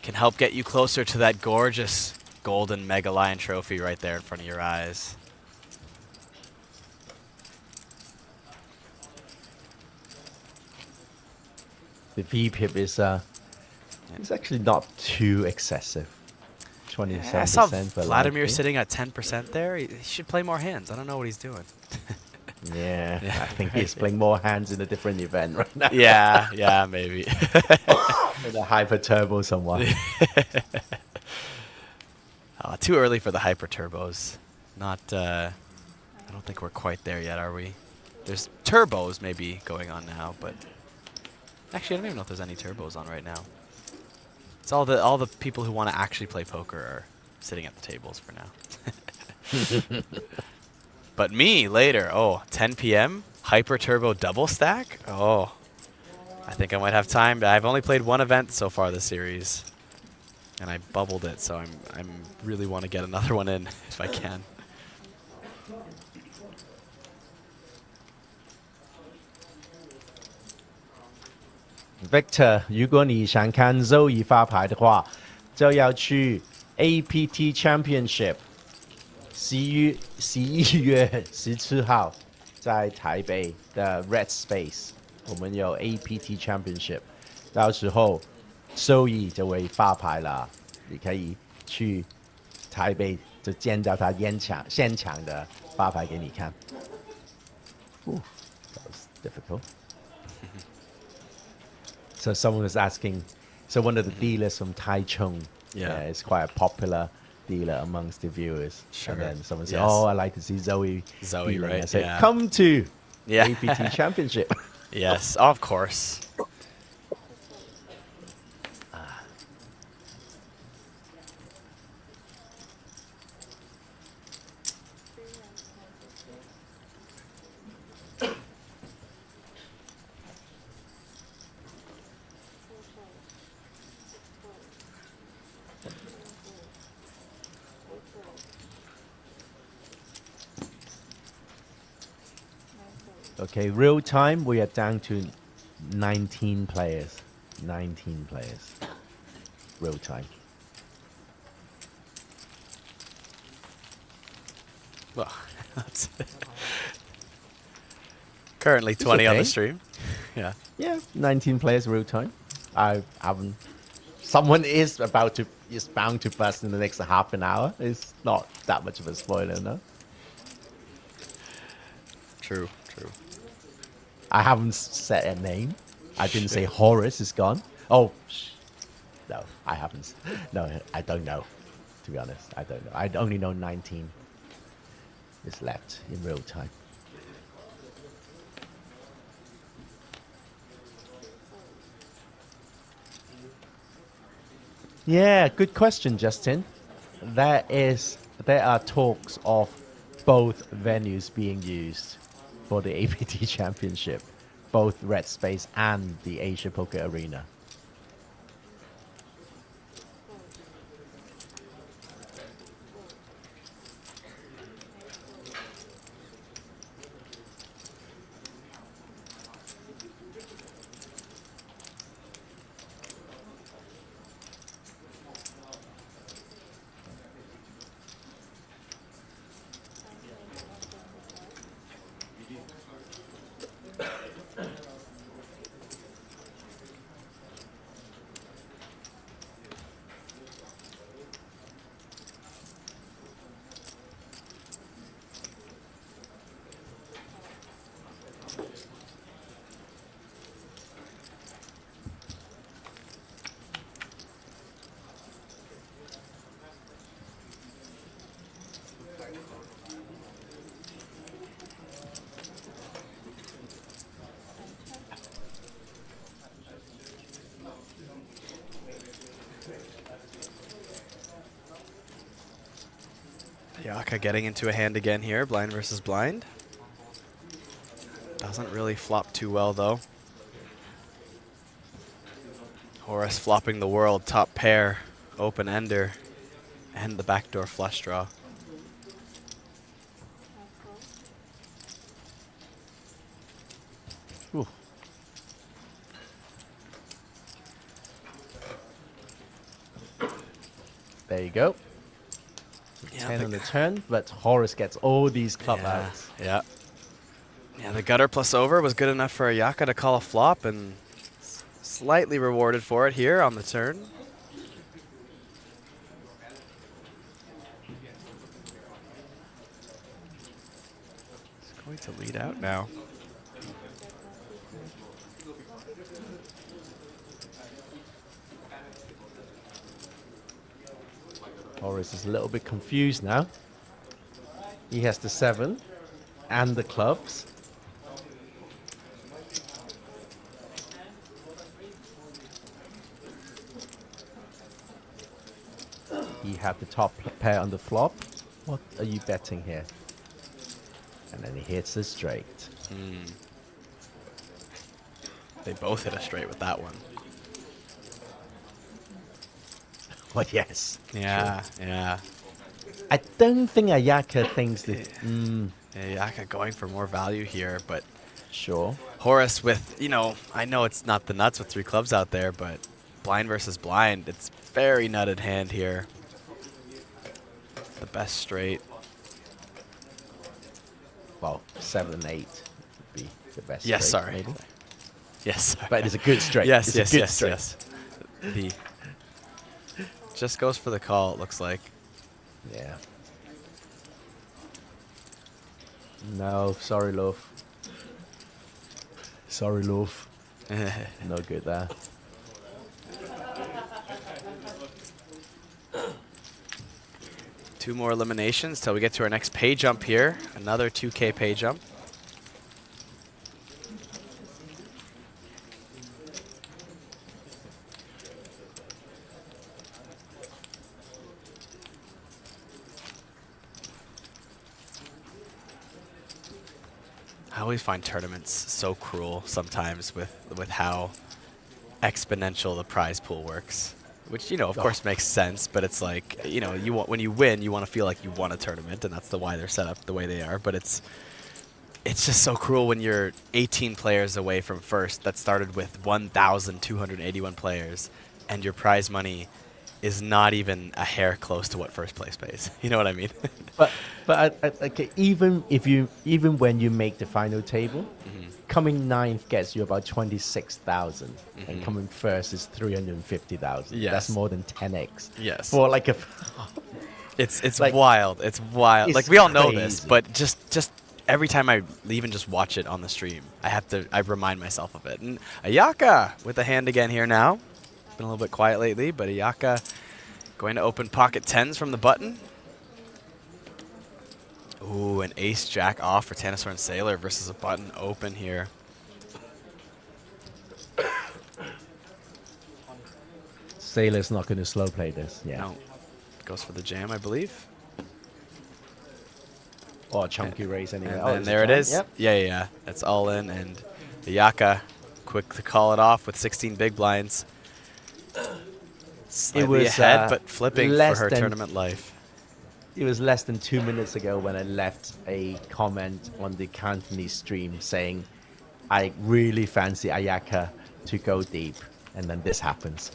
can help get you closer to that gorgeous golden Mega Lion trophy right there in front of your eyes. The VPIP is it's actually not too excessive. 27%. I saw for Vladimir likely. sitting at 10% there. He should play more hands. I don't know what he's doing. Yeah, I think he's playing more hands in a different event right now. Yeah, maybe. In the hyper turbo somewhat. Too early for the hyper turbos. Not. I don't think we're quite there yet, are we? There's turbos maybe going on now, but actually, I don't even know if there's any turbos on right now. It's all the people who want to actually play poker are sitting at the tables for now. But me later, 10 p.m. hyper turbo double stack. Oh, I think I might have time. I've only played one event so far this series, and I bubbled it, so I'm really want to get another one in if I can. Victor， 如果你想看 Zoe 发牌的话，就要去 APT Championship 11月17号在台北的 Red Space， 我们有 APT Championship， 到时候 Zoe 就会发牌了，你可以去台北就见到他现场的发牌给你看。That was difficult. So someone was asking, so one of the dealers from Taichung, is quite a popular dealer amongst the viewers. Sure. And then someone said, Yes. "Oh, I like to see Zoe." Zoe, dealing." right? I said, Yeah. "Come to Yeah. APT Championship." Yes, of course. Okay, real time, we are down to 19 players. 19 players. Real time. Well, that's currently 20 on the okay. stream. Yeah. Yeah, 19 players real time. I haven't. Someone is bound to bust in the next half an hour. It's not that much of a spoiler, no? True. I haven't said a name. I didn't say Horace is gone. Oh, no, I haven't. No, I don't know. To be honest, I don't know. I only know 19 is left in real time. Yeah, good question, Justin. There are talks of both venues being used for the APT Championship, both Red Space and the Asia Poker Arena. Yaka getting into a hand again here, blind versus blind. Doesn't really flop too well, though. Horace flopping the world, top pair, open ender, and the backdoor flush draw. Ooh. There you go. Yeah, 10 on the turn, but Horace gets all these club outs. Yeah. Yeah, the gutter plus over was good enough for Ayaka to call a flop, and slightly rewarded for it here on the turn. He's going to lead out now. Horace is a little bit confused now. He has the 7 and the clubs. He had the top pair on the flop. What are you betting here? And then he hits a straight. They both hit a straight with that one. Well, yes. Yeah, True. yeah. I don't think Ayaka thinks that. Ayaka going for more value here, but sure. Horace with, you know, I know it's not the nuts with 3 clubs out there, but blind versus blind, it's very nutted hand here. The best straight. Well, 7 and 8 would be the best. Yes, straight, sorry. maybe. Yes, sorry. But it's a good straight. Yes, it's yes, a good yes, straight. yes. The just goes for the call, it looks like. Yeah. No, sorry, love. Sorry, love. No good there. Two more eliminations till we get to our next pay jump here. Another 2K pay jump. I always find tournaments so cruel sometimes with how exponential the prize pool works. Which, you know, of course makes sense, but it's like, you know, you want, when you win, you want to feel like you won a tournament, and that's why they're set up the way they are. But it's just so cruel when you're 18 players away from first that started with 1,281 players, and your prize money is not even a hair close to what first place pays. You know what I mean? But okay, even when you make the final table, coming 9th gets you about 26,000, and coming first is 350,000. Yes. That's more than 10x. Yes. For like a. It's like, wild. It's wild. It's Like, we all know this, crazy. but just every time I even just watch it on the stream, I remind myself of it. And Ayaka with the hand again here now. Been a little bit quiet lately, but Ayaka going to open pocket 10s from the button. Ooh, an ace jack off for Tanasaur and Sailor versus a button open here. Sailor's not going to slow play this. Yeah. No. Goes for the jam, I believe. Or a chunky raise anyway. And Oh, then it's a there it jam. is. Yep. Yeah. It's all in, and Ayaka quick to call it off with 16 big blinds. Slightly ahead, but flipping for her tournament life. It was less than 2 minutes ago when I left a comment on the Cantonese stream saying, I really fancy Ayaka to go deep. And then this happens.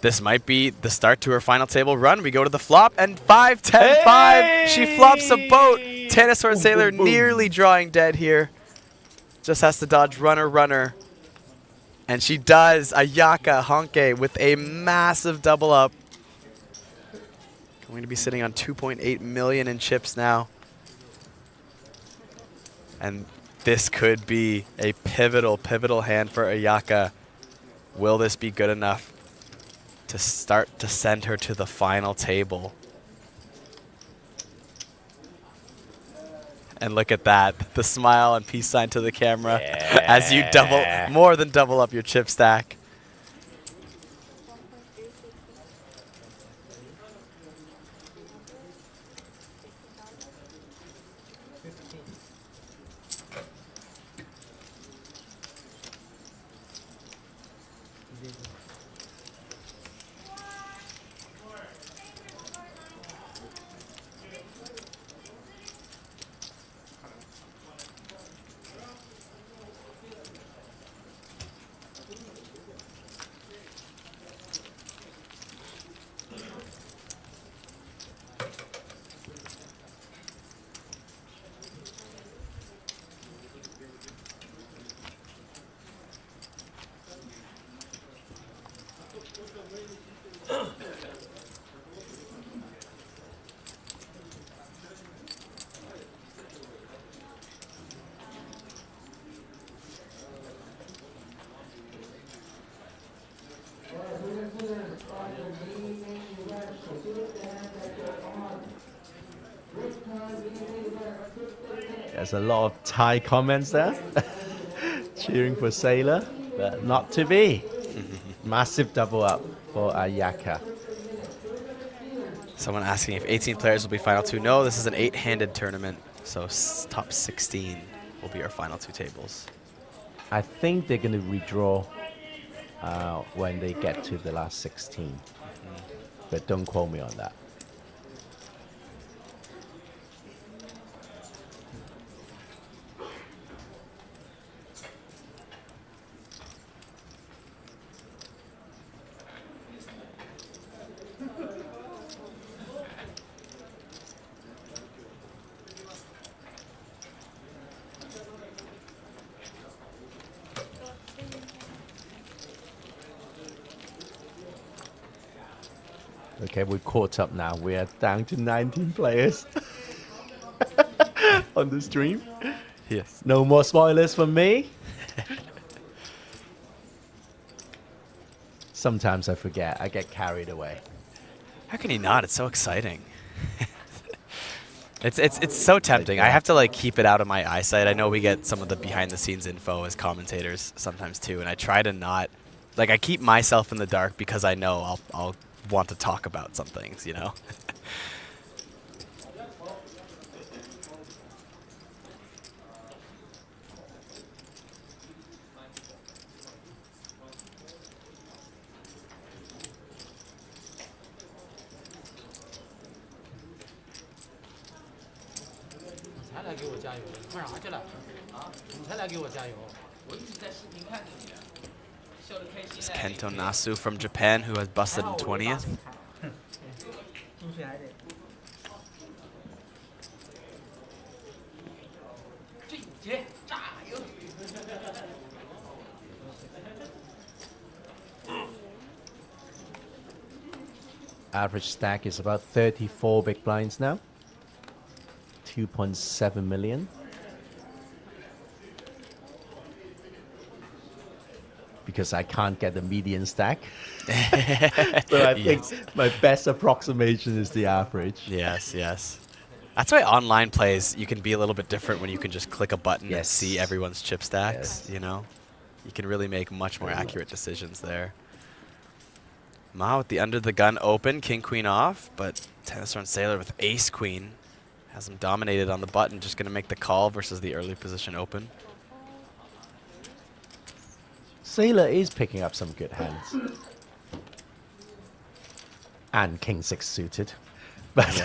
This might be the start to her final table run. We go to the flop, and 5, 10, 5. She flops a boat. Tanasaur and Sailor nearly drawing dead here. Just has to dodge runner. And she does. Ayaka Honke with a massive double up. Going to be sitting on 2.8 million in chips now. And this could be a pivotal hand for Ayaka. Will this be good enough to start to send her to the final table? And look at that, the smile and peace sign to the camera as you more than double up your chip stack. There's a lot of Thai comments there. Cheering for Sailor, but not to be. Massive double up for Ayaka. Someone asking if 18 players will be final 2. No, this is an 8-handed tournament, so top 16 will be our final 2 tables. I think they're going to redraw when they get to the last 16. But don't quote me on that. Okay, we're caught up now. We are down to 19 players on the stream. Yes. No more spoilers from me. Sometimes I forget. I get carried away. How can you not? It's so exciting. It's so tempting. I have to like keep it out of my eyesight. I know we get some of the behind the scenes info as commentators sometimes too, and I try to not like I keep myself in the dark because I know I'll want to talk about some things, you know. It's Kento Nasu from Japan who has busted in 20th. Average stack is about 34 big blinds now. 2.7 million. Because I can't get the median stack. So I think my best approximation is the average. Yes, yes. That's why online plays, you can be a little bit different when you can just click a button and see everyone's chip stacks, you know? You can really make much more accurate decisions there. Ma with the under the gun open, king queen off, but Tennis Run Sailor with ace queen has him dominated on the button, just going to make the call versus the early position open. Sailor is picking up some good hands. And king 6 suited. But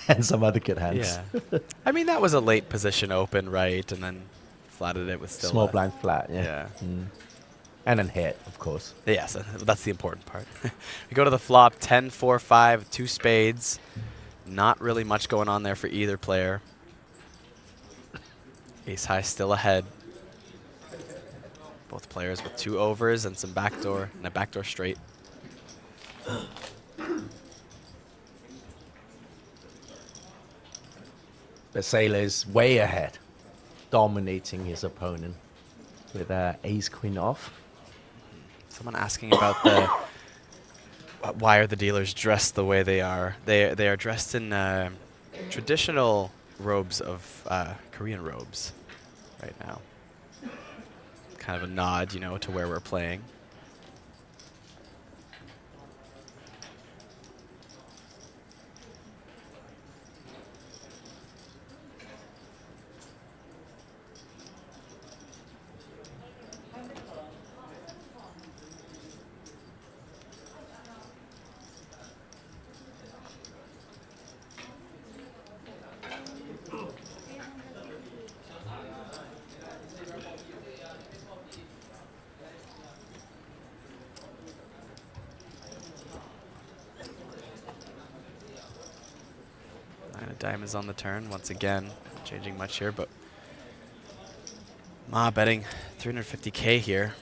and some other good hands. Yeah. I mean, that was a late position open, right? And then flatted it with still small blind flat, yeah. Yeah. And then hit, of course. Yes, that's the important part. We go to the flop, 10, 4, 5, 2 spades. Not really much going on there for either player. Ace high still ahead. Both players with 2 overs and some backdoor and a backdoor straight. The Sailor is way ahead, dominating his opponent with ace queen off. Someone asking about the why are the dealers dressed the way they are? They are dressed in traditional robes of Korean robes right now. Kind of a nod, you know, to where we're playing. diamonds on the turn. Once again, not changing much here, but Ma betting 350K here.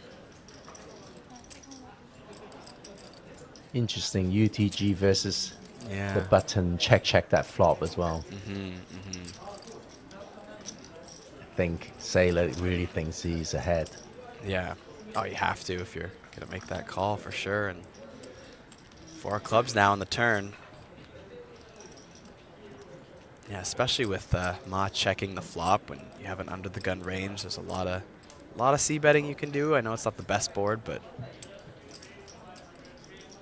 Interesting UTG versus Yeah. the button check that flop as well. I think Sailor really thinks he's ahead. Yeah. Oh, you have to if you're going to make that call for sure. And 4 clubs now on the turn. Yeah, especially with Ma checking the flop when you have an under the gun range. There's a lot of C betting you can do. I know it's not the best board, but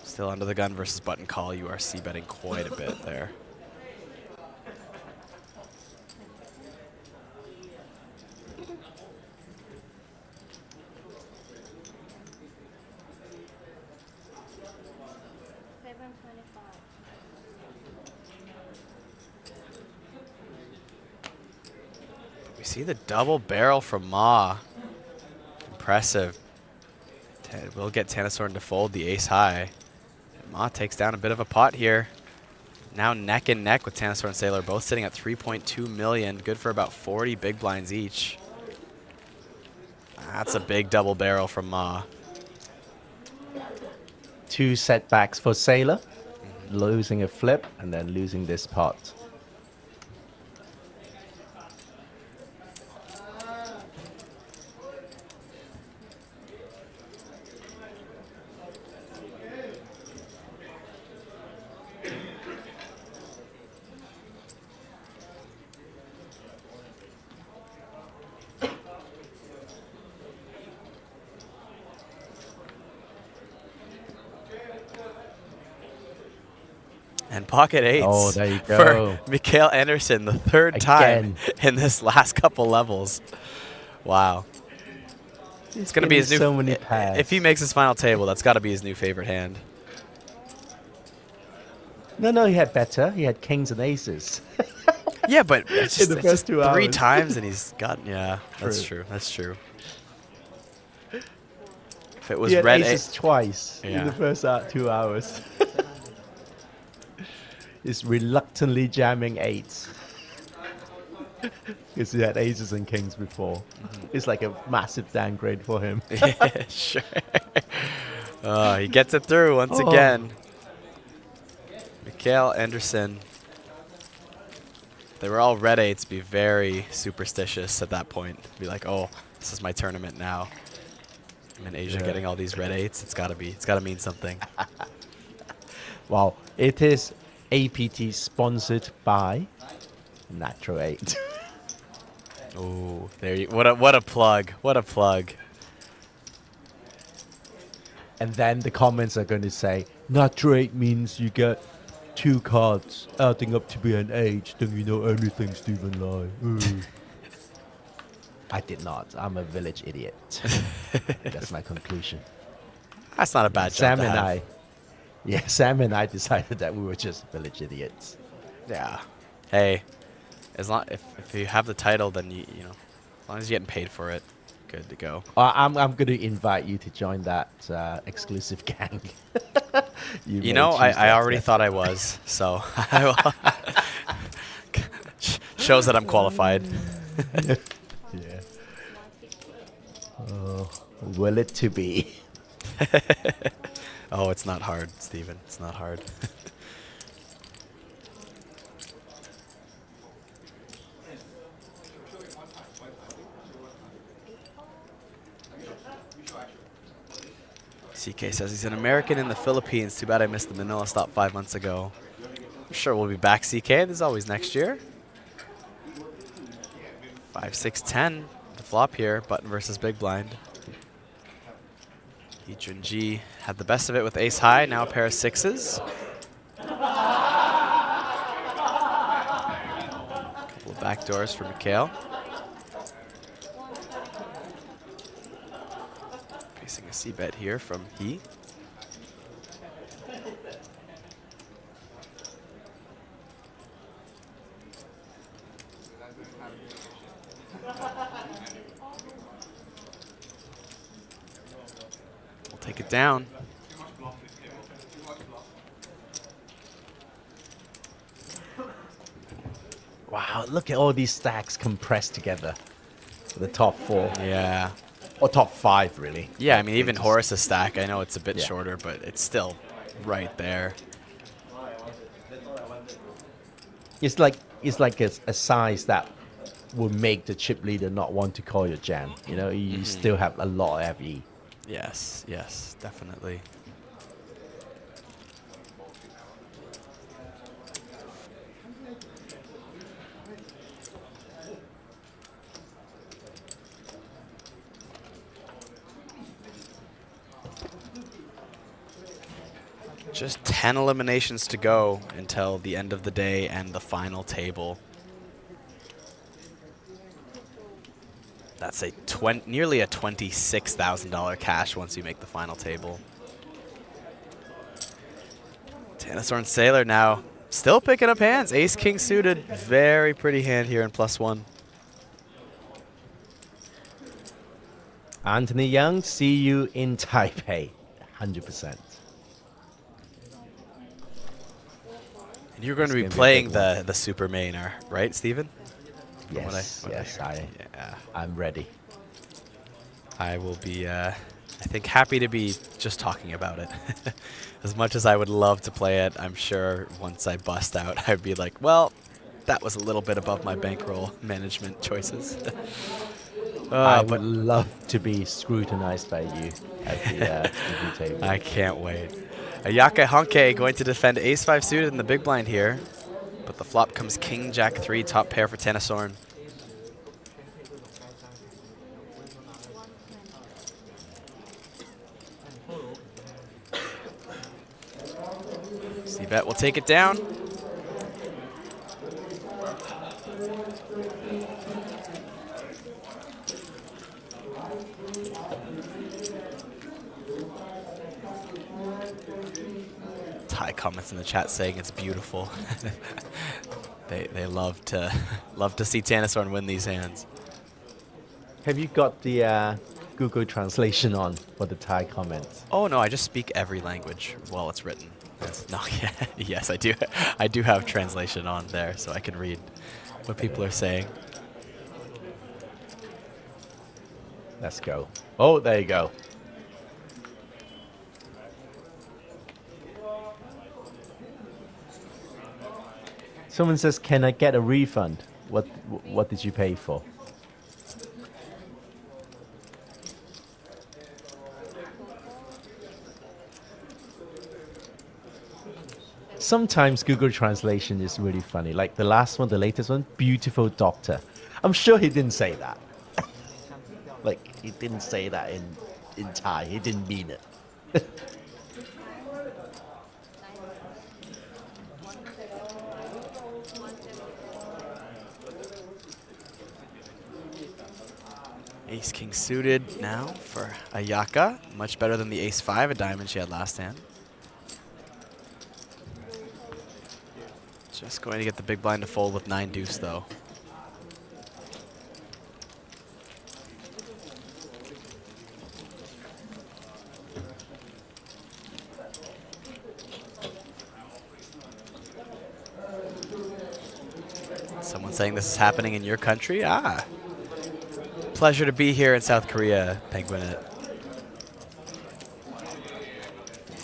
still under the gun versus button call, you are C betting quite a bit there. We see the double barrel from Ma. Impressive. Will get Tanasorn to fold the ace high. And Ma takes down a bit of a pot here. Now neck and neck with Tanasorn and Sailor, both sitting at 3.2 million. Good for about 40 big blinds each. That's a big double barrel from Ma. 2 setbacks for Sailor. Losing a flip and then losing this pot. And pocket eights Oh, there you go. for Mikael Anderson, the third time in this last couple levels. Wow. It's going to be his new. So many pairs. If he makes his final table, that's got to be his new favorite hand. No, he had better. He had kings and aces. Yeah, but it's just, in the it's first just 2 hours. 3 times and he's gotten. Yeah, that's True. true. That's true. If it was he had red aces twice in Yeah. the first 2 hours. He's reluctantly jamming 8s. Because he had aces and kings before. It's like a massive downgrade for him. Yeah, sure. Oh, he gets it through once again. Mikael Anderson. They were all red 8s. Be very superstitious at that point. Be like, oh, this is my tournament now. I'm in Asia getting all these red 8s. It's gotta mean something. Wow, it is APT sponsored by Natural 8. Oh, there you. What a plug! What a plug! And then the comments are going to say, Natural 8 means you get 2 cards adding up to be an 8. Don't you know anything, Stephen Lai? I did not. I'm a village idiot. That's my conclusion. That's not a bad job Sam to and have. I. Yeah, Sam and I decided that we were just village idiots. Yeah. Hey, as long if you have the title, then you know, as long as you're getting paid for it, good to go. I'm going to invite you to join that exclusive gang. You know, I already thought I was, so I will shows that I'm qualified. Yeah. Oh, will it to be? Oh, it's not hard, Steven. It's not hard. CK says he's an American in the Philippines. Too bad I missed the Manila stop 5 months ago. I'm sure we'll be back, CK. There's always next year. 5, 6, 10. The flop here. Button versus big blind. Icheon G had the best of it with ace high. Now a pair of 6s. Couple of backdoors for Mikael. Facing a C-bet here from he. We'll take it down. Wow, look at all these stacks compressed together. The top 4. Yeah. Or top 5, really. Yeah, I mean, even Horace's stack, I know it's a bit Yeah. shorter, but it's still right there. It's like a size that will make the chip leader not want to call your jam. You know, you still have a lot of FE. Yes, yes, definitely. Just 10 eliminations to go until the end of the day and the final table. That's nearly a $26,000 cash once you make the final table. Tanasorn and Sailor now still picking up hands. Ace King suited. Very pretty hand here in +1. Anthony Young, see you in Taipei. 100%. And you're going to be playing the Super Mainer, right, Steven? Yes, I'm ready. I will be, I think, happy to be just talking about it. As much as I would love to play it, I'm sure once I bust out, I'd be like, well, that was a little bit above my bankroll management choices. I would love to be scrutinized by you at the TV table. I can't wait. Ayaka Honke going to defend ace-5 suited in the big blind here. But the flop comes King Jack 3, top pair for Tanasorn. C-bet will take it down. Ty comments in the chat saying it's beautiful. They love to see Tanasorn win these hands. Have you got the Google translation on for the Thai comments? Oh no, I just speak every language while it's written. No, yeah, yes, I do. I do have translation on there, so I can read what people are saying. Let's go. Oh, there you go. Someone says, "Can I get a refund? What did you pay for?" Sometimes Google Translation is really funny. Like the last one, the latest one, beautiful doctor. I'm sure he didn't say that. Like he didn't say that in Thai. He didn't mean it. Ace King suited now for Ayaka. Much better than the Ace-5, a diamond she had last hand. Just going to get the big blind to fold with 9 deuce though. Someone saying this is happening in your country? Ah. Pleasure to be here in South Korea, Penguin.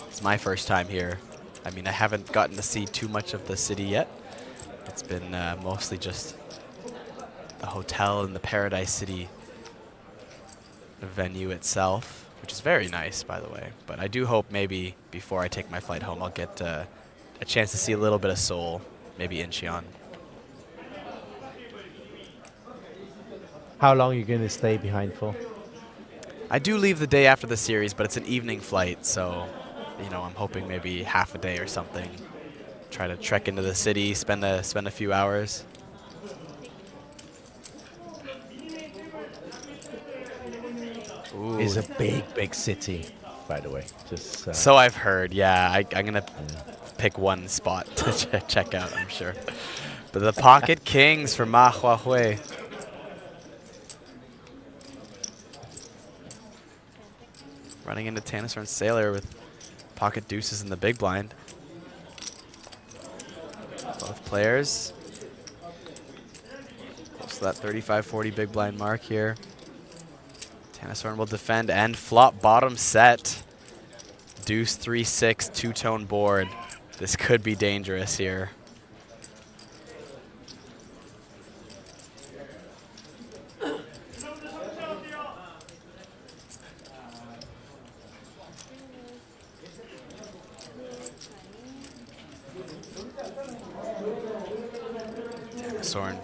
It's my first time here. I mean, I haven't gotten to see too much of the city yet. It's been mostly just the hotel and the Paradise City venue itself, which is very nice, by the way. But I do hope maybe before I take my flight home, I'll get a chance to see a little bit of Seoul, maybe Incheon. How long are you going to stay behind for? I do leave the day after the series, but it's an evening flight, so you know, I'm hoping maybe half a day or something. Try to trek into the city, spend a few hours. Ooh. It's a big city, by the way. Just so I've heard. Yeah, I'm gonna pick one spot to check out, I'm sure. But the pocket kings for Ma Huahui. Running into Tanasorn and Sailor with pocket deuces in the big blind. Both players So that 35-40 big blind mark here. Tennisorn will defend and flop bottom set. Deuce 3-6 two-tone board. This could be dangerous here. Tennisorn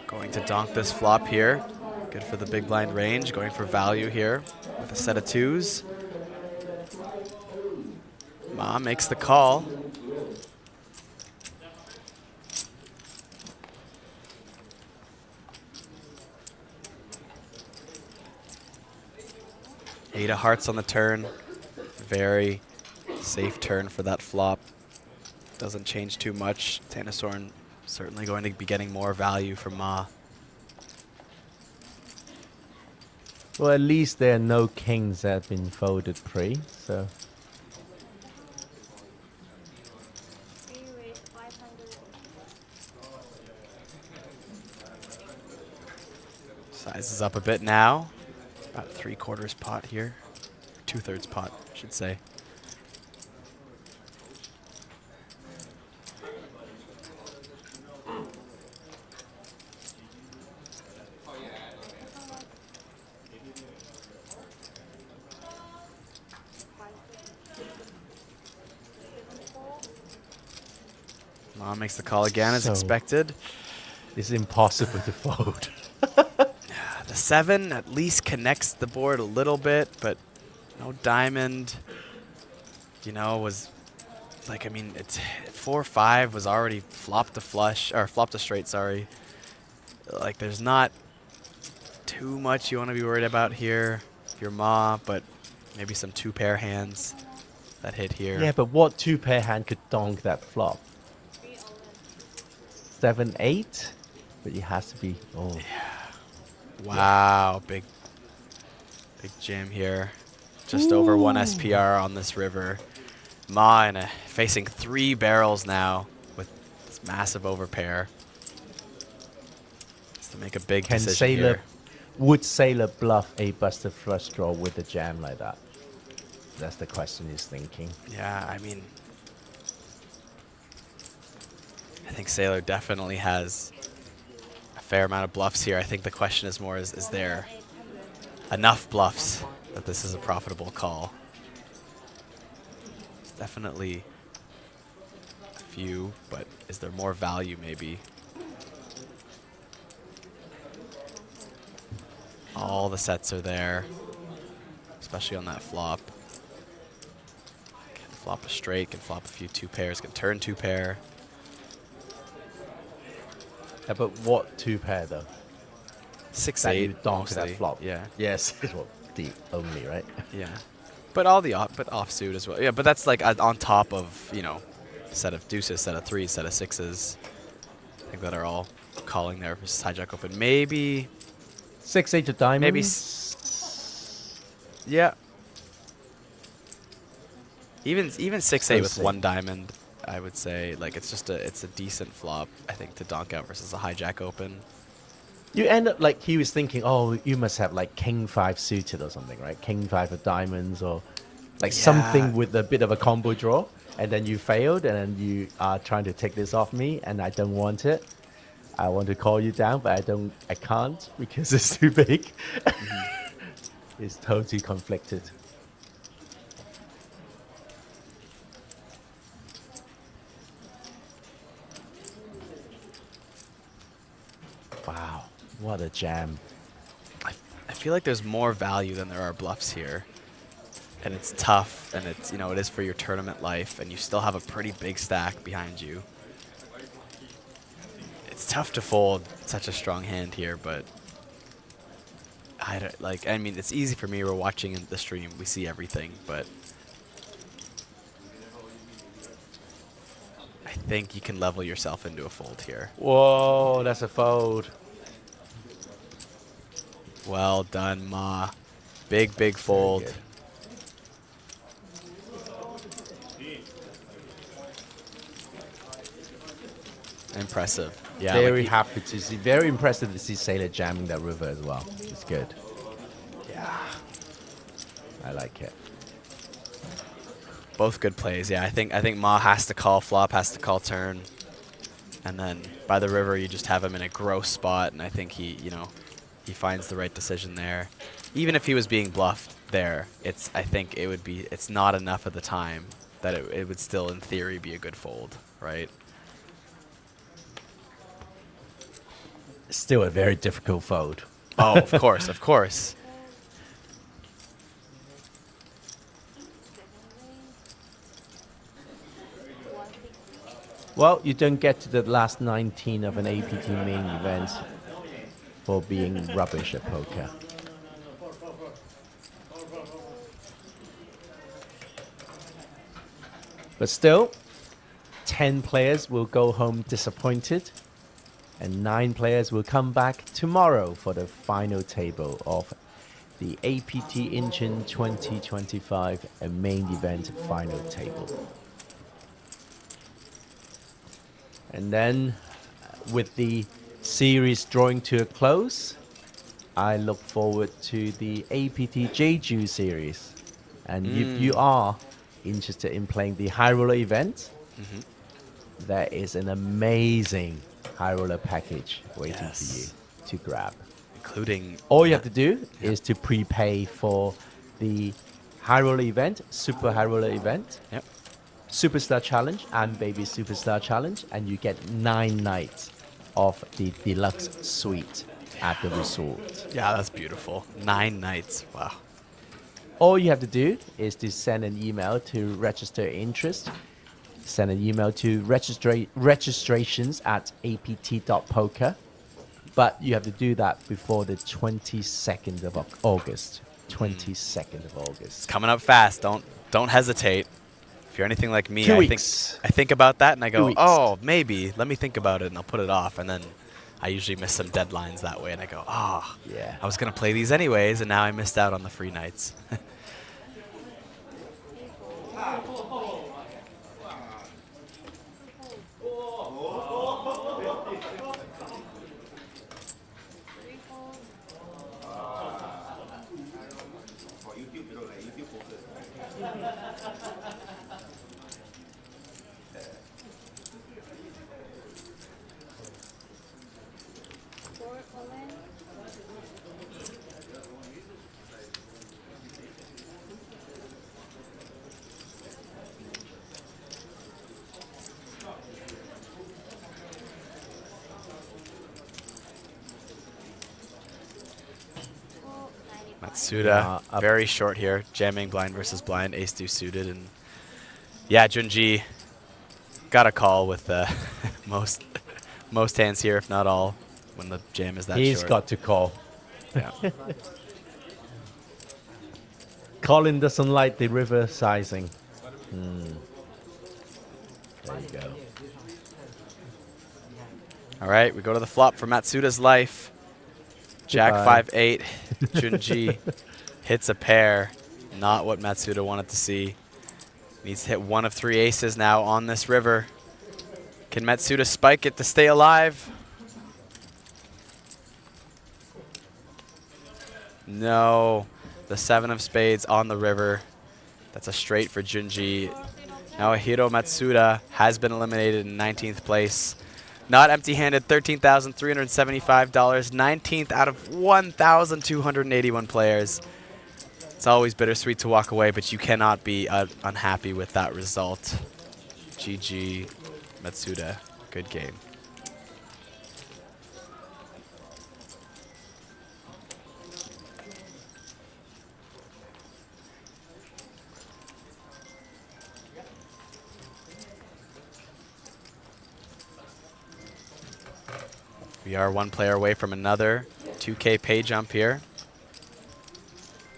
going to donk this flop here. Good for the big blind range, going for value here with a set of twos. Ma makes the call. Eight of hearts on the turn. Very safe turn for that flop. Doesn't change too much. Tennisorn certainly going to be getting more value from Ma. Well, at least there are no kings that have been folded pre, so. Sizes up a bit now. About 3/4 pot here. 2/3 pot, I should say. Ma makes the call again as expected. It's impossible to fold. The 7 at least connects the board a little bit, but no diamond, you know, was like, I mean, it's 4-5 was already flopped a flush, or flopped a straight, sorry. Like, there's not too much you want to be worried about here if you're Ma, but maybe some 2-pair hands that hit here. Yeah, but what 2-pair hand could donk that flop? 7-8? But it has to be, oh. Yeah. Wow, big jam here. Just over 1 SPR on this river. Ma facing 3 barrels now with this massive overpair. Has to make a big decision here. Would Sailor bluff a busted flush draw with a jam like that? That's the question he's thinking. Yeah, I mean, I think Sailor definitely has a fair amount of bluffs here. I think the question is more, is there enough bluffs that this is a profitable call? Definitely a few, but is there more value maybe? All the sets are there, especially on that flop. Can flop a straight, can flop a few 2-pairs, can turn 2-pair. Yeah, but what 2-pair though? 6-8 donk that flop. Yeah. Yes, well, the only, right? Yeah. But all the offsuit as well. Yeah, but that's like on top of, you know, set of deuces, set of 3s, set of 6s. I think that are all calling there for hijack open. Maybe 6-8 to diamonds. Maybe yeah. Even 6-8 with 1 diamond, I would say, like, it's a decent flop, I think, to donk out versus a hijack open. You end up like he was thinking, oh, you must have like King 5 suited or something, right? King 5 of diamonds or like something with a bit of a combo draw, and then you failed, and then you are trying to take this off me, and I don't want it. I want to call you down, but I can't because it's too big. It's totally conflicted. Wow, what a jam. I feel like there's more value than there are bluffs here. And it's tough, and it's, you know, it is for your tournament life, and you still have a pretty big stack behind you. It's tough to fold such a strong hand here, but I mean, it's easy for me. We're watching in the stream, we see everything, but I think you can level yourself into a fold here. Whoa, that's a fold. Well done, Ma. Big, big fold. Impressive. Yeah. Very happy to see. Very impressive to see Sailor jamming that river as well. It's good. Yeah. I like it. Both good plays. Yeah, I think Ma has to call flop, has to call turn, and then by the river you just have him in a gross spot, and I think he finds the right decision there. Even if he was being bluffed there, I think it's not enough at the time that it would still in theory be a good fold, right? Still a very difficult fold. Oh, of course, of course. Well, you don't get to the last 19 of an APT main event for being rubbish at poker. But still, 10 players will go home disappointed, and 9 players will come back tomorrow for the final table of the APT Incheon 2025 main event final table. And then, with the series drawing to a close, I look forward to the APT Jeju series. And if you are interested in playing the High Roller event, there is an amazing High Roller package waiting for you to grab. Including... All you have to do is to prepay for the High Roller event, Super High Roller event, Superstar Challenge and Baby Superstar Challenge, and you get 9 nights of the deluxe suite at the resort. Yeah, that's beautiful. 9 nights. Wow. All you have to do is to send an email to register interest. Send an email to registrations@apt.poker. But you have to do that before the 22nd of August. 22nd of August. It's coming up fast. Don't hesitate. If you're anything like me, 2 I weeks. think about that and I 2 go, weeks. oh, maybe. Let me think about it, and I'll put it off. And then I usually miss some deadlines that way, and I go, oh, yeah. I was going to play these anyways, and now I missed out on the free nights. Matsuda, very short here, jamming blind versus blind, ace deuce suited, and yeah, Junji got a call with most hands here, if not all, when the jam is that short. He's got to call. Yeah. Colin doesn't like the river sizing. There you go. All right, we go to the flop for Matsuda's life. Jack Goodbye. 5-8. Junji hits a pair. Not what Matsuda wanted to see. Needs to hit 1 of 3 aces now on this river. Can Matsuda spike it to stay alive? No. The 7 of spades on the river. That's a straight for Junji. Now Hiro Matsuda has been eliminated in 19th place. Not empty-handed, $13,375, 19th out of 1,281 players. It's always bittersweet to walk away, but you cannot be unhappy with that result. GG, Matsuda. Good game. We are 1 player away from another 2K pay jump here.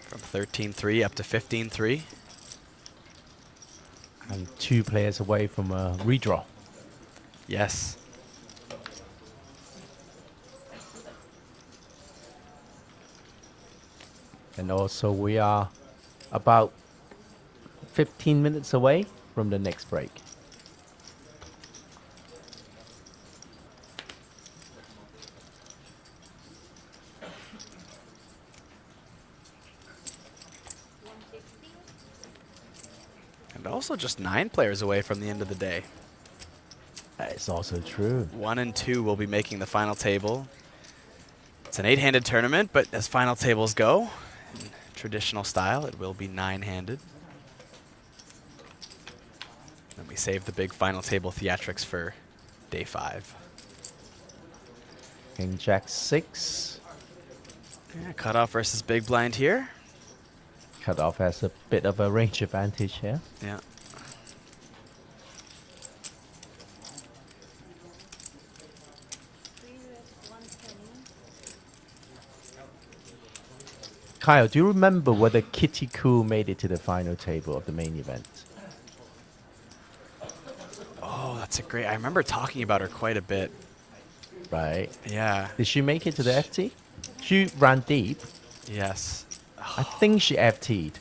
From 13-3 up to 15-3. And 2 players away from a redraw. Yes. And also we are about 15 minutes away from the next break. And also just 9 players away from the end of the day. That is also true. 1 and 2 will be making the final table. It's an 8-handed tournament, but as final tables go, in traditional style, it will be 9-handed. Then we save the big final table theatrics for day 5. King Jack 6. Yeah, cutoff versus big blind here. Cutoff has a bit of a range advantage here. Yeah. Kyle, do you remember whether Kitty Cool made it to the final table of the main event? Oh, that's a great... I remember talking about her quite a bit. Right. Yeah. Did she make it to the FT? She ran deep. Yes. I think she FT'd.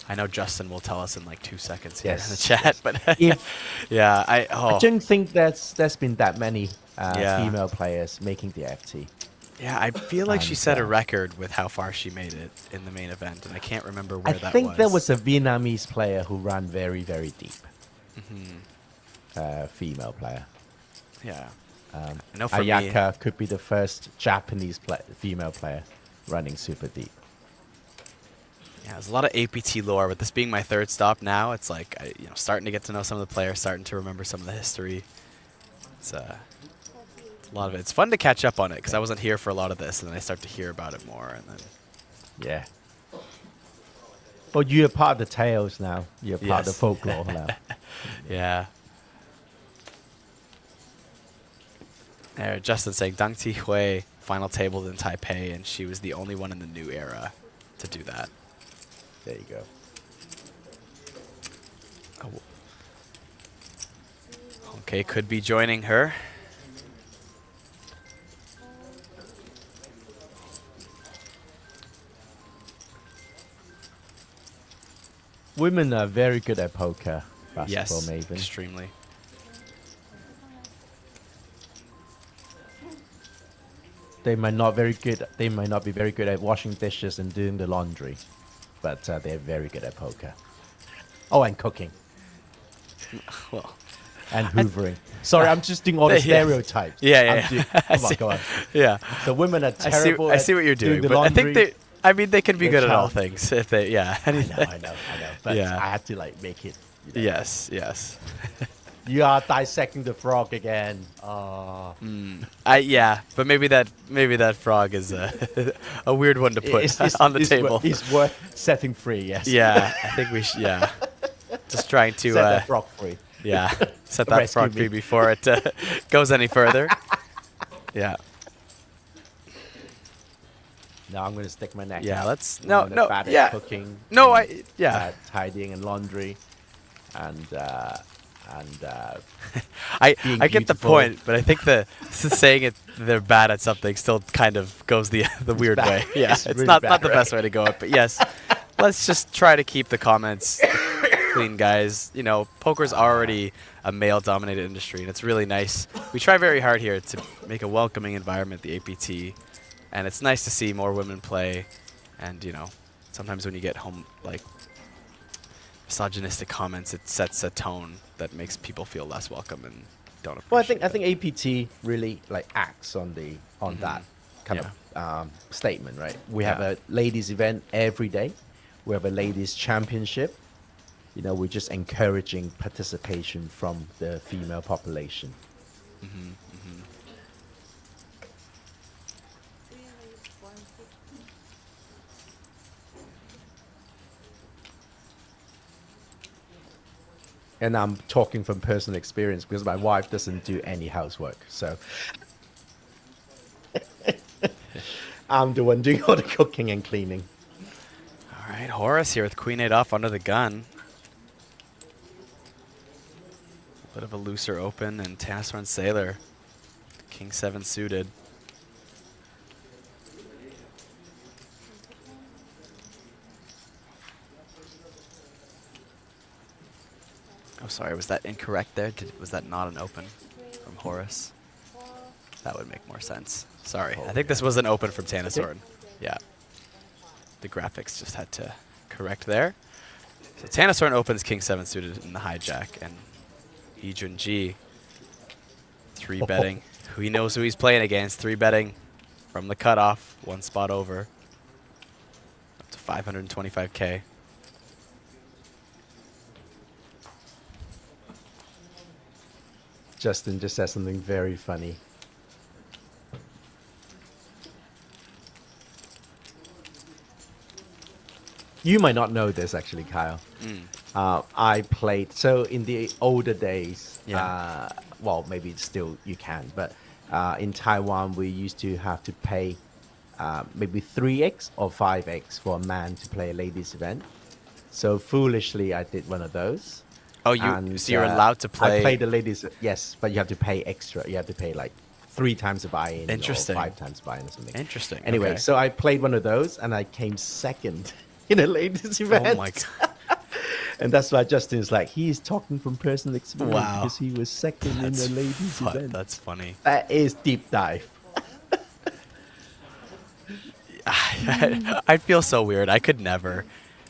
I know Justin will tell us in like 2 seconds here in the Yes, chat, yes. but If- yeah, I don't think there's been that many female players making the FT. Yeah, I feel like she And, set a record with how far she made it in the main event, and I can't remember where I that think was. there was a Vietnamese player who ran very, very deep. Mhm. Female player. Yeah. I know for me- Ayaka could be the first Japanese female player running super deep. Yeah, there's a lot of APT lore, but this being my 3rd stop now, it's like starting to get to know some of the players, starting to remember some of the history. It's a lot of it. It's fun to catch up on it because I wasn't here for a lot of this, and then I start to hear about it more, and then Yeah. Well, you're part of the tales now. You're part of the Yes. folklore now. Yeah. There, Justin saying Dang Ti Hui final tabled in Taipei, and she was the only one in the new era to do that. There you go. Oh. Okay, could be joining her. Women are very good at poker, basketball Yes, maven. extremely. They might not be very good at washing dishes and doing the laundry, but they're very good at poker. Oh, and cooking. Well, and hoovering. Sorry, I'm just doing all the stereotypes. Yeah. Come on, go on. Yeah. The women are terrible. I see what you're doing, the but I think laundry. I mean, they can be They're good at all challenging. things if they. Yeah. I know. But Yeah. I had to make it. you know. Yes. You are dissecting the frog again. Yeah, but maybe that frog is a weird one to put on the table. It's worth setting free. Yes. Yeah, I think we should. Yeah, just trying to set that frog free. Yeah, set that Rescue frog me. free before it goes any further. Yeah. Now I'm gonna stick my neck. Yeah, out. let's- I'm no, gonna no, bad at yeah. cooking. No, and, tidying and laundry, and I being get the beautiful. point, but I think saying they're bad at something still kind of goes the weird bad. way. Yeah, It's it's really not bad, the best way to go. But yes, let's just try to keep the comments clean, guys. You know, poker's already a male-dominated industry, and it's really nice. We try very hard here to make a welcoming environment, the APT, and it's nice to see more women play. And sometimes when you get home misogynistic comments, it sets a tone that makes people feel less welcome and don't appreciate. Well, I think APT really acts on that kind of statement, right? We have a ladies event every day. We have a ladies championship. We're just encouraging participation from the female population. And I'm talking from personal experience because my wife doesn't do any housework. So I'm the one doing all the cooking and cleaning. All right, Horace here with Queen 8 off under the gun. A bit of a looser open, and Tanisor and Sailor. King 7 suited. Oh, sorry, was that incorrect there? Was that not an open from Horace? That would make more sense. Sorry, I think this was an open from Tanisor. Yeah. The graphics just had to correct there. So Tanasorn opens King 7 suited in the hijack, and Ijun G 3-betting. He knows who he's playing against. 3-betting from the cutoff, 1 spot over, up to 525K. Justin just said something very funny. You might not know this actually, Kyle. I played, so in the older days, well, maybe it's still you can, but in Taiwan, we used to have to pay maybe 3x or 5x for a man to play a ladies event. So foolishly, I did one of those. Oh, so you're allowed to play? I played the ladies, yes, but you have to pay extra. You have to pay like 3 times the buy-in. Interesting. Or 5 times buy-in or something. Interesting. Anyway, okay. So I played one of those, and I came second in a ladies event. Oh my god. And that's why Justin's like, he's talking from personal experience Wow. because he was second in the ladies event. That's funny. That is deep dive. I'd feel so weird. I could never.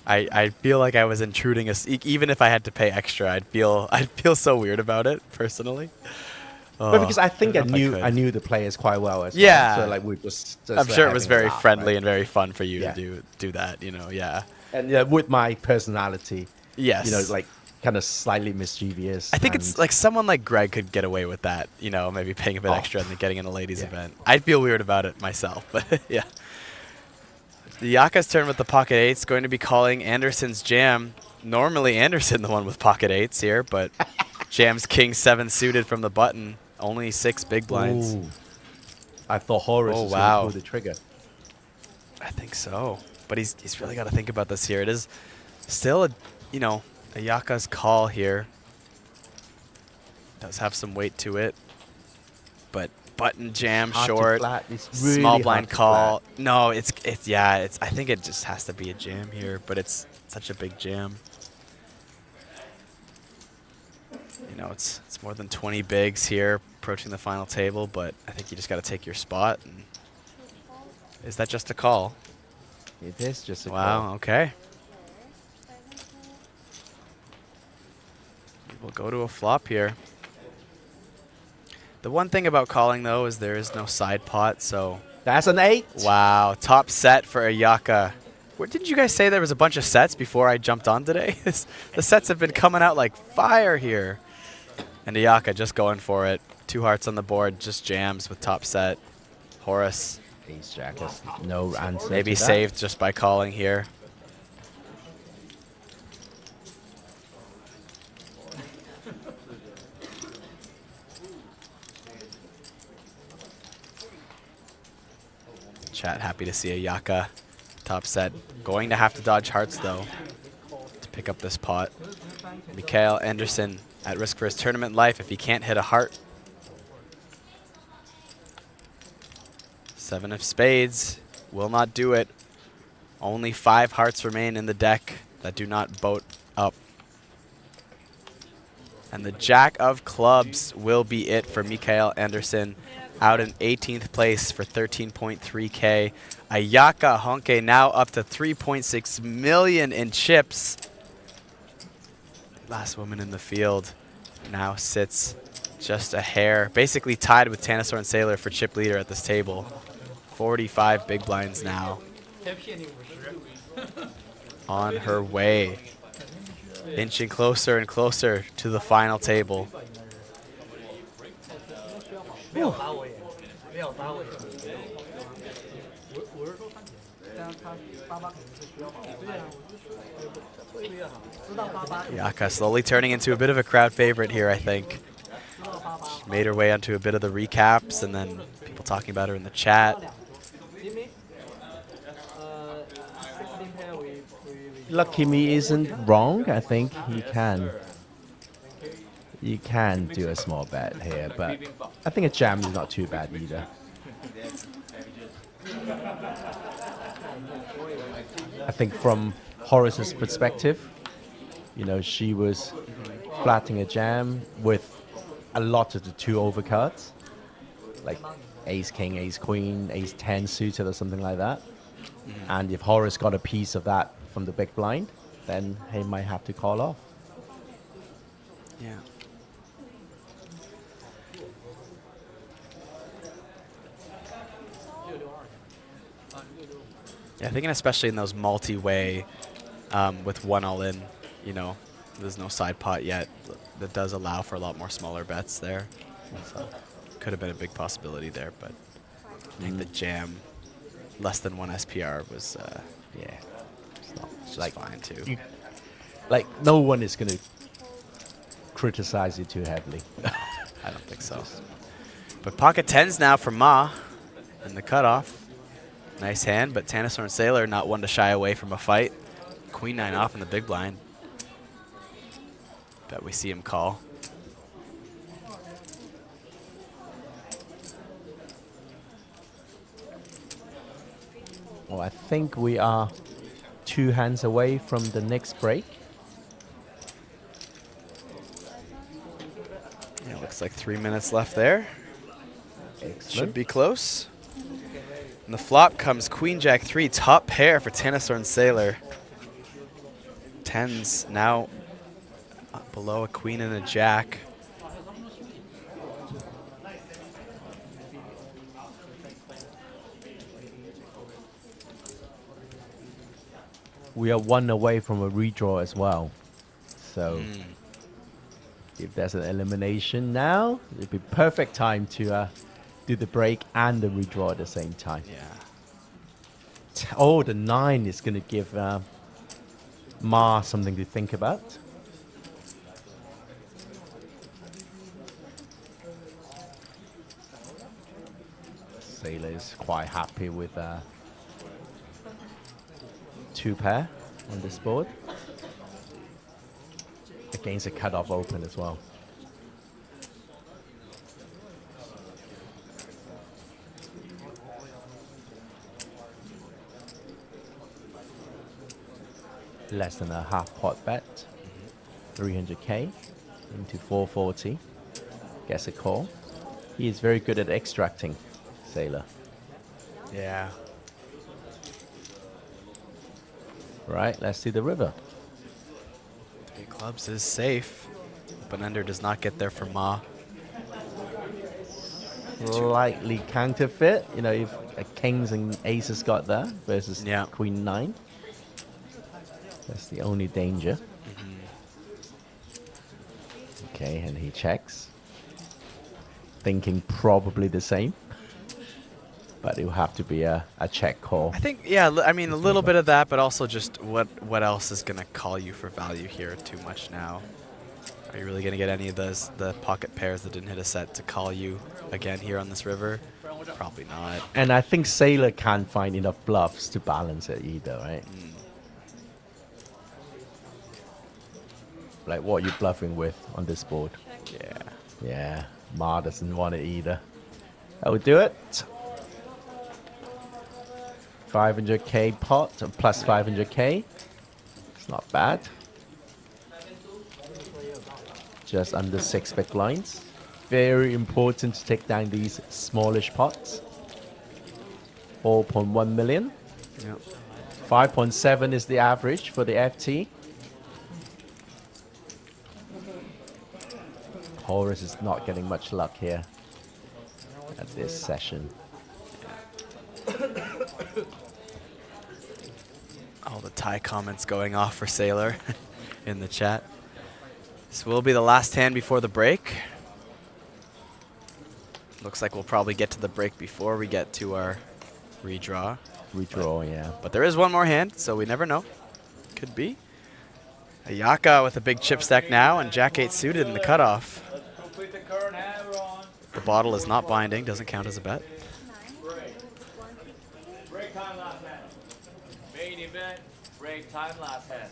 I feel like I was intruding. Even if I had to pay extra, I'd feel so weird about it personally. But because I think I don't know knew the players quite well as yeah. well. So like we just I'm sure it was having a very laugh, friendly right? and very fun for you to do that. You know, yeah. And with my personality, yes, you know, like kind of slightly mischievous. I think it's like someone like Greg could get away with that. You know, maybe paying a bit extra and then getting in a ladies event. I'd feel weird about it myself, but yeah. The Yaka's turn with the pocket 8's going to be calling Anderson's jam. Normally Anderson the one with pocket 8's here, but jams King 7 suited from the button. Only 6 big blinds. Ooh. I thought Horace was going to pull the trigger. I think so, but he's really got to think about this here. It is still a Yaka's call here. Does have some weight to it, but button jam Hard to short, flat. It's really small hard blind to call. flat. No, I think it just has to be a jam here, but it's such a big jam. You know, it's more than 20 bigs here approaching the final table, but I think you just got to take your spot. And is that just a call? It is just a call. Wow, okay. We'll go to a flop here. The one thing about calling, though, is there is no side pot, so... That's an 8. Wow, top set for Ayaka. Where didn't you guys say there was a bunch of sets before I jumped on today? The sets have been coming out like fire here. And Ayaka just going for it. 2 hearts on the board, just jams with top set. Horace. Ace Jack has no answer. Maybe to that. saved just by calling here. Chat happy to see Ayaka top set. Going to have to dodge hearts though to pick up this pot. Mikael Anderson at risk for his tournament life if he can't hit a heart. 7 of spades will not do it. Only 5 hearts remain in the deck that do not boat up. And the jack of clubs will be it for Mikael Anderson. Out in 18th place for 13.3K. Ayaka Honke now up to 3.6 million in chips. Last woman in the field now sits just a hair, basically tied with Tanasorn Sailor for chip leader at this table. 45 big blinds now. On her way. Inching closer and closer to the final table. Yaka slowly turning into a bit of a crowd favorite here, I think. She made her way onto a bit of the recaps and then people talking about her in the chat. Lucky me isn't wrong. I think you can do a small bet here, but I think a jam is not too bad either. I think from Horace's perspective, you know, she was flatting a jam with a lot of the 2 overcards, like ace king, ace queen, ace 10 suited or something like that. And if Horace got a piece of that from the big blind, then he might have to call off. Yeah. Yeah, I think especially in those multi-way with one all-in, you know, there's no side pot yet. That does allow for a lot more smaller bets there. So could have been a big possibility there, but I think the jam less than one SPR was, yeah, it's like fine too. Like no one is going to criticize you too heavily. I don't think so. But pocket tens now for Ma in the cutoff. Nice hand, but Tanasaur and Sailor not one to shy away from a fight. Queen 9 off in the big blind. Bet we see him call. Well, I think we are 2 hands away from the next break. Yeah, looks like 3 minutes left there. Excellent. Should be close. And the flop comes Queen Jack 3, top pair for Tanasaur and Sailor. Tens now up below a queen and a jack. We are 1 away from a redraw as well. So if there's an elimination now, it'd be perfect time to do the break and the redraw at the same time. Yeah. Oh, the 9 is going to give Ma something to think about. Sailor is quite happy with 2 pair on this board. Against a cutoff open as well. Less than a half pot bet. 300k into 440. Gets a call. He is very good at extracting, Sailor. Yeah. Right, let's see the river. 3 clubs is safe. Open ender does not get there for Ma. Slightly counterfeit, you know, if a kings and aces got there versus queen 9. That's the only danger. Okay, and he checks. Thinking probably the same. But it will have to be a check call. I think, yeah, I mean, a little bit of that, but also just what else is going to call you for value here too much now? Are you really going to get any of the pocket pairs that didn't hit a set to call you again here on this river? Probably not. And I think Sailor can't find enough bluffs to balance it either, right? Like what are you bluffing with on this board? Yeah. Yeah, Ma doesn't want it either. I will do it. 500k pot, plus 500k. It's not bad. Just under 6 big blinds. Very important to take down these smallish pots. 4.1 million. Yep. 5.7 is the average for the FT. Horus is not getting much luck here at this session. All the Thai comments going off for Sailor in the chat. This will be the last hand before the break. Looks like we'll probably get to the break before we get to our redraw. Redraw, yeah. But there is one more hand, so we never know. Could be. Ayaka with a big chip stack now, and Jack 8 suited in the cutoff. The bottle is not binding, doesn't count as a bet. Break time last hand. Main event, break time last hand.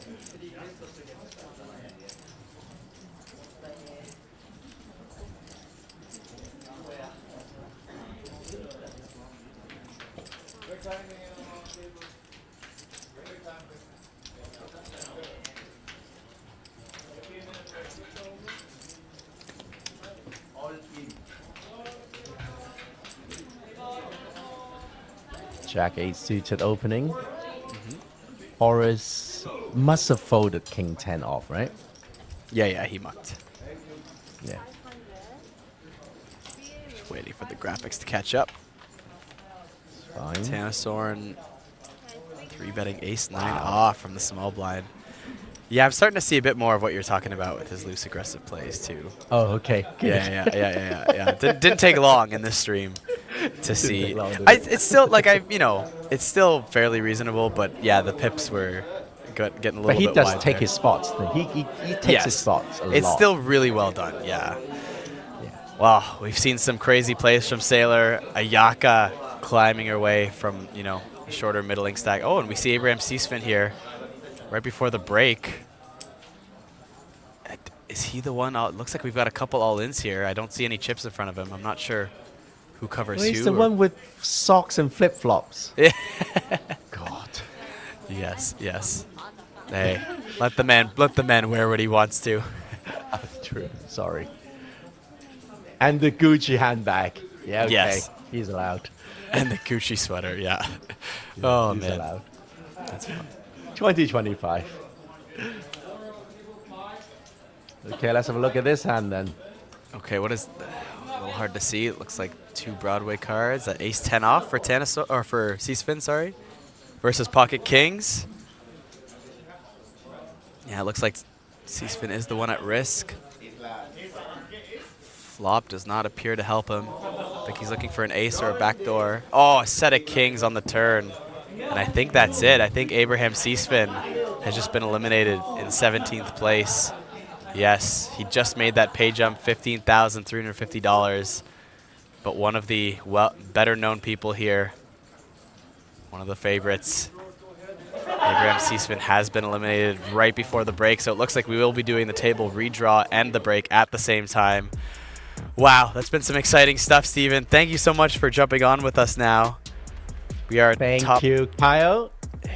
Jack 8 suited opening. Horus must have folded king 10 off, right? Yeah, he mucked. Yeah. Just waiting for the graphics to catch up. Fine. Tanasoren 3-betting ace 9 off from the small blind. Yeah, I'm starting to see a bit more of what you're talking about with his loose aggressive plays too. Oh, okay. Yeah. Didn't take long in this stream to see. It's still like it's still fairly reasonable, but yeah, the pips were getting a little bit wide. But he does take there. his spots. He takes his spots a lot. It's still really well done. Yeah. Wow, we've seen some crazy plays from Sailor. Ayaka climbing her way from a shorter middling stack. Oh, and we see Abraham Seasfin here. Right before the break. Is he the one? It looks like we've got a couple all-ins here. I don't see any chips in front of him. I'm not sure who covers well, who. he's the one with socks and flip-flops. God. Yes. Hey, let the man wear what he wants to. True. Sorry. And the Gucci handbag. Yeah, okay. Yes. He's allowed. And the Gucci sweater, yeah. Oh, he's man. allowed. That's fun. 2025. Okay, let's have a look at this hand then. Okay, what is a little hard to see. It looks like 2 Broadway cards. That ace 10 off for for Seasfin, sorry. Versus pocket kings. Yeah, it looks like Seasfin is the one at risk. Flop does not appear to help him. I think he's looking for an ace or a backdoor. Oh, a set of kings on the turn. And I think that's it. I think Abraham Seasfin has just been eliminated in 17th place. Yes, he just made that pay jump, $15,350. But one of the better known people here, one of the favorites, Abraham Seasfin has been eliminated right before the break. So it looks like we will be doing the table redraw and the break at the same time. Wow, that's been some exciting stuff, Steven. Thank you so much for jumping on with us now. We are Thank you, Kyle. Yeah,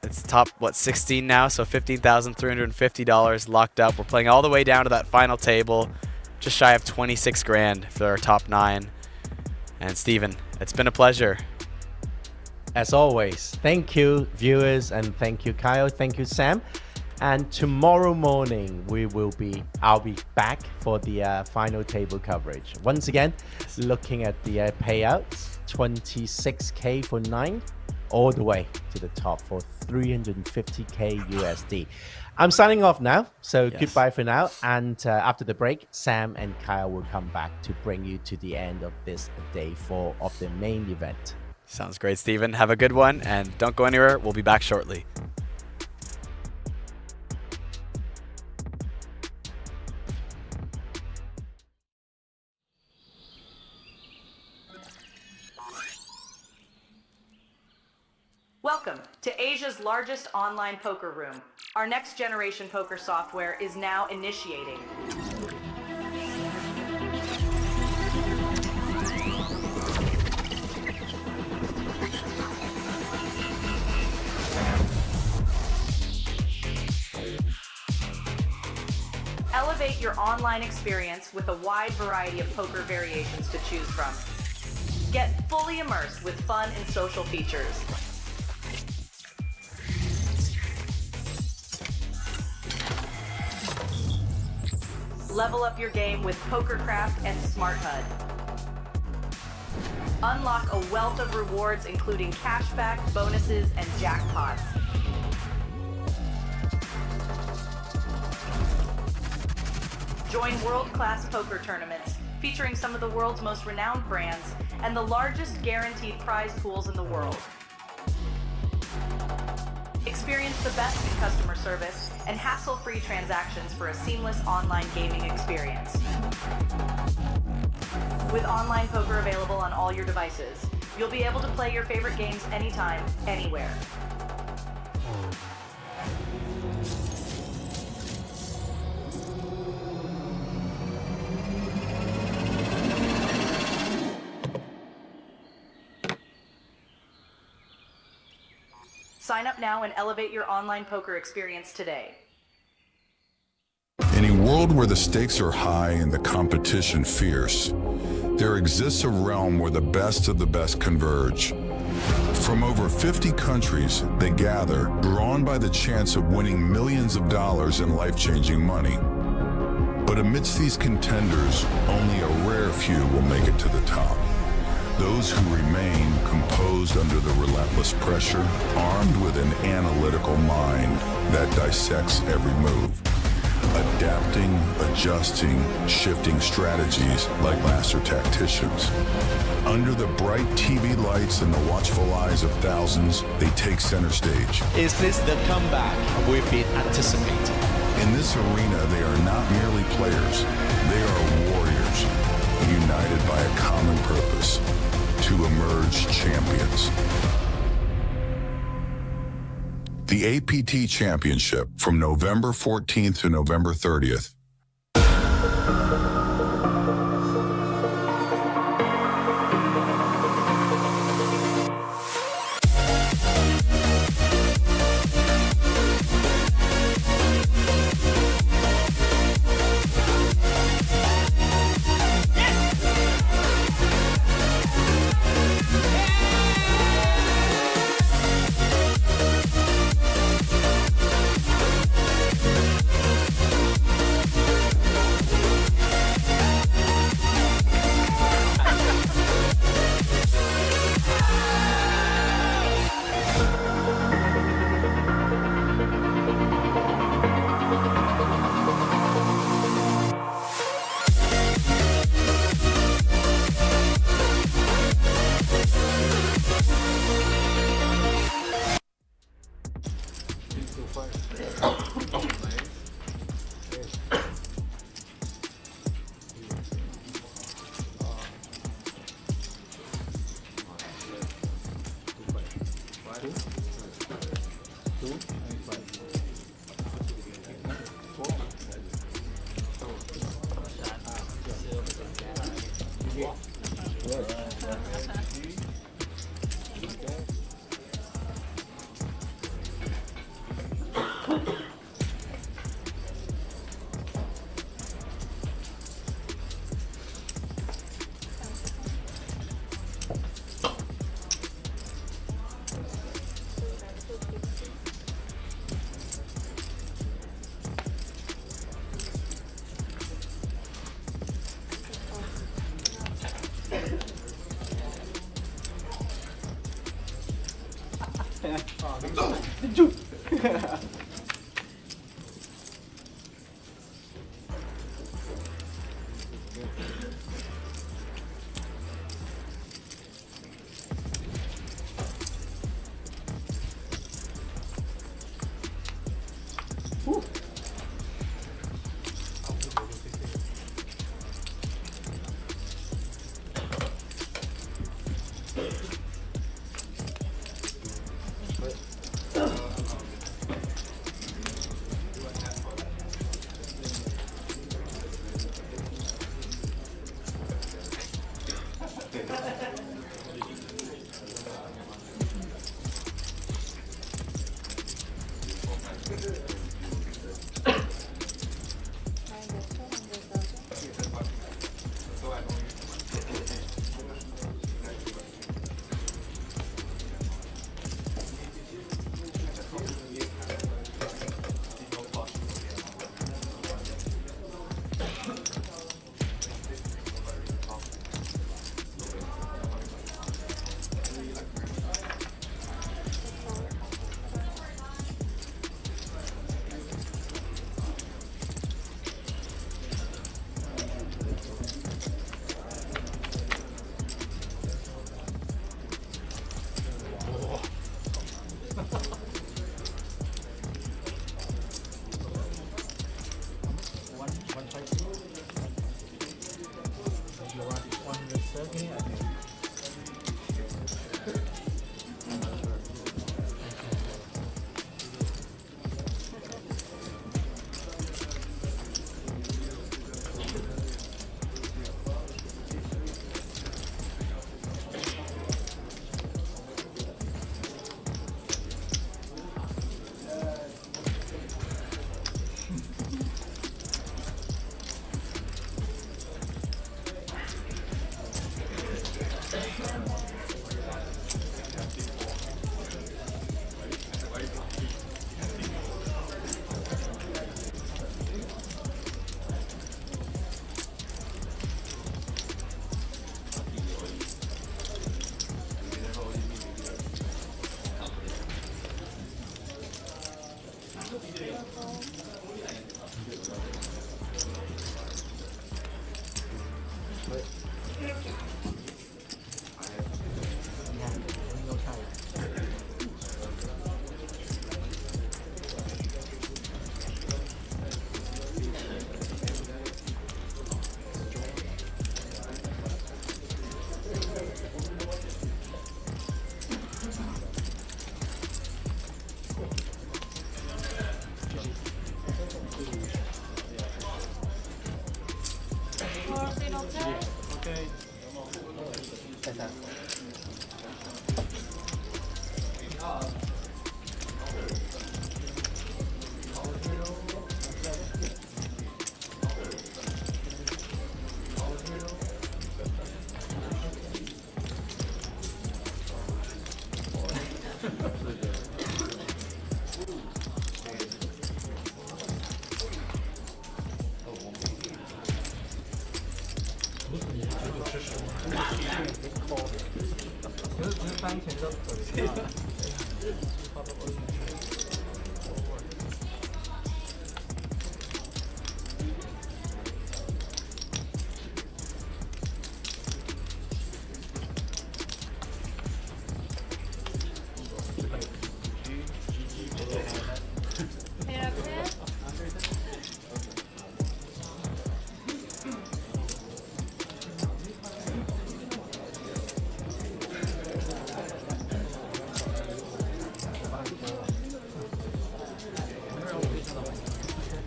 it's top, 16 now, so $15,350 locked up. We're playing all the way down to that final table, just shy of 26 grand for our top 9. And Steven, it's been a pleasure. As always, thank you, viewers, and thank you, Kyle. Thank you, Sam. And tomorrow morning, I'll be back for the final table coverage. Once again, looking at the payouts, 26K for 9, all the way to the top for 350K USD. I'm signing off now, so goodbye for now. And after the break, Sam and Kyle will come back to bring you to the end of this day 4 of the main event. Sounds great, Steven. Have a good one, and don't go anywhere. We'll be back shortly. Welcome to Asia's largest online poker room. Our next generation poker software is now initiating. Elevate your online experience with a wide variety of poker variations to choose from. Get fully immersed with fun and social features. Level up your game with PokerCraft and Smart HUD. Unlock a wealth of rewards including cashback, bonuses, and jackpots. Join world-class poker tournaments featuring some of the world's most renowned brands and the largest guaranteed prize pools in the world. Experience the best in customer service and hassle-free transactions for a seamless online gaming experience. With online poker available on all your devices, you'll be able to play your favorite games anytime, anywhere. Sign up now and elevate your online poker experience today. In a world where the stakes are high and the competition fierce, there exists a realm where the best of the best converge. From over 50 countries, they gather, drawn by the chance of winning millions of dollars in life-changing money. But amidst these contenders, only a rare few will make it to the top. Those who remain composed under the relentless pressure, armed with an analytical mind that dissects every move. Adapting, adjusting, shifting strategies like master tacticians. Under the bright TV lights and the watchful eyes of thousands, they take center stage. Is this the comeback we've been anticipating? In this arena, they are not merely players. They are warriors, united by a common purpose, to emerge champions. The APT Championship from November 14th to November 30th.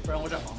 不然我这忙。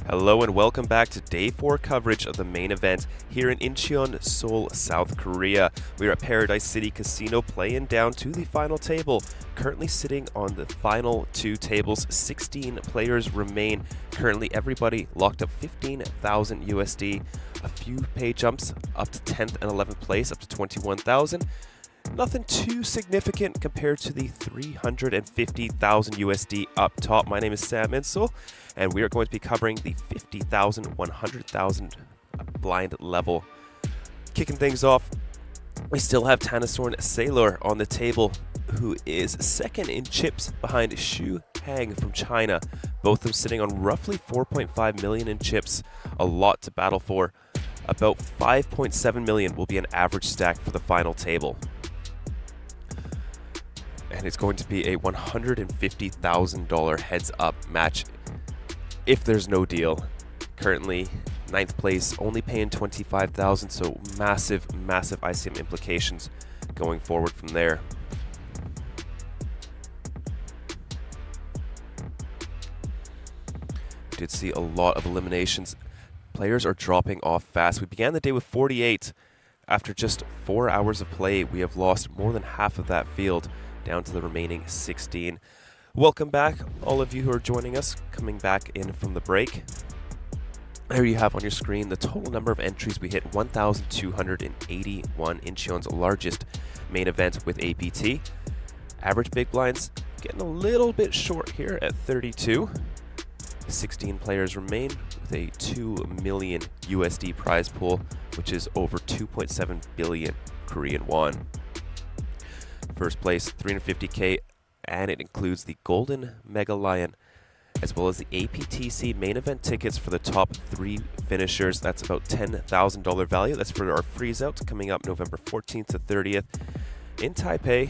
Hello and welcome back to Day 4 coverage of the main event here in Incheon, Seoul, South Korea. We are at Paradise City Casino playing down to the final table. Currently sitting on the final two tables, 16 players remain. Currently everybody locked up 15,000 USD. A few pay jumps up to 10th and 11th place, up to 21,000. Nothing too significant compared to the 350,000 USD up top. My name is Sam Insole, and we are going to be covering the 50,000, 100,000 blind level. Kicking things off, we still have Tanasorn Sailor on the table, who is second in chips behind Xu Hang from China. Both of them sitting on roughly 4.5 million in chips, a lot to battle for. About 5.7 million will be an average stack for the final table. And it's going to be a $150,000 heads-up match if there's no deal. Currently, 9th place, only paying 25,000, so massive, massive ICM implications going forward from there. We did see a lot of eliminations. Players are dropping off fast. We began the day with 48. After just 4 hours of play, we have lost more than half of that field, down to the remaining 16. Welcome back, all of you who are joining us, coming back in from the break. There you have on your screen the total number of entries. We hit 1,281, Incheon's largest main event with APT. Average big blinds getting a little bit short here at 32. 16 players remain with a 2 million USD prize pool, which is over 2.7 billion Korean won. First place, 350k, and it includes the Golden Mega Lion, as well as the APTC main event tickets for the top 3 finishers. That's about $10,000 value. That's for our freeze out coming up November 14th to 30th in Taipei,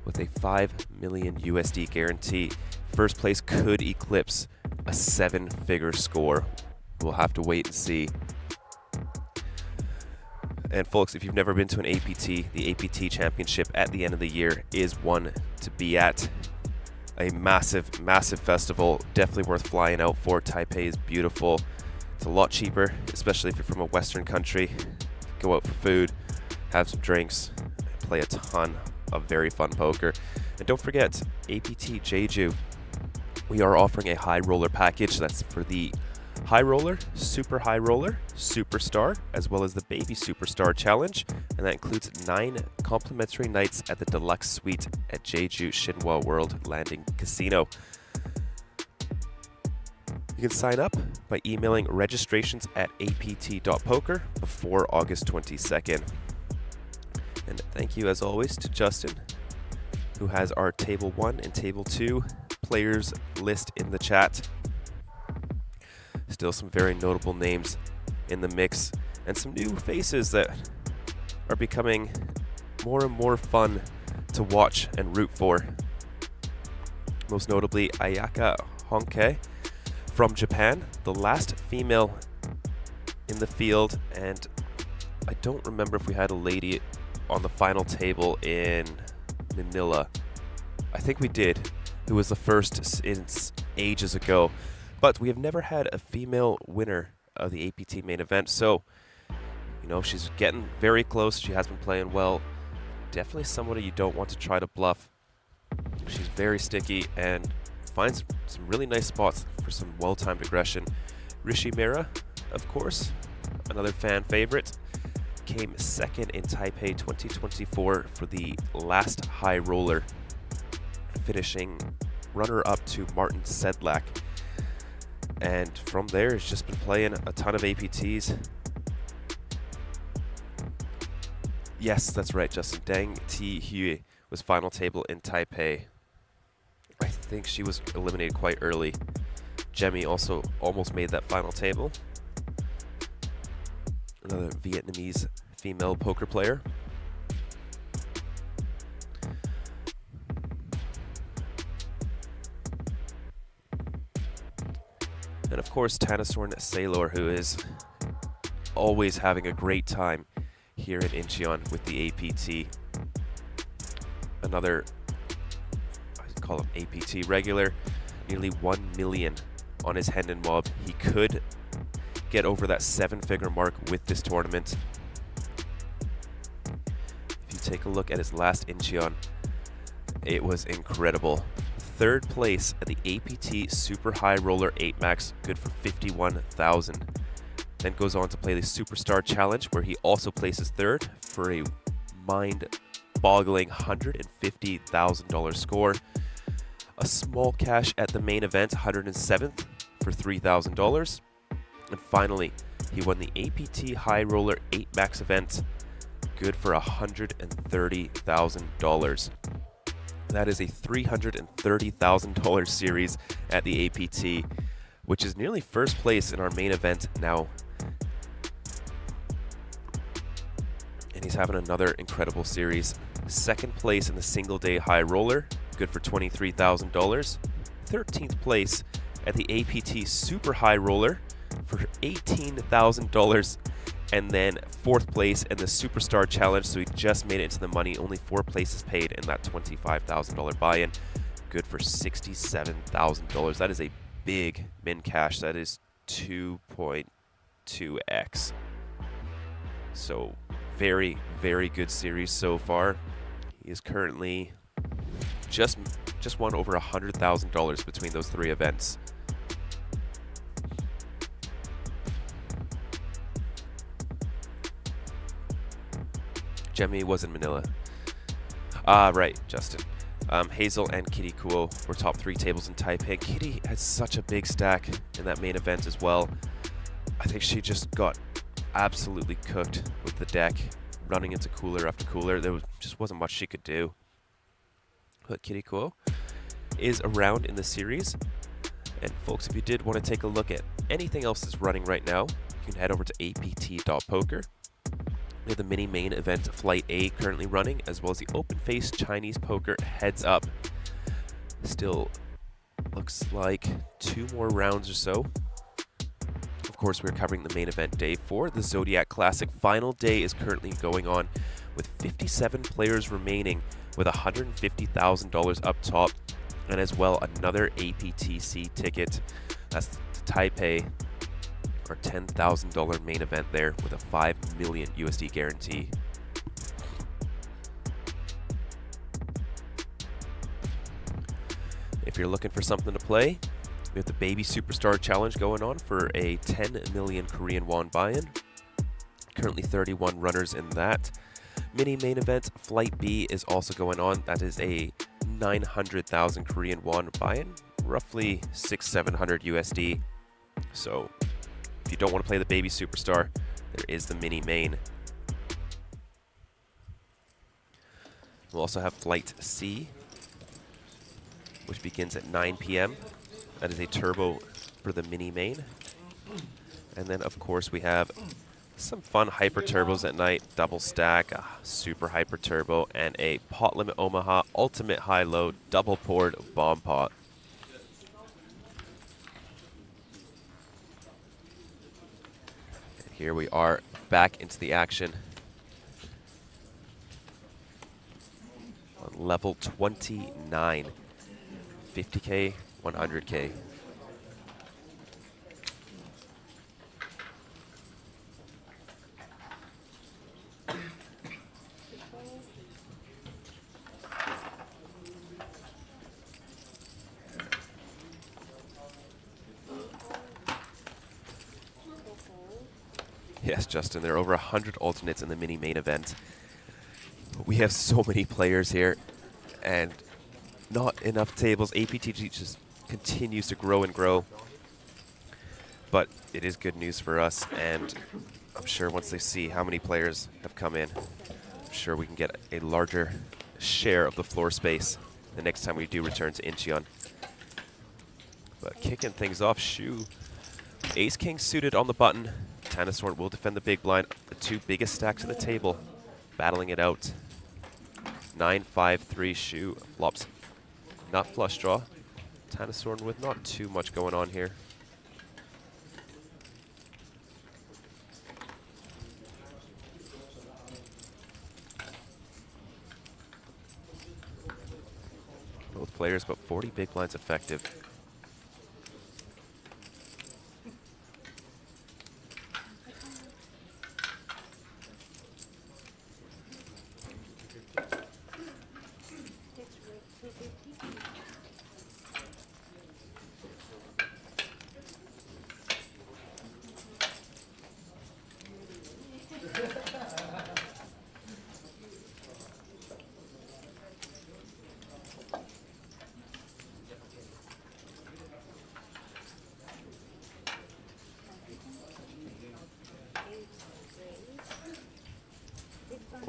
with a 5 million USD guarantee. First place could eclipse a 7-figure score. We'll have to wait and see. And folks, if you've never been to an APT, the APT Championship at the end of the year is one to be at. A massive, massive festival. Definitely worth flying out for. Taipei is beautiful. It's a lot cheaper, especially if you're from a Western country. Go out for food, have some drinks, play a ton of very fun poker. And don't forget, APT Jeju. We are offering a high roller package. That's for the high roller, super high roller, superstar, as well as the baby superstar challenge. And that includes 9 complimentary nights at the deluxe suite at Jeju Shinhwa World Landing Casino. You can sign up by emailing registrations at apt.poker before August 22nd. And thank you as always to Justin, who has our Table 1 and Table 2 players list in the chat. Still some very notable names in the mix, and some new faces that are becoming more and more fun to watch and root for. Most notably, Ayaka Honke from Japan, the last female in the field, and I don't remember if we had a lady on the final table in Manila. I think we did, who was the first since ages ago. But we have never had a female winner of the APT main event, so, you know, she's getting very close. She has been playing well. Definitely somebody you don't want to try to bluff. She's very sticky and finds some really nice spots for some well-timed aggression. Rishi Mera, of course, another fan favorite, came second in Taipei 2024 for the last high roller, finishing runner-up to Martin Sedlak. And from there, he's just been playing a ton of APTs. Yes, that's right, Justin. Dang T. Hue was final table in Taipei. I think she was eliminated quite early. Jemmy also almost made that final table. Another Vietnamese female poker player. And of course, Tanasorn Sailor, who is always having a great time here in Incheon with the APT. Another, I call him APT regular, nearly 1 million on his Hendon mob. He could get over that 7-figure mark with this tournament. If you take a look at his last Incheon, it was incredible. 3rd place at the APT Super High Roller 8 Max, good for 51,000. Then goes on to play the Superstar Challenge, where he also places 3rd for a mind-boggling $150,000 score. A small cash at the main event, 107th for $3,000. And finally, he won the APT High Roller 8 Max event, good for $130,000. That is a $330,000 series at the APT, which is nearly first place in our main event now. And he's having another incredible series. 2nd place in the single day high roller, good for $23,000. 13th place at the APT Super High Roller for $18,000. And then 4th place in the Superstar Challenge, so he just made it into the money. Only 4 places paid in that $25,000 buy-in. Good for $67,000. That is a big min cash. That is 2.2x. So very, very good series so far. He is currently just won over $100,000 between those 3 events. Jemmy was in Manila. Right, Justin. Hazel and Kitty Kuo were top 3 tables in Taipei. Kitty had such a big stack in that main event as well. I think she just got absolutely cooked with the deck, running into cooler after cooler. There just wasn't much she could do. But Kitty Kuo is around in the series. And folks, if you did want to take a look at anything else that's running right now, you can head over to apt.poker. We have the mini main event Flight A currently running, as well as the open face Chinese poker Heads Up. Still looks like 2 more rounds or so. Of course, we're covering the main event day 4. The Zodiac Classic final day is currently going on with 57 players remaining, with $150,000 up top, and as well another APTC ticket. That's to Taipei, our $10,000 main event there with a 5 million USD guarantee. If you're looking for something to play, we have the Baby Superstar Challenge going on for a 10 million Korean won buy-in. Currently 31 runners in that. Mini main event Flight B is also going on. That is a 900,000 Korean won buy-in, roughly 600-700 USD. So if you don't want to play the Baby Superstar, there is the mini main. We'll also have Flight C, which begins at 9 p.m. That is a turbo for the mini main. And then of course we have some fun hyper turbos at night, double stack, a super hyper turbo, and a Pot Limit Omaha ultimate high low double poured bomb pot. And here we are back into the action on level 29, 50K, 100K. Yes, Justin, there are over 100 alternates in the mini main event. We have so many players here and not enough tables. APTG just continues to grow and grow. But it is good news for us, and I'm sure once they see how many players have come in, I'm sure we can get a larger share of the floor space the next time we do return to Incheon. But kicking things off, Shu. Ace King suited on the button. Tanasort will defend the big blind. The 2 biggest stacks of the table, battling it out. 9-5-3 Shu flops. Not flush draw. Tanasort with not too much going on here. Both players, but 40 big blinds effective.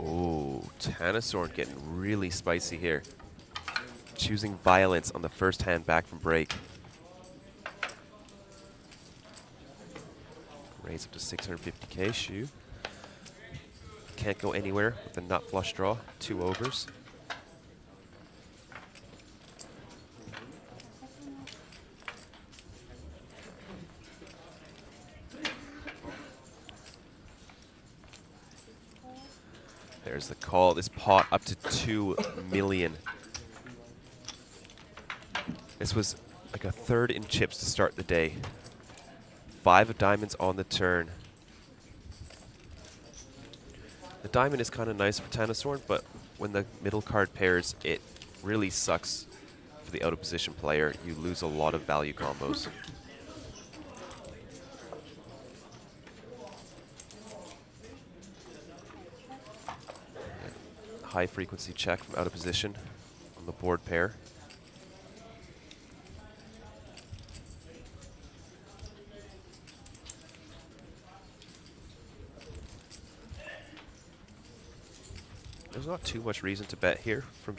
Oh, Tanasort getting really spicy here. Choosing violence on the first hand back from break. Raise up to 650K, Shu. Can't go anywhere with a nut flush draw, 2 overs. There's the call. This pot up to 2 million. This was like a third in chips to start the day. 5 of diamonds on the turn. The diamond is kind of nice for Tanasorn, but when the middle card pairs, it really sucks for the out of position player. You lose a lot of value combos. High frequency check from out of position on the board pair. There's not too much reason to bet here from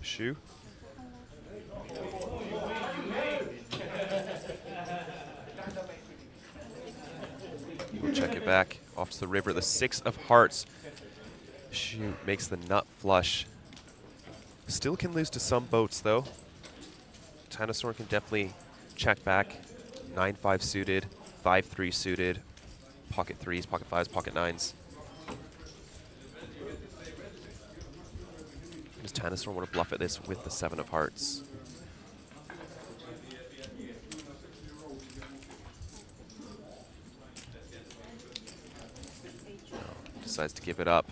Shu. We'll check it back. Off to the river, the 6 of hearts. Shu makes the nut flush. Still can lose to some boats though. Tanasorn can definitely check back. 9-5 suited, 5-3 suited, pocket 3s, pocket 5s, pocket 9s. Does Tanasorn want to bluff at this with the 7 of hearts? No, decides to give it up.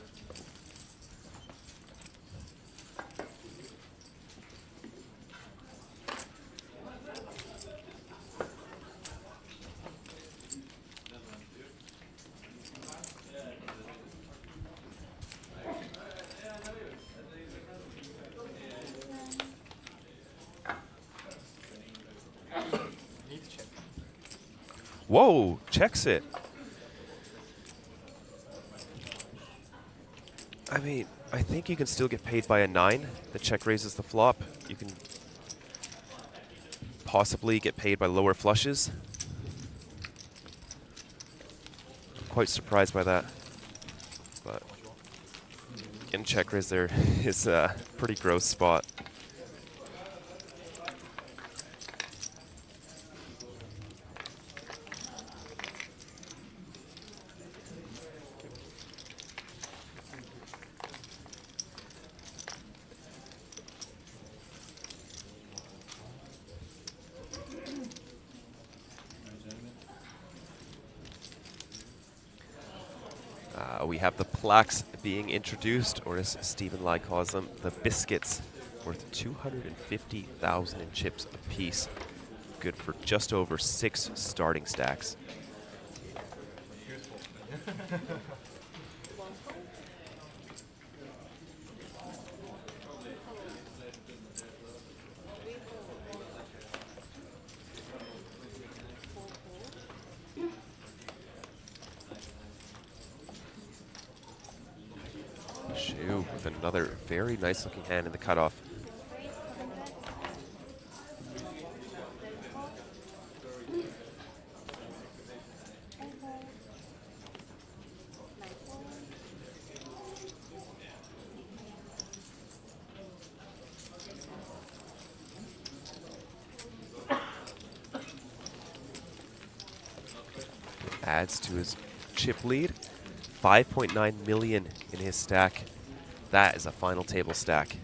Whoa, checks it. I mean, I think you can still get paid by a 9. The check raises the flop. You can possibly get paid by lower flushes. I'm quite surprised by that. But getting check raise there is a pretty gross spot. We have the plaques being introduced, or as Stephen Lai calls them, the biscuits, worth 250,000 in chips apiece. Good for just over 6 starting stacks. Shu with another very nice looking hand in the cutoff. Adds to his chip lead. 5.9 million in his stack. That is a final table stack.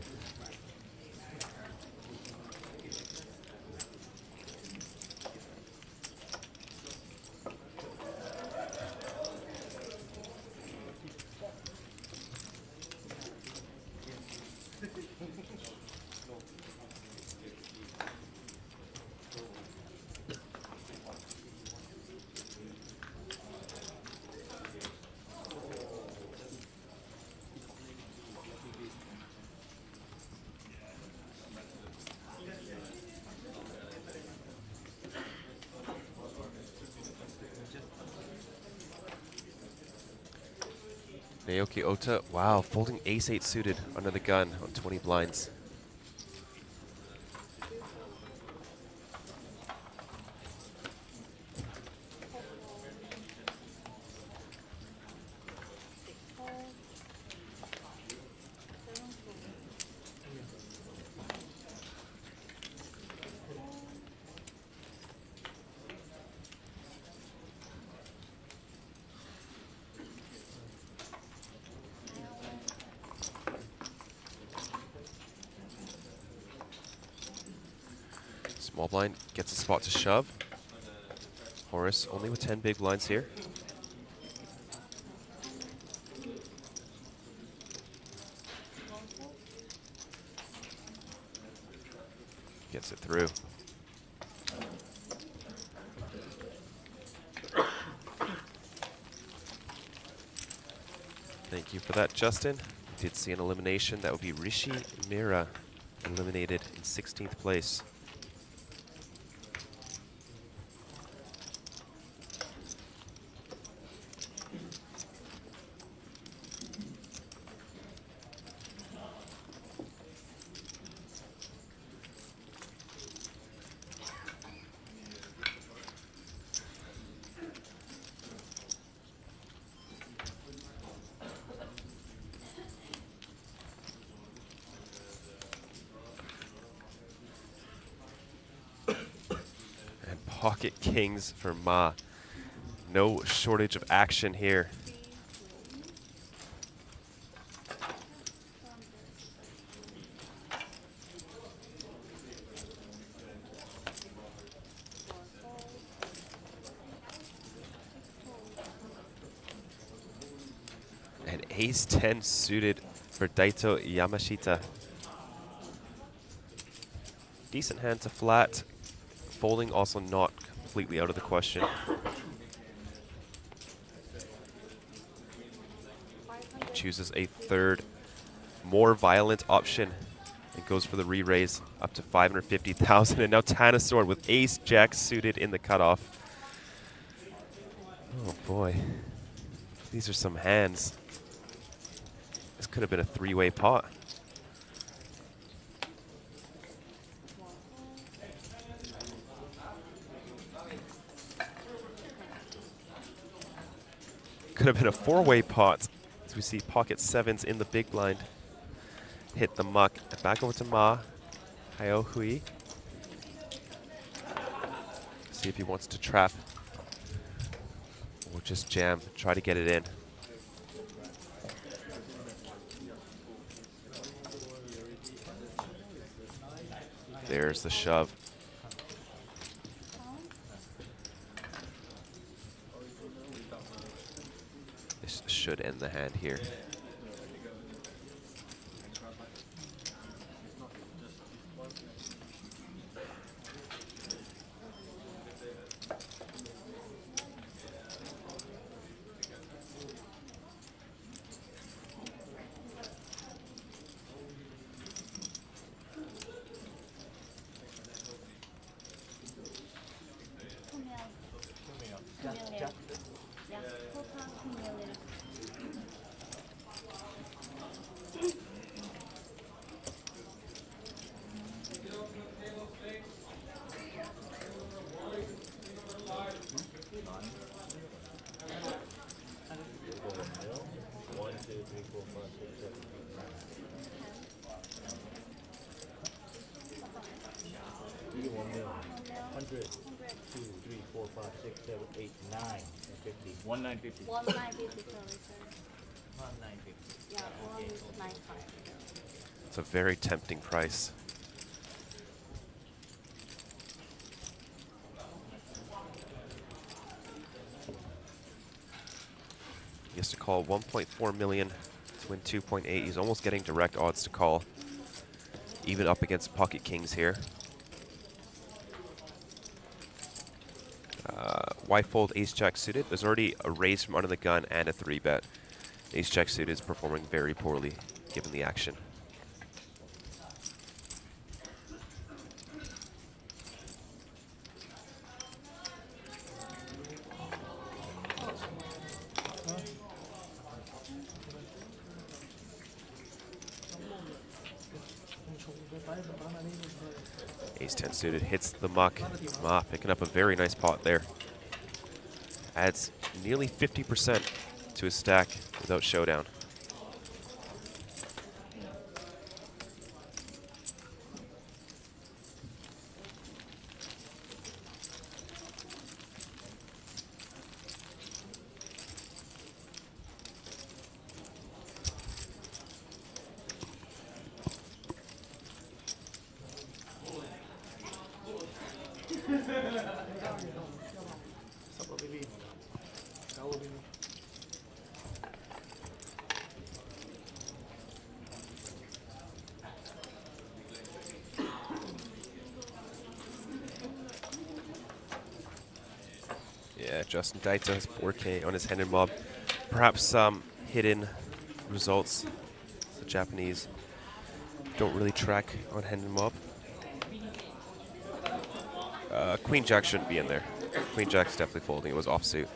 Naoki Ota, wow, folding ace-8 suited under the gun on 20 blinds. Small blind gets a spot to shove. Horace only with 10 big blinds here. Gets it through. Thank you for that, Justin. Did see an elimination. That would be Rishi Mira, eliminated in 16th place. Pocket Kings for Ma. No shortage of action here. And ace 10 suited for Daito Yamashita. Decent hand to flat. Folding also not completely out of the question. Chooses a third, more violent option and goes for the re-raise up to 550,000. And now Tanasaur with ace jack suited in the cutoff. Oh boy, these are some hands. This could have been a three-way pot. Could have been a four-way pot, as we see pocket sevens in the big blind. Hit the muck. Back over to Ma. Hayo Hui. See if he wants to trap or just jam. Try to get it in. There's the shove. Should end the hand here. It's a very tempting price. He has to call 1.4 million to win 2.8. He's almost getting direct odds to call, even up against Pocket Kings here. Why fold ace jack suited? There's already a raise from under the gun and a 3-bet. Ace jack suited is performing very poorly given the action. Ace 10 suited hits the muck. Ma picking up a very nice pot there. Adds nearly 50% to his stack without showdown. Justin Daito has 4K on his hand and mob. Perhaps some hidden results the Japanese don't really track on hand and mob. Queen Jack shouldn't be in there. Queen Jack's definitely folding. It was offsuit.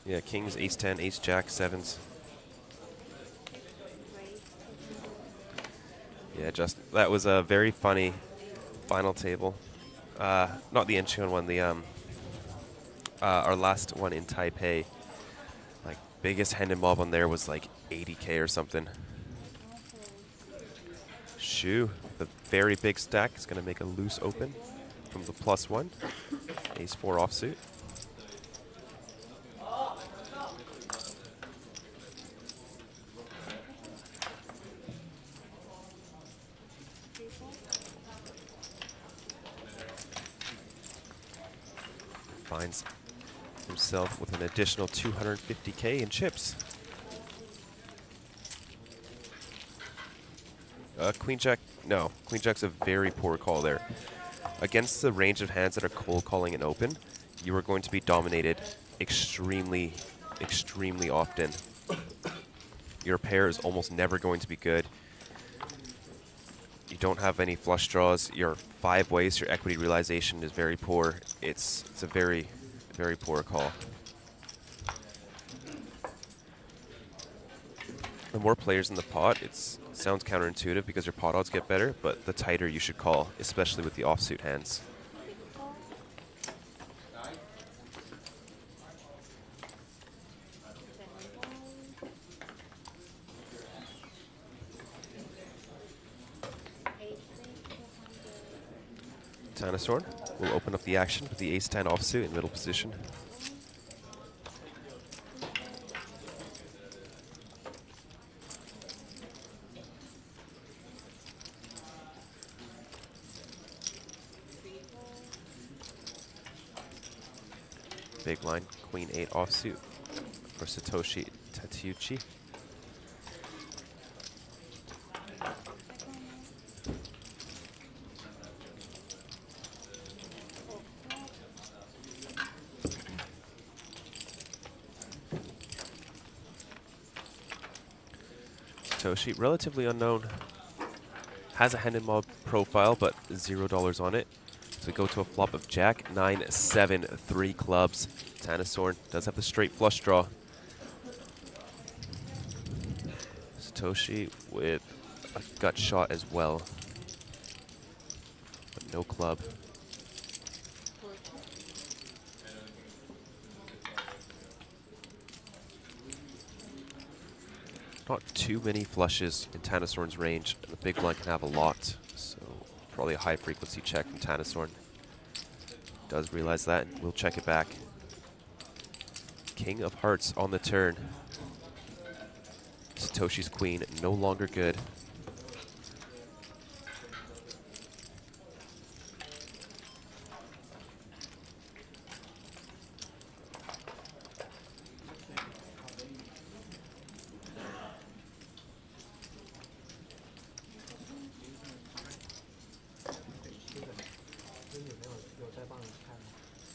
Yeah, Kings, Ace 10, Ace Jack, 7s. Yeah, that was a very funny final table. Not the Incheon one, the our last one in Taipei. Like, biggest hand and mob on there was like 80K or something. Shu, the very big stack, is going to make a loose open from the +1. Ace 4 offsuit. Finds himself with an additional 250K in chips. Queen Jack, no. Queen Jack's a very poor call there. Against the range of hands that are cold calling and open, you are going to be dominated extremely, extremely often. Your pair is almost never going to be good. You don't have any flush draws. Your 5 ways, your equity realization is very poor. It's a very, very poor call. The more players in the pot, it sounds counterintuitive because your pot odds get better, but the tighter you should call, especially with the offsuit hands. Tanasorn will open up the action with the Ace-10 offsuit in middle position. Big blind, Queen 8 offsuit for Satoshi Tatsuyuchi. Satoshi, relatively unknown, has a hand and mob profile, but $0 on it. So we go to a flop of Jack, 9, 7, 3 clubs. Tanasorn does have the straight flush draw. Satoshi with a gut shot as well, but no club. Not too many flushes in Tanasorn's range, and the big blind can have a lot, so probably a high frequency check from Tanasorn. Does realize that, and we'll check it back. King of Hearts on the turn. Satoshi's queen no longer good.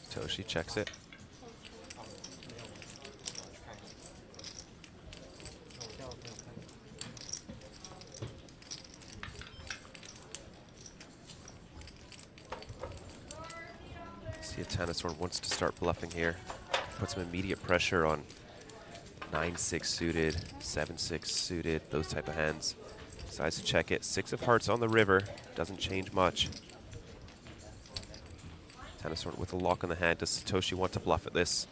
Satoshi checks it. See if Tanasorn wants to start bluffing here. Put some immediate pressure on 9-6 suited, 7-6 suited, those type of hands. Decides to check it. 6 of hearts on the river. Doesn't change much. Tanasorn with a lock on the hand. Does Satoshi want to bluff at this?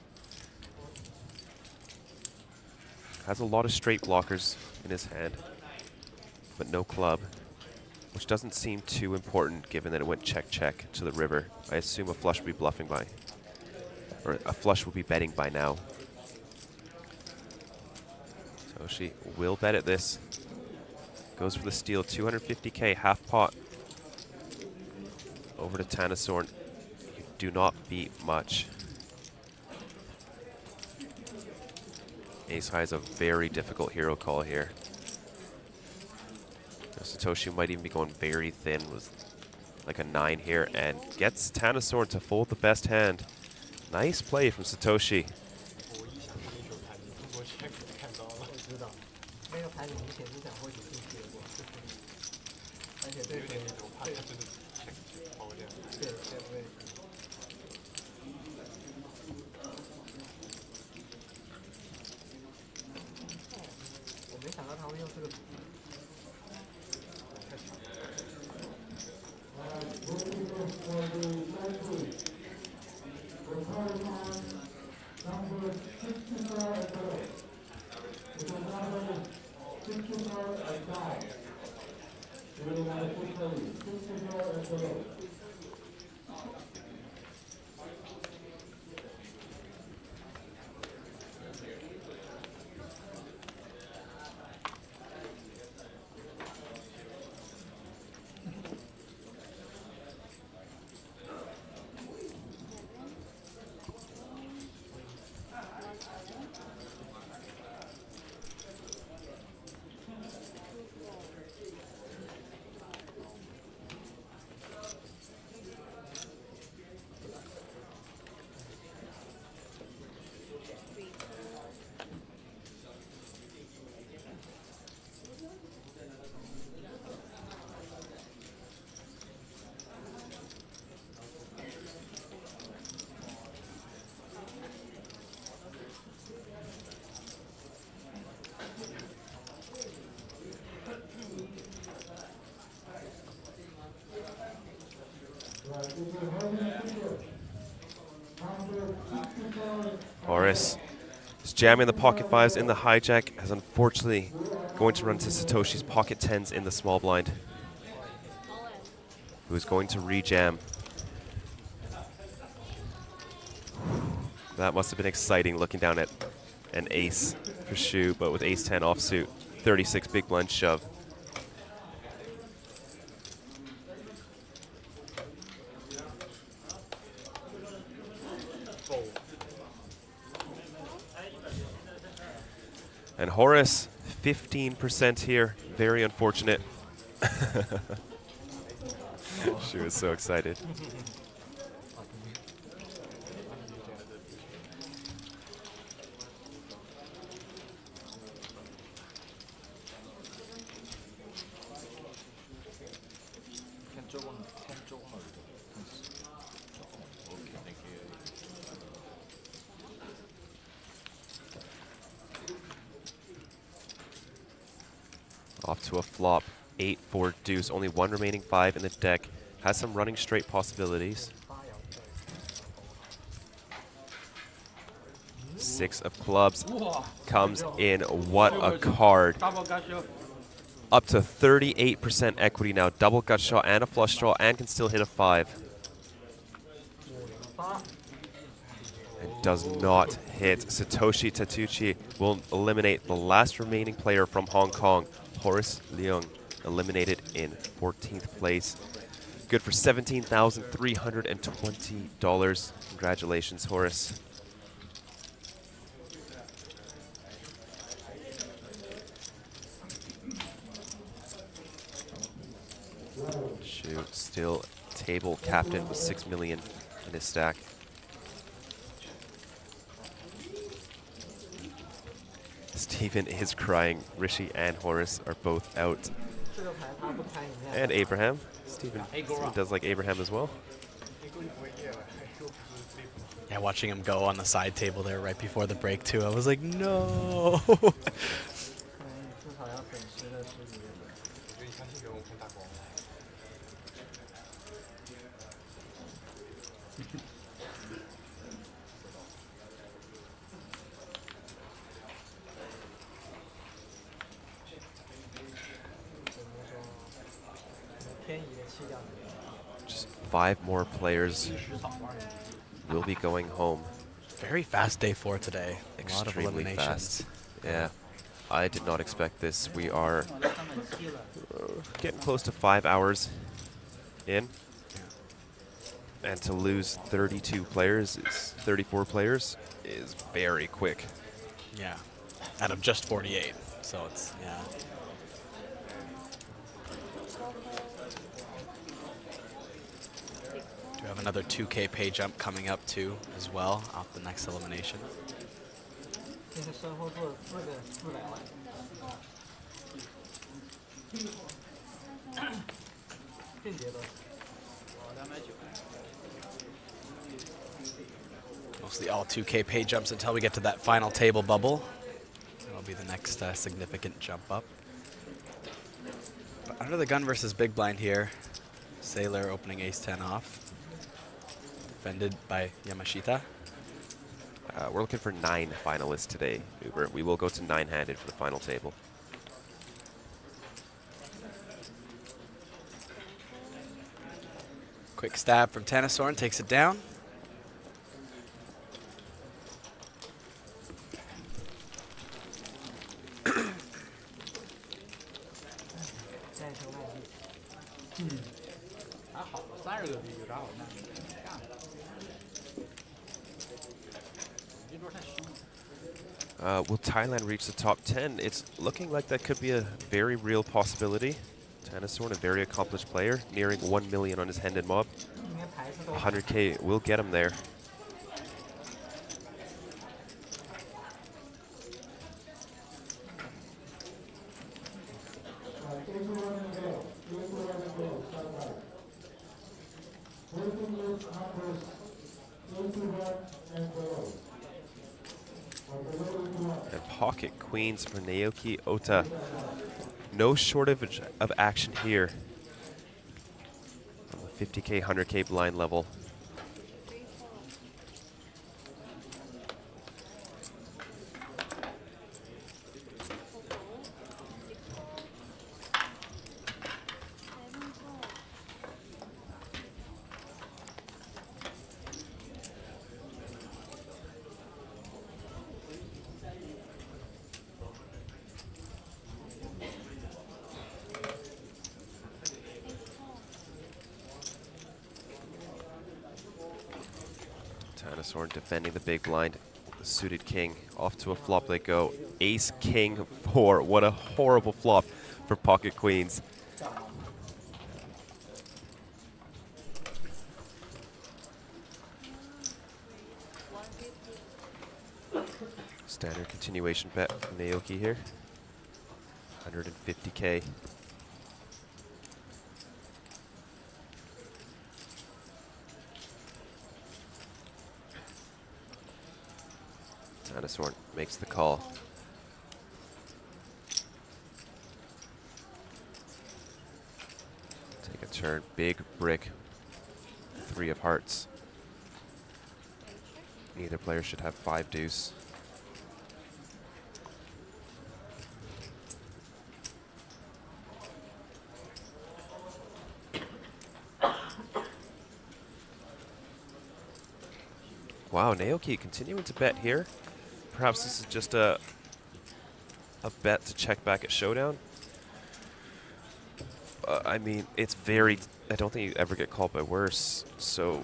Has a lot of straight blockers in his hand, but no club, which doesn't seem too important given that it went check-check to the river. I assume a flush would be bluffing by, or a flush would be betting by now. Satoshi will bet at this. Goes for the steal, 250K, half pot. Over to Tanasorn. You do not beat much. Ace high is a very difficult hero call here. Satoshi might even be going very thin with like a 9 here and gets Tanasorn to fold the best hand. Nice play from Satoshi. 没有牌，你明显是想会有进结果，而且对对我怕他真的跑这样。对对对。我没想到他会用这个。Horace is jamming the pocket 5s in the hijack, as unfortunately going to run to Satoshi's pocket 10s in the small blind, who is going to rejam. That must have been exciting looking down at an ace for Shu, but with ace 10 offsuit, 36 big blind shove. And Horace, 15% here. Very unfortunate. She was so excited. Off to a flop, 8-4 deuce. Only one remaining 5 in the deck. Has some running straight possibilities. 6 of clubs comes in. What a card. Up to 38% equity now. Double gut shot and a flush draw, and can still hit a 5. And does not hit. Satoshi Tatuchi will eliminate the last remaining player from Hong Kong. Horace Leung eliminated in 14th place. Good for $17,320. Congratulations, Horace. Shoot, still table captain with 6 million in his stack. Steven is crying. Rishi and Horace are both out. And Abraham. Steven does like Abraham as well. Yeah, watching him go on the side table there right before the break too, I was like, no. Just 5 more players will be going home. Very fast day 4 today. A lot of Extremely eliminations. fast. Yeah, I did not expect this. We are getting close to 5 hours in. And to lose 32 players, 34 players, is very quick. Yeah, out of just 48. So it's, yeah. We have another 2K pay jump coming up too, as well, off the next elimination. 这是身后做4个400万。并节的。Mostly all 2K pay jumps until we get to that final table bubble. That'll be the next significant jump up. But under the gun versus big blind here, Sailor opening ace-10 off. Defended by Yamashita. We're looking for 9 finalists today, Uber. We will go to 9-handed for the final table. Quick stab from Tennisorn, takes it down. Will Thailand reach the top 10? It's looking like that could be a very real possibility. Tennisorn, a very accomplished player, nearing 1 million on his hand-in mob. 100K will get him there. And pocket queens for Naoki Ota. No shortage of action here on the 50K, 100K blind level. Tennisorn defending the big blind. The suited king off to a flop they go. Ace king 4. What a horrible flop for pocket queens. Standard continuation bet from Naoki here. 150K. Tennisorn makes the call. Take a turn, big brick, 3 of hearts. Neither player should have 5 deuce. Wow, Naoki continuing to bet here. Perhaps this is just a bet to check back at Showdown. I mean, it's very... I don't think you ever get called by worse, so...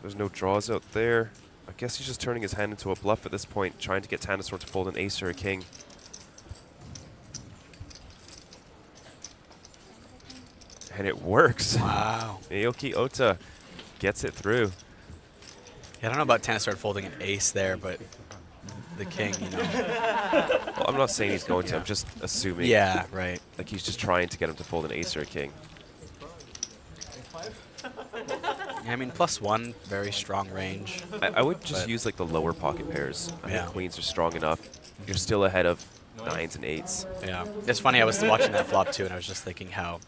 There's no draws out there. I guess he's just turning his hand into a bluff at this point, trying to get Tennisorn to fold an ace or a king. And it works. Wow. Naoki Ota gets it through. Yeah, I don't know about Tennisorn folding an ace there, but the king, you know. Well, I'm not saying he's going to. I'm just assuming. Yeah, right. Like he's just trying to get him to fold an ace or a king. Yeah, I mean, +1, very strong range. I would just use like the lower pocket pairs. I think queens are strong enough. You're still ahead of 9s and 8s. Yeah, it's funny. I was watching that flop too, and I was just thinking how,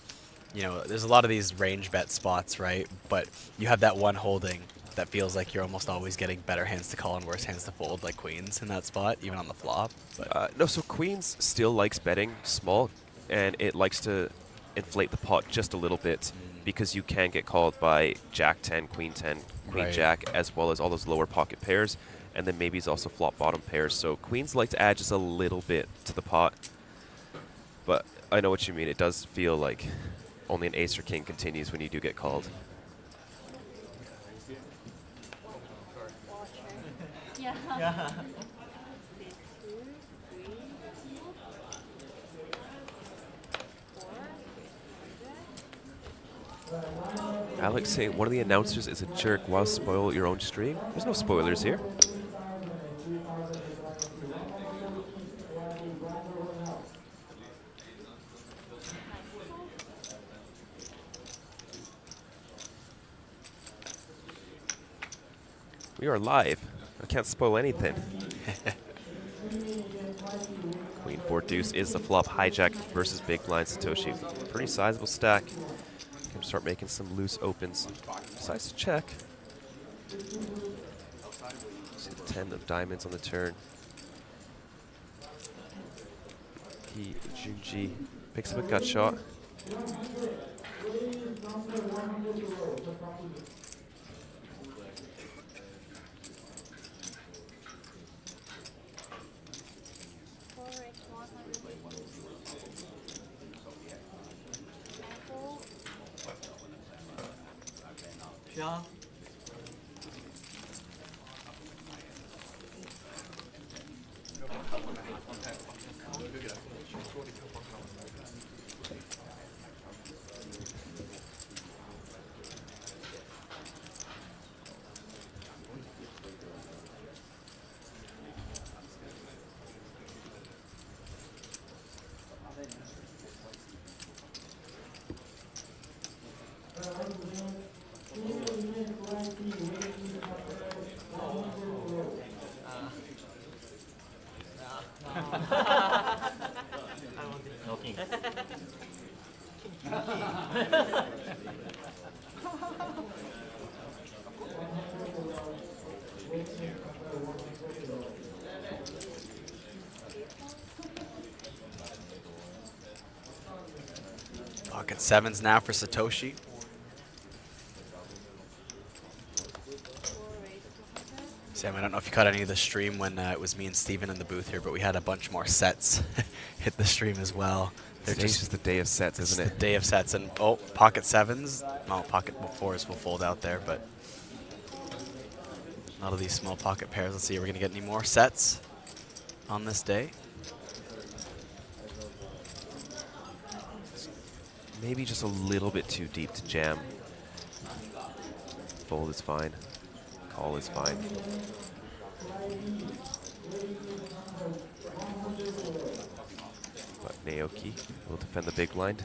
you know, there's a lot of these range bet spots, right? But you have that one holding that feels like you're almost always getting better hands to call and worse hands to fold, like queens in that spot, even on the flop. But no, so queens still likes betting small, and it likes to inflate the pot just a little bit because you can get called by Jack 10, Queen 10, Queen Right. Jack, as well as all those lower pocket pairs, and then maybe it's also flop bottom pairs. So queens like to add just a little bit to the pot. But I know what you mean. It does feel like only an ace or king continues when you do get called. Yeah. Alex saying one of the announcers is a jerk. Why spoil your own stream? There's no spoilers here. We are live. I can't spoil anything. Queen 4 deuce is the flop. Hijack versus big blind Satoshi. Pretty sizable stack. Can start making some loose opens. Decides to check. See the 10 of diamonds on the turn. Junji picks up a gut shot. Yeah. Pocket sevens now for Satoshi. Sam, I don't know if you caught any of the stream when it was me and Steven in the booth here, but we had a bunch more sets hit the stream as well. They're just the day of sets, isn't it? The day of sets, and oh, pocket sevens. No, pocket fours will fold out there, but a lot of these small pocket pairs. Let's see, are we gonna get any more sets on this day? Maybe just a little bit too deep to jam. Fold is fine. Call is fine. But Naoki will defend the big blind.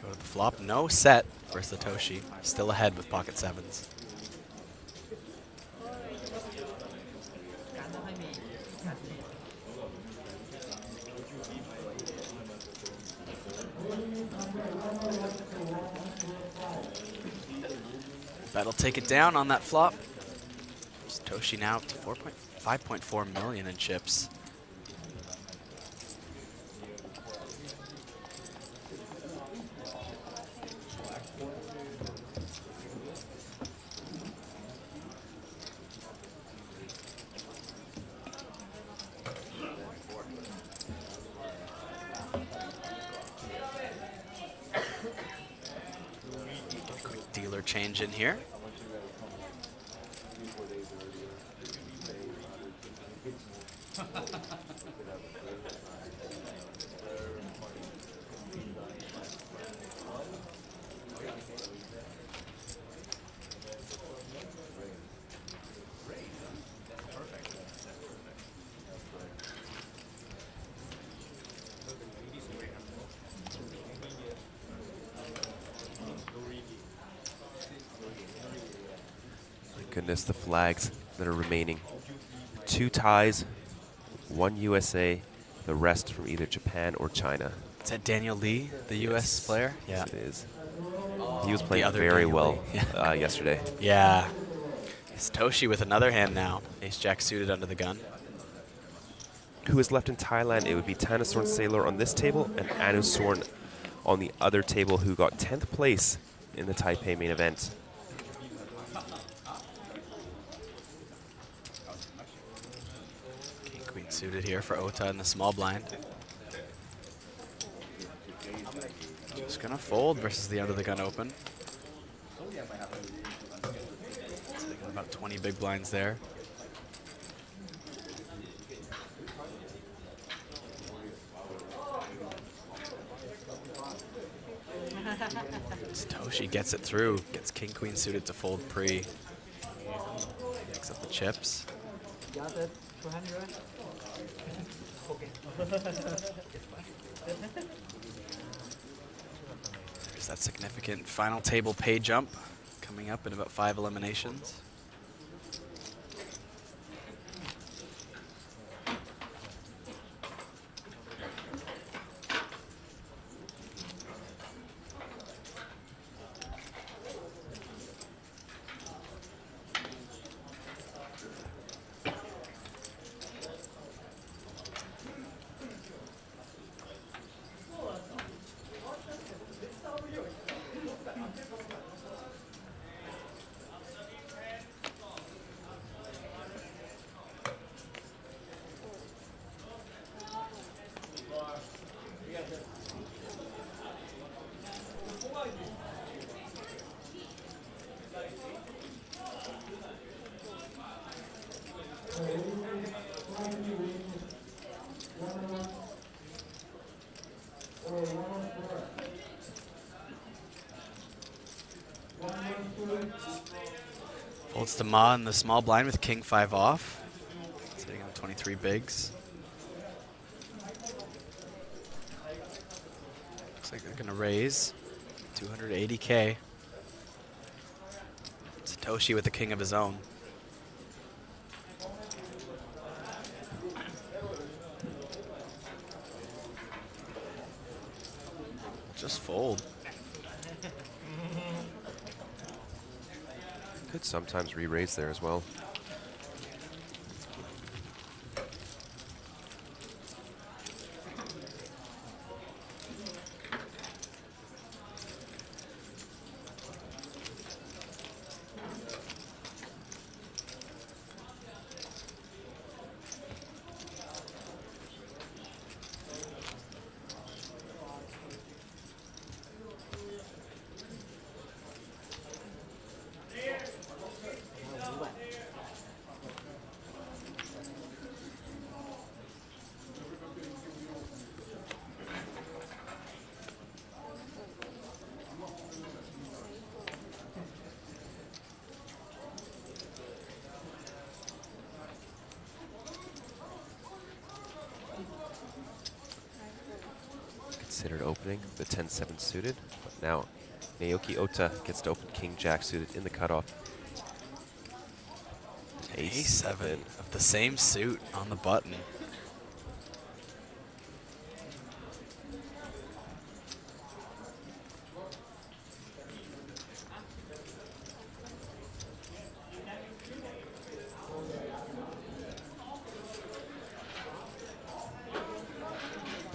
Go to the flop. No set for Satoshi. Still ahead with pocket sevens. That'll take it down on that flop. Satoshi now up to 5.4 million in chips. Quick dealer change in here. Goodness, the flags that are remaining. 2 ties, 1 USA, the rest from either Japan or China. Is that Daniel Lee, the US player? Yeah. Yes, it is. He was playing very Daniel well Lee. yesterday. Yeah. Satoshi with another hand now. Ace-Jack suited under the gun. Who is left in Thailand? It would be Tanasorn Sailor on this table and Anusorn on the other table, who got 10th place in the Taipei main event. King Queen suited here for Ota in the small blind. Just gonna fold versus the under the gun open. So they got about 20 big blinds there. Satoshi gets it through, gets king queen suited to fold pre. Picks up the chips. Got it. 200. Okay. There's that significant final table pay jump coming up in about 5 eliminations. Folds to Ma in the small blind with king 5 off. Sitting on 23 bigs. Looks like they're gonna raise 280K. Satoshi with the king of his own. Just fold. Could sometimes re-raise there as well. Considered opening the 10-7 suited, but now Naoki Ota gets to open King-Jack suited in the cutoff. A7 of the same suit on the button.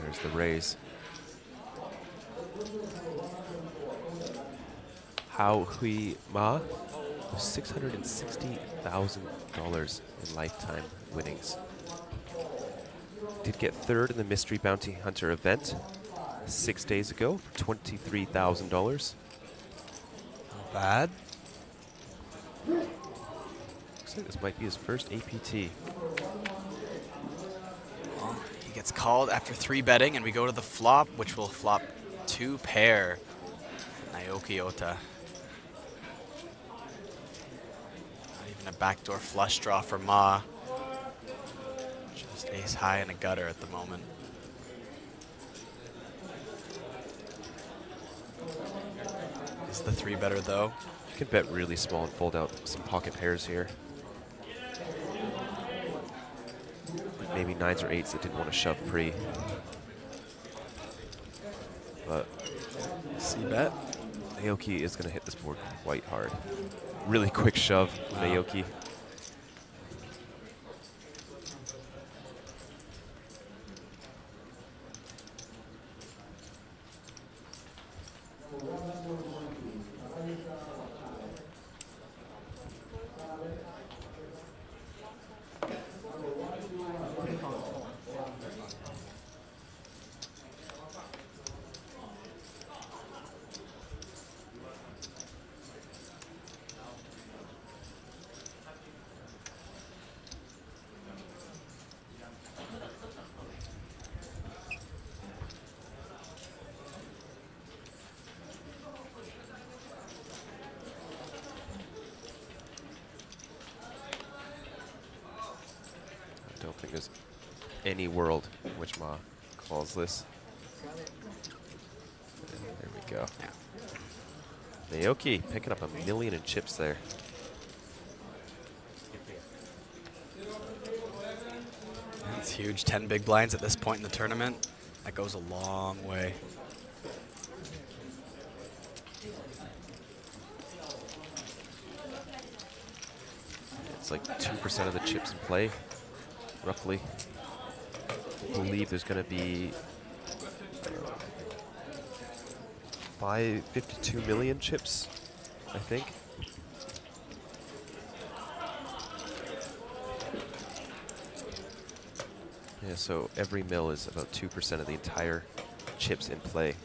There's the raise. Hao Hui Ma, $660,000 in lifetime winnings. Did get third in the Mystery Bounty Hunter event 6 days ago for $23,000. Not bad. Looks like this might be his first APT. Well, he gets called after 3 betting, and we go to the flop, which will flop 2 pair. Naoki Ota. Not even a backdoor flush draw for Ma. Just ace high and a gutter at the moment. Is the 3 better though? You can bet really small and fold out some pocket pairs here. Like maybe 9s or 8s that didn't want to shove pre. But C-bet. Naoki is going to hit this board quite hard. Really quick shove from Naoki. any world which Ma calls this. There we go. Naoki picking up $1 million in chips there. That's huge. 10 big blinds at this point in the tournament. That goes a long way. It's like 2% of the chips in play, roughly. I believe there's going to be 52 million chips, I think. Yeah, so every mil is about 2% of the entire chips in play.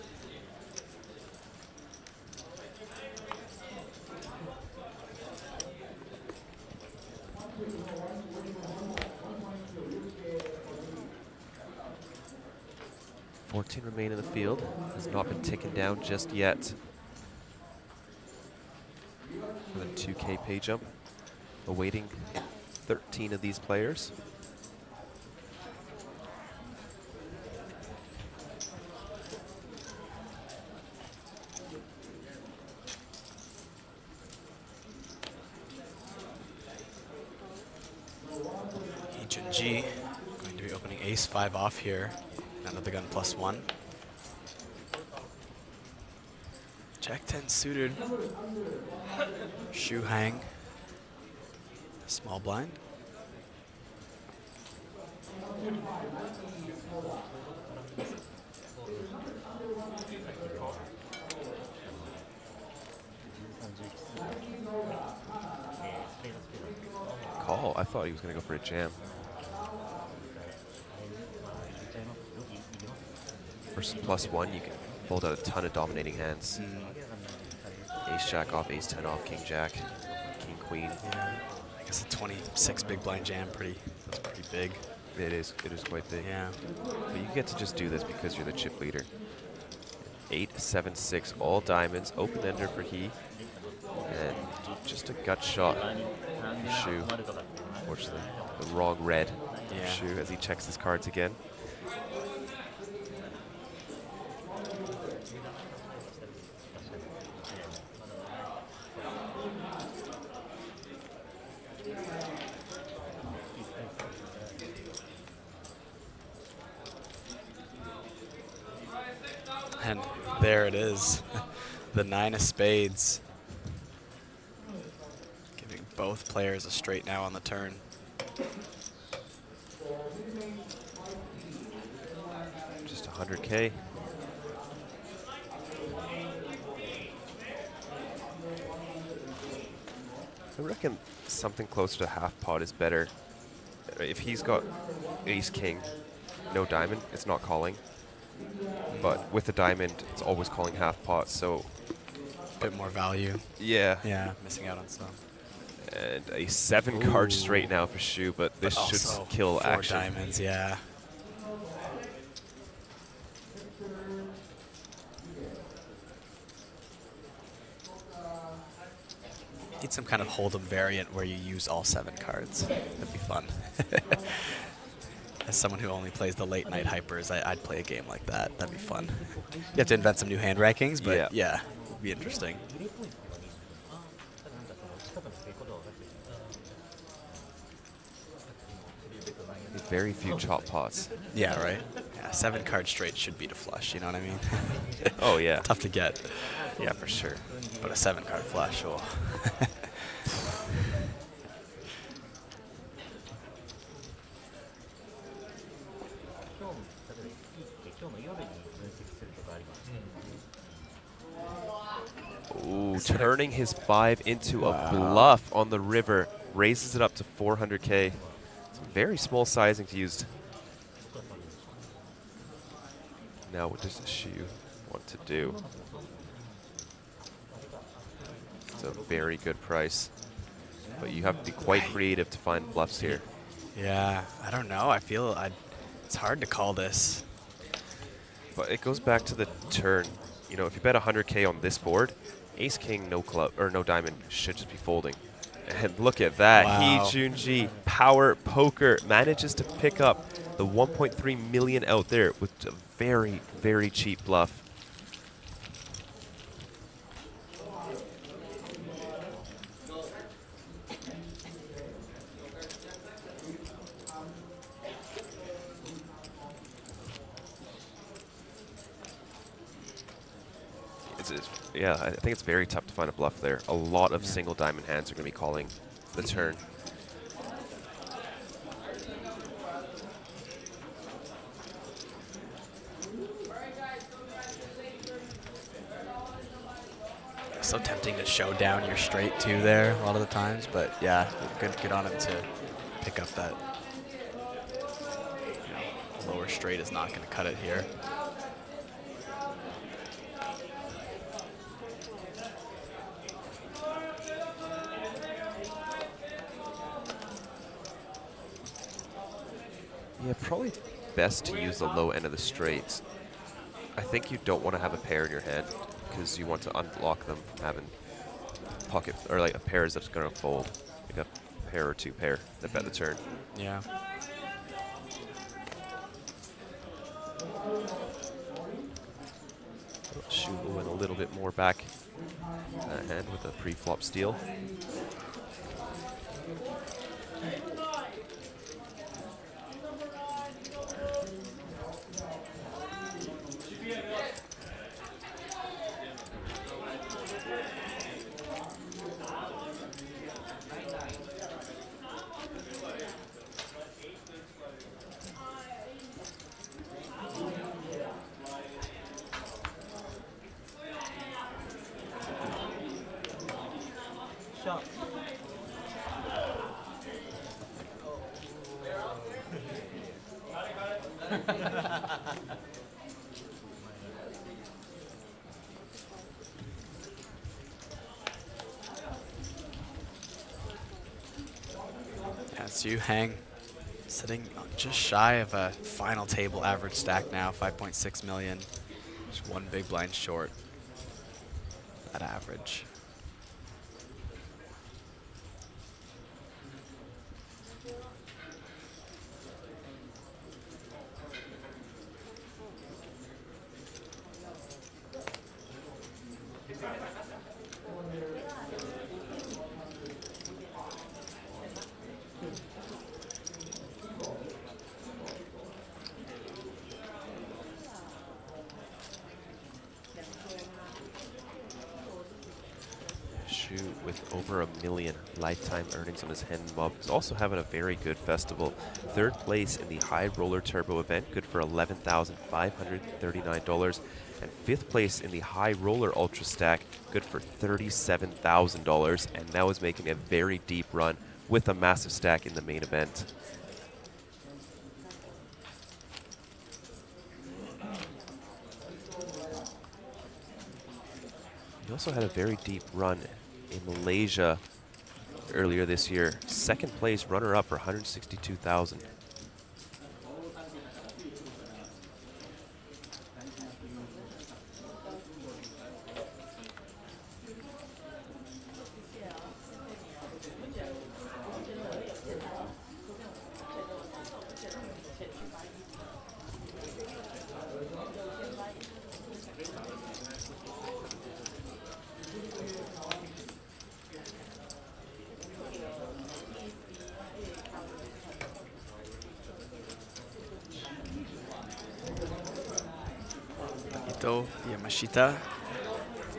Remain in the field, has not been taken down just yet. With a 2K pay jump, awaiting 13 of these players. G going to be opening ace-5 off here. Another gun +1. Jack 10 suited. Shoe hang. Small blind. Call. I thought he was going to go for a jam. Versus +1, you can fold out a ton of dominating hands. Ace Jack off, Ace 10 off, King Jack, King Queen. Yeah, I guess a 26 big blind jam that's pretty big. It is quite big. Yeah. But you get to just do this because you're the chip leader. 8-7-6, all diamonds, open ender for he, and just a gut shot. Shu, unfortunately, the wrong red. Yeah. Shu as he checks his cards again. And there it is, the 9 of spades. Giving both players a straight now on the turn. Just 100K. I reckon something closer to half pot is better. If he's got ace king, no diamond, it's not calling. But with the diamond, it's always calling half pot, so a bit more value. Yeah. Yeah, missing out on some. And a 7 card straight now for Shu, but this should kill 4 action. diamonds, yeah. Need some kind of hold'em variant where you use all 7 cards. That'd be fun. As someone who only plays the late night hypers, I'd play a game like that. That'd be fun. You have to invent some new hand rankings, but yeah, it'd be interesting. Very few chop pots. Yeah, right? Yeah, 7 card straight should beat a flush, you know what I mean? Oh, yeah. Tough to get. Yeah, for sure. But a 7 card flush, oh. Ooh, turning his 5 into a bluff on the river, raises it up to 400K. Some very small sizing to use. Now what does Shu want to do? It's a very good price, but you have to be quite creative to find bluffs here. Yeah, I don't know. I feel it's hard to call this. But it goes back to the turn. You know, if you bet 100K on this board, ace king, no club or no diamond should just be folding. And look at that. Wow. He Junji power poker manages to pick up The 1.3 million out there with a very, very cheap bluff. Yeah, I think it's very tough to find a bluff there. A lot of single diamond hands are going to be calling the turn. So tempting to show down your straight too there a lot of the times, but yeah, good on him to pick up that. You know, lower straight is not going to cut it here. Yeah, probably best to use the low end of the straights. I think you don't want to have a pair in your hand because you want to unblock them from having pocket or like a pair that's going to fold, like a pair or two pair that bet the turn. Yeah. Shu went a little bit more back hand with a pre-flop steal. Shot. Yeah, so you hang sitting just shy of a final table average stack now, 5.6 million. Just one big blind short that average. With over $1 million lifetime earnings on his hand mob. He's also having a very good festival. Third place in the High Roller Turbo event, good for $11,539. And fifth place in the High Roller Ultra Stack, good for $37,000. And now is making a very deep run with a massive stack in the main event. He also had a very deep run in Malaysia earlier this year. Second place runner-up for $162,000. Yamashita,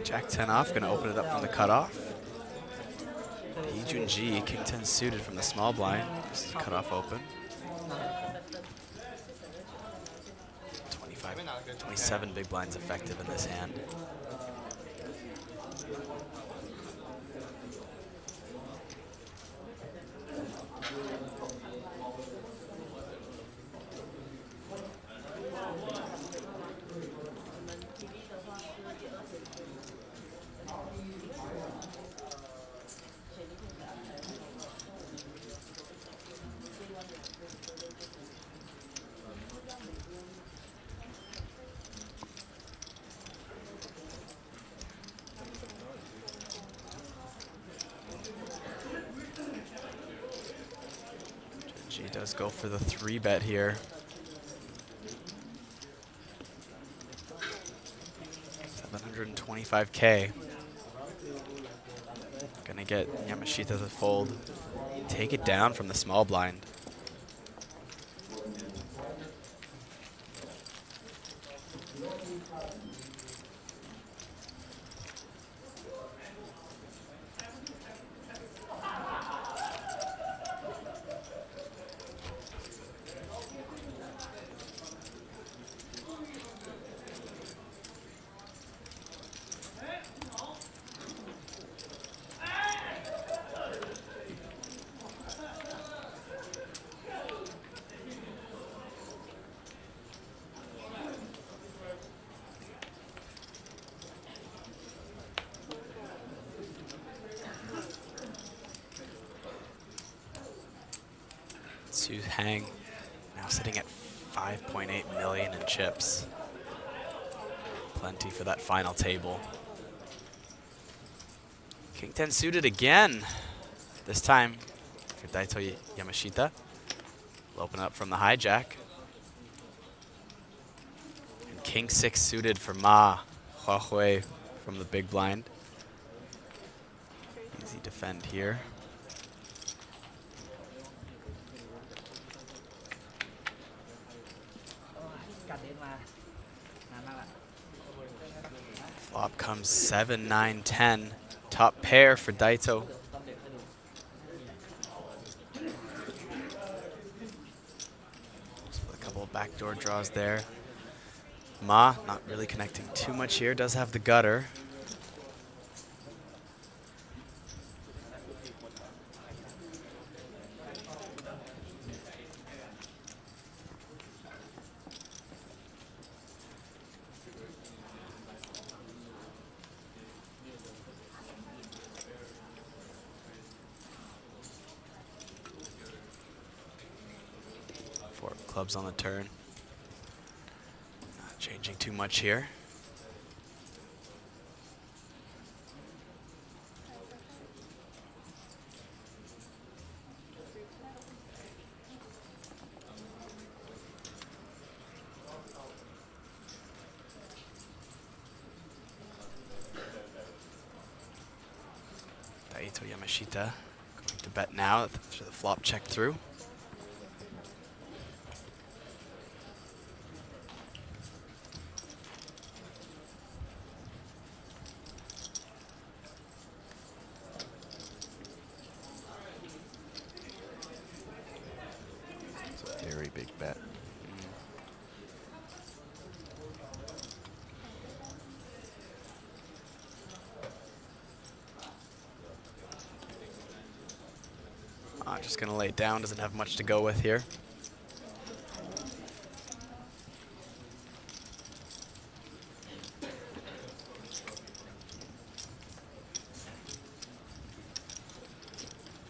Jack 10 off, gonna open it up from the cutoff. Ijunji, King 10 suited from the small blind. This is cutoff open. 27 big blinds effective in this hand. Does go for the 3-bet here. 25K. Gonna get Yamashita to fold. Take it down from the small blind. Sue's hang now sitting at 5.8 million in chips. Plenty for that final table. King 10 suited again. This time for Daito Yamashita. Will open up from the hijack. And King 6 suited for Ma Huahui from the big blind. Easy defend here. Flop comes 7, 9, 10. Top pair for Daito. A couple of backdoor draws there. Ma not really connecting too much here. Does have the gutter. Clubs on the turn. Not changing too much here. Daito Yamashita going to bet now after the flop check through. Big bet. Just gonna lay it down, doesn't have much to go with here.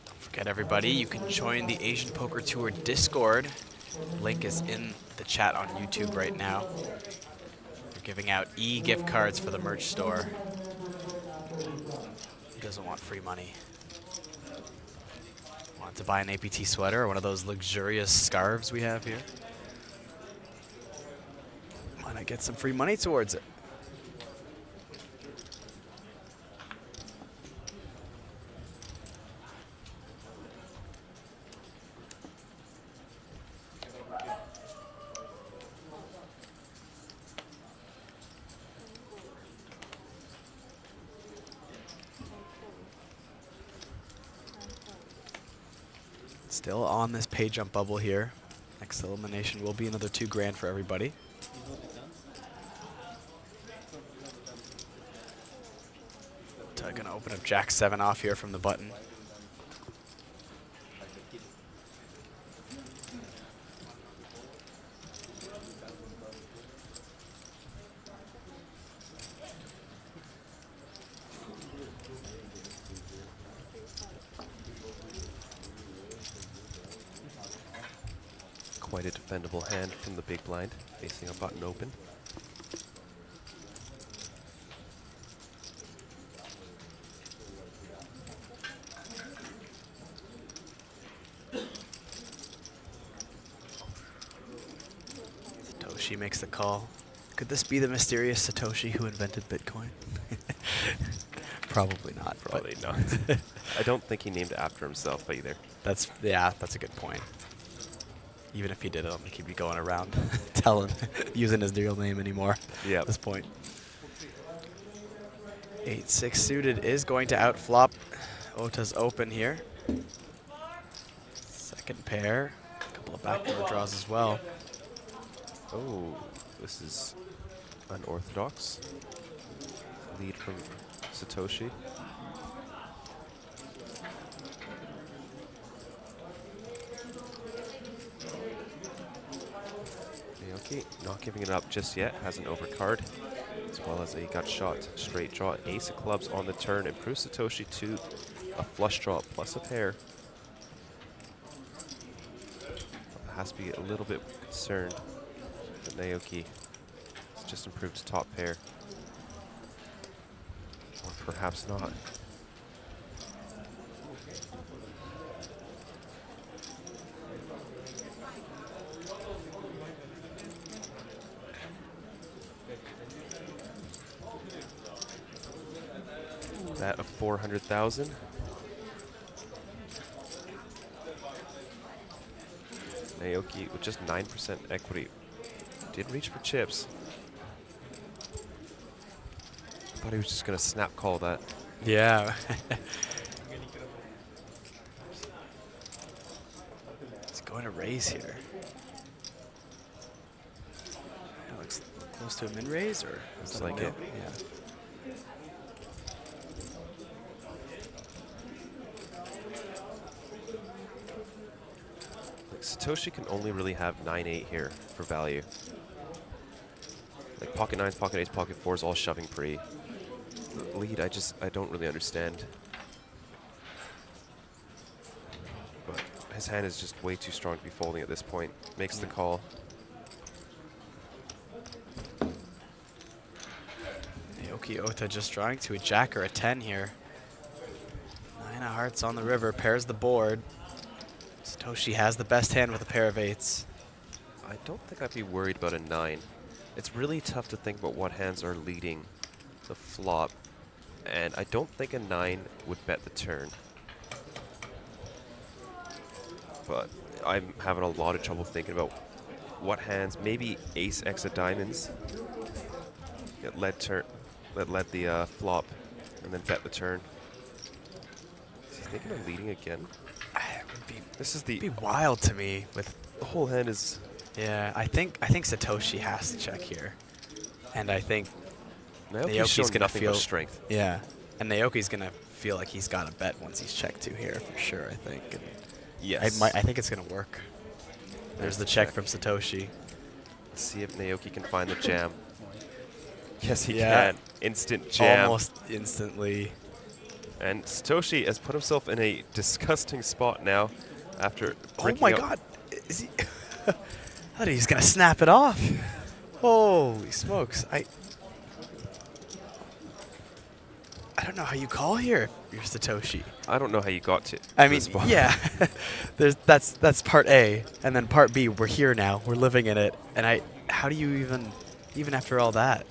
Don't forget everybody, you can join the Asian Poker Tour Discord. Link is in the chat on YouTube right now. We're giving out gift cards for the merch store. Who doesn't want free money? Want to buy an APT sweater or one of those luxurious scarves we have here? Why not get some free money towards it? Still on this pay jump bubble here. Next elimination will be another $2,000 for everybody. Gonna open up Jack 7 off here from the button. Quite a defendable hand from the big blind, facing a button open. Satoshi makes the call. Could this be the mysterious Satoshi who invented Bitcoin? Probably not. Probably not. I don't think he named it after himself either. That's a good point. Even if he did, I don't think he'd be going around using his real name anymore at this point. 8-6 suited is going to outflop Ota's open here. Second pair, a couple of backdoor draws as well. Oh, this is unorthodox. Lead from Satoshi. Naoki not giving it up just yet, has an overcard, as well as a gut shot, straight draw, ace of clubs on the turn, improves Satoshi to a flush draw plus a pair. Has to be a little bit concerned that Naoki has just improved to top pair. Or perhaps not. That of 400,000. Naoki with just 9% equity. Did reach for chips. Thought he was just going to snap call that. Yeah. He's going to raise here. It looks close to a min raise, or looks like it. Yeah. Satoshi can only really have 9-8 here for value. Like pocket 9s, pocket 8s, pocket 4s, all shoving pre. The lead, I don't really understand. But his hand is just way too strong to be folding at this point. Makes the call. Naoki Ota just drawing to a jack or a 10 here. 9 of hearts on the river, pairs the board. Satoshi has the best hand with a pair of 8s. I don't think I'd be worried about a 9. It's really tough to think about what hands are leading the flop, and I don't think a 9 would bet the turn. But I'm having a lot of trouble thinking about what hands, maybe ace X of diamonds, that led the flop, and then bet the turn. Is he thinking of leading again? This is be wild to me. With the whole hand is. Yeah, I think Satoshi has to check here, and I think Naoki's gonna feel strength. Yeah, and Naoki's gonna feel like he's got a bet once he's checked to here for sure. I think. And yes. I think it's gonna work. There's the check from Satoshi. Let's see if Naoki can find the jam. Yes, he can. Instant jam. Almost instantly. And Satoshi has put himself in a disgusting spot now after breaking Oh my god. Is he I thought he was going to snap it off. Holy smokes. I don't know how you call here if you're Satoshi. I don't know how you got to I mean, this spot. yeah. That's part A, and then part B, we're here now. We're living in it. And how do you even after all that?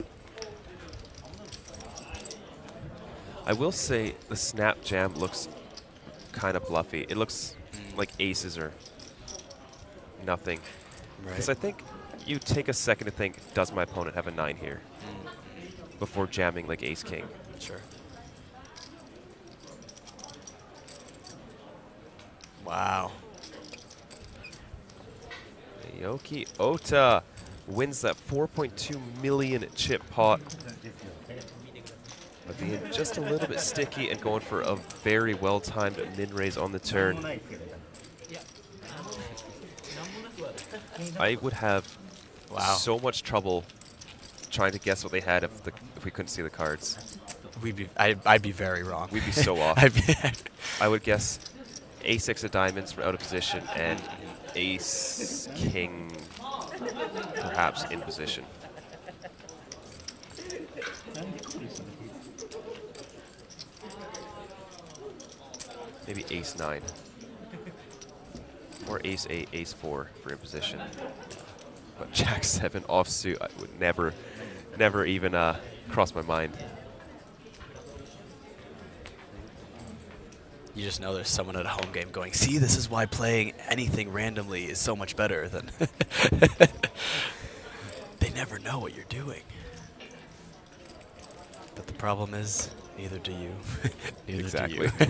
I will say the snap jam looks kind of bluffy. It looks like aces or nothing. Because I think you take a second to think, does my opponent have a 9 here? Before jamming like ace-king. Sure. Wow. Naoki Ota wins that 4.2 million chip pot. But being just a little bit sticky and going for a very well-timed min-raise on the turn. I would have so much trouble trying to guess what they had if we couldn't see the cards. I'd be very wrong. We'd be so off. I would guess ace-6 of diamonds from out of position and ace-king perhaps in position. Maybe ace-9. Or ace-8, ace-4 for in position. But jack-7 offsuit I would never even cross my mind. You just know there's someone at a home game going, see, this is why playing anything randomly is so much better than... They never know what you're doing. But the problem is, neither do you. Neither Exactly. do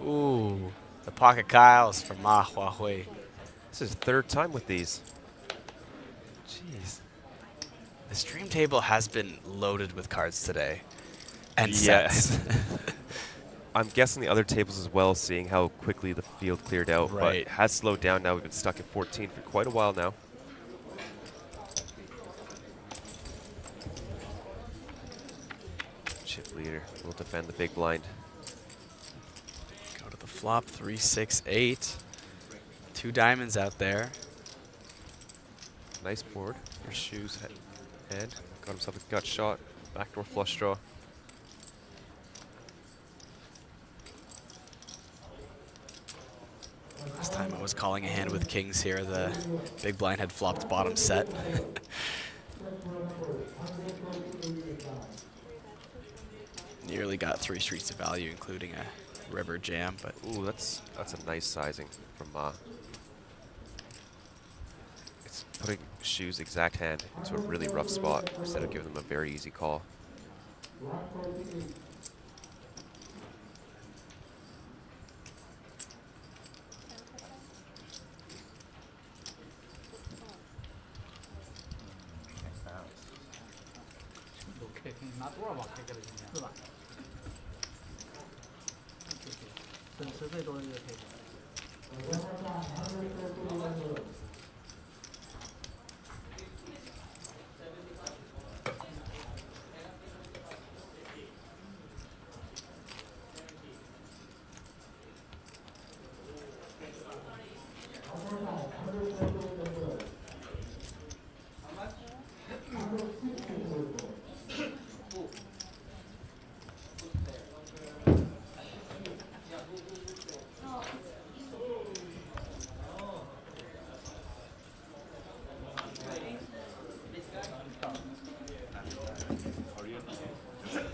you. Ooh, the pocket Kyles from Ma Huahui. This is third time with these. Jeez. The stream table has been loaded with cards today. And Yes. sets. I'm guessing the other tables as well, seeing how quickly the field cleared out, but Right. it has slowed down now. We've been stuck at 14 for quite a while now. Chip leader will defend the big blind. Go to the flop, 3, 6, 8. 2 diamonds out there. Nice board for Shoes hand. Got himself a gut shot, backdoor flush draw. Last time I was calling a hand with kings here, the big blind had flopped bottom set. Nearly got 3 streets of value, including a river jam, but ooh, that's a nice sizing from Ma. It's putting Shoes' exact hand into a really rough spot instead of giving them a very easy call.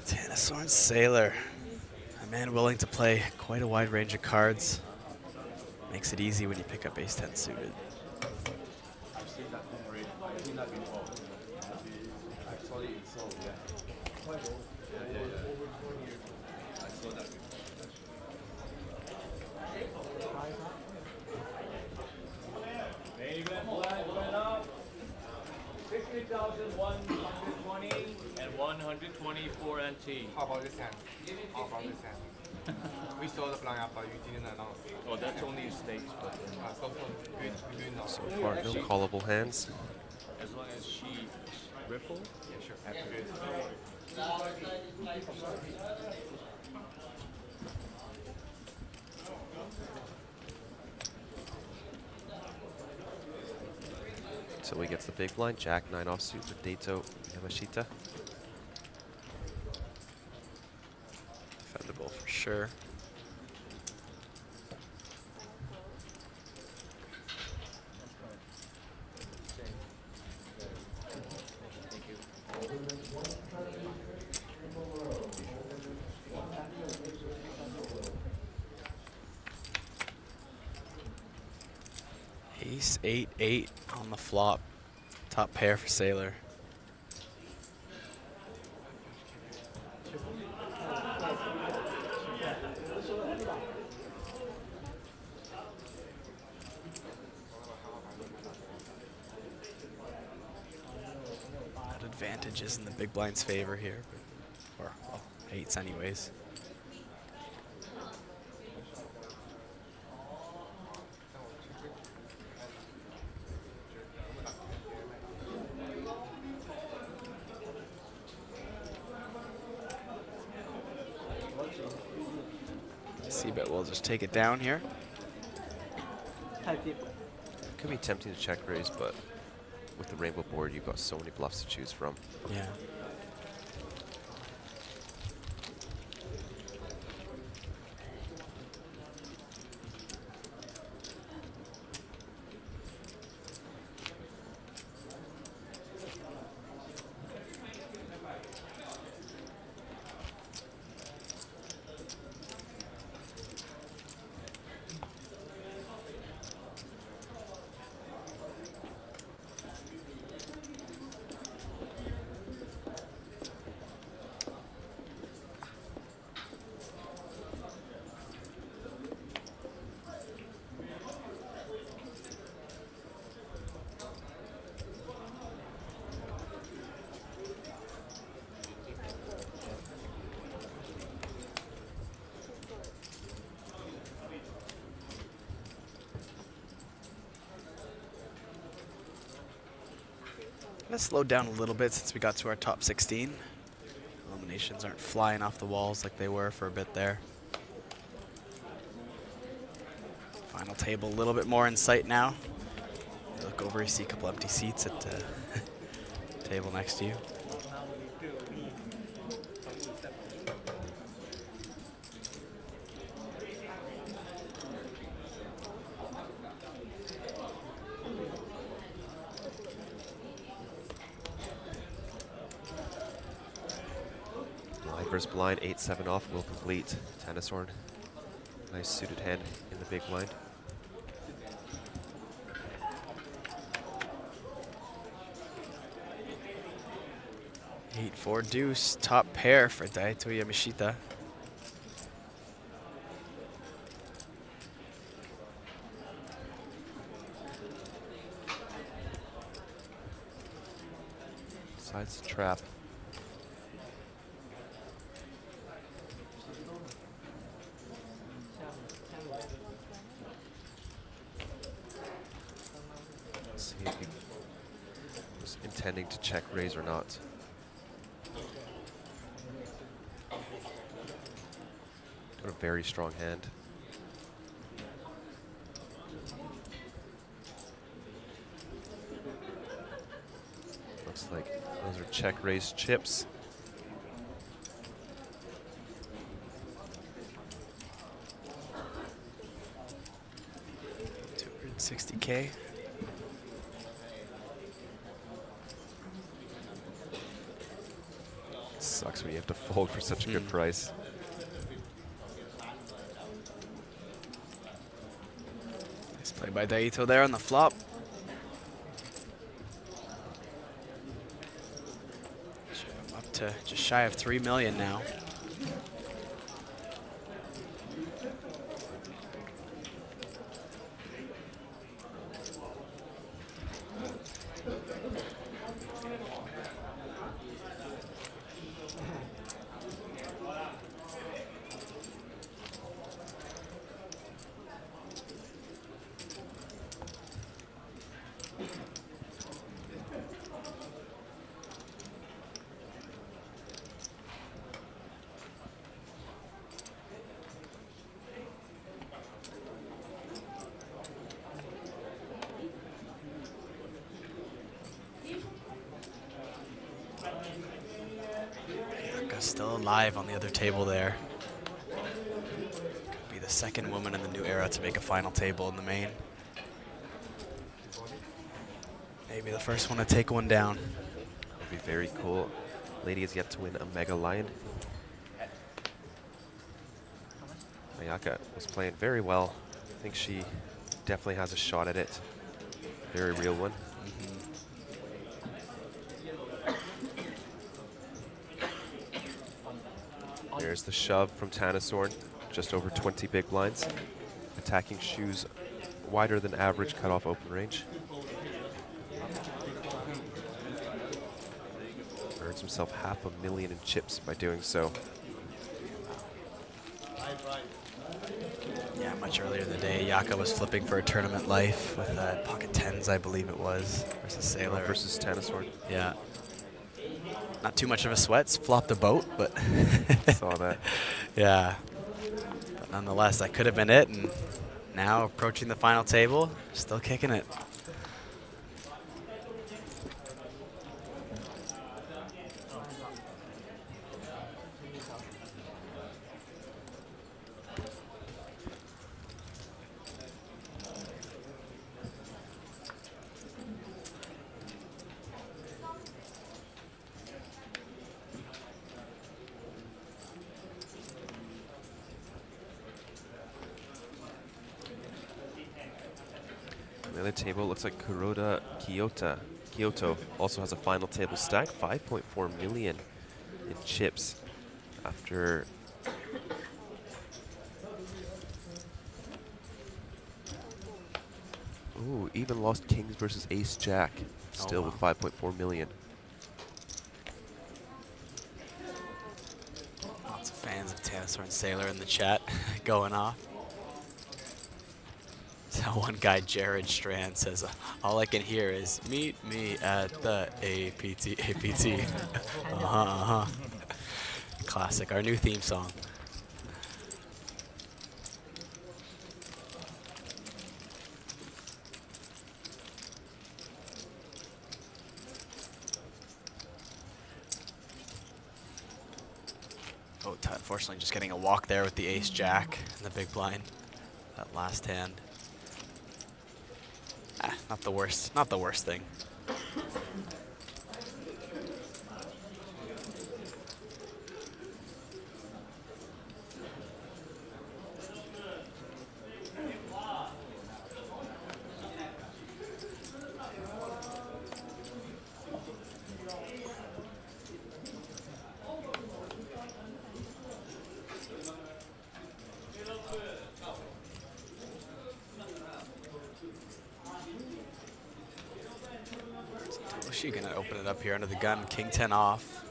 Tanasorn Sailor, a man willing to play quite a wide range of cards. Makes it easy when you pick up ace-10 suited. Main event flag went up. 60,120 and 120 for NT. How about this hand? How about this hand? We saw the blind up, but you didn't announce. Oh, that's only stakes. But So far, no callable hands. as long as she ripple. Yeah, sure. So he gets the big blind, Jack 9 offsuit for Dato Yamashita. Defendable for sure. Ace 8-8 on the flop. Top pair for Sailor. That advantage is in the big blind's favor here, but, or well, eights anyways. C-bet will just take it down here. Could be tempting to check raise, but with the rainbow board, you've got so many bluffs to choose from. Yeah. Gonna slow down a little bit since we got to our top 16. Eliminations aren't flying off the walls like they were for a bit there. Final table a little bit more in sight now. You look over, you see a couple empty seats at the table next to you. Blind versus blind, 8-7 off will complete. Tennisorn, nice suited hand in the big blind. 8-4 deuce, top pair for Daito Yamashita. Sides the trap. Let's see if he was intending to check raise or not. Got a very strong hand. Looks like those are check raise chips. $260K. Sucks when you have to fold for such a good price. Nice play by Daito there on the flop. Up to just shy of 3 million now. Still alive on the other table there. Could be the second woman in the new era to make a final table in the main. Maybe the first one to take one down. Would be very cool. Lady has yet to win a Mega Lion. Ayaka was playing very well. I think she definitely has a shot at it. Very real one. There's the shove from Tennisorn, just over 20 big blinds. Attacking shoes wider than average cutoff open range. Earns himself $500,000 in chips by doing so. Yeah, much earlier in the day, Yaka was flipping for a tournament life with pocket tens, I believe it was, versus Sailor. Versus Tennisorn. Yeah. Not too much of a sweat, flopped a boat, but saw that. Yeah, but nonetheless, that could have been it, and now approaching the final table, still kicking it. The other table looks like Kuroda Kyoto also has a final table stack, 5.4 million in chips after even lost Kings versus Ace Jack, still with 5.4 million. Lots of fans of Tennisorn Sailor in the chat going off. So one guy, Jared Strand, says, all I can hear is, meet me at the APT. Classic, our new theme song. Oh, unfortunately just getting a walk there with the ace-jack and the big blind. That last hand. Not the worst thing. She gonna open it up here under the gun. King 10 off.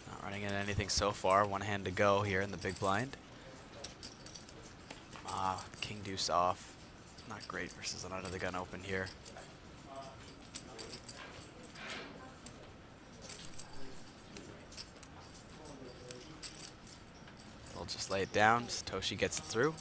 Not running into anything so far. One hand to go here in the big blind. King deuce off. Not great versus an under the gun open here. We'll just lay it down. Satoshi gets it through.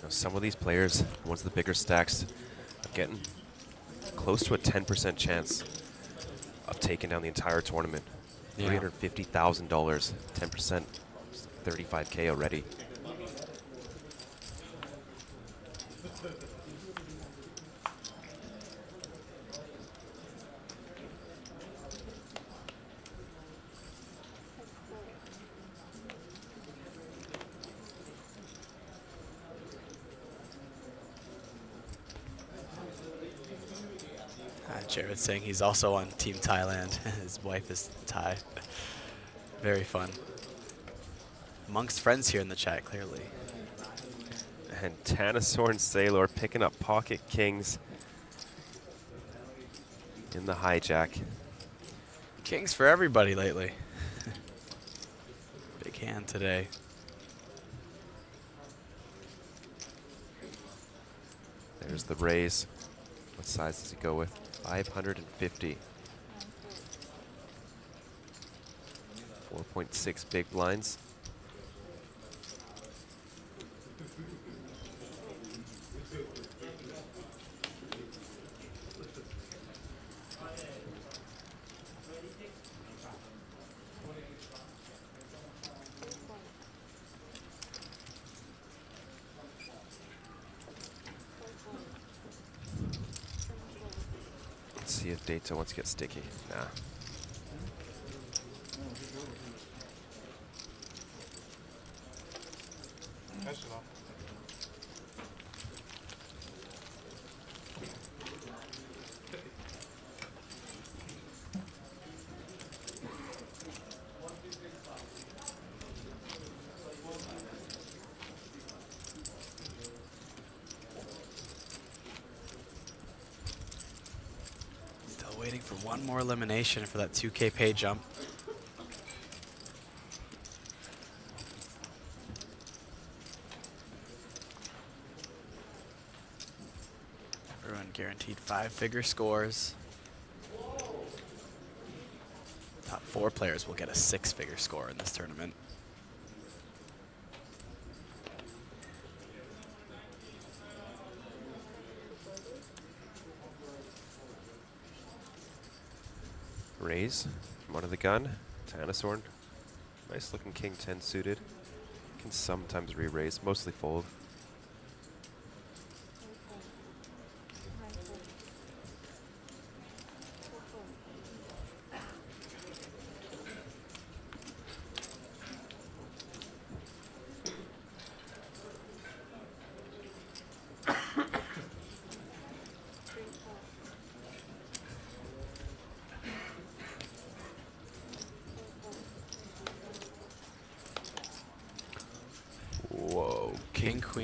Some of these players, ones of the bigger stacks, are getting close to a 10% chance of taking down the entire tournament. Yeah. $350,000, 10%, 35K already. Jared saying he's also on Team Thailand. His wife is Thai. Very fun. Amongst friends here in the chat, clearly. And Tanasaur and Sailor picking up pocket kings in the hijack. Kings for everybody lately. Big hand today. There's the raise. What size does he go with? 550. 4.6 big blinds. See if Data wants to get sticky. Nah. Waiting for one more elimination for that 2K pay jump. Everyone guaranteed 5-figure scores. Top 4 players will get a 6-figure score in this tournament. Raise from under the gun. Tanasaur. Nice looking King 10 suited. Can sometimes re-raise, mostly fold.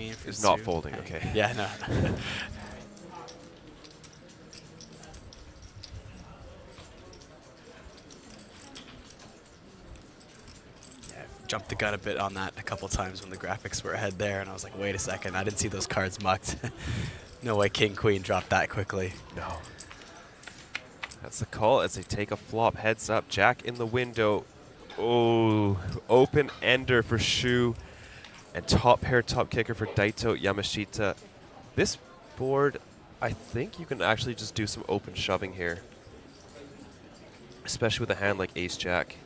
queen for It's not Sue. folding, okay. Yeah, no. Jumped the gun a bit on that a couple times when the graphics were ahead there, and I was like, wait a second, I didn't see those cards mucked. No way king queen dropped that quickly. No. That's the call as they take a flop. Heads up, jack in the window. Oh, open ender for Shu, and top pair top kicker for Daito Yamashita. This board, I think you can actually just do some open shoving here, especially with a hand like ace jack.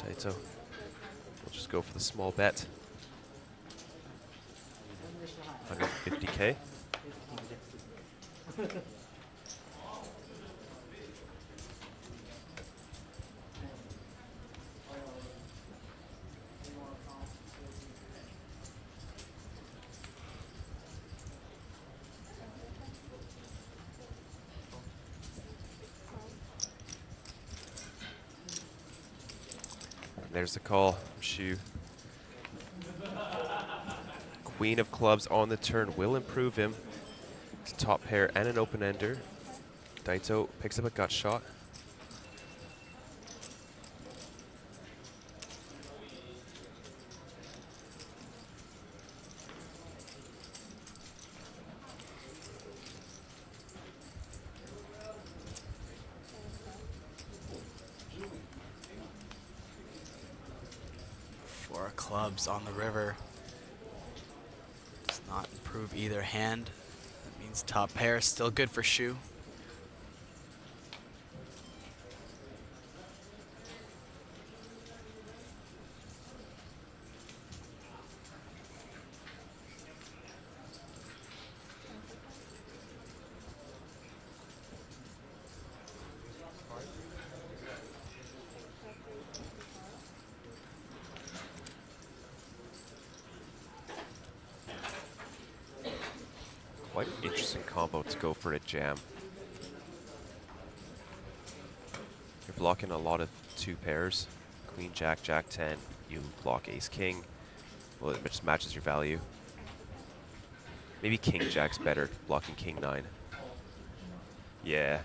Daito will just go for the small bet. 150K. There's the call from Shu. Queen of clubs on the turn will improve him. It's top pair and an open ender. Daito picks up a gut shot. Four clubs on the river. Does not improve either hand. That means top pair is still good for Shu. Quite an interesting combo to go for a jam. You're blocking a lot of two pairs. Queen, jack, jack 10. You block ace, king. Well, it just matches your value. Maybe king, jack's better, blocking king 9. Yeah.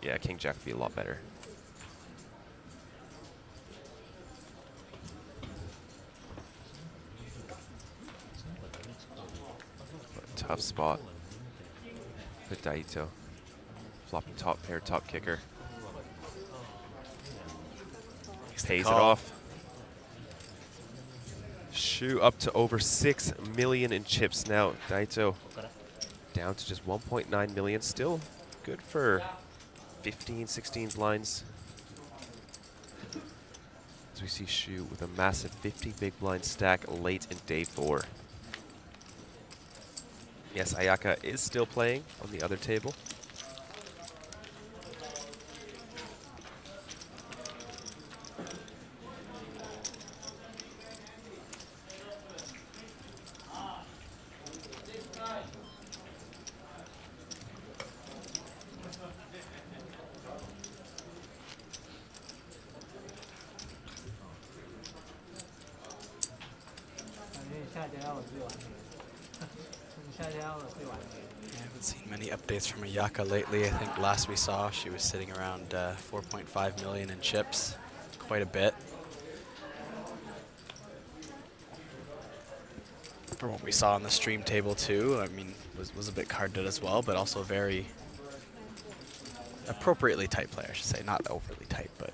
Yeah, king, jack would be a lot better. Tough spot for Daito. Flopping top pair, top kicker. Pays it off. Shu up to over 6 million in chips now. Daito down to just 1.9 million. Still good for 15, 16 blinds. As we see Shu with a massive 50 big blind stack late in day 4. Yes, Ayaka is still playing on the other table. I haven't seen many updates from Ayaka lately. I think last we saw she was sitting around 4.5 million in chips, quite a bit. From what we saw on the stream table too, I mean, was a bit carded as well, but also very appropriately tight player, I should say. Not overly tight, but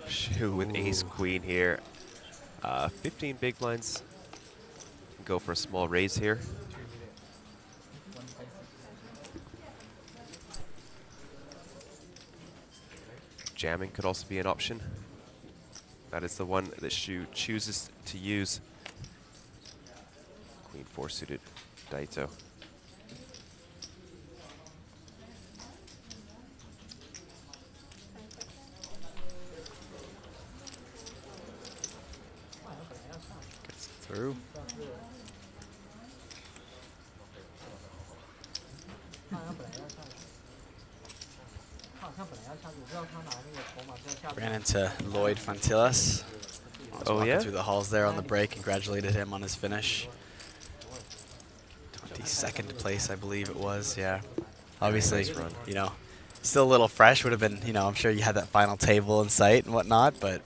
Shu with ace queen here. 15 big blinds. Go for a small raise here. Jamming could also be an option. That is the one that Shu chooses to use. Queen 4 suited Daito. through. Ran into Lloyd Fantillas. Oh, yeah? Through the halls there on the break. Congratulated him on his finish. 22nd place, I believe it was. Yeah. Obviously, Nice run. you know, still a little fresh. Would have been, you know, I'm sure you had that final table in sight and whatnot, but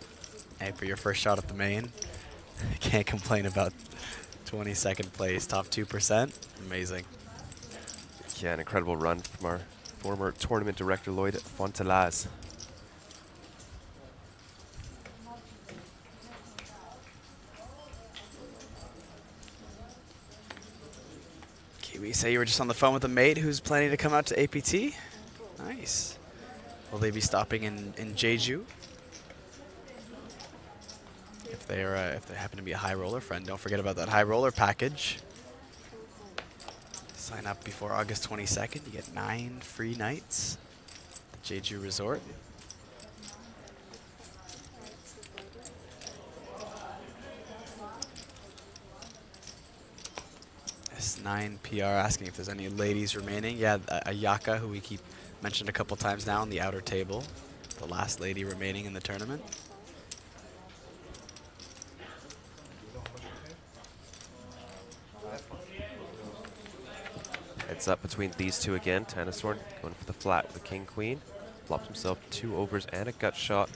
hey, for your first shot at the main, can't complain about 22nd place, top 2%. Amazing. Yeah, an incredible run from our former tournament director, Lloyd Fontelaz. Kiwi, say you were just on the phone with a mate who's planning to come out to APT. Nice. Will they be stopping in Jeju? If they happen to be a high roller friend, don't forget about that high roller package. Sign up before August 22nd. You get 9 free nights at the Jeju Resort. S9 PR asking if there's any ladies remaining. Yeah, Ayaka, who we keep mentioned a couple times now on the outer table, the last lady remaining in the tournament. Heads up between these two again. Tanasorn going for the flat with the king queen. Flops himself 2 overs and a gut shot.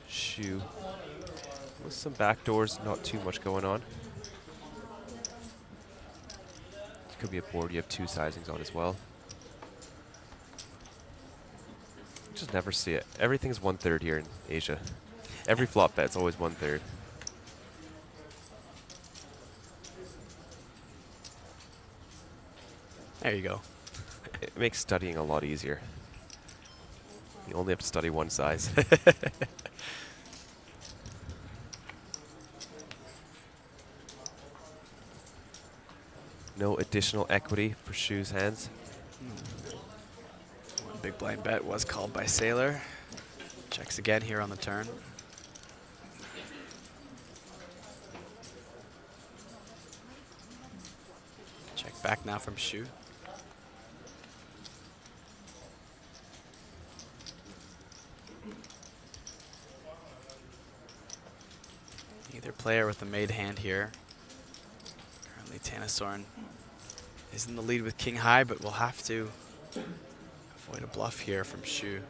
Shu with some backdoors, not too much going on. This could be a board you have 2 sizings on as well. Just never see it. Everything's 1/3 here in Asia. Every flop bet's always 1/3. There you go. It makes studying a lot easier. You only have to study one size. No additional equity for Shu's hands. One big blind bet was called by Sailor. Checks again here on the turn. Check back now from Shu. Either player with the made hand here. Currently Tanasorn is in the lead with king high, but we'll have to avoid a bluff here from Shu.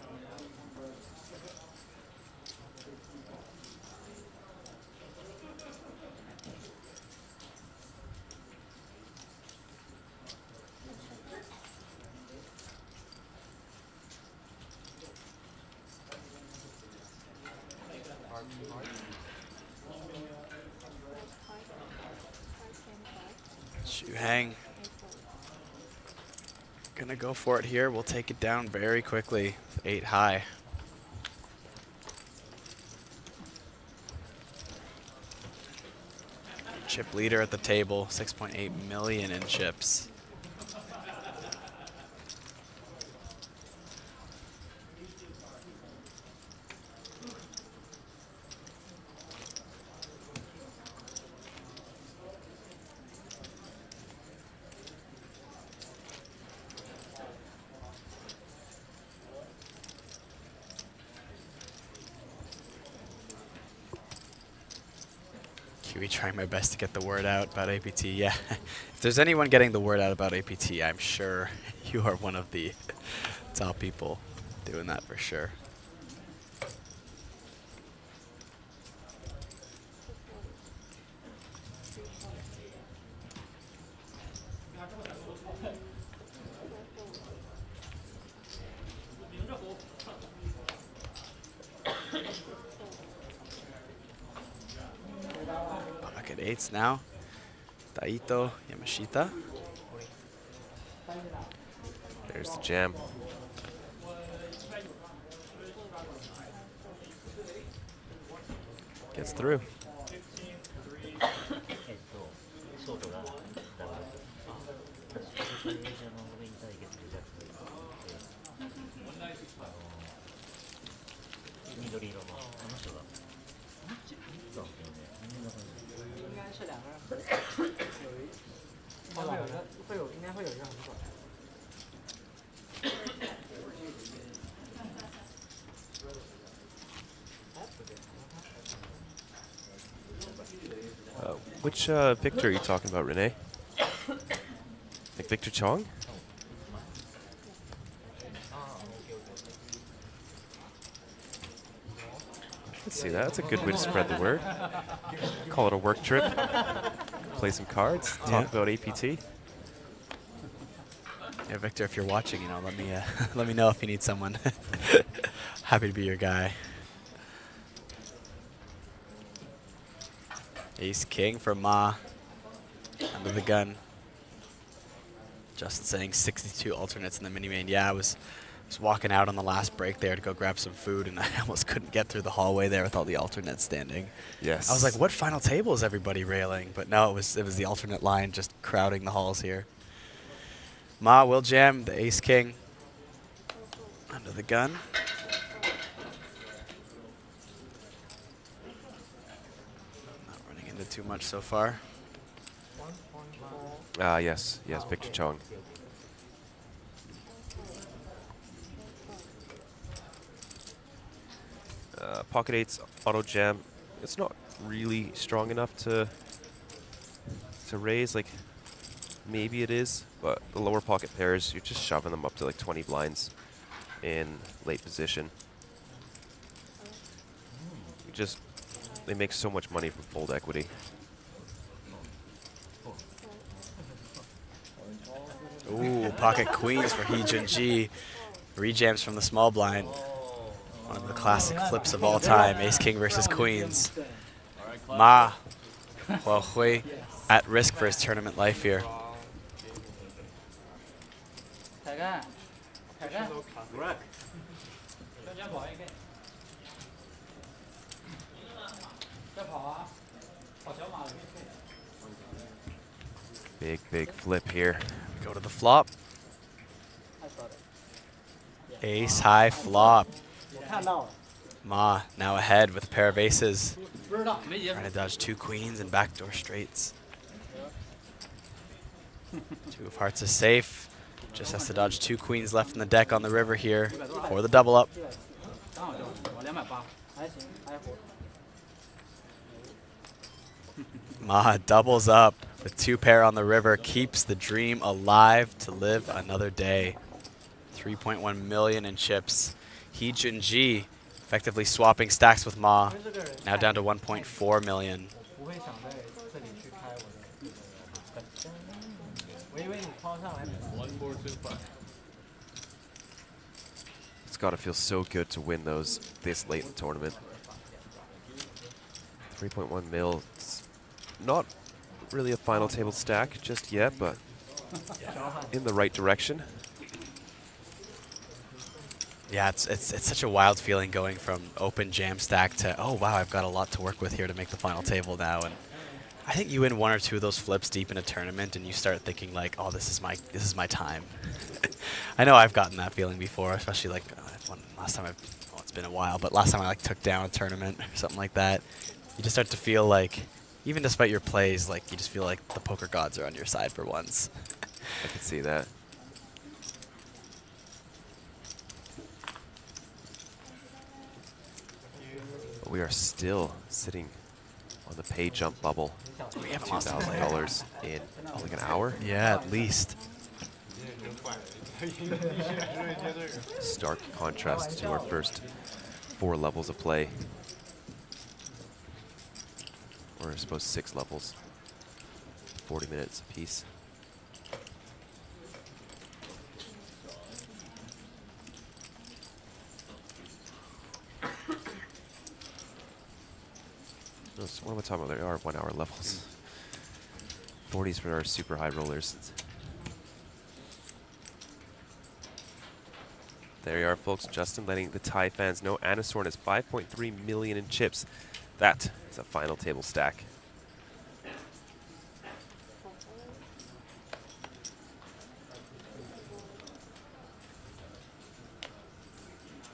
Shu Hang gonna go for it here. We'll take it down very quickly with 8 high. Chip leader at the table, 6.8 million in chips. Kiwi trying my best to get the word out about APT. Yeah, if there's anyone getting the word out about APT, I'm sure you are one of the top people doing that for sure. Pocket 8s now. Taito Yamashita. There's the jam. Gets through. Which Victor are you talking about, Renee? Like Victor Chong? Let's see, that's a good way to spread the word. Call it a work trip. Play some cards. Talk about APT. Yeah, Victor, if you're watching, let me let me know if you need someone. Happy to be your guy. Ace King for Ma. Under the gun. Justin saying 62 alternates in the mini main. Yeah, I was walking out on the last break there to go grab some food, and I almost couldn't get through the hallway there with all the alternates standing. Yes. I was like, what final table is everybody railing? But no, it was the alternate line just crowding the halls here. Ma will jam the Ace King. Under the gun. Not running into too much so far. Yes, Victor Chong. Pocket 8's auto jam. It's not really strong enough to raise. Like, maybe it is, but the lower pocket pairs, you're just shoving them up to like 20 blinds in late position. They make so much money from fold equity. Ooh, pocket queens for Hee-Jun-Ji. Rejams from the small blind. One of the classic flips of all time. Ace King versus Queens. Ma Huahui at risk for his tournament life here. Big flip here. Go to the flop. Ace high flop. Ma now ahead with a pair of aces. Trying to dodge two queens and backdoor straights. Two of hearts is safe. Just has to dodge two queens left in the deck on the river here for the double up. Ma doubles up with two pair on the river, keeps the dream alive to live another day. 3.1 million in chips. Hee-Jun-Ji effectively swapping stacks with Ma, now down to 1.4 million. It's got to feel so good to win those this late in the tournament. 3.1 mil. It's not really a final table stack just yet, but in the right direction. Yeah, it's such a wild feeling going from open jam stack to, oh wow, I've got a lot to work with here to make the final table now. And I think you win one or two of those flips deep in a tournament and you start thinking like, oh, this is my time. I know I've gotten that feeling before, especially like last time it's been a while, but last time I like took down a tournament or something like that. You just start to feel like, even despite your plays, like you just feel like the poker gods are on your side for once. I can see that. We are still sitting on the pay jump bubble. We haven't lost $2,000 in like an hour. Yeah, at least. Stark contrast to our first 4 levels of play. Or I suppose 6 levels. 40 minutes apiece. No, so what am I talking about? There are 1 hour levels. 40s for our super high rollers. There you are, folks. Justin letting the Thai fans know Anasorn has 5.3 million in chips. That is a final table stack.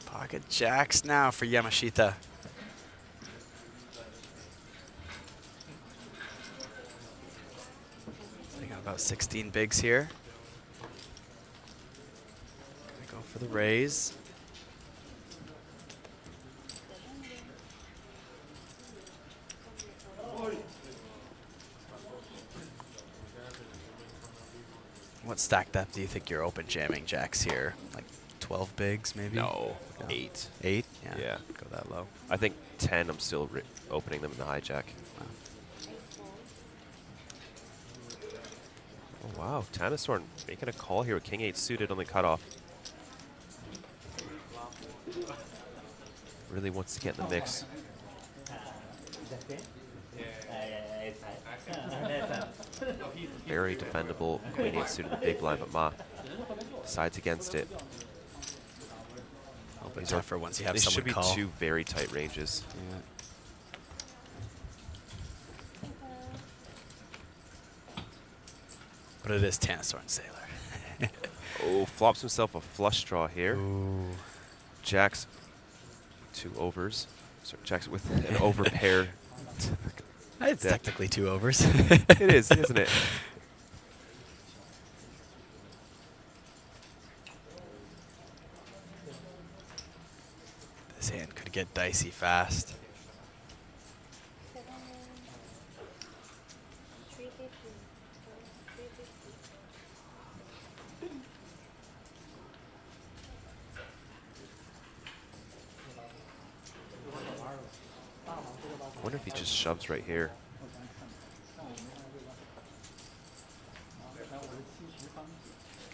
Pocket jacks now for Yamashita. About 16 bigs here. Go for the raise. What stack depth do you think you're open jamming jacks here? Like 12 bigs, maybe? No, 8. 8? Yeah. Go that low. I think 10, I'm still opening them in the hijack. Wow. Oh, wow. Tanasorn making a call here with King 8 suited on the cutoff. Really wants to get in the mix. Very defendable Queen 8 suited in the big blind, but Ma decides against it. A little bit tougher once you have These someone should be call. 2 very tight ranges. Yeah. But it is Tanasorn Sailor. Oh, flops himself a flush draw here. Ooh. Jacks 2 overs. Sorry, Jacks with an over pair. It's technically 2 overs. It is, isn't it? This hand could get dicey fast. I wonder if he just shoves right here.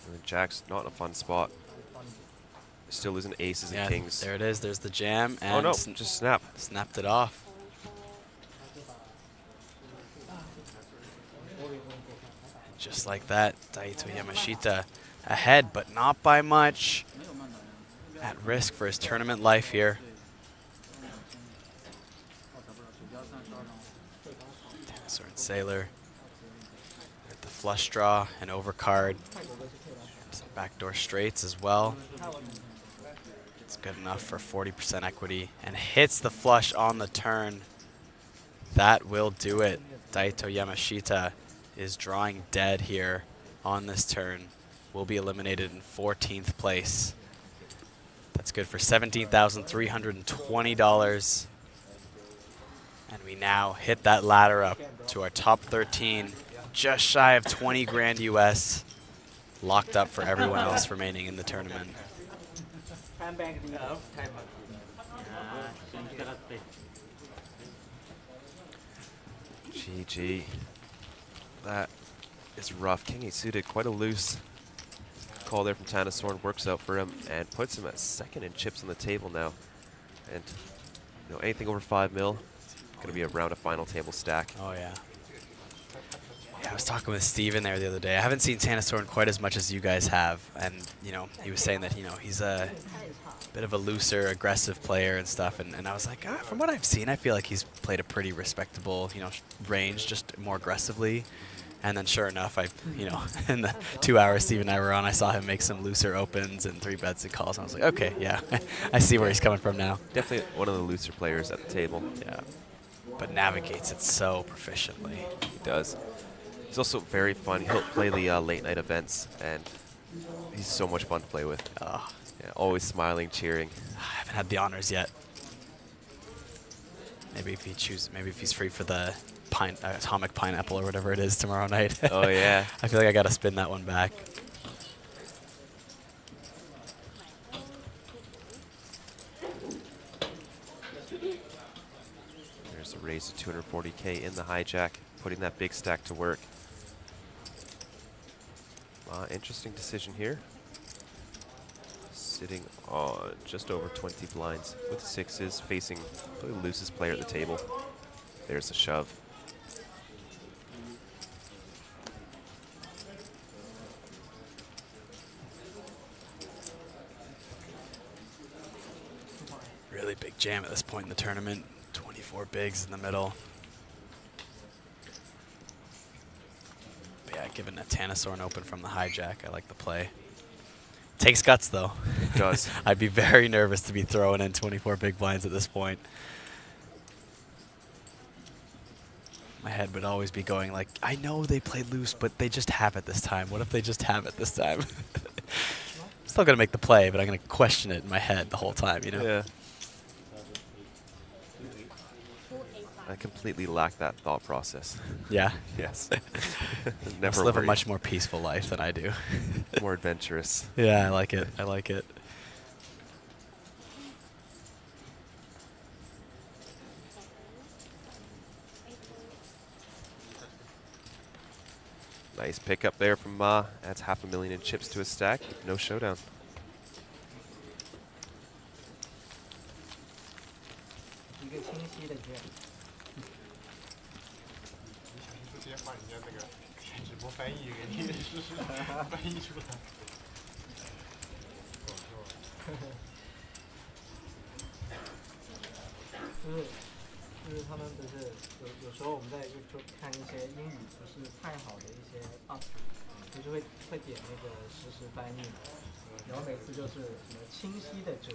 And then Jack's not in a fun spot. Still losing aces and kings. There it is. There's the jam. And Oh no, just snap. Snapped it off. And just like that, Daito Yamashita ahead, but not by much. At risk for his tournament life here. Tanasorn Sailor with the flush draw and overcard. Some backdoor straights as well. It's good enough for 40% equity and hits the flush on the turn. That will do it. Daito Yamashita is drawing dead here on this turn. Will be eliminated in 14th place. That's good for $17,320. And we now hit that ladder up to our top 13, just shy of 20 grand US, locked up for everyone else remaining in the tournament. GG. That is rough. King 8 suited, quite a loose call there from Tanasorn, works out for him and puts him at second in chips on the table now. And you know, anything over 5 mil, gonna be around a final table stack. Oh yeah. Yeah, I was talking with Steven there the other day. I haven't seen Tanasorn quite as much as you guys have, and you know, he was saying that he's a bit of a looser, aggressive player and stuff. And I was like, from what I've seen, I feel like he's played a pretty respectable, range, just more aggressively. And then sure enough, in the 2 hours Steve and I were on, I saw him make some looser opens and 3 bets and calls. And I was like, okay, yeah, I see where he's coming from now. Definitely one of the looser players at the table. Yeah, but navigates it so proficiently. He does. He's also very fun. He'll play the late night events, and he's so much fun to play with. Yeah, always smiling, cheering. I haven't had the honors yet. Maybe if he's free for the Atomic Pineapple or whatever it is tomorrow night. Oh yeah. I feel like I gotta spin that one back. There's a raise to 240K in the hijack, putting that big stack to work. Interesting decision here. Sitting on just over 20 blinds with 6s, facing the loosest player at the table. There's a shove. Really big jam at this point in the tournament. 24 bigs in the middle. But yeah, given a Tanasorn open from the hijack, I like the play. Takes guts though. It does. I'd be very nervous to be throwing in 24 big blinds at this point. My head would always be going like, I know they played loose, but they just have it this time. What if they just have it this time? Still gonna make the play, but I'm gonna question it in my head the whole time, you know? Yeah. I completely lack that thought process. Yeah? Yes. Must Never live a worry. much more peaceful life than I do. More adventurous. Yeah, I like it. I like it. Nice pickup there from Ma. Adds 500,000 in chips to his stack. No showdown.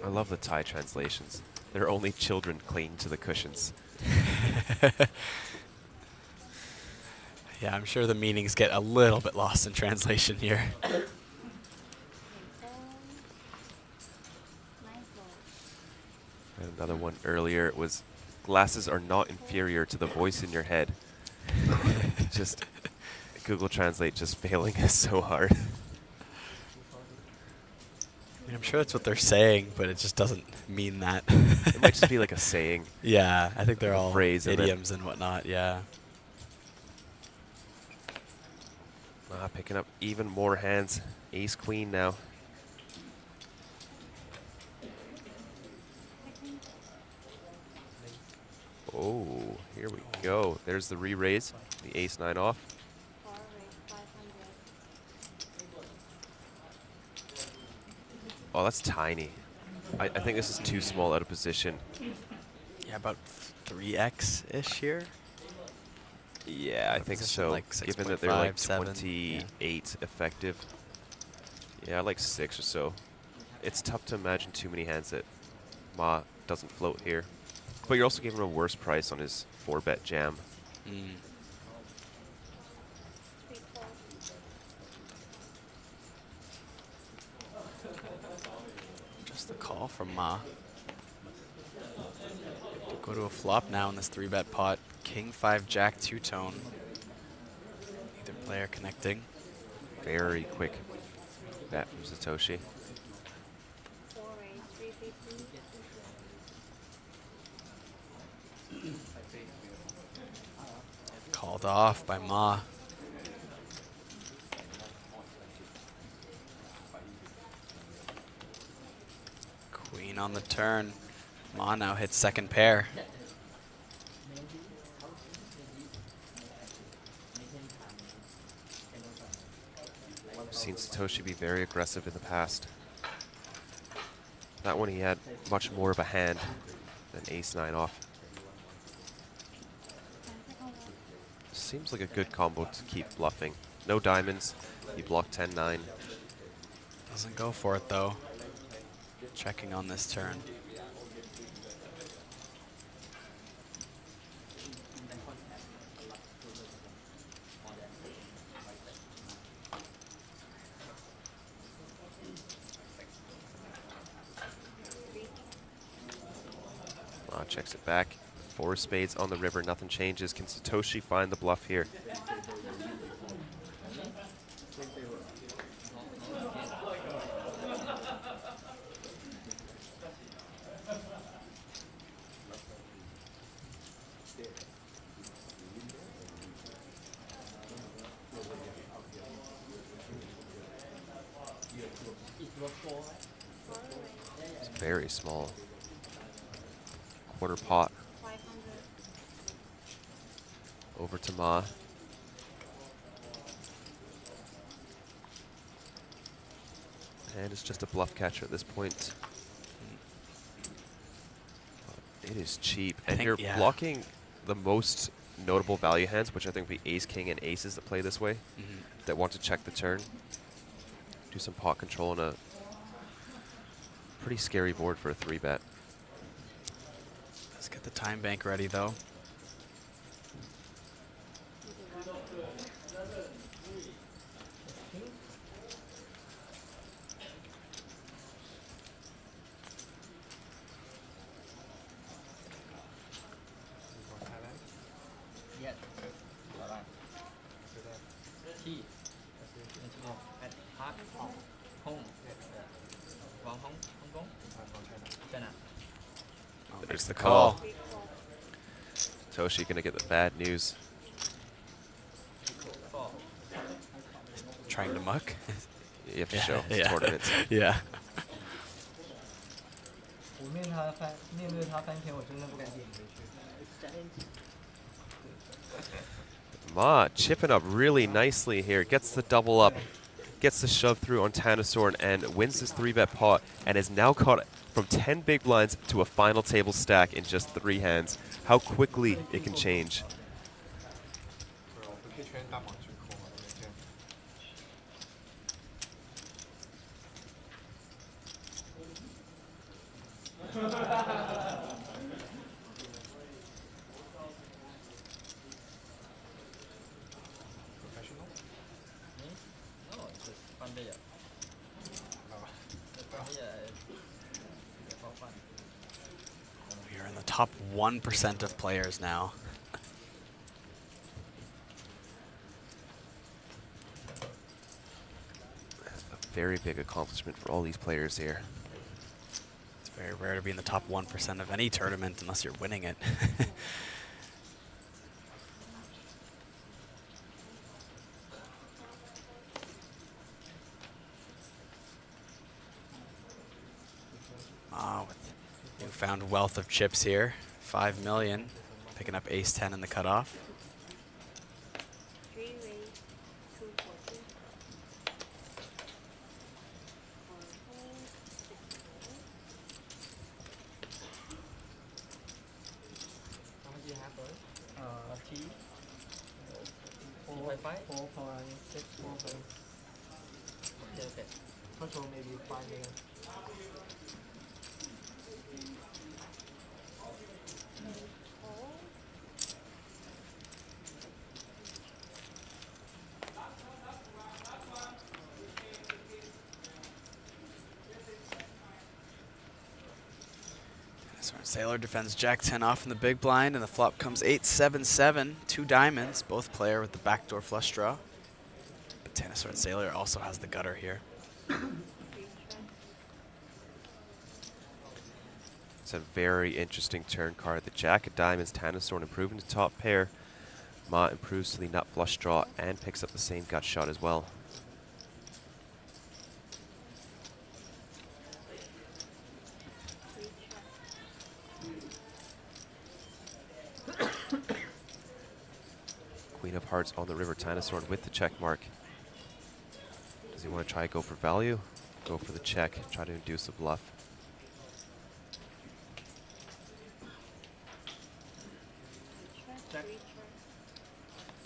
I love the Thai translations. They're only children clinging to the cushions. Yeah, I'm sure the meanings get a little bit lost in translation here. And another one earlier, it was glasses are not inferior to the voice in your head. Just Google Translate just failing us so hard. I mean, I'm sure that's what they're saying, but it just doesn't mean that. It might just be like a saying. Yeah, I think they're A all phrase in it. idioms and whatnot, yeah. Picking up even more hands. Ace Queen now. Oh, here we go. There's the re-raise. The Ace 9 off. Oh, that's tiny. I think this is too small out of position. Yeah, about 3x-ish here. Yeah, I think Position so. like Given that they're like 6.5, 7, 28 effective. Yeah, like 6 or so. It's tough to imagine too many hands that Ma doesn't float here. But you're also giving him a worse price on his 4-bet jam. Mm. Just the call from Ma. Go to a flop now in this 3-bet pot. King 5 Jack 2-tone. Either player connecting. Very quick bet from Satoshi. Called off by Ma. Queen on the turn. Ma now hits second pair. I've seen Satoshi be very aggressive in the past. That one he had much more of a hand than Ace 9 off. Seems like a good combo to keep bluffing. No diamonds. You block 10-9. Doesn't go for it though. Checking on this turn. Checks it back. 4 spades on the river. Nothing changes. Can Satoshi find the bluff here? It's very small. Quarter pot. Over to Ma. And it's just a bluff catcher at this point. It is cheap. And you're blocking the most notable value hands, which I think would be Ace, King, and Aces that play this way, that want to check the turn. Do some pot control on a pretty scary board for a 3-bet. Let's get the time bank ready though. Takes the call. Toshi gonna get the bad news. Trying to muck. You have to Yeah, show it's yeah. tournament. Yeah. 我面对他翻天，我真的不敢点回去。 Ma chipping up really nicely here. Gets the double up. Gets the shove through on Tanasorn and wins this 3-bet pot and is now caught from 10 big blinds to a final table stack in just 3 hands. How quickly it can change. We are in the top 1% of players now. A very big accomplishment for all these players here. It's very rare to be in the top 1% of any tournament unless you're winning it. With newfound wealth of chips here. 5 million. Picking up ace 10 in the cutoff. T. 4.6, 4. Okay. Control maybe 5 million. Sailor defends Jack 10 off in the big blind, and the flop comes 8-7-7, 2 diamonds, both player with the backdoor flush draw. But Tanasaur and Sailor also has the gutter here. It's a very interesting turn card. The Jack of Diamonds, Tanasorn improving to top pair. Ma improves to the nut flush draw and picks up the same gut shot as well. Queen of Hearts on the river, Tanasorn with the check mark. Does he want to try to go for value? Go for the check, try to induce a bluff.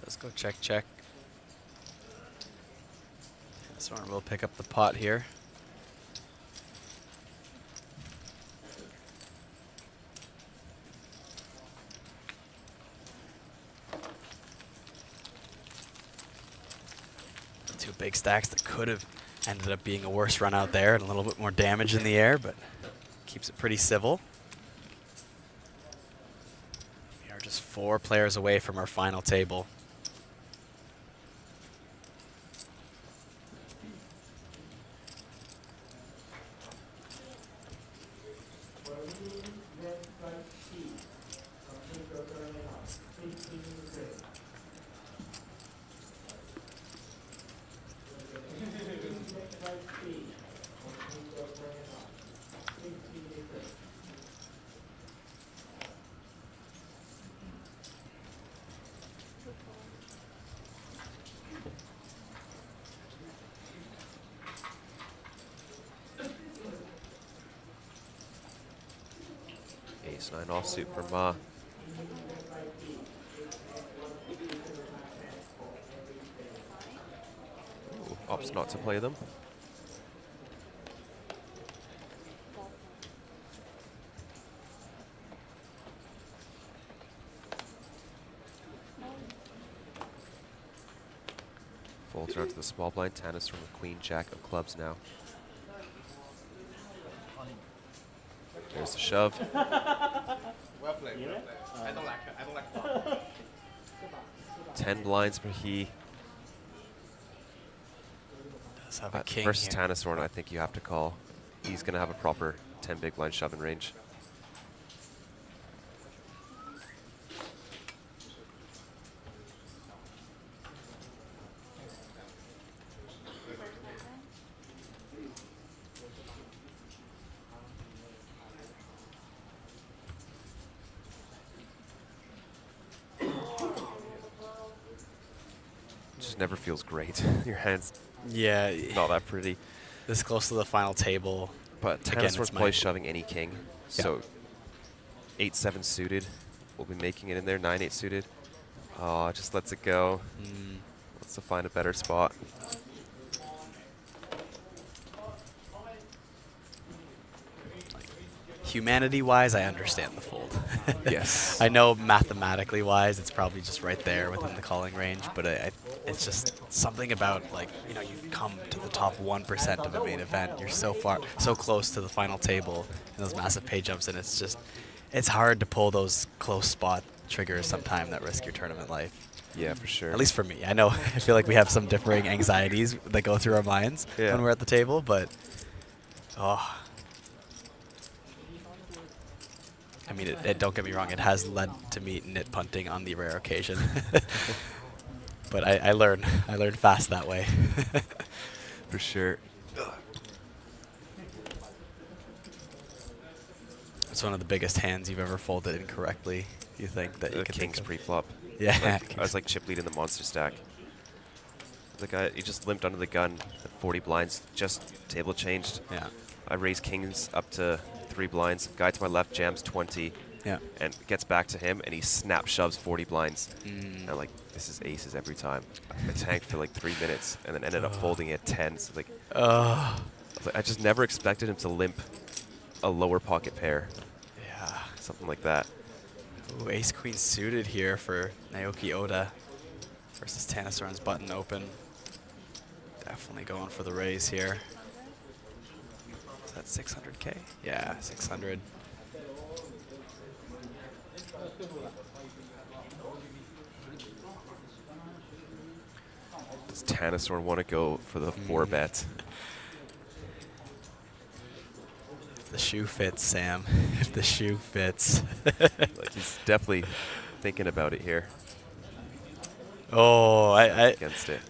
Does go check, check. Tanasorn will pick up the pot here. Two big stacks that could have ended up being a worse run out there and a little bit more damage in the air, but keeps it pretty civil. We are just 4 players away from our final table. Ace-9 offsuit for Ma. Ooh, opts not to play them. Folds around to the small blind. Tanasorn with Queen Jack of clubs now. There's the shove. Well played, well played. I don't like flop. 10 blinds for he. Does have a king versus here. Tanasorn, I think you have to call. He's going to have a proper 10 big blind shove in range. just never feels great. Your hand's not that pretty. This close to the final table. But again, Tanasor's probably shoving any king. So 8-7 suited. We'll be making it in there. 9-8 suited. Oh, just lets it go. Wants to find a better spot. Humanity-wise, I understand the fold. Yes. I know mathematically-wise, it's probably just right there within the calling range, but it's just something about, like, you know, you've come to the top 1% of a main event. You're so close to the final table in those massive pay jumps, and it's just, it's hard to pull those close spot triggers sometime that risk your tournament life. Yeah, for sure. At least for me. I know, I feel like we have some differing anxieties that go through our minds when we're at the table, but, oh. I mean, don't get me wrong, it has led to me nit punting on the rare occasion. But I learned fast that way. For sure. It's one of the biggest hands you've ever folded incorrectly, you think, that you can King's think of. pre-flop. Yeah. I was like chip lead in the monster stack. The guy, he just limped under the gun at 40 blinds, just table changed. Yeah. I raised kings up to 3 blinds. Guy to my left jams 20. Yeah. And gets back to him, and he snap shoves 40 blinds. And I'm like, this is aces every time. I tanked for like 3 minutes, and then ended up folding at 10. So like, I was like, I just never expected him to limp a lower pocket pair. Yeah. Something like that. Ooh, ace-queen suited here for Naoki Oda versus Tanasorn's button open. Definitely going for the raise here. Is that 600K? Yeah, 600. Does Tanasorn want to go for the 4-bet? If the shoe fits, Sam. If the shoe fits. Like, he's definitely thinking about it here. Oh, against it.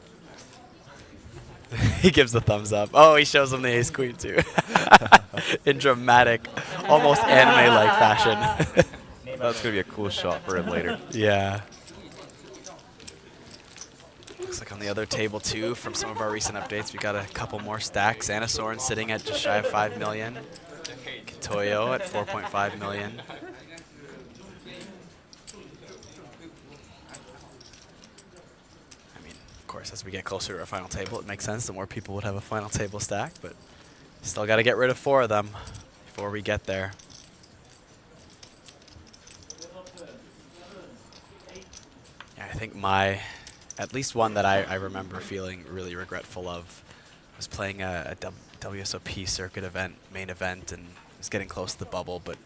He gives the thumbs up. Oh, he shows him the ace queen too. In dramatic, almost anime-like fashion. That's going to be a cool shot for him later. Yeah. Looks like on the other table too, from some of our recent updates, we got a couple more stacks. Anasorn sitting at just shy of 5 million. Kitoyo at 4.5 million. Of course, as we get closer to our final table, it makes sense. The more people would have a final table stack, but still got to get rid of 4 of them before we get there. Yeah, I think at least one that I remember feeling really regretful of was playing a WSOP circuit event, main event, and it was getting close to the bubble, but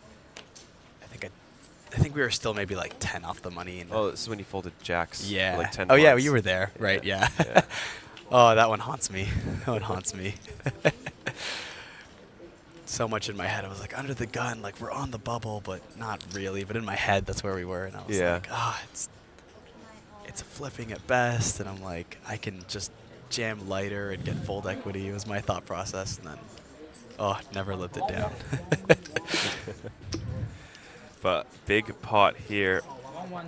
I think we were still maybe like 10 off the money. And oh, this is when you folded jacks. Yeah. Like 10 oh, yeah, bucks. you were there. Right, yeah. Yeah. Oh, that one haunts me. That one haunts me. So much in my head. I was like, under the gun, like we're on the bubble, but not really. But in my head, that's where we were. And I was like, it's flipping at best. And I'm like, I can just jam lighter and get fold equity. It was my thought process. And then, never lived it down. But big pot here.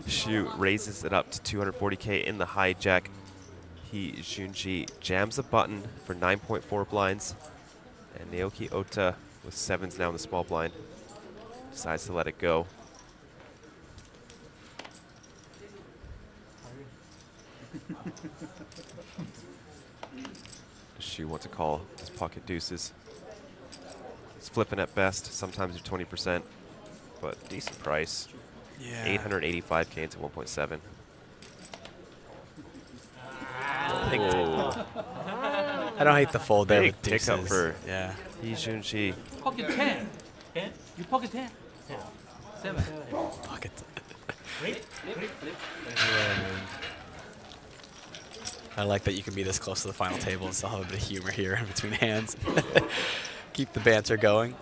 Shu raises it up to 240K in the hijack. He Junji jams a button for 9.4 blinds. And Naoki Ota with 7s now in the small blind decides to let it go. Does Shu want to call his pocket deuces? It's flipping at best. Sometimes you're 20%. But decent price. Yeah. 885K into 1.7. I don't hate the fold there Big with deuces. pick up for Lee Junji. Pocket 10. 10? You pocket 10? 10. 7. Pocket. I like that you can be this close to the final table and still have a bit of humor here in between hands. Keep the banter going.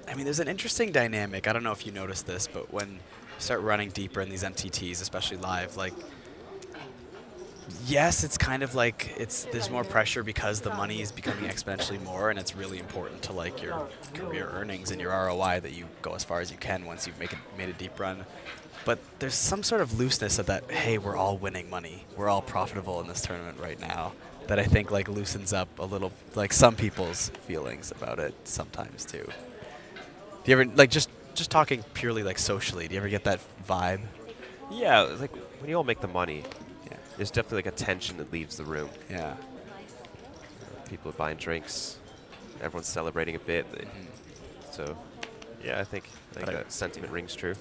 I mean, there's an interesting dynamic. I don't know if you noticed this, but when you start running deeper in these MTTs, especially live, like Yes, it's kind of like there's more pressure because the money is becoming exponentially more, and it's really important to like your career earnings and your ROI that you go as far as you can once you've made a deep run. But there's some sort of looseness of that, hey, we're all winning money. We're all profitable in this tournament right now, that I think like loosens up a little, like some people's feelings about it sometimes too. Do you ever, like just talking purely like socially, do you ever get that vibe? Yeah, like when you all make the money, there's definitely like a tension that leaves the room. Yeah. People are buying drinks, everyone's celebrating a bit. So, yeah, I think that sentiment rings true.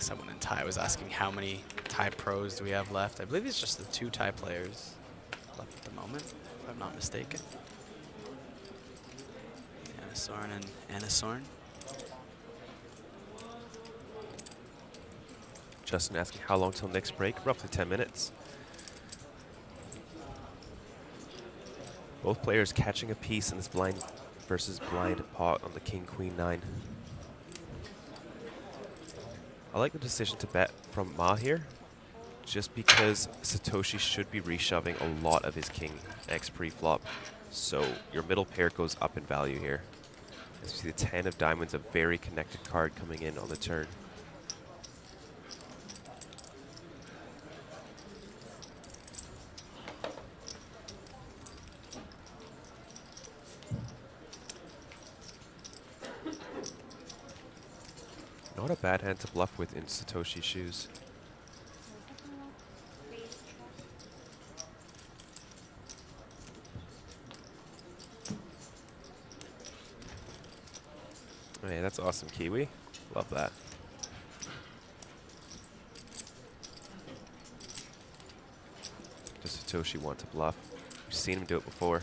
Someone in Thai was asking how many Thai pros do we have left. I believe it's just the 2 Thai players left at the moment, if I'm not mistaken. Anasorn and Anasorn. Justin asking how long till next break? Roughly 10 minutes. Both players catching a piece in this blind versus blind pot on the King Queen 9. I like the decision to bet from Ma here, just because Satoshi should be reshoving a lot of his King X pre-flop, so your middle pair goes up in value here. As you see the 10 of diamonds, a very connected card coming in on the turn. Not a bad hand to bluff with in Satoshi's shoes. Hey, that's awesome, Kiwi. Love that. Does Satoshi want to bluff? We've seen him do it before.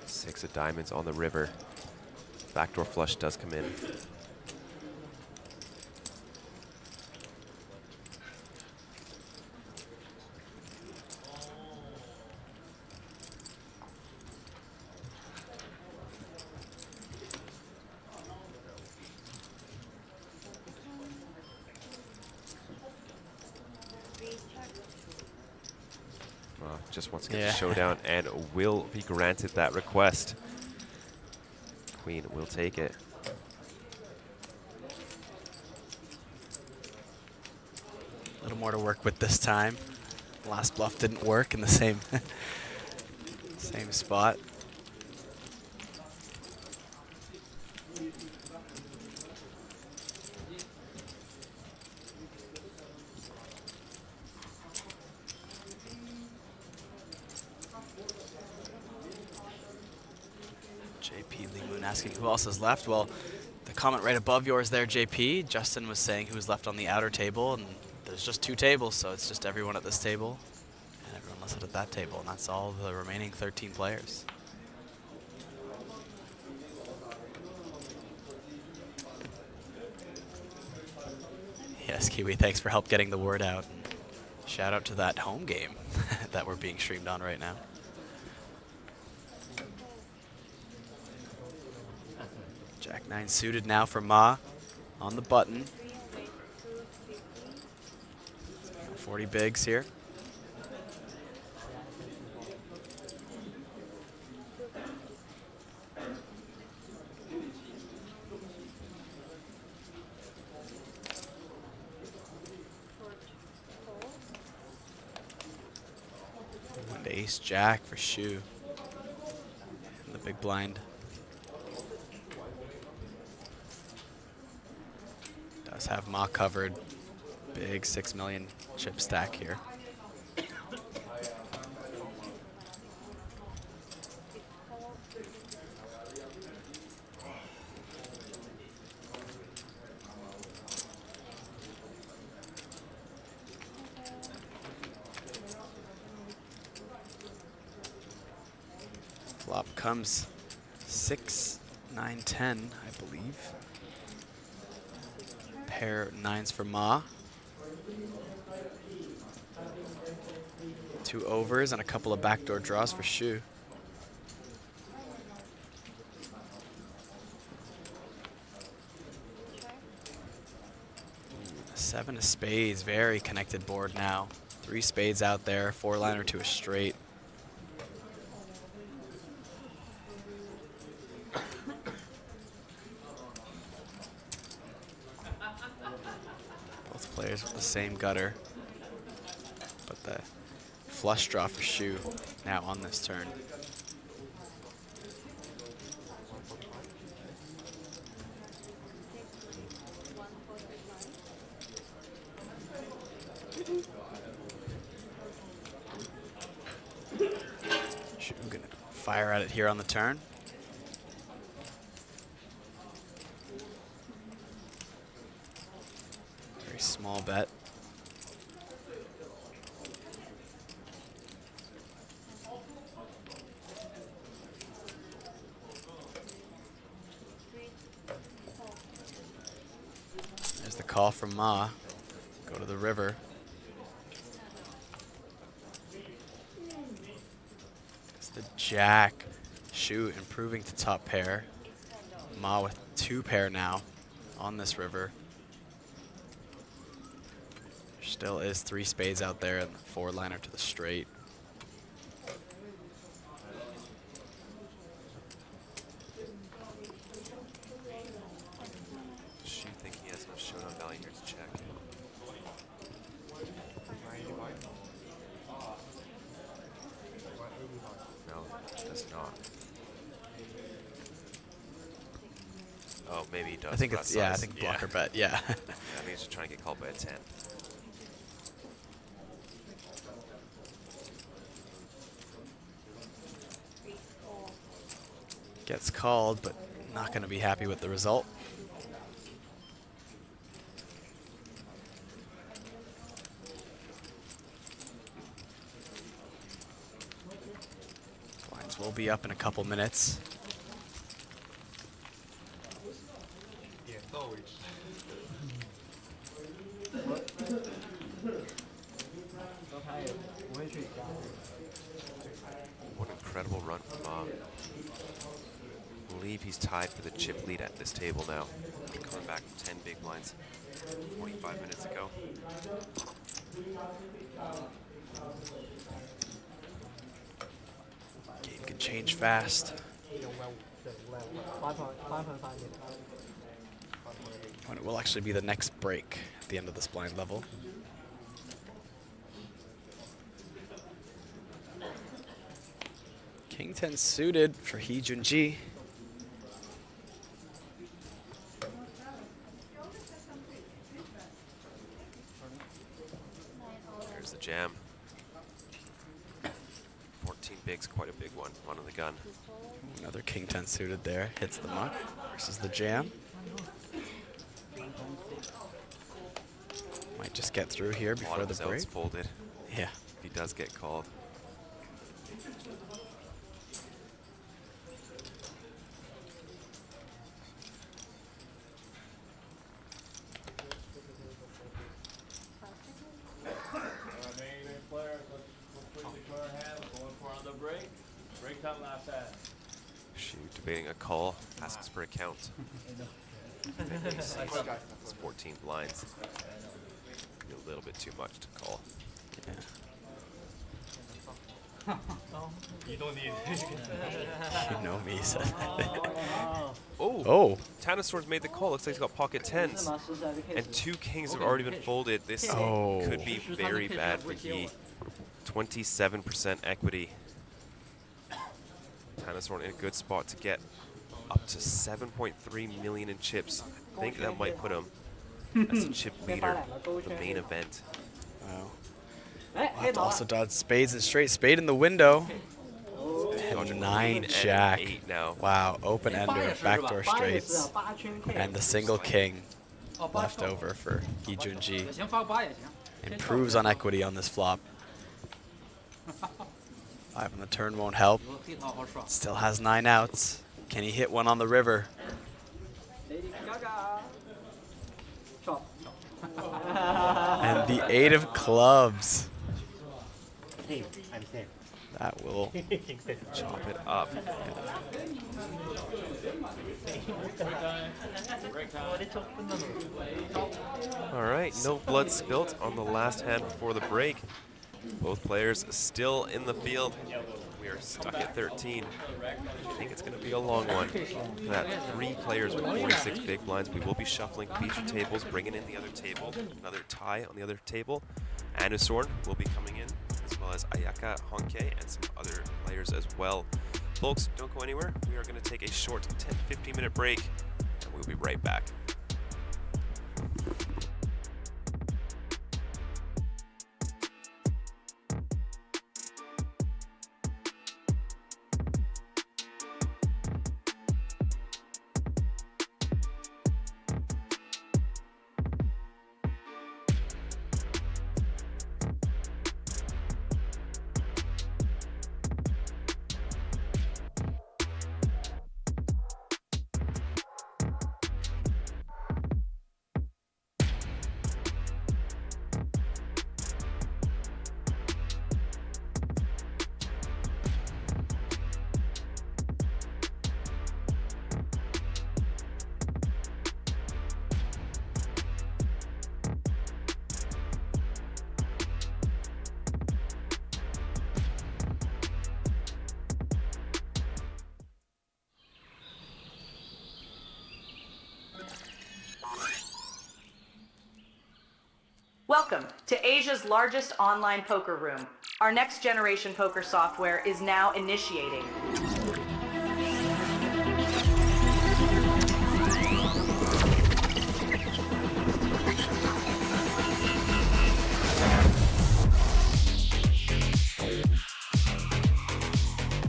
Six of diamonds on the river. Backdoor flush does come in. Just wants to get the showdown and will be granted that request. Queen will take it. A little more to work with this time. Last bluff didn't work in the same same spot. Asking who else is left. Well, the comment right above yours there, JP, Justin was saying who's left on the outer table, and there's just 2 tables, so it's just everyone at this table and everyone listed at that table, and that's all the remaining 13 players. Yes, Kiwi, thanks for help getting the word out. And shout out to that home game that we're being streamed on right now. Jack 9 suited now for Ma on the button. 40 bigs here. And ace jack for Shu. And the big blind. Does have Ma covered. Big 6 million chip stack here. Flop comes 6, 9, 10, I believe. Pair 9s for Ma. 2 overs and a couple of backdoor draws for Shu. 7 of spades, very connected board now. 3 spades out there, 4-liner to a straight. Both players with the same gutter, but the flush draw for Shu now on this turn. Shu gonna fire at it here on the turn. Very small bet. There's the call from Ma. Go to the river. It's the jack. Shu improving to top pair. Ma with 2 pair now on this river. Still is 3 spades out there and the 4-liner to the straight. Shu think he has enough showdown value here to check. No, does not. Oh, maybe he does. I think for it's, that yeah, I size. think blocker bet, yeah. Yeah, I think he's just trying to get called by a 10. Gets called, but not going to be happy with the result. Blinds will be up in a couple minutes. What an incredible run from Ma. I believe he's tied for the chip lead at this table now. Coming back from 10 big blinds 45 minutes ago. Game can change fast. When it will actually be the next break at the end of this blind level. King 10 suited for Hee Junji. There's the jam. 14 big's quite a big one. One on the gun. Another King 10 suited there. Hits the muck versus the jam. Might just get through here before the break. Folded. Yeah. If he does get called. Shu debating a call, asks for a count. It's 14 blinds. Be a little bit too much to call. Yeah. You don't need You know me, so. Oh! Tanasaur's made the call. Looks like he's got pocket 10s. And 2 kings have already been folded. This could be very bad for Hee. 27% equity. Tanasaur in a good spot to get up to 7.3 million in chips. I think that might put him as the chip leader of the main event. Wow. We'll have to also dodge spades and straight. Spade in the window. And 9 jack. 8 now. Wow, open ender, backdoor straights, and the single king left over for Hee Junji. Improves on equity on this flop. 5 on the turn won't help. Still has 9 outs. Can he hit one on the river? And the 8 of clubs. That will chop it up. All right, no blood spilt on the last hand before the break. Both players still in the field. We are stuck at 13. I think it's going to be a long one. That 3 players with 46 big blinds. We will be shuffling feature tables, bringing in the other table. Another tie on the other table. Anusorn will be coming in, as well as Ayaka, Honke, and some other players as well. Folks, don't go anywhere. We are going to take a short 10-15 minute break, and we'll be right back. Welcome to Asia's largest online poker room. Our next generation poker software is now initiating.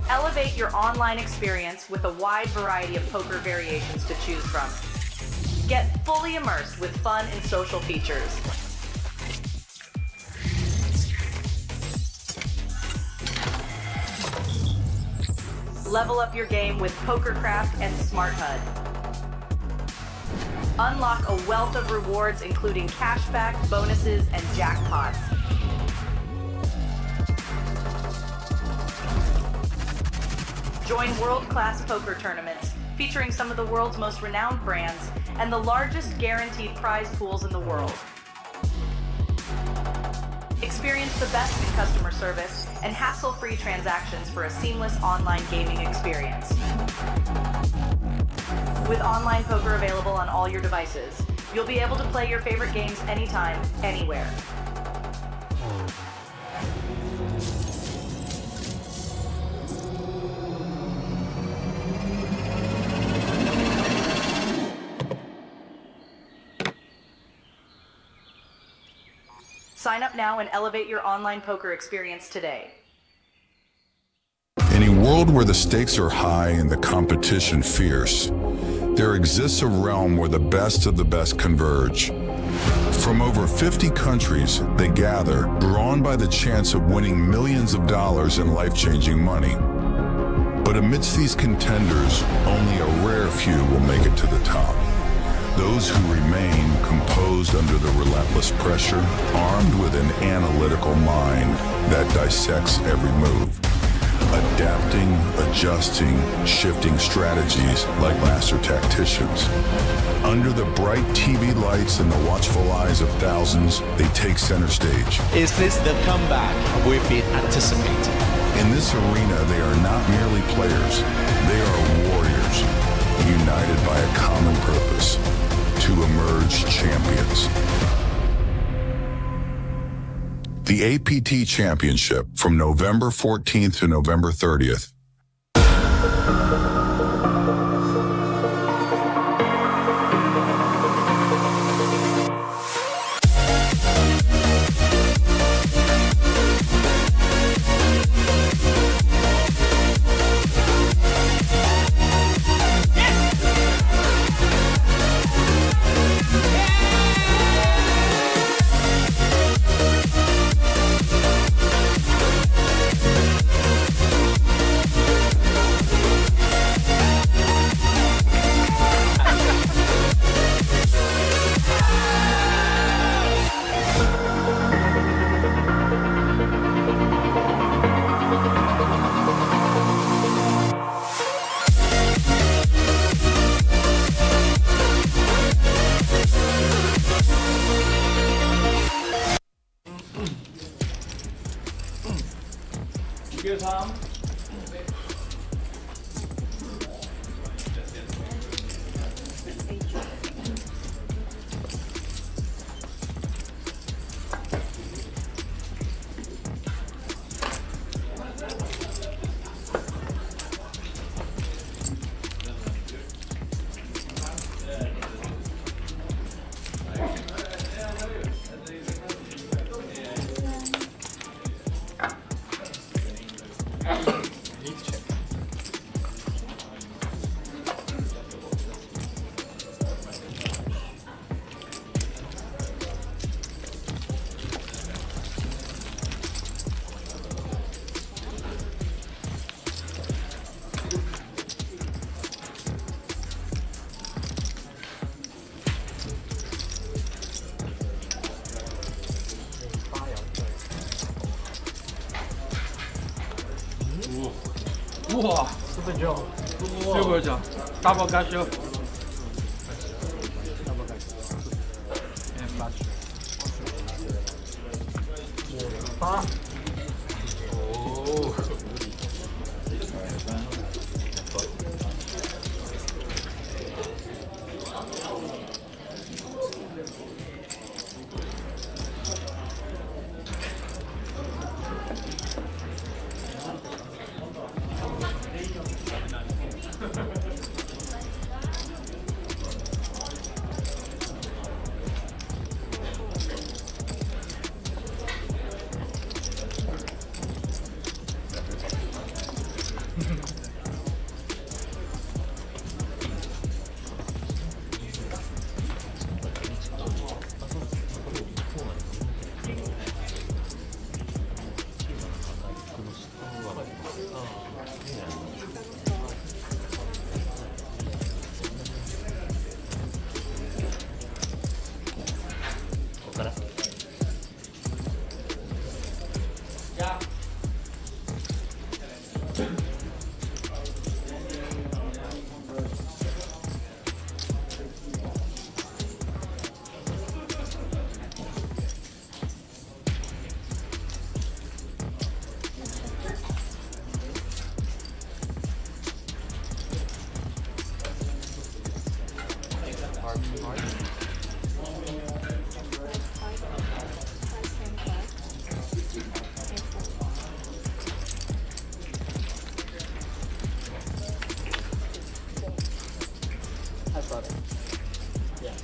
Elevate your online experience with a wide variety of poker variations to choose from. Get fully immersed with fun and social features. Level up your game with PokerCraft and Smart HUD. Unlock a wealth of rewards including cashback, bonuses, and jackpots. Join world-class poker tournaments featuring some of the world's most renowned brands and the largest guaranteed prize pools in the world. Experience the best in customer service and hassle-free transactions for a seamless online gaming experience. With online poker available on all your devices, you'll be able to play your favorite games anytime, anywhere. Sign up now and elevate your online poker experience today. In a world where the stakes are high and the competition fierce, there exists a realm where the best of the best converge. From over 50 countries, they gather, drawn by the chance of winning millions of dollars in life-changing money. But amidst these contenders, only a rare few will make it to the top. Those who remain composed under the relentless pressure, armed with an analytical mind that dissects every move. Adapting, adjusting, shifting strategies like master tacticians. Under the bright TV lights and the watchful eyes of thousands, they take center stage. Is this the comeback we've been anticipating? In this arena, they are not merely players. They are warriors, united by a common purpose: to emerge champions. The APT Championship from November 14th to November 30th. you, Tom.哇，Super jump，Super jump，double cash。8。哦。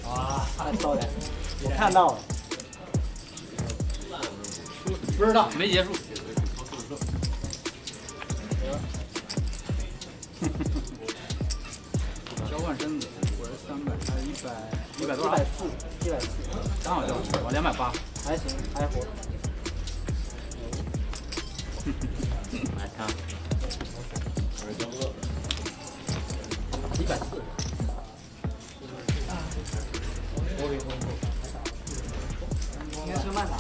哇，太骚了！我看到了，不知道，没结束。交换身子，我是300，还有100多少？140，刚好交换，我280，还行，还活。来看，140。应该是慢打，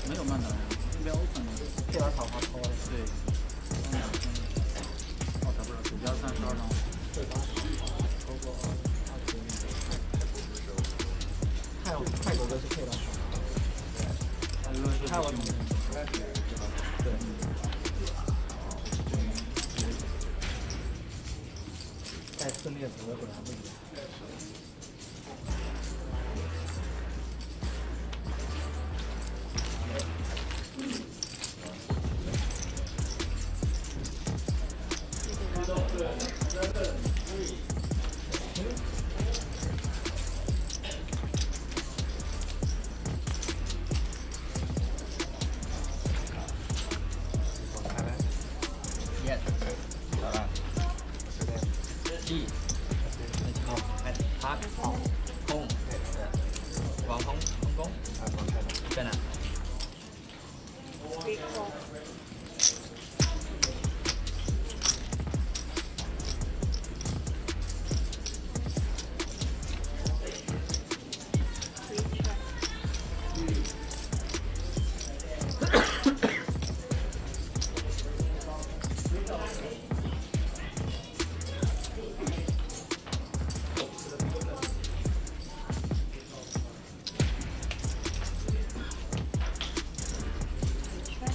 没有慢打，这边 open 的，这边草花超了。对。哦，不是，主标32张。泰国哥是配到手，泰国对。带4灭族的果然不一样。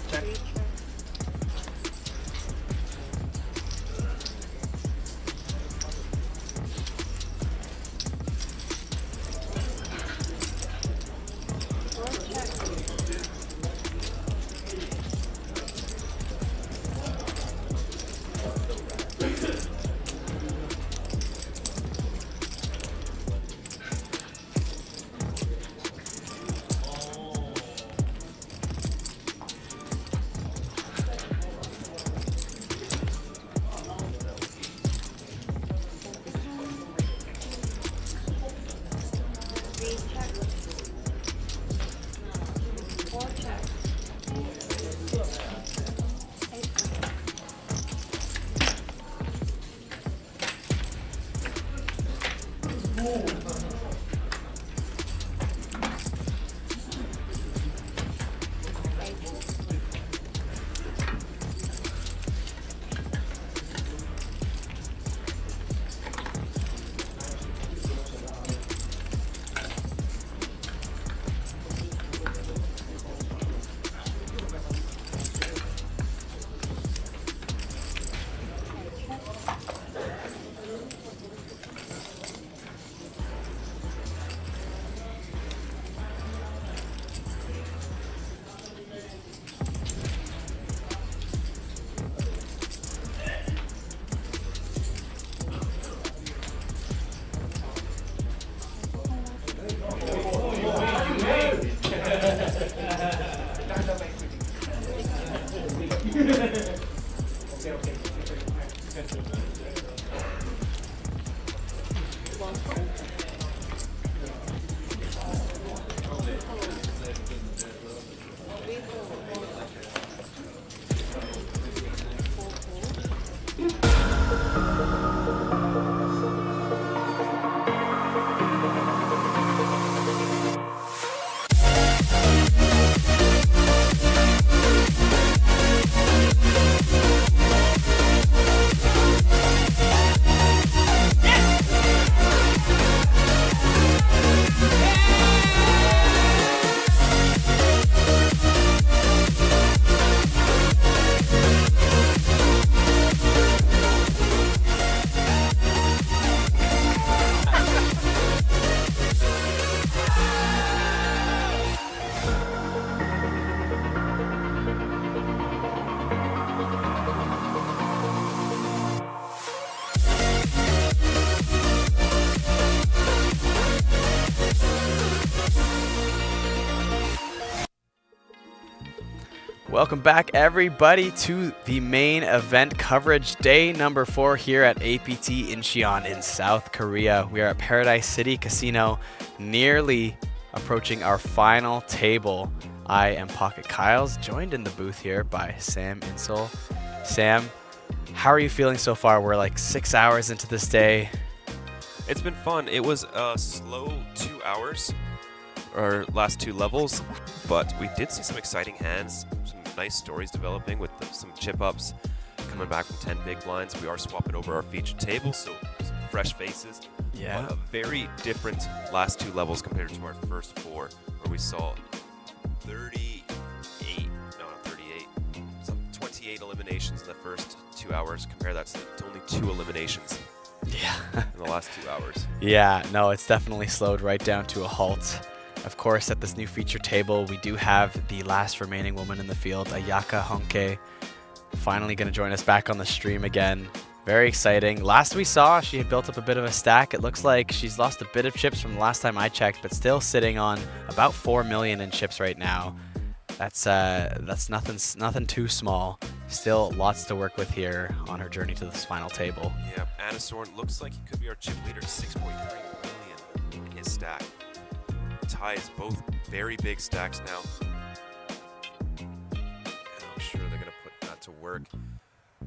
Check. Welcome back, everybody, to the main event coverage, day number 4 here at APT Incheon in South Korea. We are at Paradise City Casino, nearly approaching our final table. I am Pocket Kyles, joined in the booth here by Sam Insole. Sam, how are you feeling so far? We're like 6 hours into this day. It's been fun. It was a slow 2 hours, our last 2 levels, but we did see some exciting hands, some nice stories developing with some chip ups coming back from 10 big blinds. We are swapping over our featured table, so some fresh faces. Yeah. But a very different last 2 levels compared to our first 4, where we saw 28 eliminations in the first 2 hours. Compare that to only 2 eliminations. Yeah. In the last 2 hours. Yeah, no, it's definitely slowed right down to a halt. Of course, at this new feature table, we do have the last remaining woman in the field, Ayaka Honke, finally going to join us back on the stream again. Very exciting. Last we saw, she had built up a bit of a stack. It looks like she's lost a bit of chips from the last time I checked, but still sitting on about 4 million in chips right now. That's nothing too small. Still lots to work with here on her journey to this final table. Yeah, Anasorn looks like he could be our chip leader, 6.3 million in his stack. Ties both very big stacks now. And I'm sure they're going to put that to work.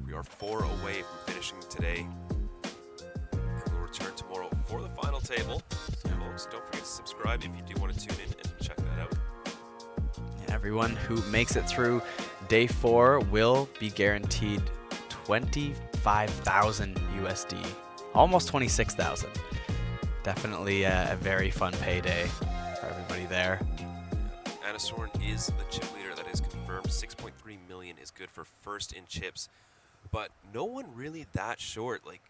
We are 4 away from finishing today. And we'll return tomorrow for the final table. So folks, don't forget to subscribe if you do want to tune in and check that out. Everyone who makes it through day 4 will be guaranteed 25,000 USD, almost 26,000. Definitely a very fun payday for everybody there. Anasorn is the chip leader, that is confirmed. 6.3 million is good for first in chips, but no one really that short. Like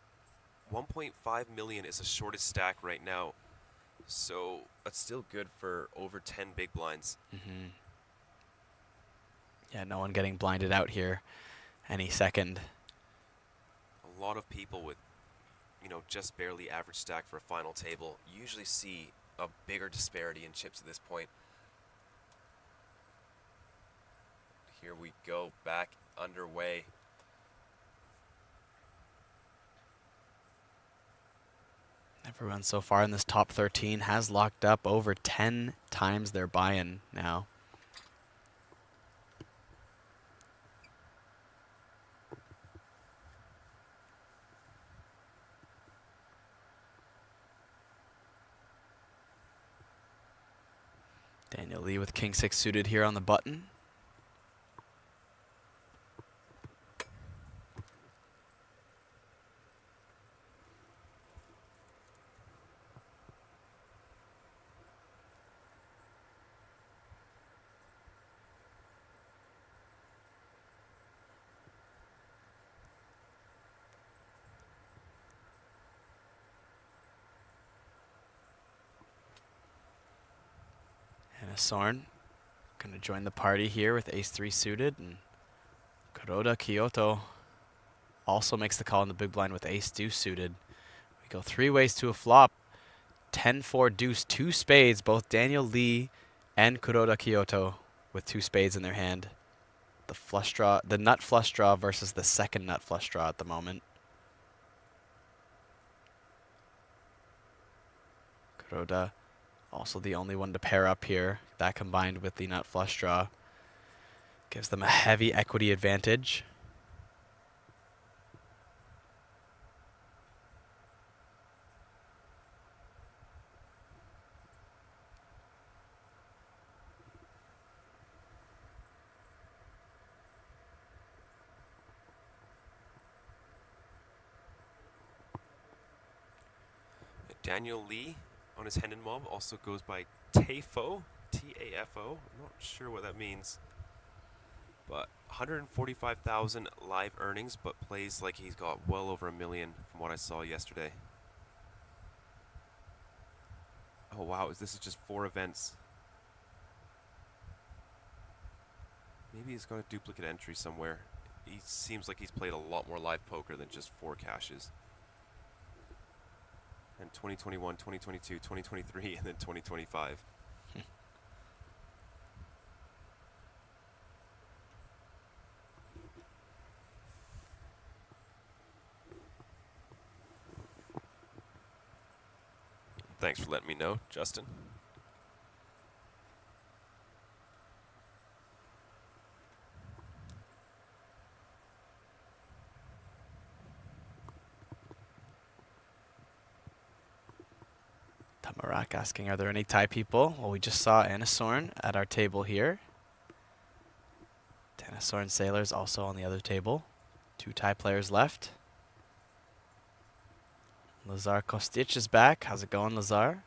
1.5 million is the shortest stack right now, so that's still good for over 10 big blinds. Mm-hmm. Yeah, no one getting blinded out here any second. A lot of people with, just barely average stack for a final table usually see a bigger disparity in chips at this point. Here we go, back underway. Everyone so far in this top 13 has locked up over 10 times their buy-in now. Daniel Lee with King 6 suited here on the button. Sorn going to join the party here with ace 3 suited, and Kuroda Kyoto also makes the call in the big blind with ace deuce suited. We go 3 ways to a flop. 10-4 deuce, 2 spades, both Daniel Lee and Kuroda Kyoto with 2 spades in their hand. the flush draw, the nut flush draw versus the second nut flush draw at the moment. Kuroda, also the only one to pair up here. That combined with the nut flush draw gives them a heavy equity advantage. Daniel Lee on his Hendon mob also goes by Tafo, T-A-F-O. I'm not sure what that means. But 145,000 live earnings, but plays like he's got well over $1 million from what I saw yesterday. Oh wow, this is just 4 events. Maybe he's got a duplicate entry somewhere. He seems like he's played a lot more live poker than just 4 caches. And 2021, 2022, 2023, and then 2025. Thanks for letting me know, Justin. Tamarak asking, are there any Thai people? Well, we just saw Anasorn at our table here. Anasorn Sailors also on the other table. 2 Thai players left. Lazar Kostic is back. How's it going, Lazar?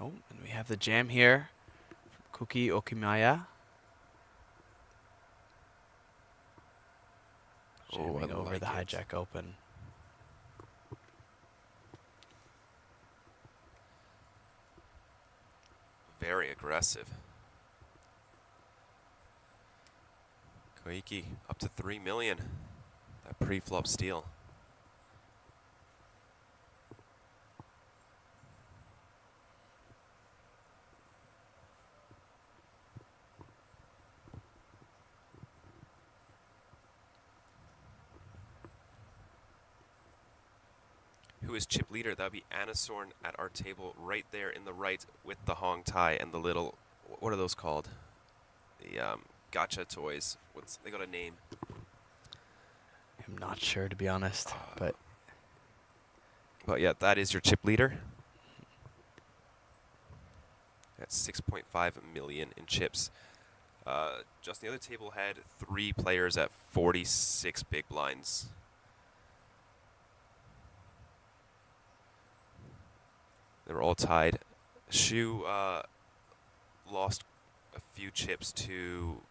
Oh, and we have the jam here from Kuki Okimaya. Jamming over the hijack open. Very aggressive. Koiki up to 3 million. That pre-flop steal. Who is chip leader? That would be Anasorn at our table right there in the right with the Hong Tai and the little, what are those called? The gacha toys. They got a name. I'm not sure, to be honest, but yeah, that is your chip leader. That's 6.5 million in chips. Just the other table had 3 players at 46 big blinds. They were all tied. Shu lost a few chips to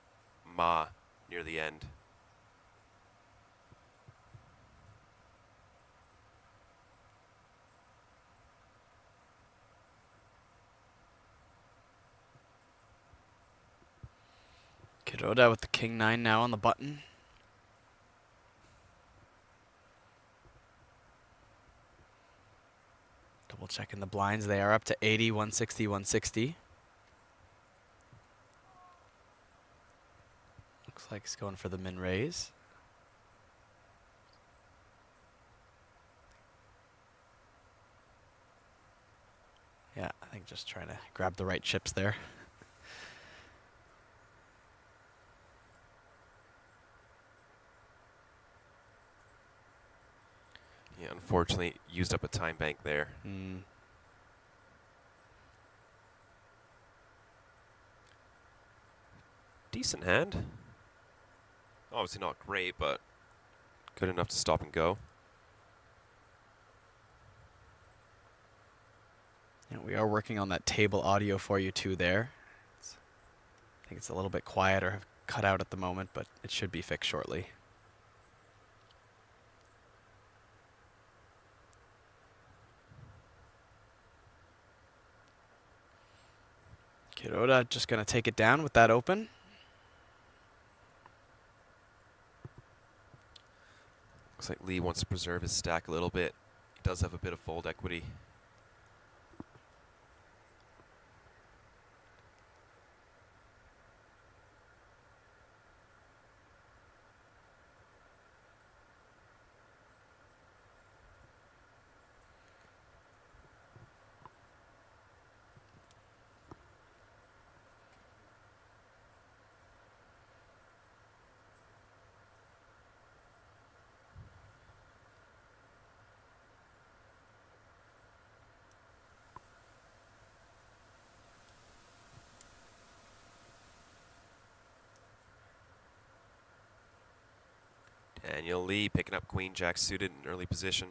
Ma near the end. Kuroda with the King-9 now on the button. Double checking the blinds. They are up to 80, 160, 160. Looks like he's going for the min raise. Yeah, I think just trying to grab the right chips there. Yeah, unfortunately, used up a time bank there. Decent hand. Obviously not great, but good enough to stop and go. Yeah, we are working on that table audio for you too there. I think it's a little bit quiet or cut out at the moment, but it should be fixed shortly. Kuroda just going to take it down with that open. Looks like Lee wants to preserve his stack a little bit. He does have a bit of fold equity. Daniel Lee picking up queen jack suited in early position.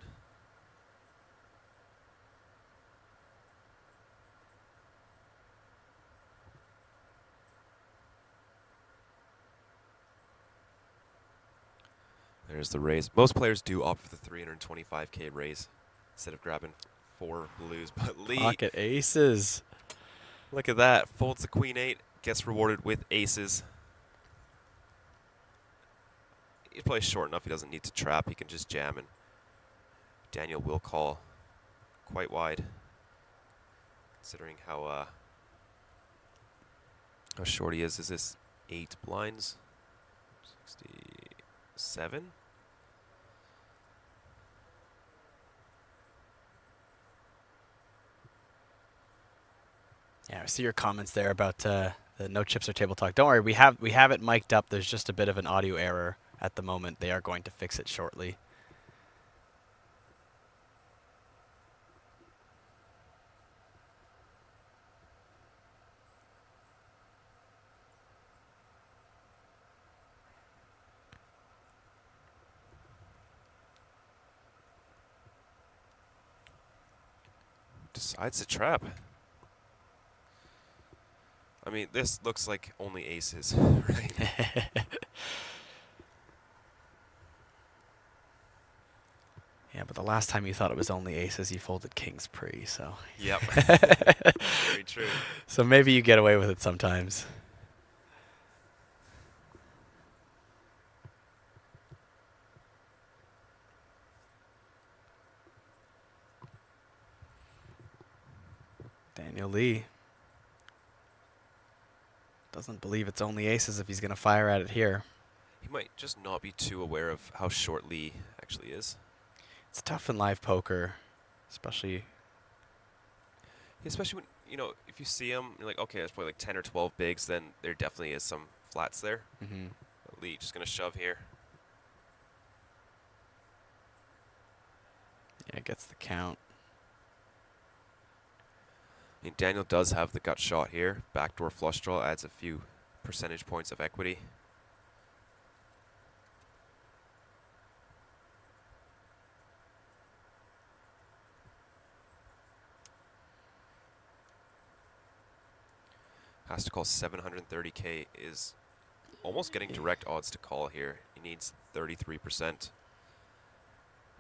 There's the raise. Most players do opt for the 325k raise instead of grabbing 4 blues, but Lee... Pocket aces. Look at that. Folds the queen 8, gets rewarded with aces. He plays short enough, he doesn't need to trap, he can just jam, and Daniel will call quite wide, considering how short he is. Is this 8 blinds? 67? Yeah, I see your comments there about the no chips or table talk. Don't worry, we have it mic'd up. There's just a bit of an audio error at the moment. They are going to fix it shortly. Decides to trap. I mean, this looks like only aces, right? Yeah, but the last time you thought it was only aces, you folded kings pre, so. Yep. Very true. So maybe you get away with it sometimes. Daniel Lee doesn't believe it's only aces if he's going to fire at it here. He might just not be too aware of how short Lee actually is. It's tough in live poker, especially. Especially when, you know, if you see him, you're like, okay, there's probably like 10 or 12 bigs, then there definitely is some flats there. Mm-hmm. But Lee just going to shove here. Yeah, gets the count. I mean, Daniel does have the gut shot here. Backdoor flush draw adds a few percentage points of equity. Has to call 730k, is almost getting direct odds to call here. He needs 33%.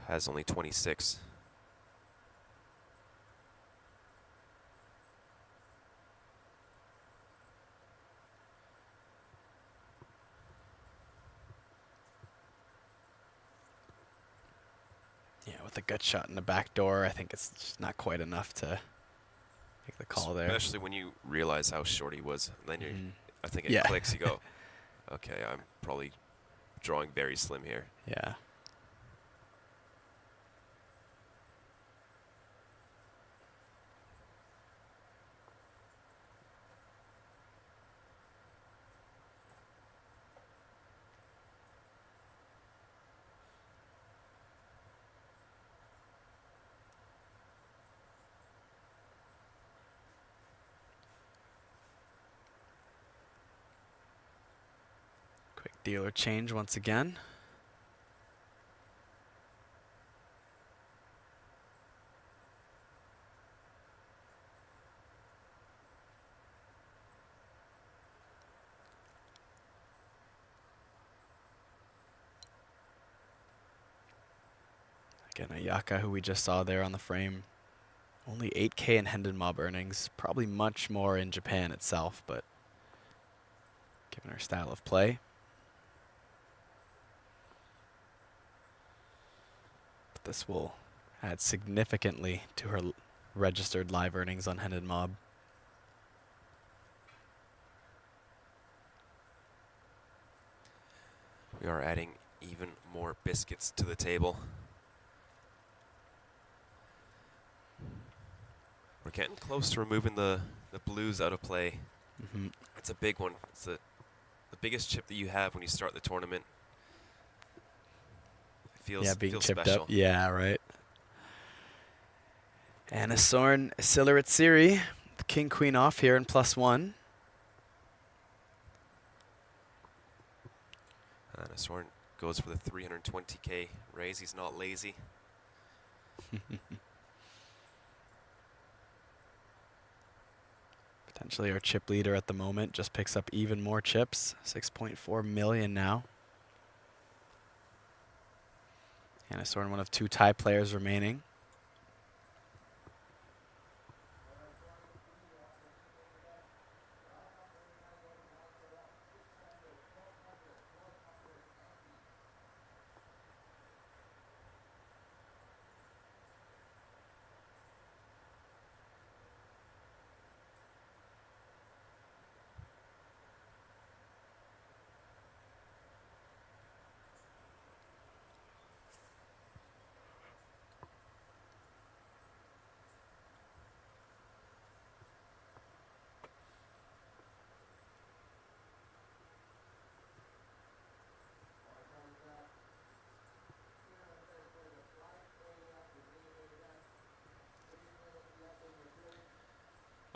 Has only 26. Yeah, with a gut shot in the back door, I think it's just not quite enough to make the call there. Especially when you realize how short he was. And then I think it clicks, you go, okay, I'm probably drawing very slim here. Yeah. Dealer change once again. Again, Ayaka, who we just saw there on the frame. Only 8K in Hendon Mob earnings. Probably much more in Japan itself, but given her style of play. This will add significantly to her registered live earnings on Hendon Mob. We are adding even more biscuits to the table. We're getting close to removing the blues out of play. Mm-hmm. It's a big one. It's the biggest chip that you have when you start the tournament. Yeah, being feels chipped special. up. Yeah, right. Anna Sorn, Siller at Siri. The king queen off here in +1. Anna Sorn goes for the 320K raise. He's not lazy. Potentially our chip leader at the moment just picks up even more chips. 6.4 million now. Anasorn, one of 2 tie players remaining.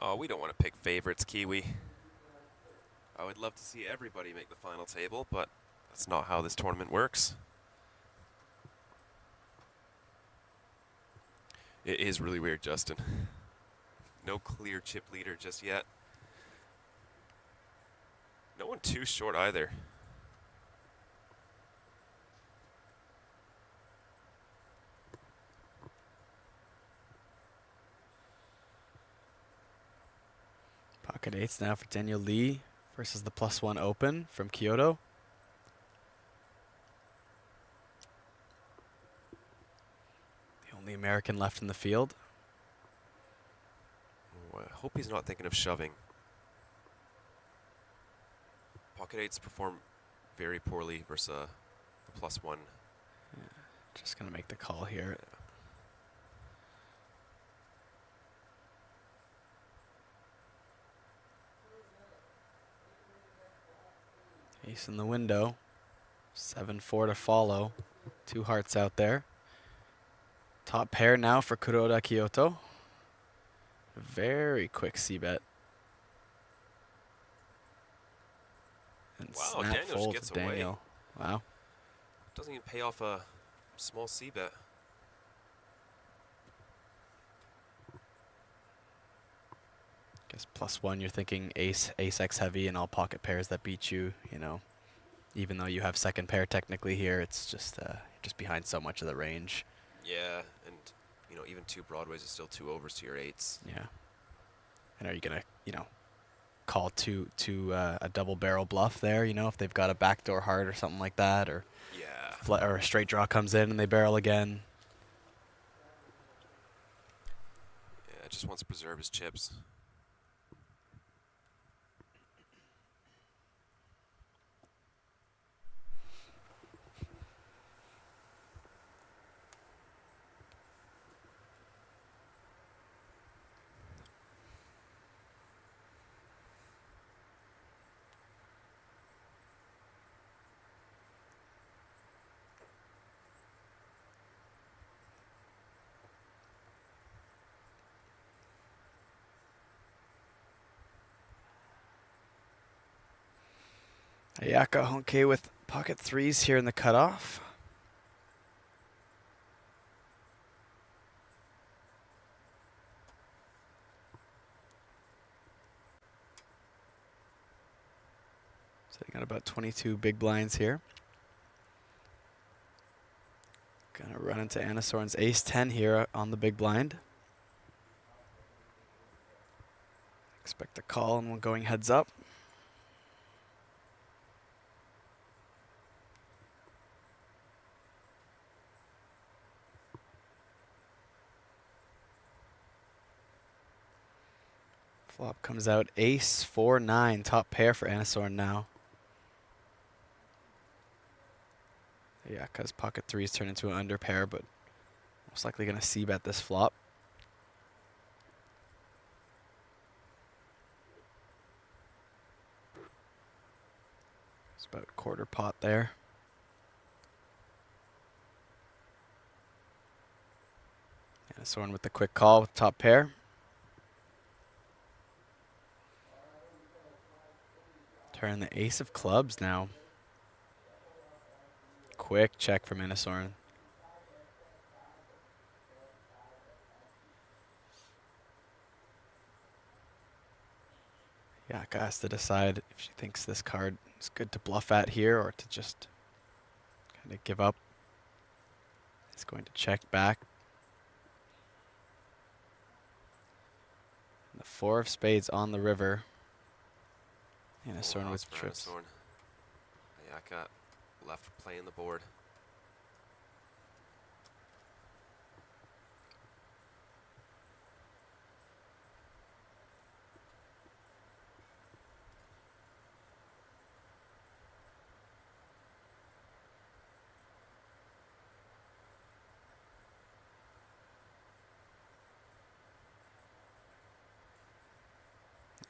Oh, we don't want to pick favorites, Kiwi. I would love to see everybody make the final table, but that's not how this tournament works. It is really weird, Justin. No clear chip leader just yet. No one too short either. Pocket 8s now for Daniel Lee versus the +1 open from Kyoto. The only American left in the field. Oh, I hope he's not thinking of shoving. Pocket 8s perform very poorly versus the +1. Yeah, just going to make the call here. Yeah. Ace in the window. 7-4 to follow. 2 hearts out there. Top pair now for Kuroda Kyoto. Very quick c-bet. And Wow, snap Daniel just fold gets to Daniel. away. Wow. Doesn't even pay off a small c-bet. Guess +1, you're thinking ace X heavy and all pocket pairs that beat you, you know. Even though you have second pair technically here, it's just behind so much of the range. Yeah, and you know, even 2 broadways is still 2 overs to your 8s. Yeah. And are you gonna, you know, call to a double barrel bluff there, you know, if they've got a backdoor heart or something like that, or yeah, or a straight draw comes in and they barrel again. Yeah, just wants to preserve his chips. Ayaka Honke with pocket 3s here in the cutoff. Sitting at about 22 big blinds here. Gonna run into Anasorn's ace-10 here on the big blind. Expect a call and we're going heads up. Flop comes out ace 4-9, top pair for Anasorn now. Yeah, because pocket 3s turn into an under pair, but most likely going to c-bet this flop. It's about quarter pot there. Anasorn with the quick call with top pair. Turn the ace of clubs now. quick check from Inasorn. Yaka has to decide if she thinks this card is good to bluff at here or to just kind of give up. He's going to check back. The 4 of spades on the river. Inasorn with trips. Yaka left playing the board.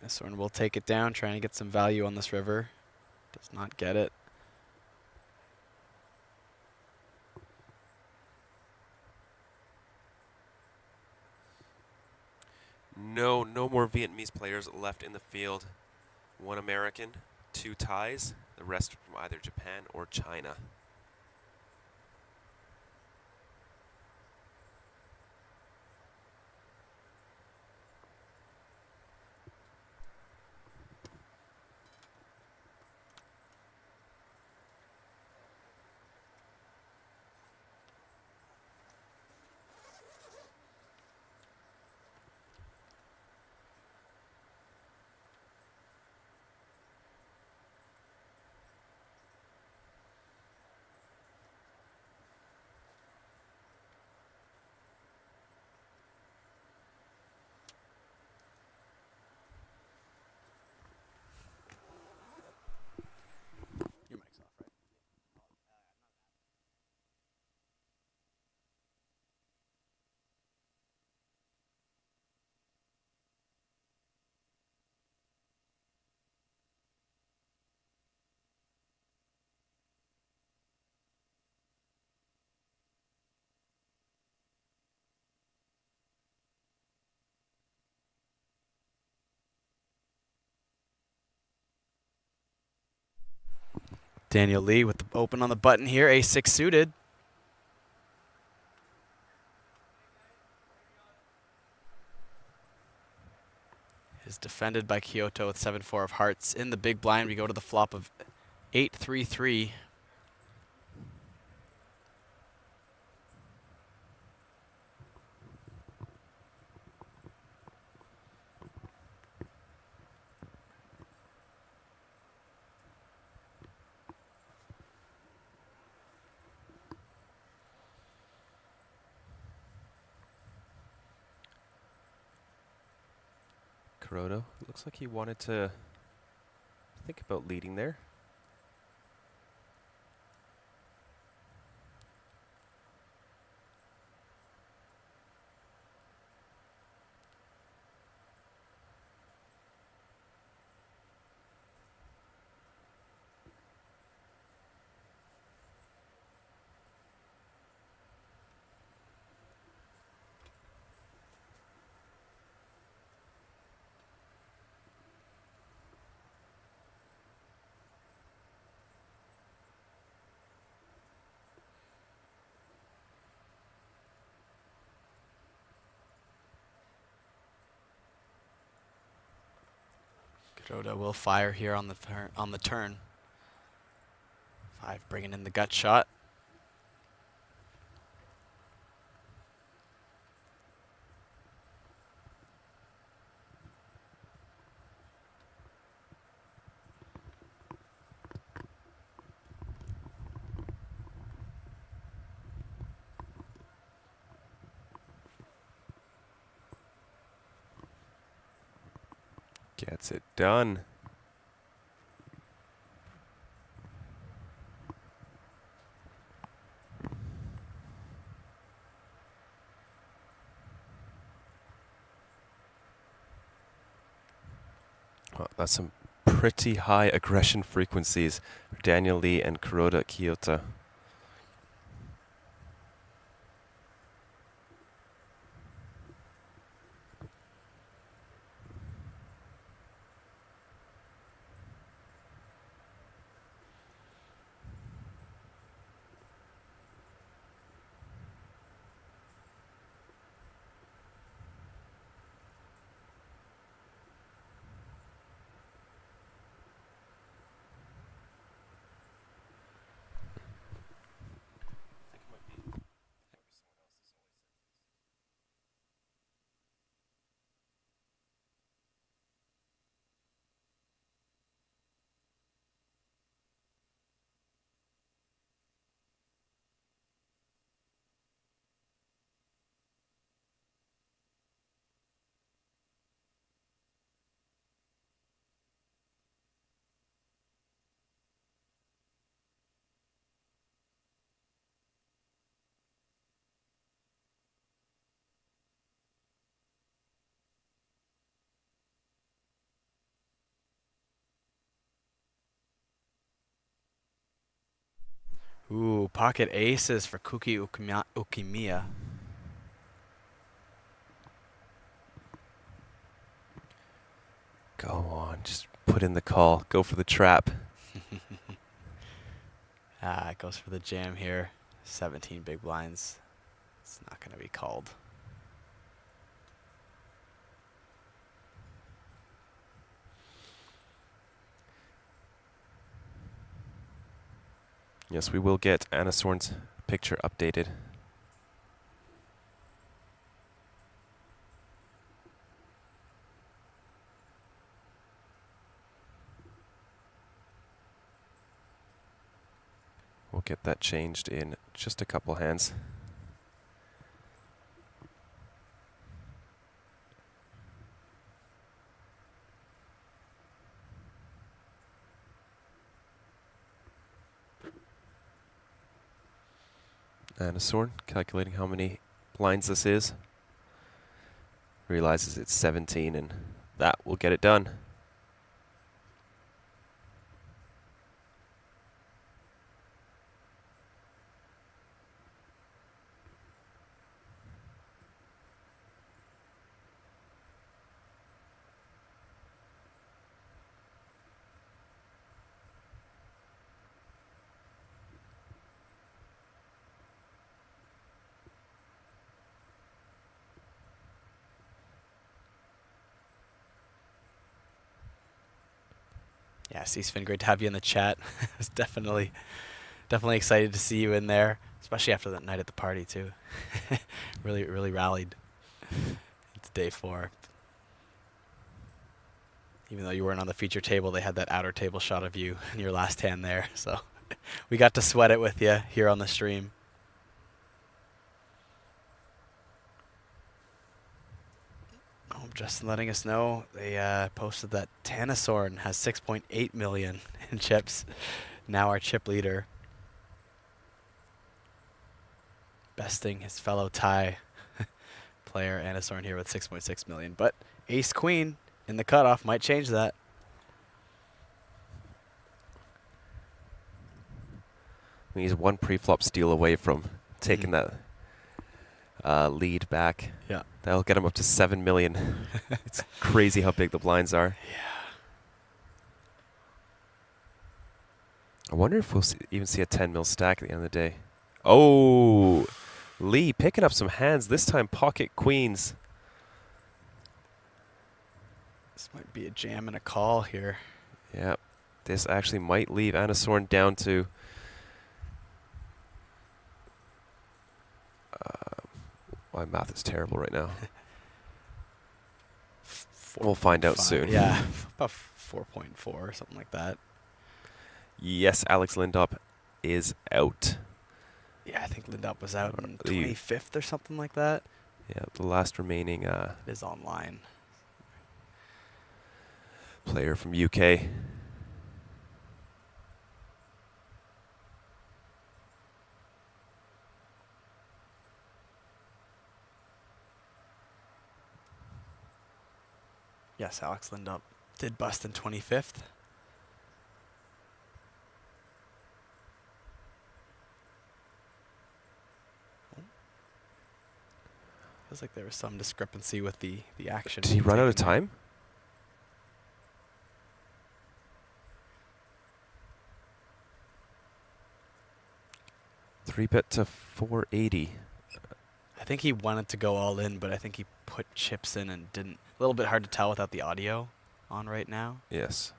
Inasorn will take it down, trying to get some value on this river. Does not get it. No more Vietnamese players left in the field. 1 American, 2 ties, the rest from either Japan or China. Daniel Lee with the open on the button here, ace-6 suited. Is defended by Kyoto with 7-4 of hearts. In the big blind, we go to the flop of 8-3-3. Kuroda, looks like he wanted to think about leading there. Kuroda will fire here on the turn. 5 bringing in the gut shot. Gets it done. Well, that's some pretty high aggression frequencies for Daniel Lee and Kuroda Kyoto. Ooh, pocket aces for Kuki Ukimiya. Go on, just put in the call. Go for the trap. It goes for the jam here. 17 big blinds. It's not going to be called. Yes, we will get Anasorn's picture updated. We'll get that changed in just a couple hands. Anasorn calculating how many blinds this is. Realizes it's 17, and that will get it done. Yeah, C-Spin, great to have you in the chat. It's definitely excited to see you in there, especially after that night at the party too. really rallied. It's day 4. Even though you weren't on the feature table, they had that outer table shot of you in your last hand there. So we got to sweat it with you here on the stream. Oh, Justin letting us know they posted that Tanasorn has 6.8 million in chips. Now our chip leader. Besting his fellow Thai player Anasorn here with 6.6 million. But Ace Queen in the cutoff might change that. I mean, he's one pre-flop steal away from taking that lead back. Yeah. That'll get him up to 7 million. It's crazy how big the blinds are. Yeah. I wonder if we'll even see a 10 mil stack at the end of the day. Oh, Lee picking up some hands, this time pocket queens. This might be a jam and a call here. Yeah, this actually might leave Anasorn down to my math is terrible right now. We'll find out soon. Yeah, about 4.4 or something like that. Yes, Alex Lindop is out. Yeah, I think Lindop was out on 25th or something like that. Yeah, the last remaining It is online. player from UK. Yes, Alex Lindop did bust in 25th. Feels like there was some discrepancy with the action. Did he run out of time? Three bet to 480. I think he wanted to go all in, but I think he put chips in and didn't. A little bit hard to tell without the audio on right now. Yes.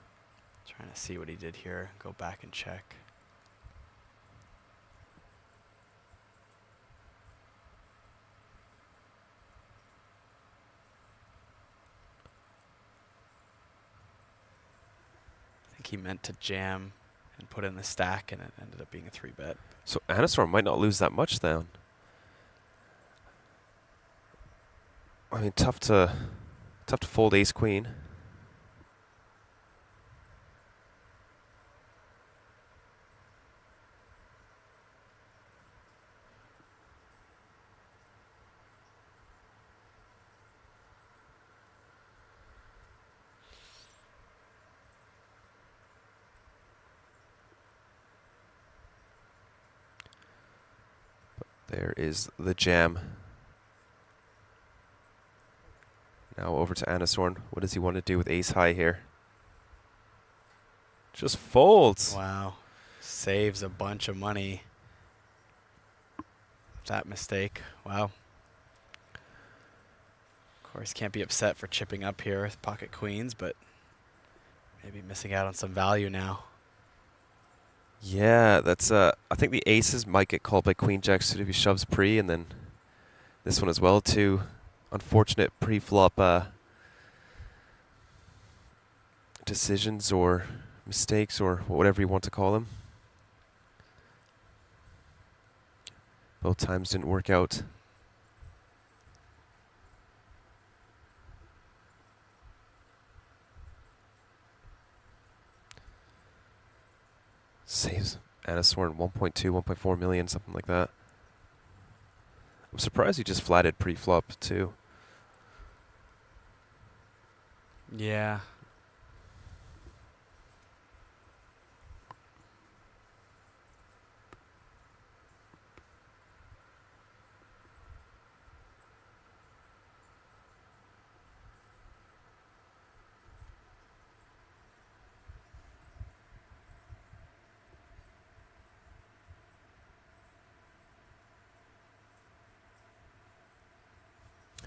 Trying to see what he did here. Go back and check. I think he meant to jam and put in the stack, and it ended up being a 3-bet. So Anasorn might not lose that much then. I mean, tough to fold ace queen. There is the jam. Now over to Anasorn. What does he want to do with ace high here? Just folds. Wow. Saves a bunch of money. That mistake. Wow. Of course, can't be upset for chipping up here with pocket queens, but maybe missing out on some value now. Yeah, that's I think the aces might get called by queen jack suited if he shoves pre, and then this one as well too. Unfortunate pre-flop decisions or mistakes or whatever you want to call them. Both times didn't work out. Saves Anasorn 1.2, 1.4 million, something like that. I'm surprised he just flatted pre-flop too. Yeah.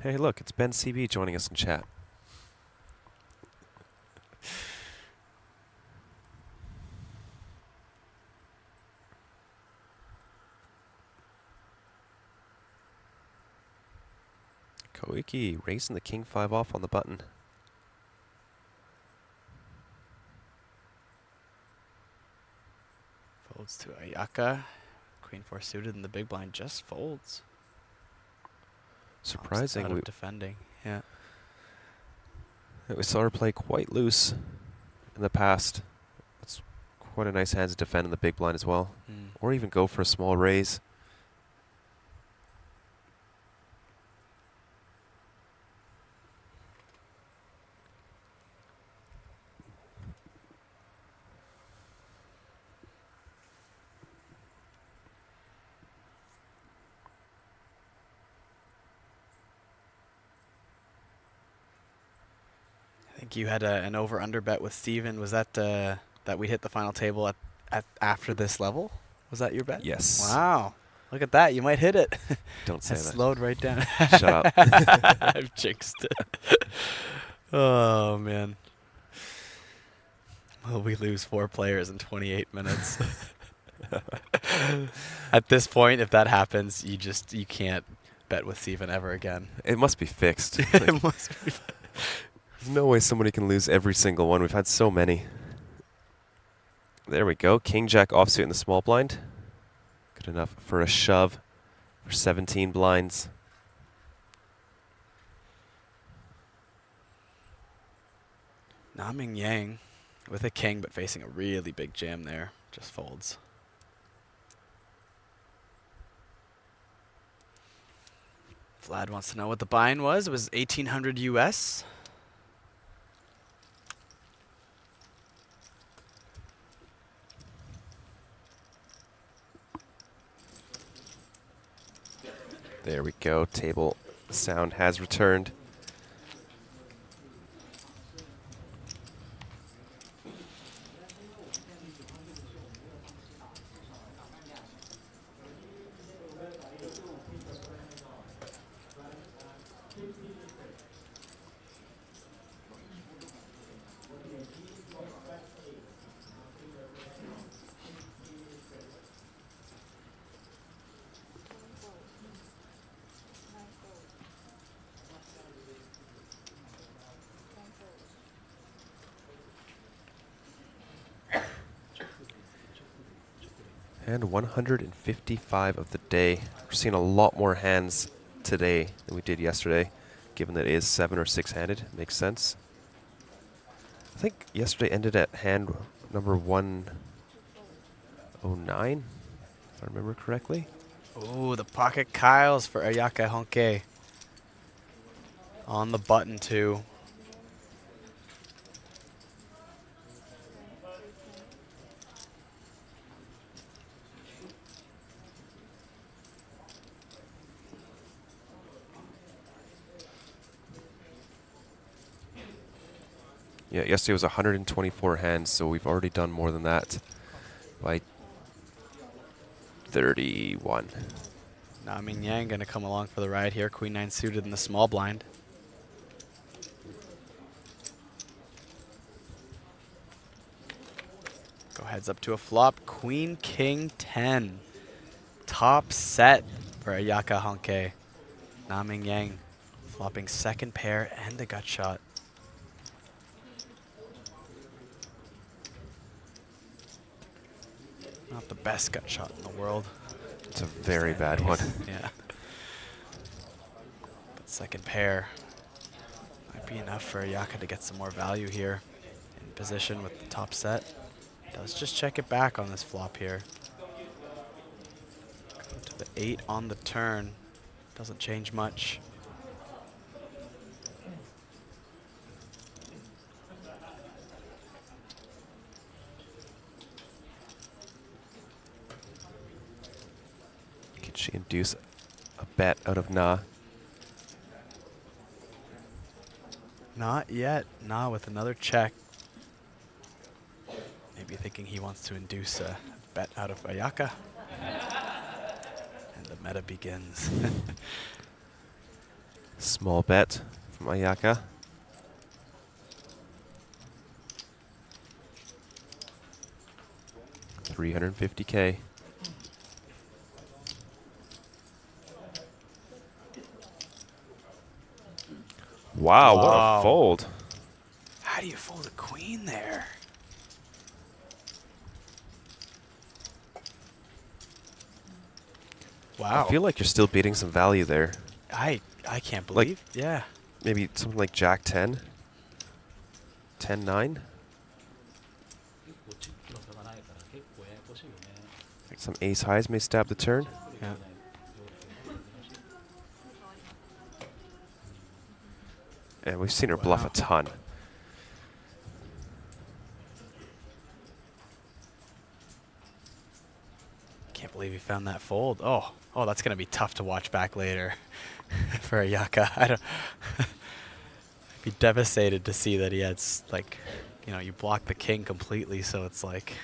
Hey, look, it's Ben CB joining us in chat. Koiki raising the king 5 off on the button. Folds to Ayaka. Queen 4 suited and the big blind just folds. Surprising. Out of defending. Yeah. We saw her play quite loose in the past. It's quite a nice hand to defend in the big blind as well. Or even go for a small raise. I think you had an over-under bet with Steven. Was that that we hit the final table at after this level? Was that your bet? Yes. Wow. Look at that. You might hit it. Don't say I that. slowed right down. Shut up. I've jinxed it. Oh, man. Will we lose 4 players in 28 minutes? At this point, if that happens, you can't bet with Steven ever again. It must be fixed. It must be. There's no way somebody can lose every single one. We've had so many. There we go. King Jack offsuit in the small blind. Good enough for a shove for 17 blinds. Naming Yang with a king, but facing a really big jam there. Just folds. Vlad wants to know what the buy-in was. It was 1,800 US. There we go. Table sound has returned. And 155 of the day. We're seeing a lot more hands today than we did yesterday, given that it is 7 or 6-handed. Makes sense. I think yesterday ended at hand number 109, if I remember correctly. Oh, the pocket Kyles for Ayaka Honke. On the button, too. Yeah, yesterday was 124 hands, so we've already done more than that by 31. Na Ming Yang going to come along for the ride here. Queen 9 suited in the small blind. Go heads up to a flop. Queen King 10. Top set for Ayaka Honke. Na Ming Yang flopping second pair and a gut shot. Not the best gut shot in the world. It's a very bad one. Yeah. But second pair might be enough for Ayaka to get some more value here. In position with the top set. Does just check it back on this flop here. Go to the 8 on the turn. Doesn't change much. Can she induce a bet out of Na? Not yet. Na with another check. Maybe thinking he wants to induce a bet out of Ayaka. And the meta begins. Small bet from Ayaka. $350K. Wow, what a fold. How do you fold a queen there? Wow. I feel like you're still beating some value there. I can't believe. Yeah. Maybe something like Jack 10. 10-9. Some ace highs may stab the turn. Yeah. And we've seen her bluff a ton. Can't believe he found that fold. Oh, that's going to be tough to watch back later for Ayaka. I don't. Be devastated to see that he had like, you block the king completely, so it's like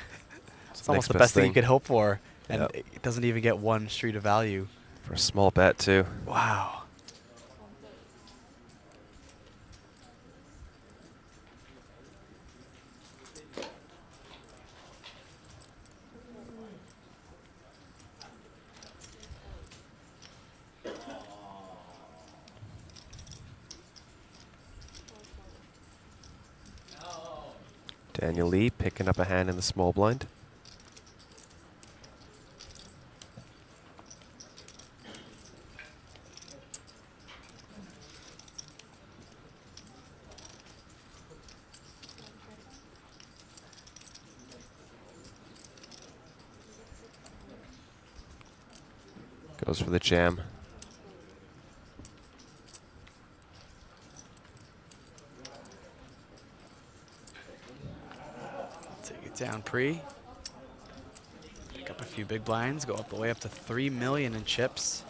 it's almost the best thing you could hope for, and it doesn't even get one street of value for a small bet too. Wow. Daniel Lee picking up a hand in the small blind. Goes for the jam. Down pre. Pick up a few big blinds, go up the way up to 3 million in chips.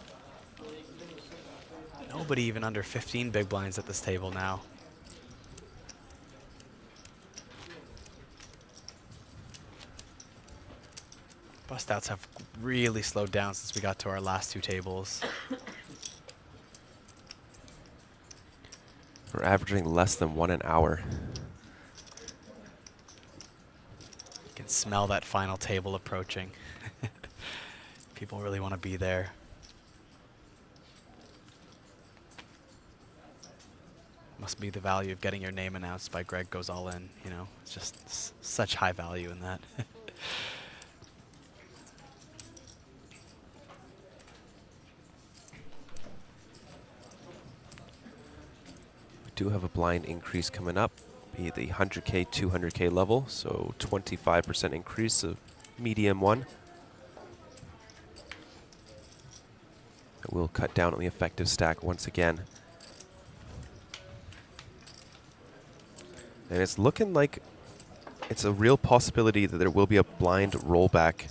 Nobody even under 15 big blinds at this table now. Bust outs have really slowed down since we got to our last two tables. We're averaging less than 1 an hour. Can smell that final table approaching. People really want to be there. Must be the value of getting your name announced by Greg Goes All In. It's just such high value in that. We do have a blind increase coming up. Be the 100K, 200K level, so 25% increase of medium one. It will cut down on the effective stack once again. And it's looking like it's a real possibility that there will be a blind rollback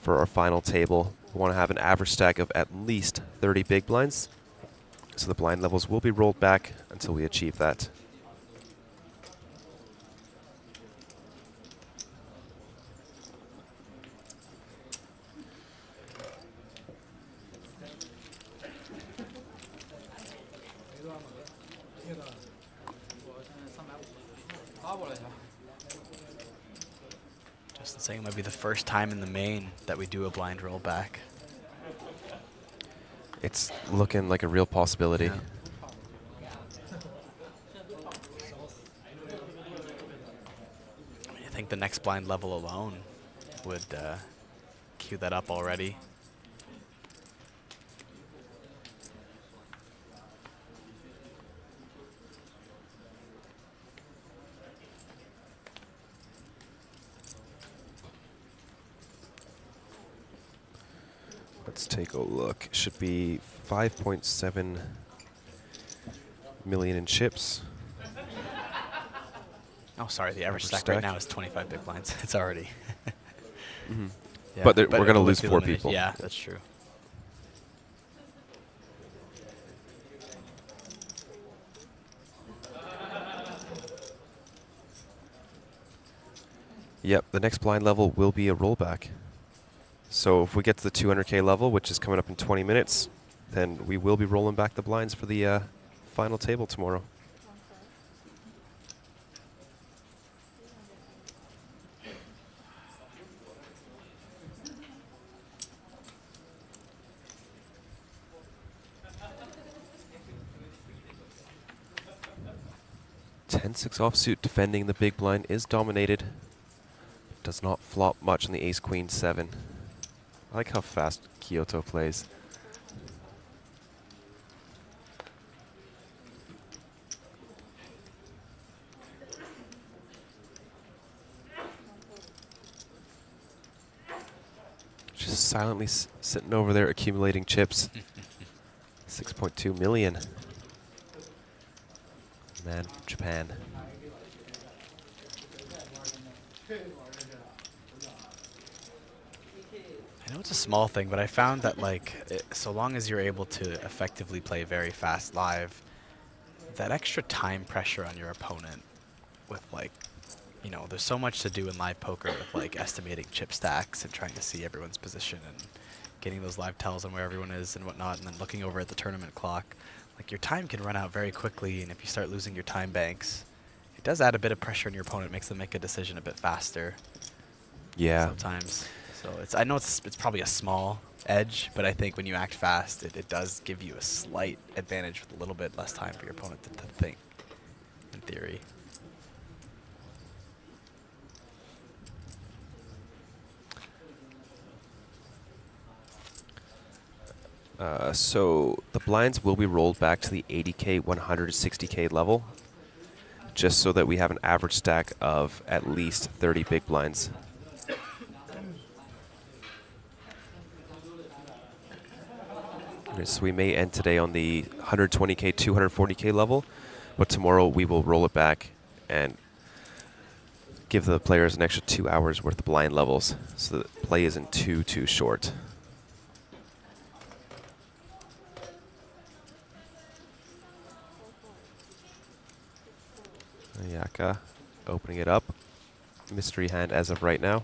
for our final table. We want to have an average stack of at least 30 big blinds. So the blind levels will be rolled back until we achieve that. Justin saying it might be the first time in the main that we do a blind rollback. It's looking like a real possibility. Yeah. I think the next blind level alone would cue that up already. Let's take a look. Should be 5.7 million in chips. Oh, sorry. The average stack right now is 25 big blinds. It's already. Mm-hmm. Yeah, but we're going to with lose the 4 elimination- people. Yeah, that's true. Yep, the next blind level will be a rollback. So if we get to the 200K level, which is coming up in 20 minutes, then we will be rolling back the blinds for the final table tomorrow. (10-6) offsuit defending the big blind is dominated. Does not flop much on the ace queen 7. I like how fast Kyoto plays. Just silently sitting over there accumulating chips. 6.2 million. Man from Japan. I know it's a small thing, but I found that so long as you're able to effectively play very fast live, that extra time pressure on your opponent with there's so much to do in live poker with estimating chip stacks and trying to see everyone's position and getting those live tells on where everyone is and whatnot, and then looking over at the tournament clock. Your time can run out very quickly, and if you start losing your time banks, it does add a bit of pressure on your opponent, makes them make a decision a bit faster. Yeah. Sometimes. So I know it's probably a small edge, but I think when you act fast, it does give you a slight advantage with a little bit less time for your opponent to think, in theory. So the blinds will be rolled back to the 80K, 160K level, just so that we have an average stack of at least 30 big blinds. Okay, so we may end today on the 120K, 240K level, but tomorrow we will roll it back and give the players an extra 2 hours worth of blind levels, so that play isn't too short. Ayaka opening it up. Mystery hand as of right now.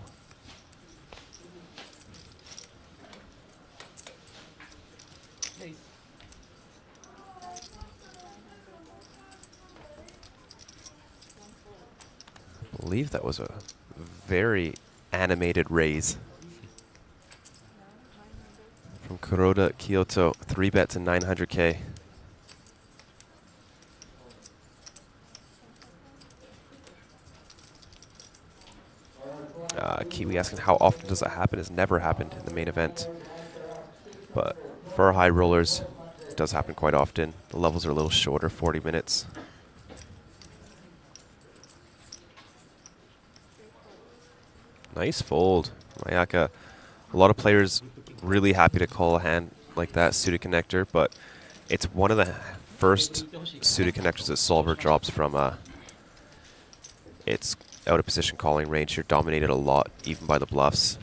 I believe that was a very animated raise from Kuroda Kyoto. 3-bet to 900K. Kiwi asking how often does that happen? It's never happened in the main event. But for our high rollers, it does happen quite often. The levels are a little shorter, 40 minutes. Nice fold. Mayaka. A lot of players really happy to call a hand like that, suited connector, but it's one of the first suited connectors that Solver drops from its out of position calling range. You're dominated a lot, even by the bluffs.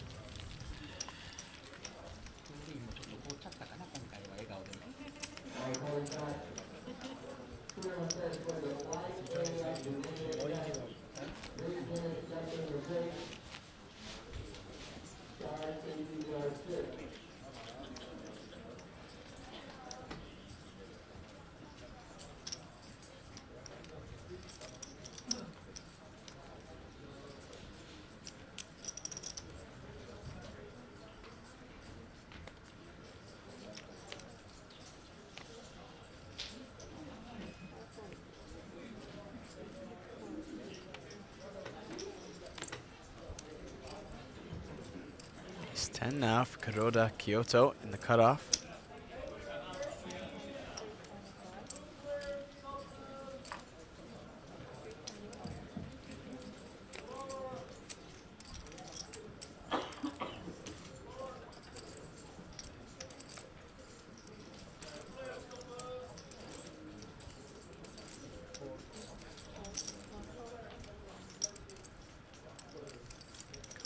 chips. 10 now for Kuroda Kyoto in the cutoff.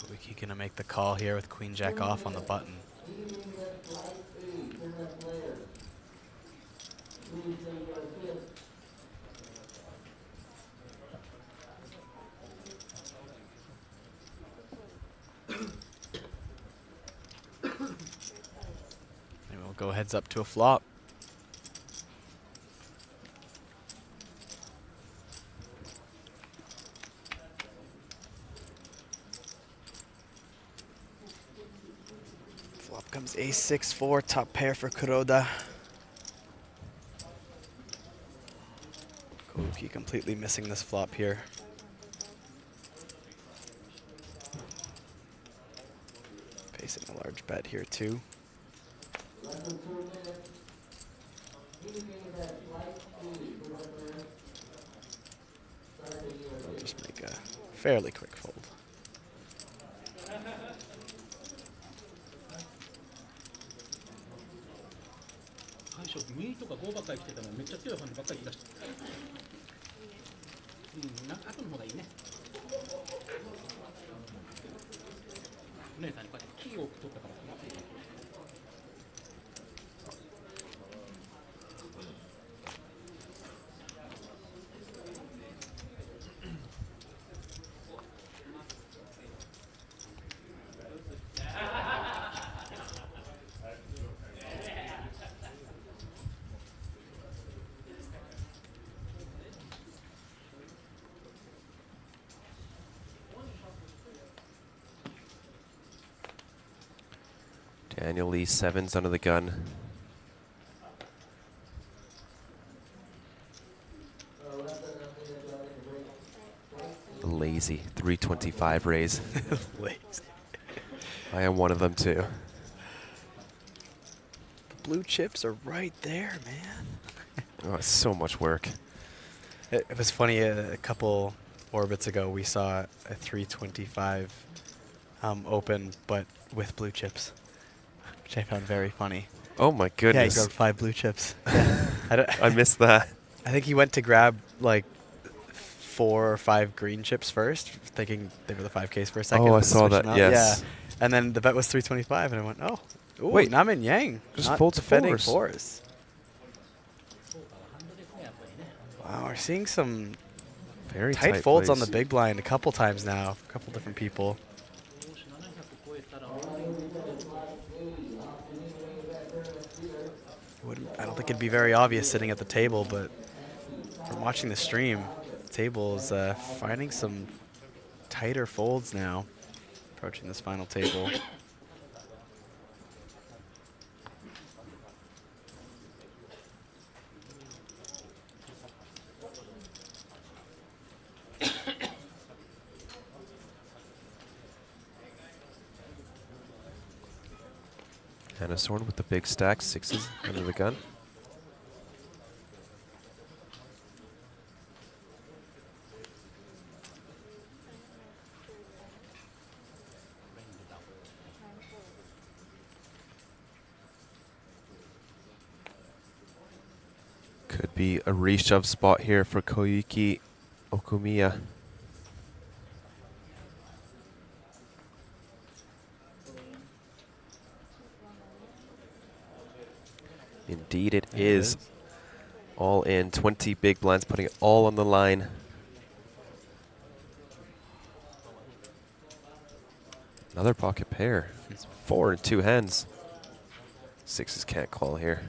Koike gonna make the call here with Queen Jack off on the button. And we'll go heads up to a flop. Flop comes ace-6-4, top pair for Kuroda. Koike completely missing this flop here. Facing a large bet here too. I'll just make a fairly quick fold. Daniel Lee, 7s under the gun. Lazy 325 raise. Lazy. I am one of them too. The blue chips are right there, man. Oh, it's so much work. It was funny, a couple orbits ago we saw a 325 open, but with blue chips, which I found very funny. Oh my goodness. Yeah, he grabbed 5 blue chips. I missed that. I think he went to grab like 4 or 5 green chips first, thinking they were the 5Ks for a second. Oh, I and saw that, switching up. yes. Yeah. And then the bet was 325, and I went, oh. Ooh, Wait, Namin Yang. just not folds defending fours. fours. Wow, we're seeing some very tight tight folds on plays. the big blind a couple times now. A couple different people. I don't think it'd be very obvious sitting at the table, but from watching the stream, the table is finding some tighter folds now, approaching this final table. Hannah Sorn with the big stack, 6s under the gun. Could be a reshove spot here for Koike Okumiya. Indeed it is. All in, 20 big blinds, putting it all on the line. Another pocket pair. It's 4 in 2 hands. 6s can't call here.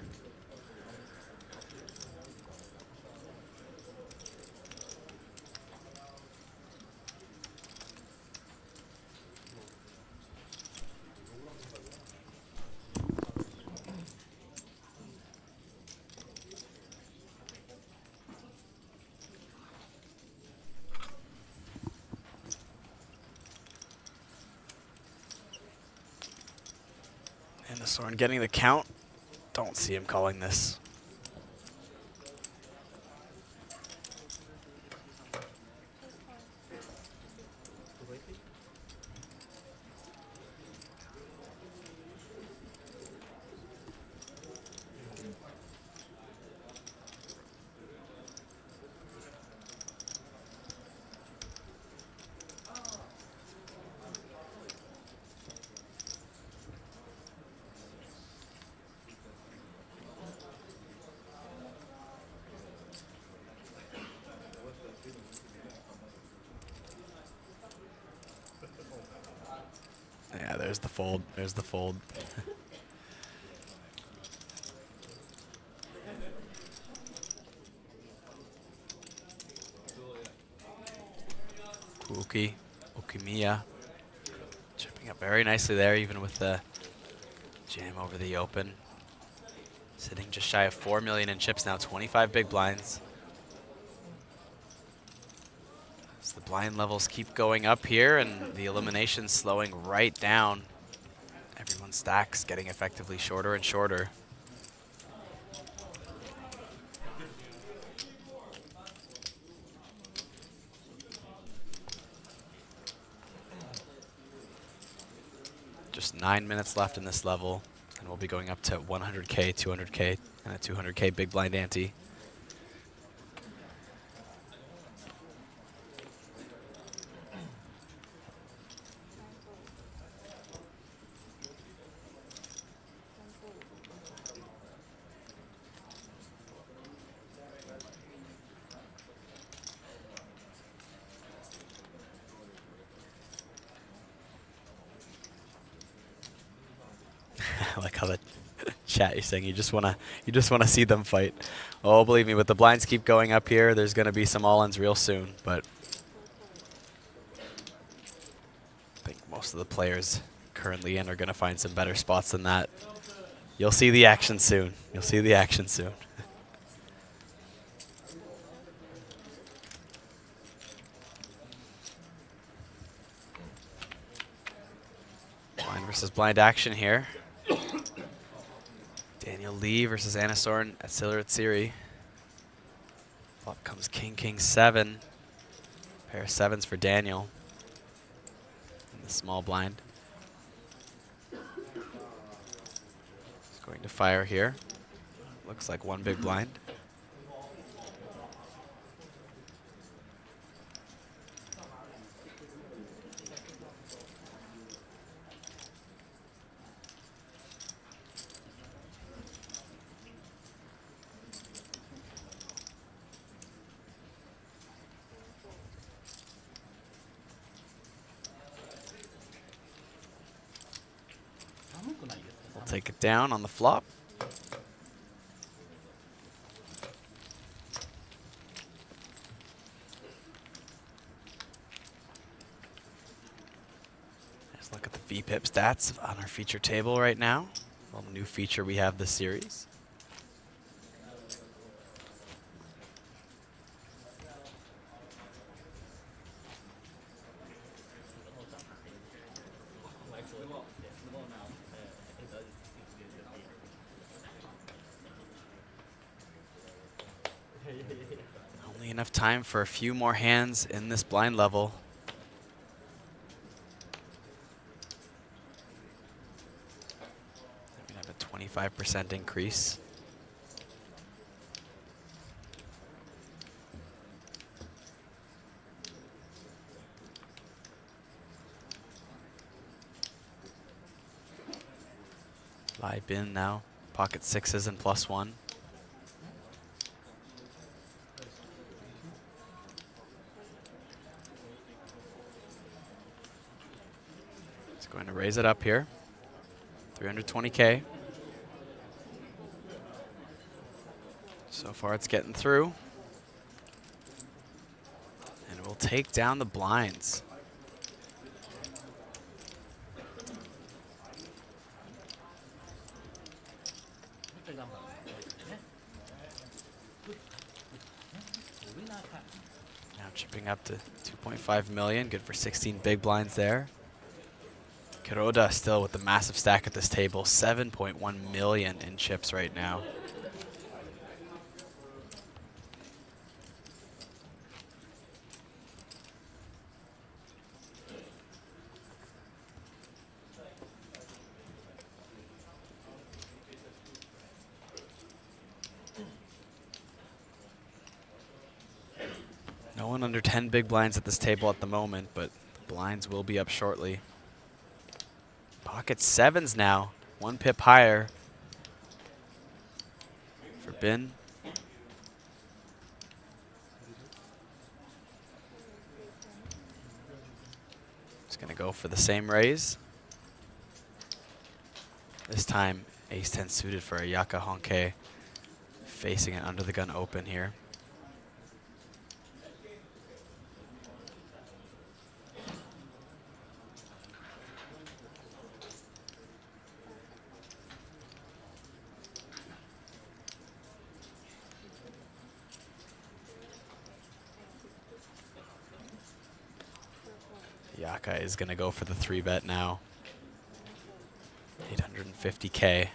Anasorn getting the count. Don't see him calling this. Yeah, there's the fold. There's the fold. Ukimiya chipping up very nicely there, even with the jam over the open. Sitting just shy of 4 million in chips now, 25 big blinds. As the blind levels keep going up here and the eliminations slowing right down. Everyone's stacks getting effectively shorter and shorter. Just 9 minutes left in this level, and we'll be going up to 100K, 200K, and a 200K big blind ante. I like how the chat is saying you just wanna see them fight. Oh, believe me, with the blinds keep going up here, there's gonna be some all-ins real soon. But I think most of the players currently in are gonna find some better spots than that. You'll see the action soon. You'll see the action soon. Blind versus blind action here. Daniel Lee versus Anasorn at Siller Tsiri. Flop comes King, King, 7. Pair of 7s for Daniel. In the small blind. He's going to fire here. Looks like one big blind. We'll take it down on the flop. Let's look at the VPIP stats on our feature table right now. Well, new feature we have this series. Only enough time for a few more hands in this blind level. We have a 25% increase. Live bin now, pocket 6s and +1. Going to raise it up here. 320K. So far it's getting through. And we'll take down the blinds. Now chipping up to 2.5 million. Good for 16 big blinds there. Kuroda still with the massive stack at this table, 7.1 million in chips right now. No one under 10 big blinds at this table at the moment, but the blinds will be up shortly. Pocket sevens now, 1 pip higher for Bin. He's gonna go for the same raise. This time, ace-10 suited for a Yaka Honke, facing it under the gun open here. Yaka is going to go for the 3-bet now. 850K.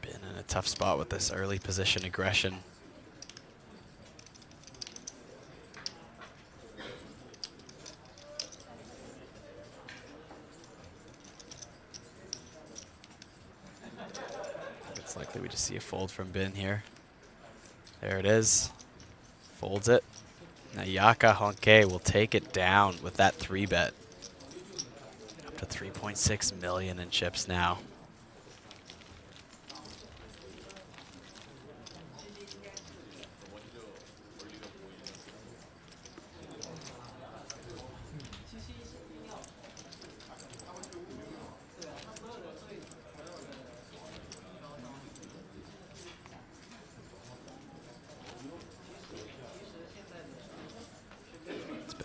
Been in a tough spot with this early position aggression. We just see a fold from Bin here. There it is. Folds it. Now Yaka Honke will take it down with that 3-bet. Up to 3.6 million in chips now.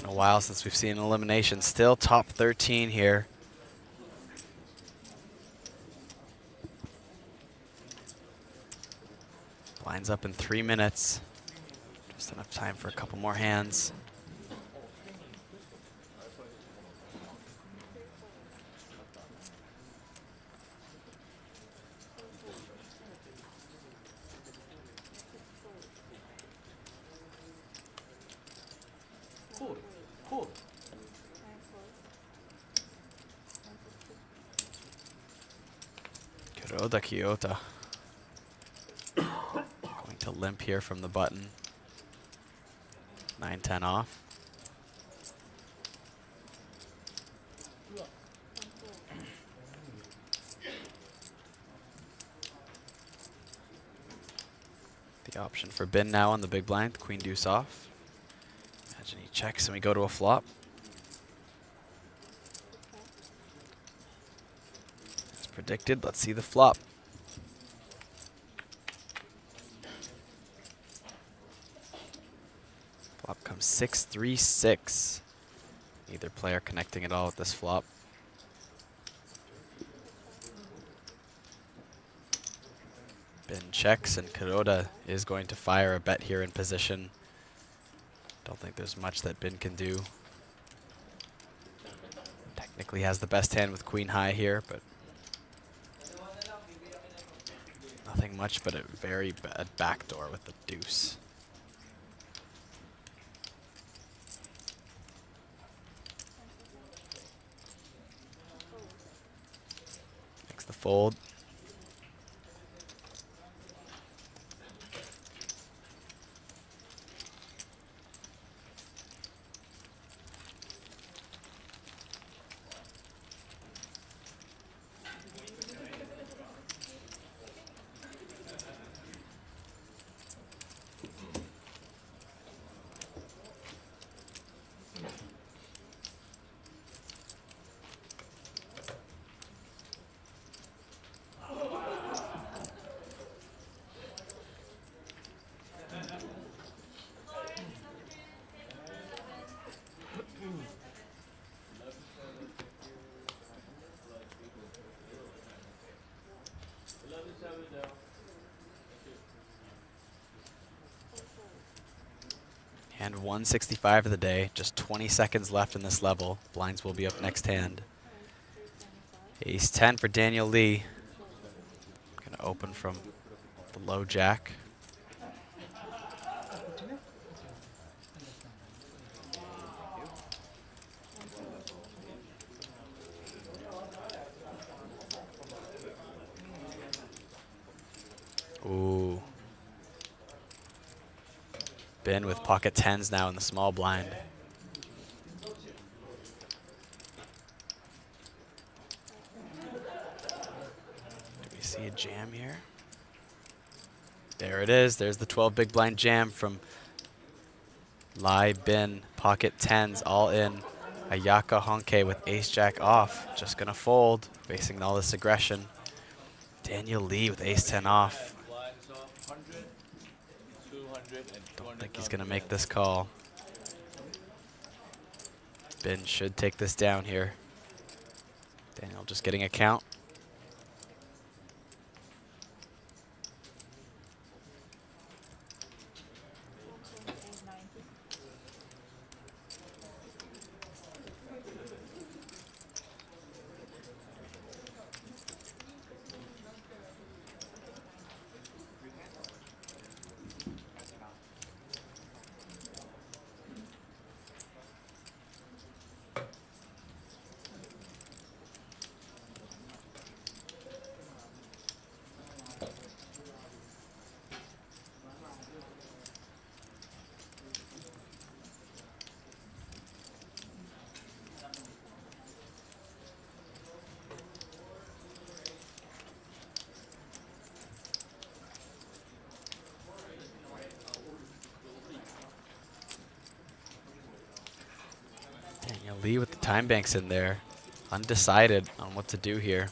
A while since we've seen an elimination. Still top 13 here. Blinds up in 3 minutes. Just enough time for a couple more hands. Kuroda Kyoto. Going to limp here from the button. 9-10 off. The option for Bin now on the big blind, queen deuce off. Imagine he checks and we go to a flop. As predicted, let's see the flop. Flop comes 6-3-6. Neither player connecting at all with this flop. Bin checks and Kuroda is going to fire a bet here in position. Don't think there's much that Bin can do. Technically has the best hand with queen high here, but nothing much but a very bad backdoor with the deuce. Makes the fold. And 165 of the day. Just 20 seconds left in this level. Blinds will be up next hand. Ace 10 for Daniel Lee. Gonna open from the low jack. Ooh. Ben with pocket tens now in the small blind. Do we see a jam here? There it is. There's the 12 big blind jam from Lai, Bin, pocket tens, all in. Ayaka Honke with ace jack off. Just gonna fold, facing all this aggression. Daniel Lee with ace 10 off. Don't think he's gonna make this call. Bin should take this down here. Daniel just getting a count. Daniel Lee with the time banks in there. Undecided on what to do here.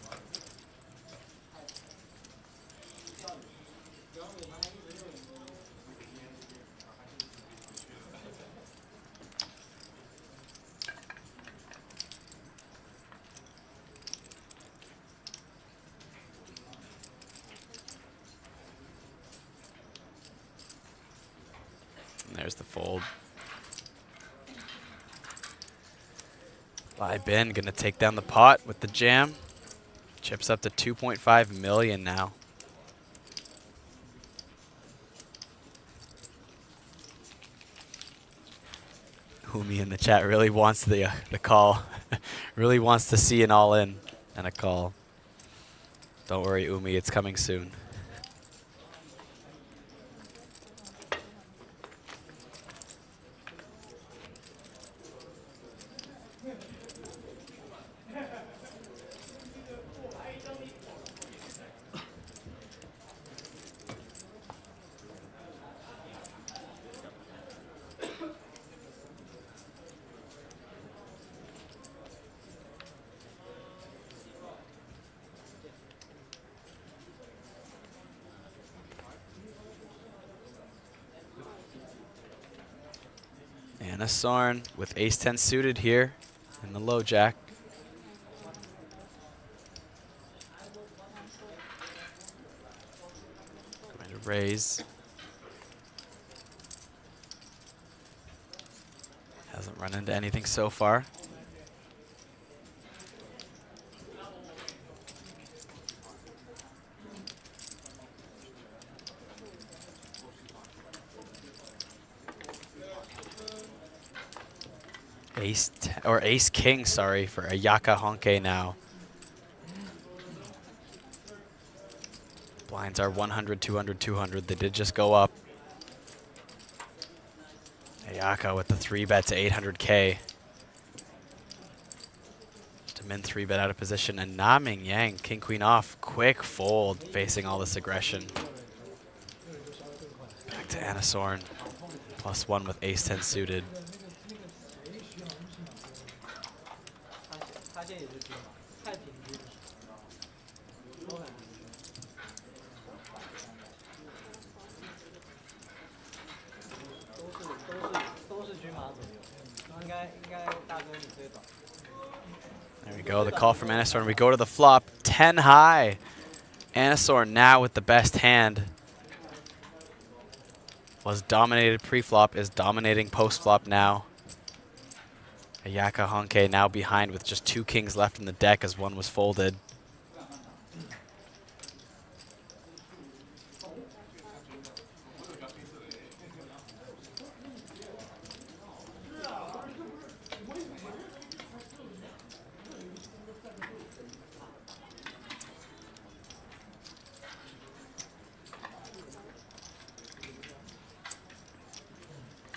And there's the fold. Lai Bin gonna take down the pot with the jam. Chips up to 2.5 million now. Umi in the chat really wants the call. Really wants to see an all-in and a call. Don't worry, Umi, it's coming soon. Anna Sorn with ace-10 suited here in the low jack. Going to raise. Hasn't run into anything so far. Ace King, sorry, for Ayaka Honke now. Blinds are 100, 200, 200. They did just go up. Ayaka with the 3-bet to 800K. Just a min 3-bet out of position. And Na Ming Yang, King Queen off. Quick fold, facing all this aggression. Back to Anna Sorn. +1 with ace-10 suited. There we go, the call from Anna Sorn. We go to the flop, 10 high. Anna Sorn now with the best hand. Was dominated pre-flop, is dominating post-flop now. Ayaka Honke now behind with just 2 kings left in the deck as one was folded.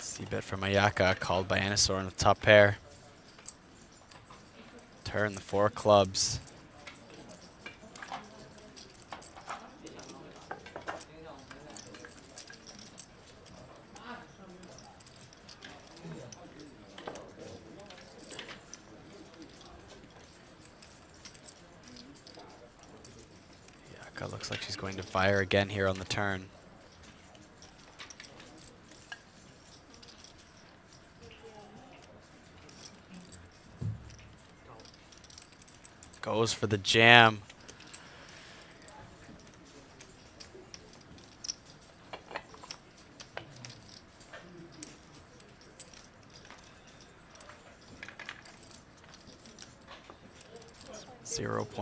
C-bet from Ayaka, called by Anasaur in the top pair. Turn the 4 clubs. Ayaka looks like she's going to fire again here on the turn. Goes for the jam.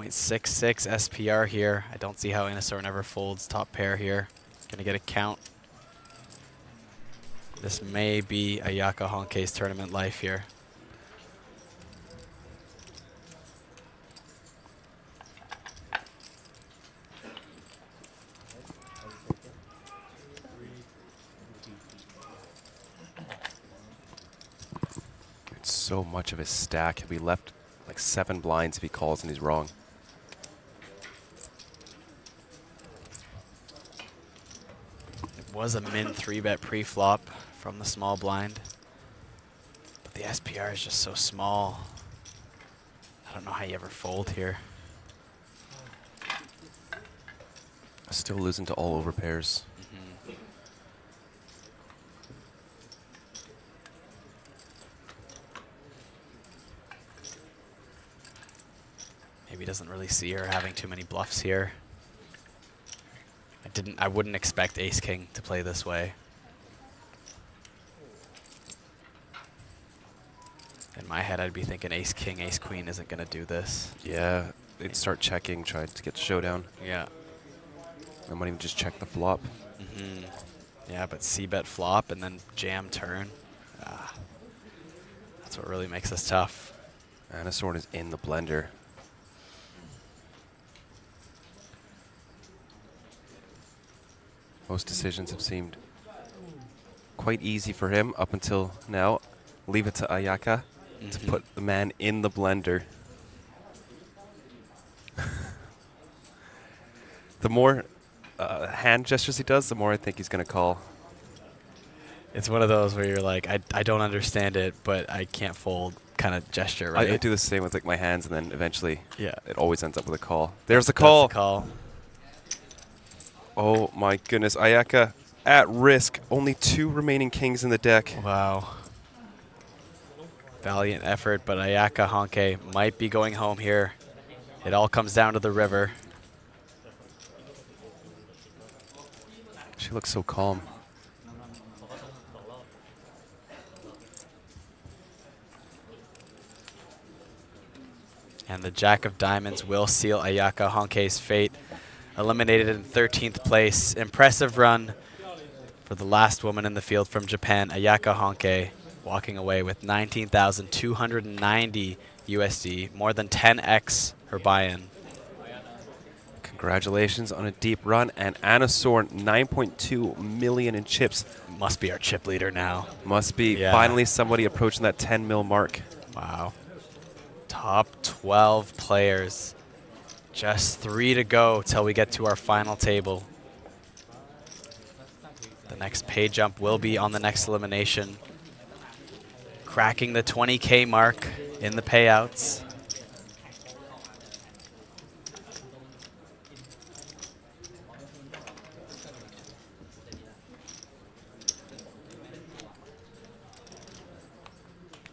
.66 SPR here. I don't see how Anasaur never folds top pair here. Gonna get a count. This may be Ayaka Honke's tournament life here. So much of his stack. He'll be left like 7 blinds if he calls and he's wrong. It was a min 3-bet pre-flop from the small blind, but the SPR is just so small. I don't know how you ever fold here. Still losing to all over pairs. Maybe doesn't really see her having too many bluffs here. I wouldn't expect Ace King to play this way. In my head, I'd be thinking Ace King, Ace Queen isn't going to do this. Yeah, they'd start checking, try to get the showdown. Yeah. I might even just check the flop. Yeah, but C-bet flop and then jam turn. That's what really makes this tough. Anasaur is in the blender. Most decisions have seemed quite easy for him up until now. Leave it to Ayaka to put the man in the blender. The more hand gestures he does, the more I think he's going to call. It's one of those where you're like, I don't understand it, but I can't fold kind of gesture, right? I do the same with like my hands, and then eventually yeah, it always ends up with a call. There's the call. That's the call. Oh my goodness, Ayaka at risk. Only 2 remaining kings in the deck. Wow. Valiant effort, but Ayaka Honke might be going home here. It all comes down to the river. She looks so calm. And the Jack of Diamonds will seal Ayaka Honke's fate. Eliminated in 13th place. Impressive run for the last woman in the field from Japan, Ayaka Honke, walking away with 19,290 USD, more than 10x her buy-in. Congratulations on a deep run, and Anasaur 9.2 million in chips. Must be our chip leader now. Must be. Yeah. Finally somebody approaching that 10 mil mark. Wow. Top 12 players. Just 3 to go till we get to our final table. The next pay jump will be on the next elimination. Cracking the 20K mark in the payouts.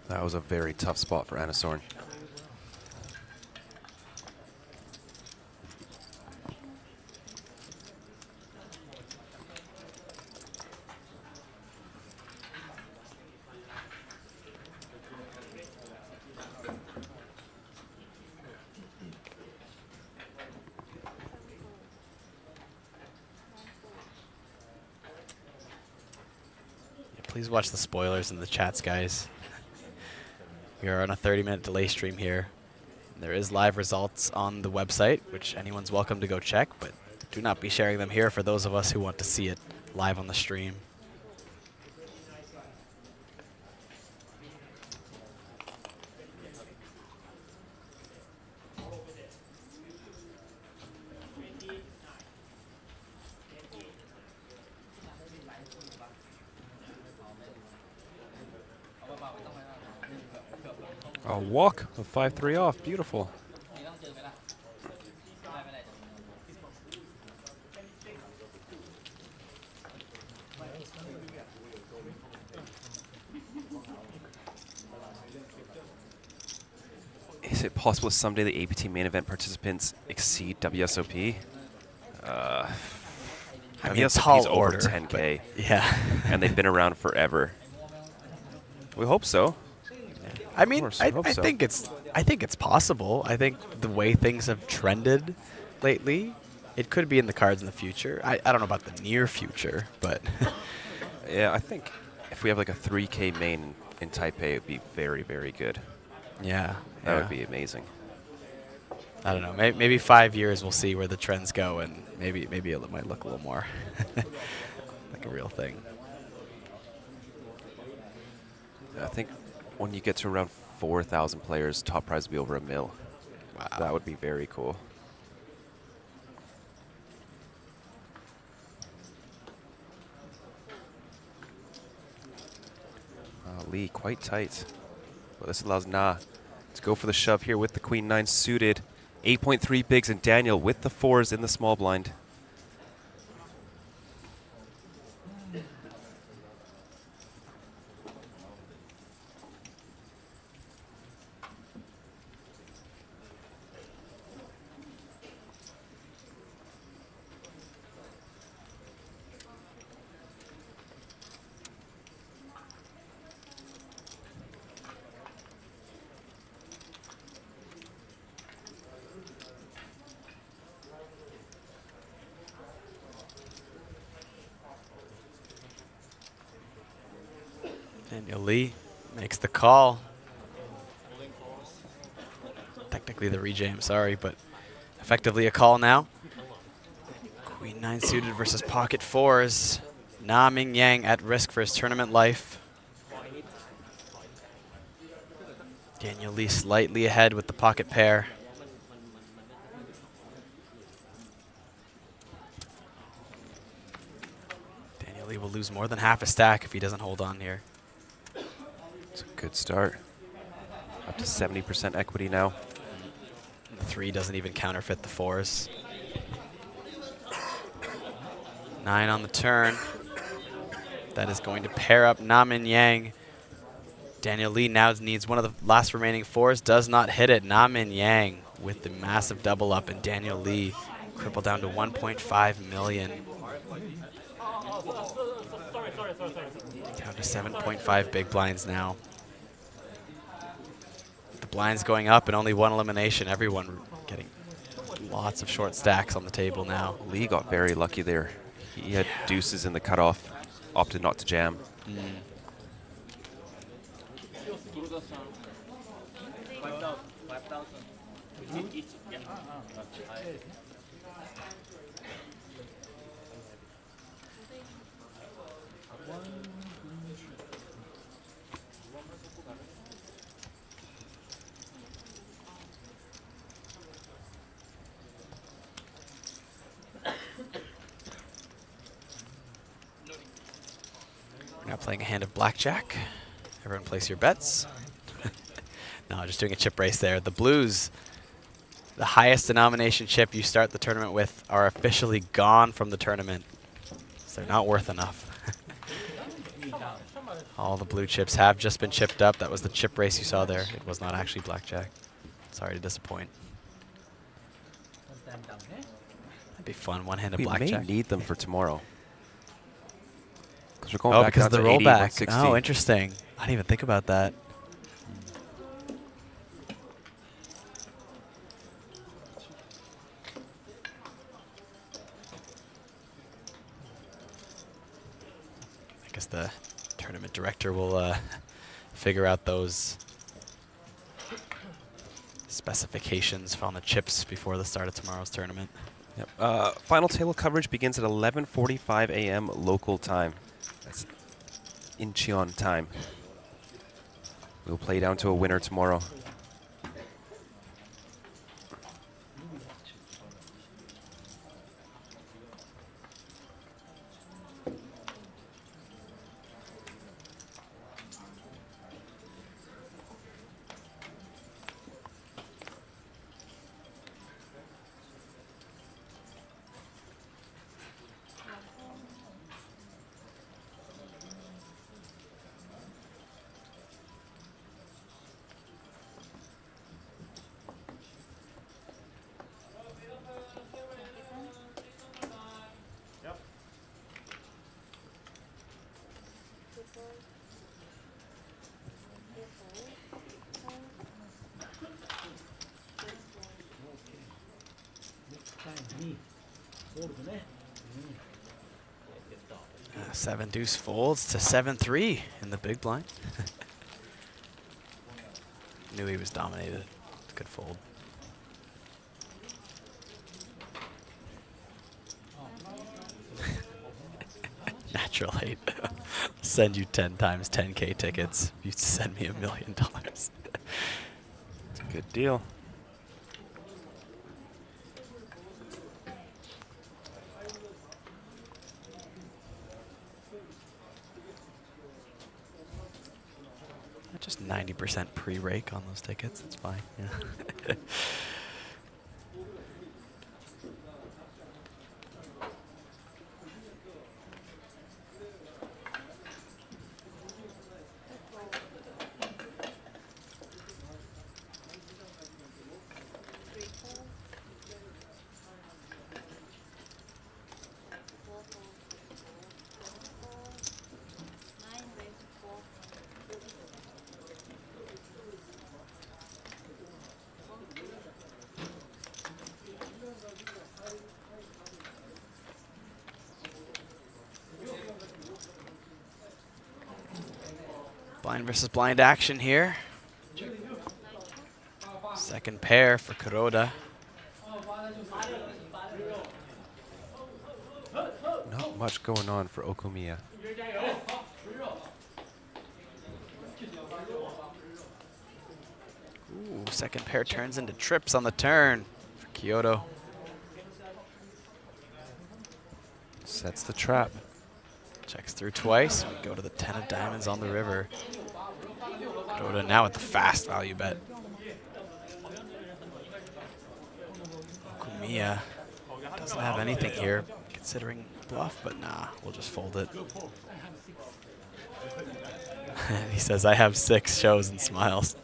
That was a very tough spot for Anasaur. Please watch the spoilers in the chats, guys. We are on a 30-minute delay stream here. There is live results on the website, which anyone's welcome to go check, but do not be sharing them here for those of us who want to see it live on the stream. A walk of 5-3 off. Beautiful. Is it possible someday the APT main event participants exceed WSOP? I mean, WSOP tall is over order, 10K. yeah. And they've been around forever. We hope so. I mean, I hope so. think it's possible. I think the way things have trended lately, it could be in the cards in the future. I don't know about the near future, but Yeah, I think if we have like a 3K main in Taipei, it would be very, very good. yeah, That would be amazing. I don't know. Maybe 5 years we'll see where the trends go, and maybe it might look a little more like a real thing. I think when you get to around 4,000 players, top prize will be over $1 million. Wow. That would be very cool. Lee quite tight. Well, this allows Na to go for the shove here with the Queen 9 suited. 8.3 bigs and Daniel with the 4s in the small blind. Daniel Lee makes the call. Technically the rejam, sorry, but effectively a call now. Queen 9 suited versus pocket 4s. Na Ming Yang at risk for his tournament life. Daniel Lee slightly ahead with the pocket pair. Daniel Lee will lose more than half a stack if he doesn't hold on here. It's a good start. Up to 70% equity now. The 3 doesn't even counterfeit the 4s. 9 on the turn. That is going to pair up Na Ming Yang. Daniel Lee now needs one of the last remaining 4s. Does not hit it. Na Ming Yang with the massive double up, and Daniel Lee crippled down to 1.5 million. Down to 7.5 big blinds now. The blinds going up and only one elimination. Everyone getting lots of short stacks on the table now. Lee got very lucky there. He had deuces in the cutoff, opted not to jam. We're now playing a hand of blackjack. Everyone place your bets. No, just doing a chip race there. The blues, the highest denomination chip you start the tournament with, are officially gone from the tournament. So they're not worth enough. All the blue chips have just been chipped up. That was the chip race you saw there. It was not actually blackjack. Sorry to disappoint. That'd be fun, one hand of blackjack. We may need them for tomorrow. Because we're going back because down of the to 80, rollback. 160. Oh, interesting. I didn't even think about that. I guess the tournament director will figure out those specifications on the chips before the start of tomorrow's tournament. Yep. Final table coverage begins at 11:45 a.m. local time. That's Incheon time. We'll play down to a winner tomorrow. Seven deuce folds to 7-3 in the big blind. Knew he was dominated. Good fold. Natural hate. Send you 10 times 10K tickets. You send me $1 million. It's a good deal. Just 90% pre-rake on those tickets. It's fine. Yeah. Blind versus blind action here. Second pair for Kuroda. Not much going on for Okumiya. Ooh, second pair turns into trips on the turn for Kyoto. Sets the trap. Checks through twice. We go to the 10 of diamonds on the river. Kuroda now with the fast value bet. Okumiya doesn't have anything here, considering bluff, but nah, we'll just fold it. He says, I have 6 shows and smiles.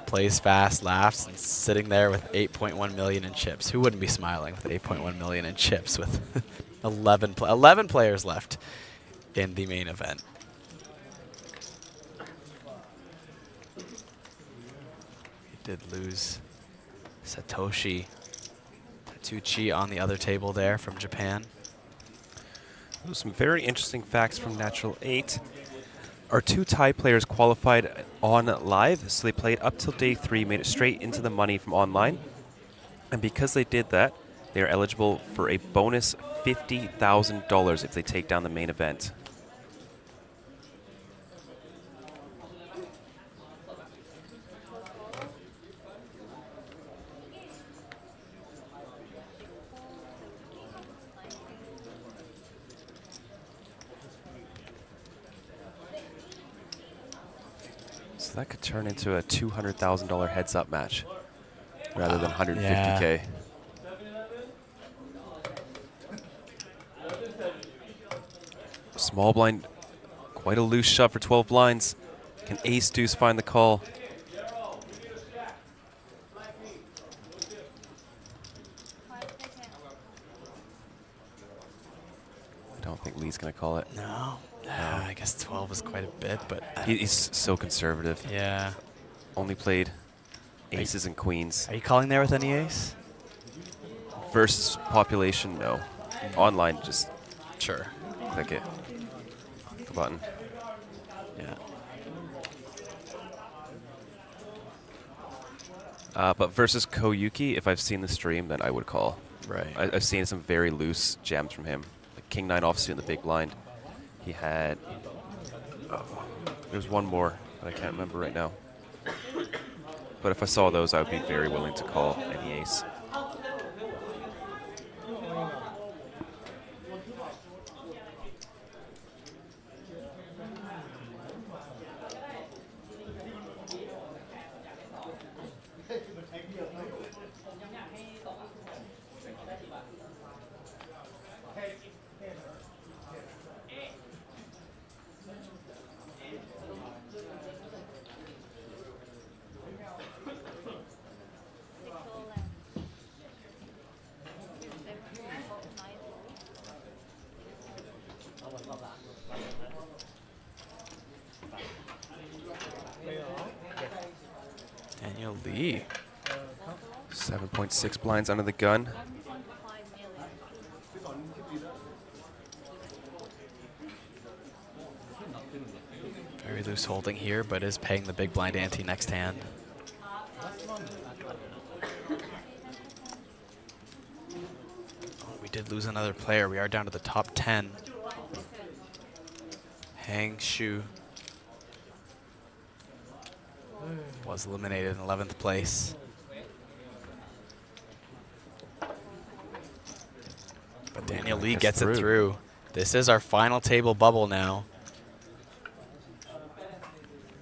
Plays fast, laughs, and sitting there with 8.1 million in chips. Who wouldn't be smiling with 8.1 million in chips with 11 players left in the main event? He did lose Satoshi Tatuchi on the other table there from Japan. Some very interesting facts from Natural 8. Our 2 Thai players qualified on live, so they played up till day 3, made it straight into the money from online. And because they did that, they are eligible for a bonus $50,000 if they take down the main event. So that could turn into a $200,000 heads-up match rather than 150K. Yeah. Small blind, quite a loose shove for 12 blinds. Can ace deuce find the call? I don't think Lee's going to call it. No. I guess 12 is quite a bit, but... He's so conservative. Yeah. Only played aces and queens. Are you calling there with any ace? Versus population, no. Online, just sure. click it. a button. Yeah. But versus Koyuki, if I've seen the stream, then I would call. Right. I've seen some very loose jams from him. Like King 9 offsuit in the big blind. He had... there's one more that I can't remember right now. But if I saw those, I would be very willing to call any ace. Daniel Lee. 7.6 blinds under the gun. Very loose holding here, but is paying the big blind ante next hand. Oh, we did lose another player. We are down to the top 10. Hang Shu was eliminated in 11th place. But Daniel Lee gets it through. This is our final table bubble now.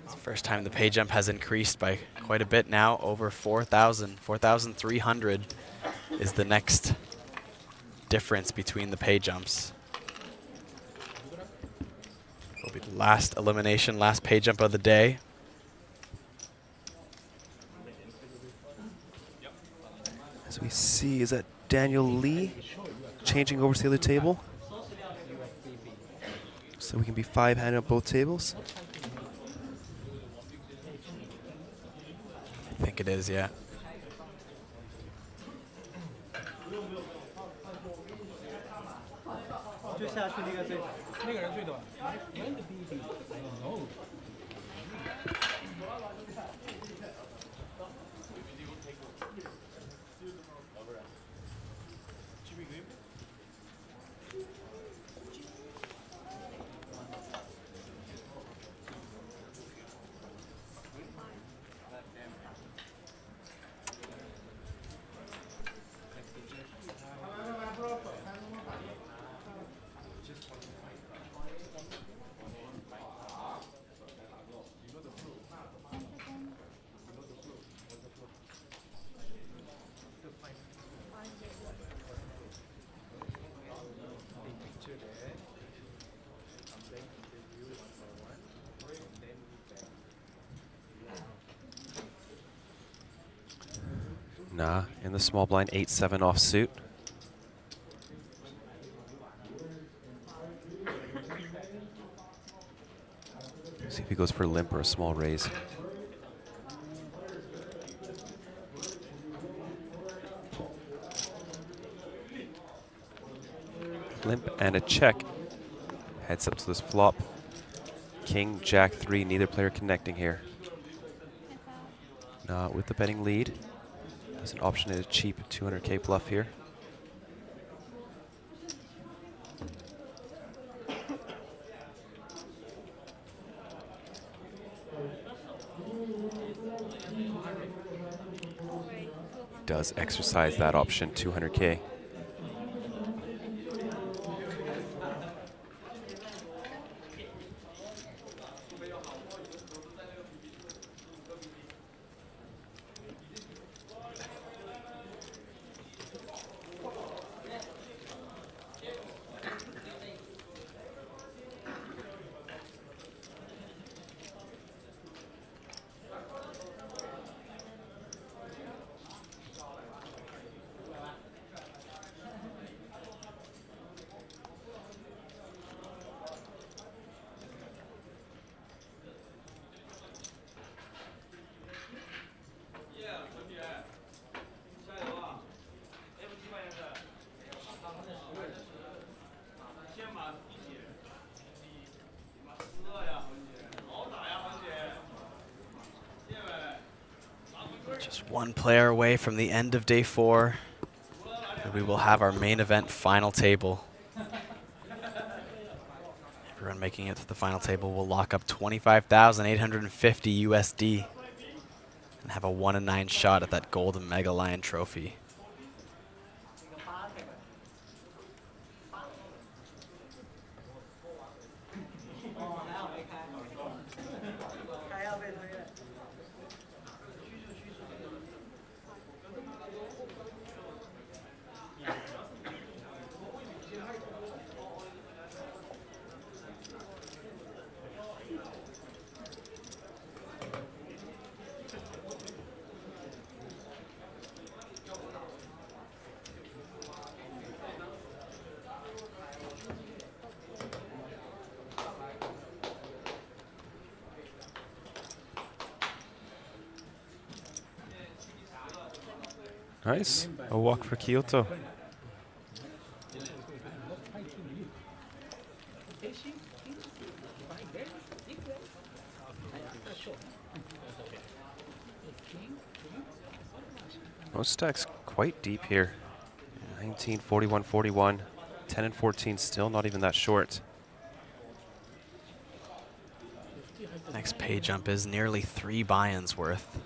It's the first time the pay jump has increased by quite a bit now, over 4,000. 4,300 is the next difference between the pay jumps. Will be the last elimination, last pay jump of the day. As we see, is that Daniel Lee changing over to the other table? So we can be 5-handed on both tables? I think it is, yeah. Nah, in the small blind, 8-7 offsuit. See if he goes for a limp or a small raise. Limp and a check. Heads up to this flop. King, Jack 3, neither player connecting here. Nah, with the betting lead. There's an option at a cheap 200K bluff here. Does exercise that option, 200K. Just one player away from the end of day 4. And we will have our main event final table. Everyone making it to the final table will lock up 25,850 USD and have a 1-in-9 shot at that golden Mega Lion trophy. Nice. A walk for Kyoto. Most stacks quite deep here. 19, 41, 41. 10 and 14 still not even that short. Next pay jump is nearly 3 buy-ins worth.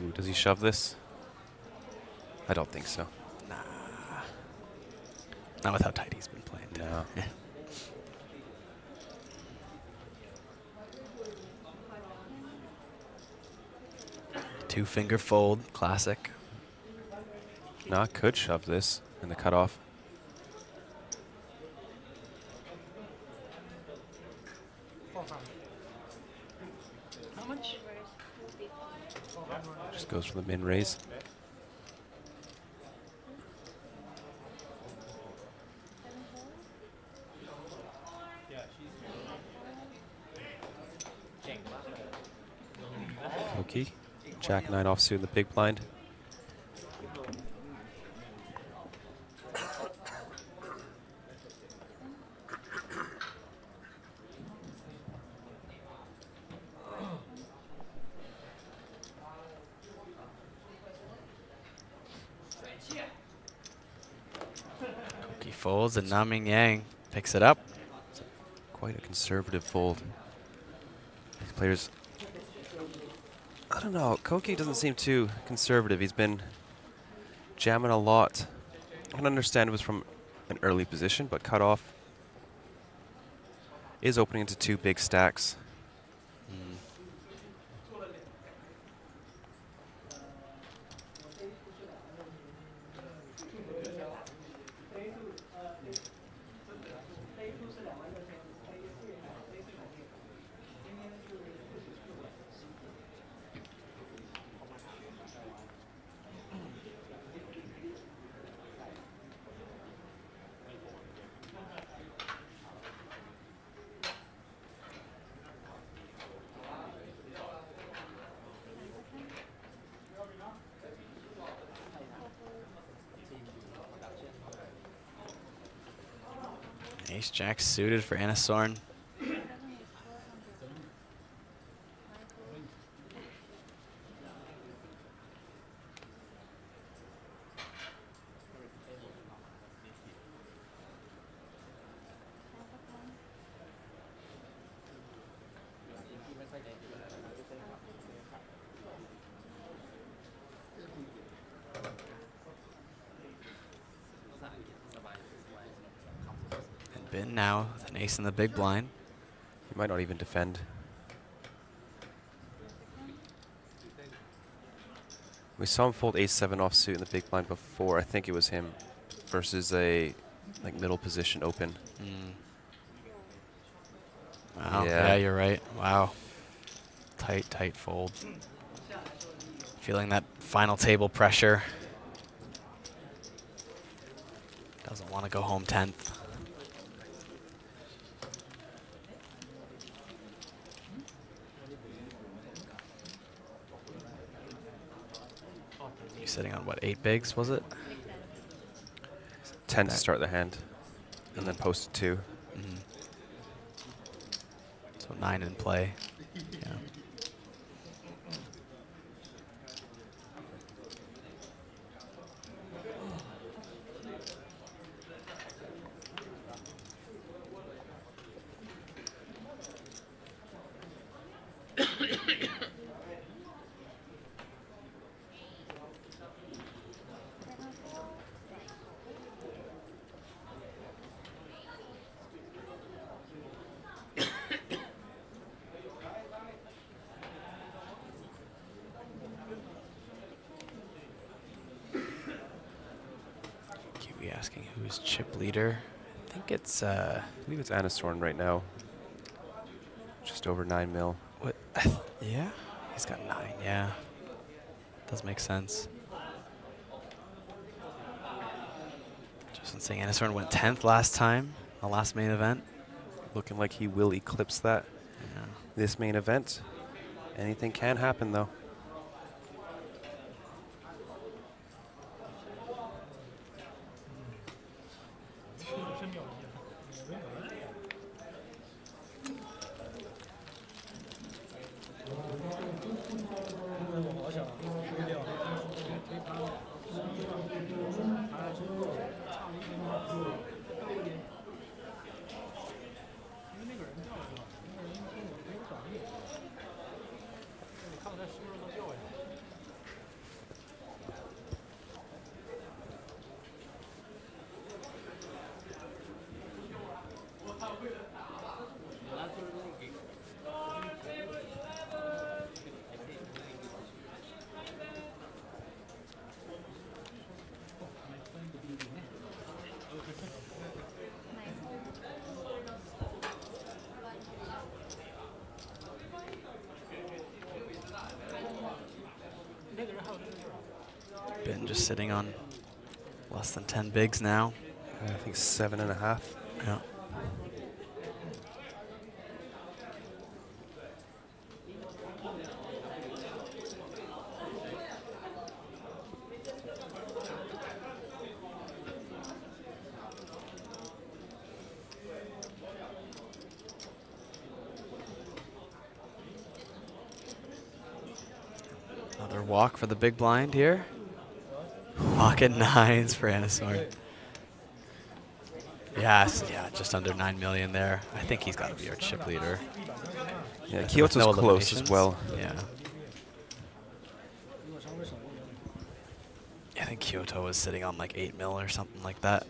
Ooh, does he shove this? I don't think so. Nah. Not with how tight he's been playing. No. Two-finger fold, classic. Nah, could shove this in the cutoff. How much? Just goes for the min raise. Koki, Jack 9 offsuit in the big blind. Koki folds and Naming Yang picks it up. Quite a conservative fold. These players, I don't know, Koki doesn't seem too conservative. He's been jamming a lot. I can understand it was from an early position, but cutoff is opening into 2 big stacks. Ace Jack suited for Anasorn. Bin now with an ace in the big blind. He might not even defend. We saw him fold ace-7 offsuit in the big blind before. I think it was him versus a middle position open. Wow, yeah, you're right. Wow. Tight, tight fold. Feeling that final table pressure. Doesn't want to go home 10th. sitting on what, 8 bigs, was it? 10 to start the hand, and then post 2. Mm-hmm. So 9 in play. Yeah. Kiwi asking who's chip leader. I think it's I believe it's Anasorn right now. Just over 9 mil. What? Yeah, he's got 9. Yeah, does make sense. Justin saying Anasorn went 10th last time, the last main event. Looking like he will eclipse that. Yeah. This main event. Anything can happen though. Been just sitting on less than 10 bigs now. I think 7.5. Yeah. Another walk for the big blind here. Pocket 9s for Anasorn. Yes, yeah, just under 9 million there. I think he's got to be our chip leader. Yeah, With Kyoto's no close as eliminations. well. Yeah. I think Kyoto is sitting on like 8 mil or something like that.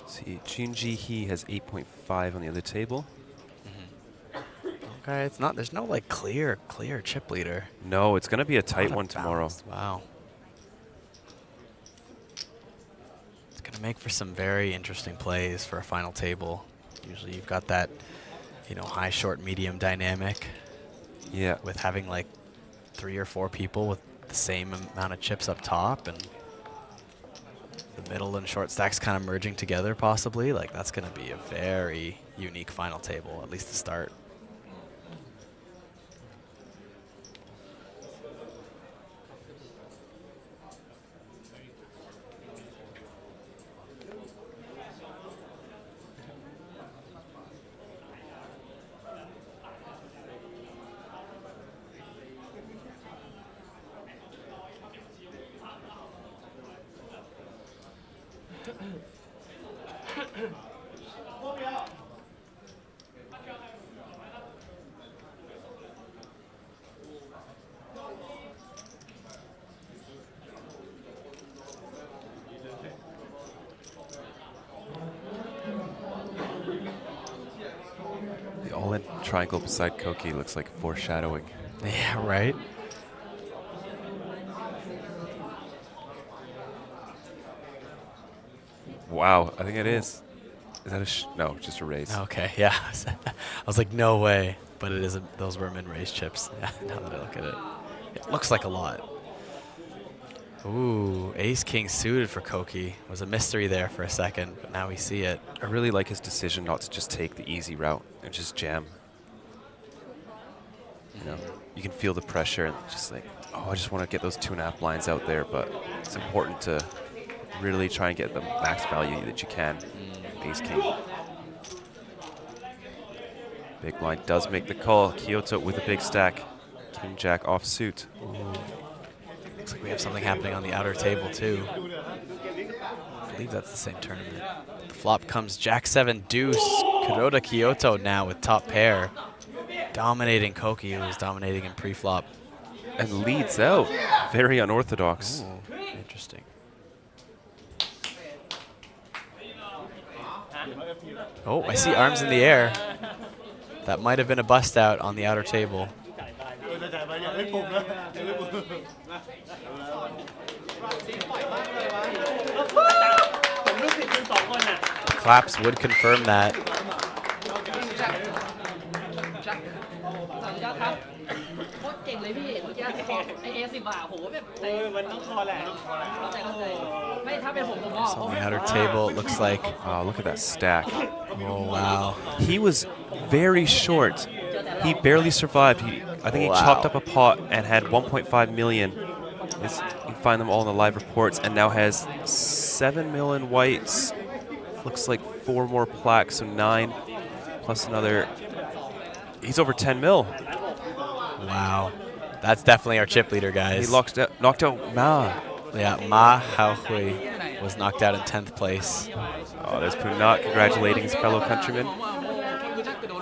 See, Junji He has 8.5 on the other table. Okay, it's not. There's no like clear chip leader. No, it's going to be a tight Not one tomorrow. balanced. Wow. It's going to make for some very interesting plays for a final table. Usually you've got that, you know, high, short, medium dynamic. Yeah. With having like 3 or 4 people with the same amount of chips up top and the middle and short stacks kind of merging together possibly. Like that's going to be a very unique final table, at least to start. The all-in triangle beside Koki looks like foreshadowing. Yeah, right? Wow, I think it is. Is that a no, just a raise. Okay, yeah. I was like, no way. But it is those were min raise chips. Yeah, now that I look at it. It looks like a lot. Ooh, ace-king suited for Koki. Was a mystery there for a second, but now we see it. I really like his decision not to just take the easy route and just jam. You know, you can feel the pressure and just like, oh, I just want to get those 2.5 blinds out there, but it's important to really try and get the max value that you can. Ace-king. Big blind does make the call. Kyoto with a big stack. King-jack offsuit. Looks like we have something happening on the outer table too. I believe that's the same tournament. The flop comes Jack-7 deuce. Kuroda Kyoto now with top pair. Dominating Koki, who was dominating in pre-flop. And leads out. Very unorthodox. Ooh, interesting. Oh, I see arms in the air. That might have been a bust out on the outer table. Claps would confirm that. On the outer table, it looks like. Oh, look at that stack. Oh, wow. He was very short. He barely survived. I think he chopped up a pot and had 1.5 million. You can find them all in the live reports, and now has 7 million whites. Looks like 4 more plaques, so 9 plus another. He's over 10 mil. Wow. That's definitely our chip leader, guys. He knocked out Ma. Yeah, Ma Haohui was knocked out in 10th place. Oh, there's Punat congratulating his fellow countryman.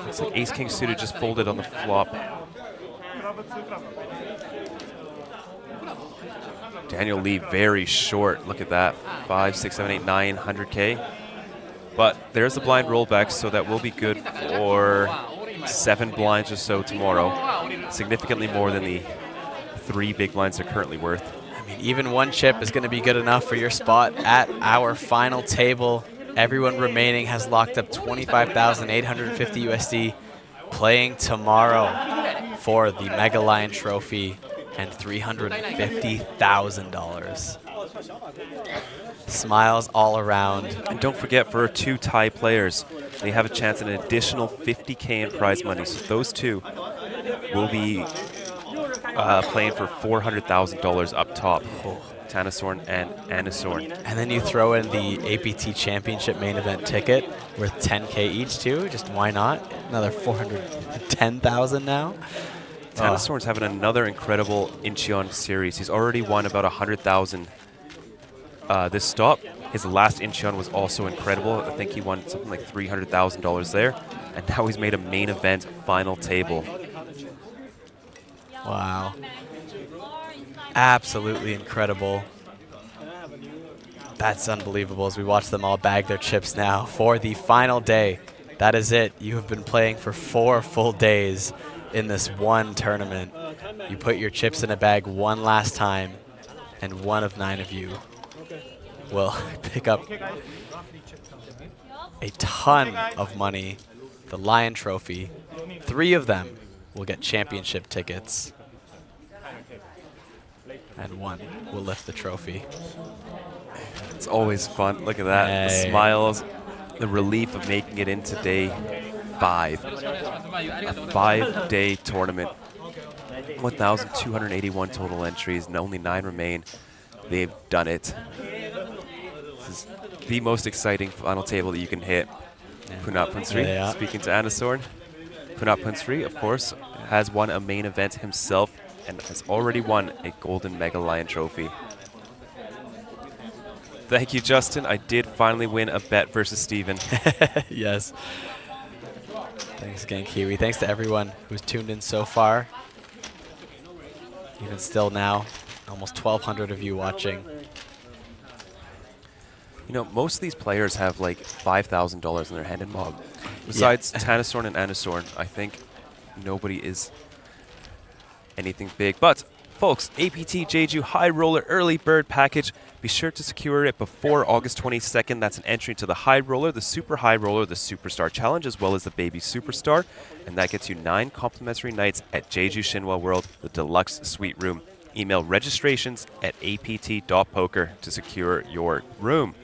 Looks like ace-king suited just folded on the flop. Daniel Lee very short. Look at that. 5, 6, 7, 8, 9, 100K. But there's the blind rollback, so that will be good for 7 blinds or so tomorrow. Significantly more than the 3 big blinds they're currently worth. I mean, even 1 chip is going to be good enough for your spot at our final table. Everyone remaining has locked up 25,850 USD, playing tomorrow for the Mega Lion Trophy and $350,000. Smiles all around. And don't forget, for 2 tie players, they have a chance at an additional 50K in prize money. So those 2 will be playing for $400,000 up top. Tanasorn and Anasorn. And then you throw in the APT Championship main event ticket worth 10K each too. Just why not? Another 410,000 now. Tanasorn's having another incredible Incheon series. He's already won about 100,000 this stop. His last Incheon was also incredible. I think he won something like $300,000 there. And now he's made a main event final table. Wow. Absolutely incredible. That's unbelievable as we watch them all bag their chips now for the final day. That is it. You have been playing for 4 full days in this one tournament. You put your chips in a bag one last time, and 1 of 9 of you will pick up a ton of money, the Lion Trophy. 3 of them will get championship tickets, and 1 will lift the trophy. It's always fun. Look at that. Hey. The smiles, the relief of making it into day 5. A 5-day tournament. 1,281 total entries, and only 9 remain. They've done it. This is the most exciting final table that you can hit. Punat Punsri, speaking to Anasorn. Punat Punsri, of course, has won a main event himself and has already won a Golden Mega Lion Trophy. Thank you, Justin. I did finally win a bet versus Steven. Yes. Thanks again, Kiwi. Thanks to everyone who's tuned in so far. Even still now, almost 1,200 of you watching. You know, most of these players have like $5,000 in their hand in mob. Besides Tanasorn and Anasorn, I think nobody is anything big. But Folks, APT Jeju High Roller Early Bird Package. Be sure to secure it before August 22nd. That's an entry to the High Roller, the Super High Roller, the Superstar Challenge, as well as the Baby Superstar. And that gets you 9 complimentary nights at Jeju Shinhwa World, the deluxe suite room. Email registrations at apt.poker to secure your room.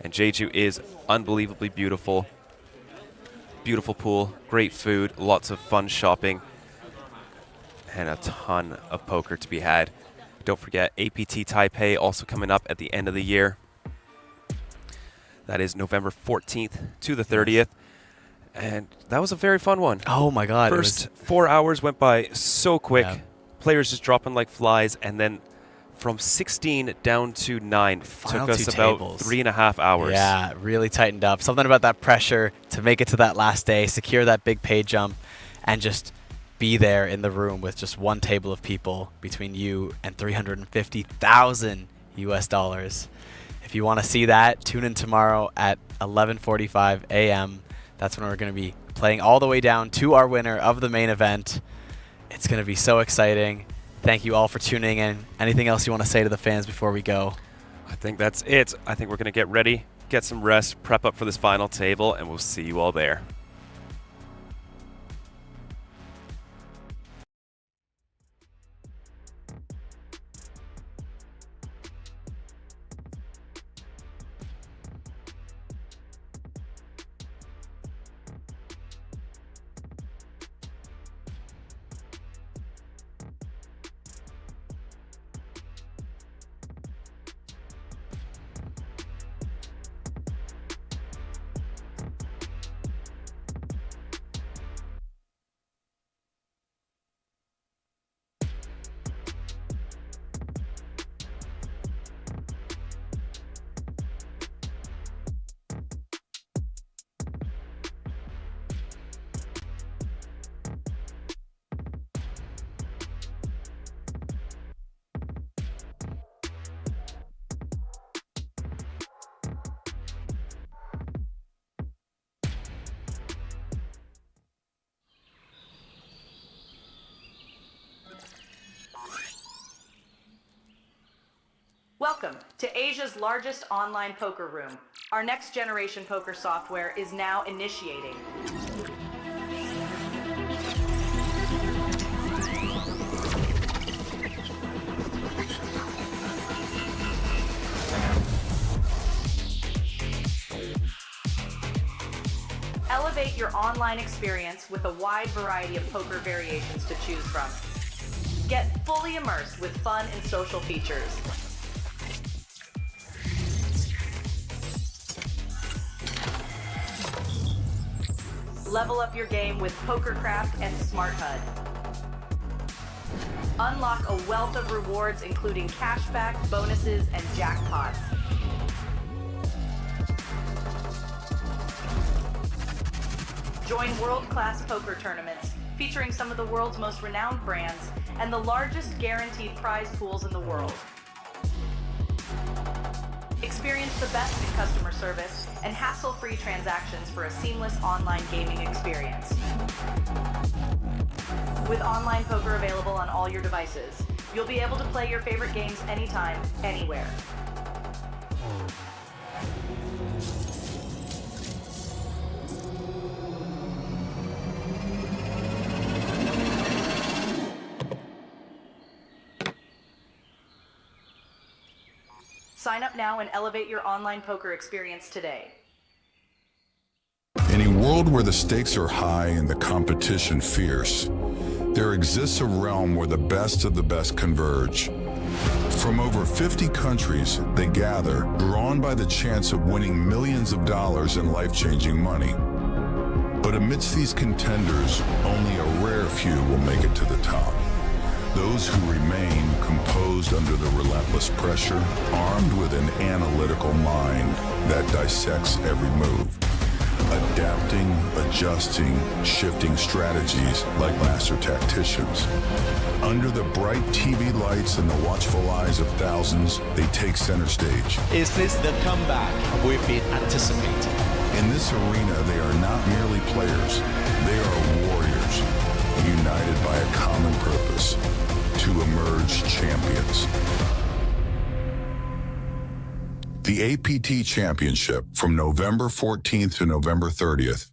And Jeju is unbelievably beautiful. Beautiful pool, great food, lots of fun shopping, and a ton of poker to be had. Don't forget APT Taipei also coming up at the end of the year. That is November 14th to the 30th. And that was a very fun one. Oh my God. First 4 hours went by so quick. Yeah. Players just dropping like flies. And then from 16 down to 9 Final took us two about tables. 3.5 hours. Yeah, really tightened up. Something about that pressure to make it to that last day, secure that big pay jump, and just be there in the room with just one table of people between you and $350,000 US. If you want to see that, tune in tomorrow at 11:45 a.m. That's when we're going to be playing all the way down to our winner of the main event. It's going to be so exciting. Thank you all for tuning in. Anything else you want to say to the fans before we go? I think that's it. I think we're going to get ready, get some rest, prep up for this final table, and we'll see you all there. Welcome to Asia's largest online poker room. Our next generation poker software is now initiating. Elevate your online experience with a wide variety of poker variations to choose from. Get fully immersed with fun and social features. Level up your game with PokerCraft and Smart HUD. Unlock a wealth of rewards including cashback, bonuses, and jackpots. Join world-class poker tournaments featuring some of the world's most renowned brands and the largest guaranteed prize pools in the world. Experience the best in customer service and hassle-free transactions for a seamless online gaming experience. With online poker available on all your devices, you'll be able to play your favorite games anytime, anywhere. Sign up now and elevate your online poker experience today. In a world where the stakes are high and the competition fierce, there exists a realm where the best of the best converge. From over 50 countries, they gather, drawn by the chance of winning millions of dollars in life-changing money. But amidst these contenders, only a rare few will make it to the top. Those who remain composed under the relentless pressure, armed with an analytical mind that dissects every move, adapting, adjusting, shifting strategies like master tacticians. Under the bright TV lights and the watchful eyes of thousands, they take center stage. Is this the comeback we've been anticipating? In this arena, they are not merely players, they are warriors, united by a common purpose: to to emerge champions. The APT Championship from November 14th to November 30th.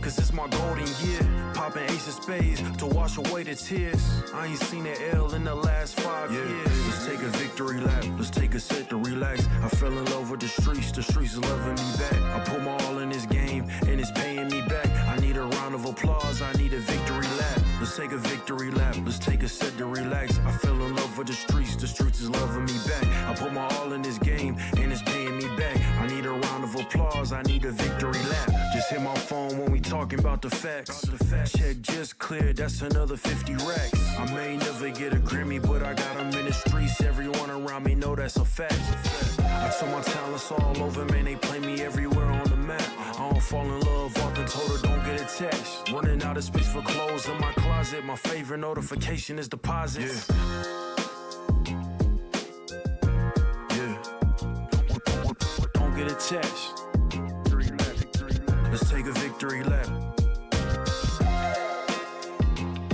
Cause it's my golden year, popping ace of spades to wash away the tears. I ain't seen an L in the last 5 years. Let's take a victory lap, let's take a set to relax. I fell in love with the streets is loving me back. I put my all in this game, and it's paying me back. I need a round of applause, I need a victory lap. Let's take a victory lap, let's take a set to relax. I fell in love with the streets is loving me back. I put my all in this game, and it's paying me back. I need a round of applause, I need a victory lap. Just hit my phone when we talking about the facts. Check just cleared, that's another 50 racks. I may never get a Grammy, but I got them in the streets. Everyone around me know that's a fact. I told my talents all over, man, they play me everywhere on the map. I don't fall in love, often told her don't get attached. Running out of space for clothes in my closet. My favorite notification is deposits. Don't get attached. Let's take a victory lap.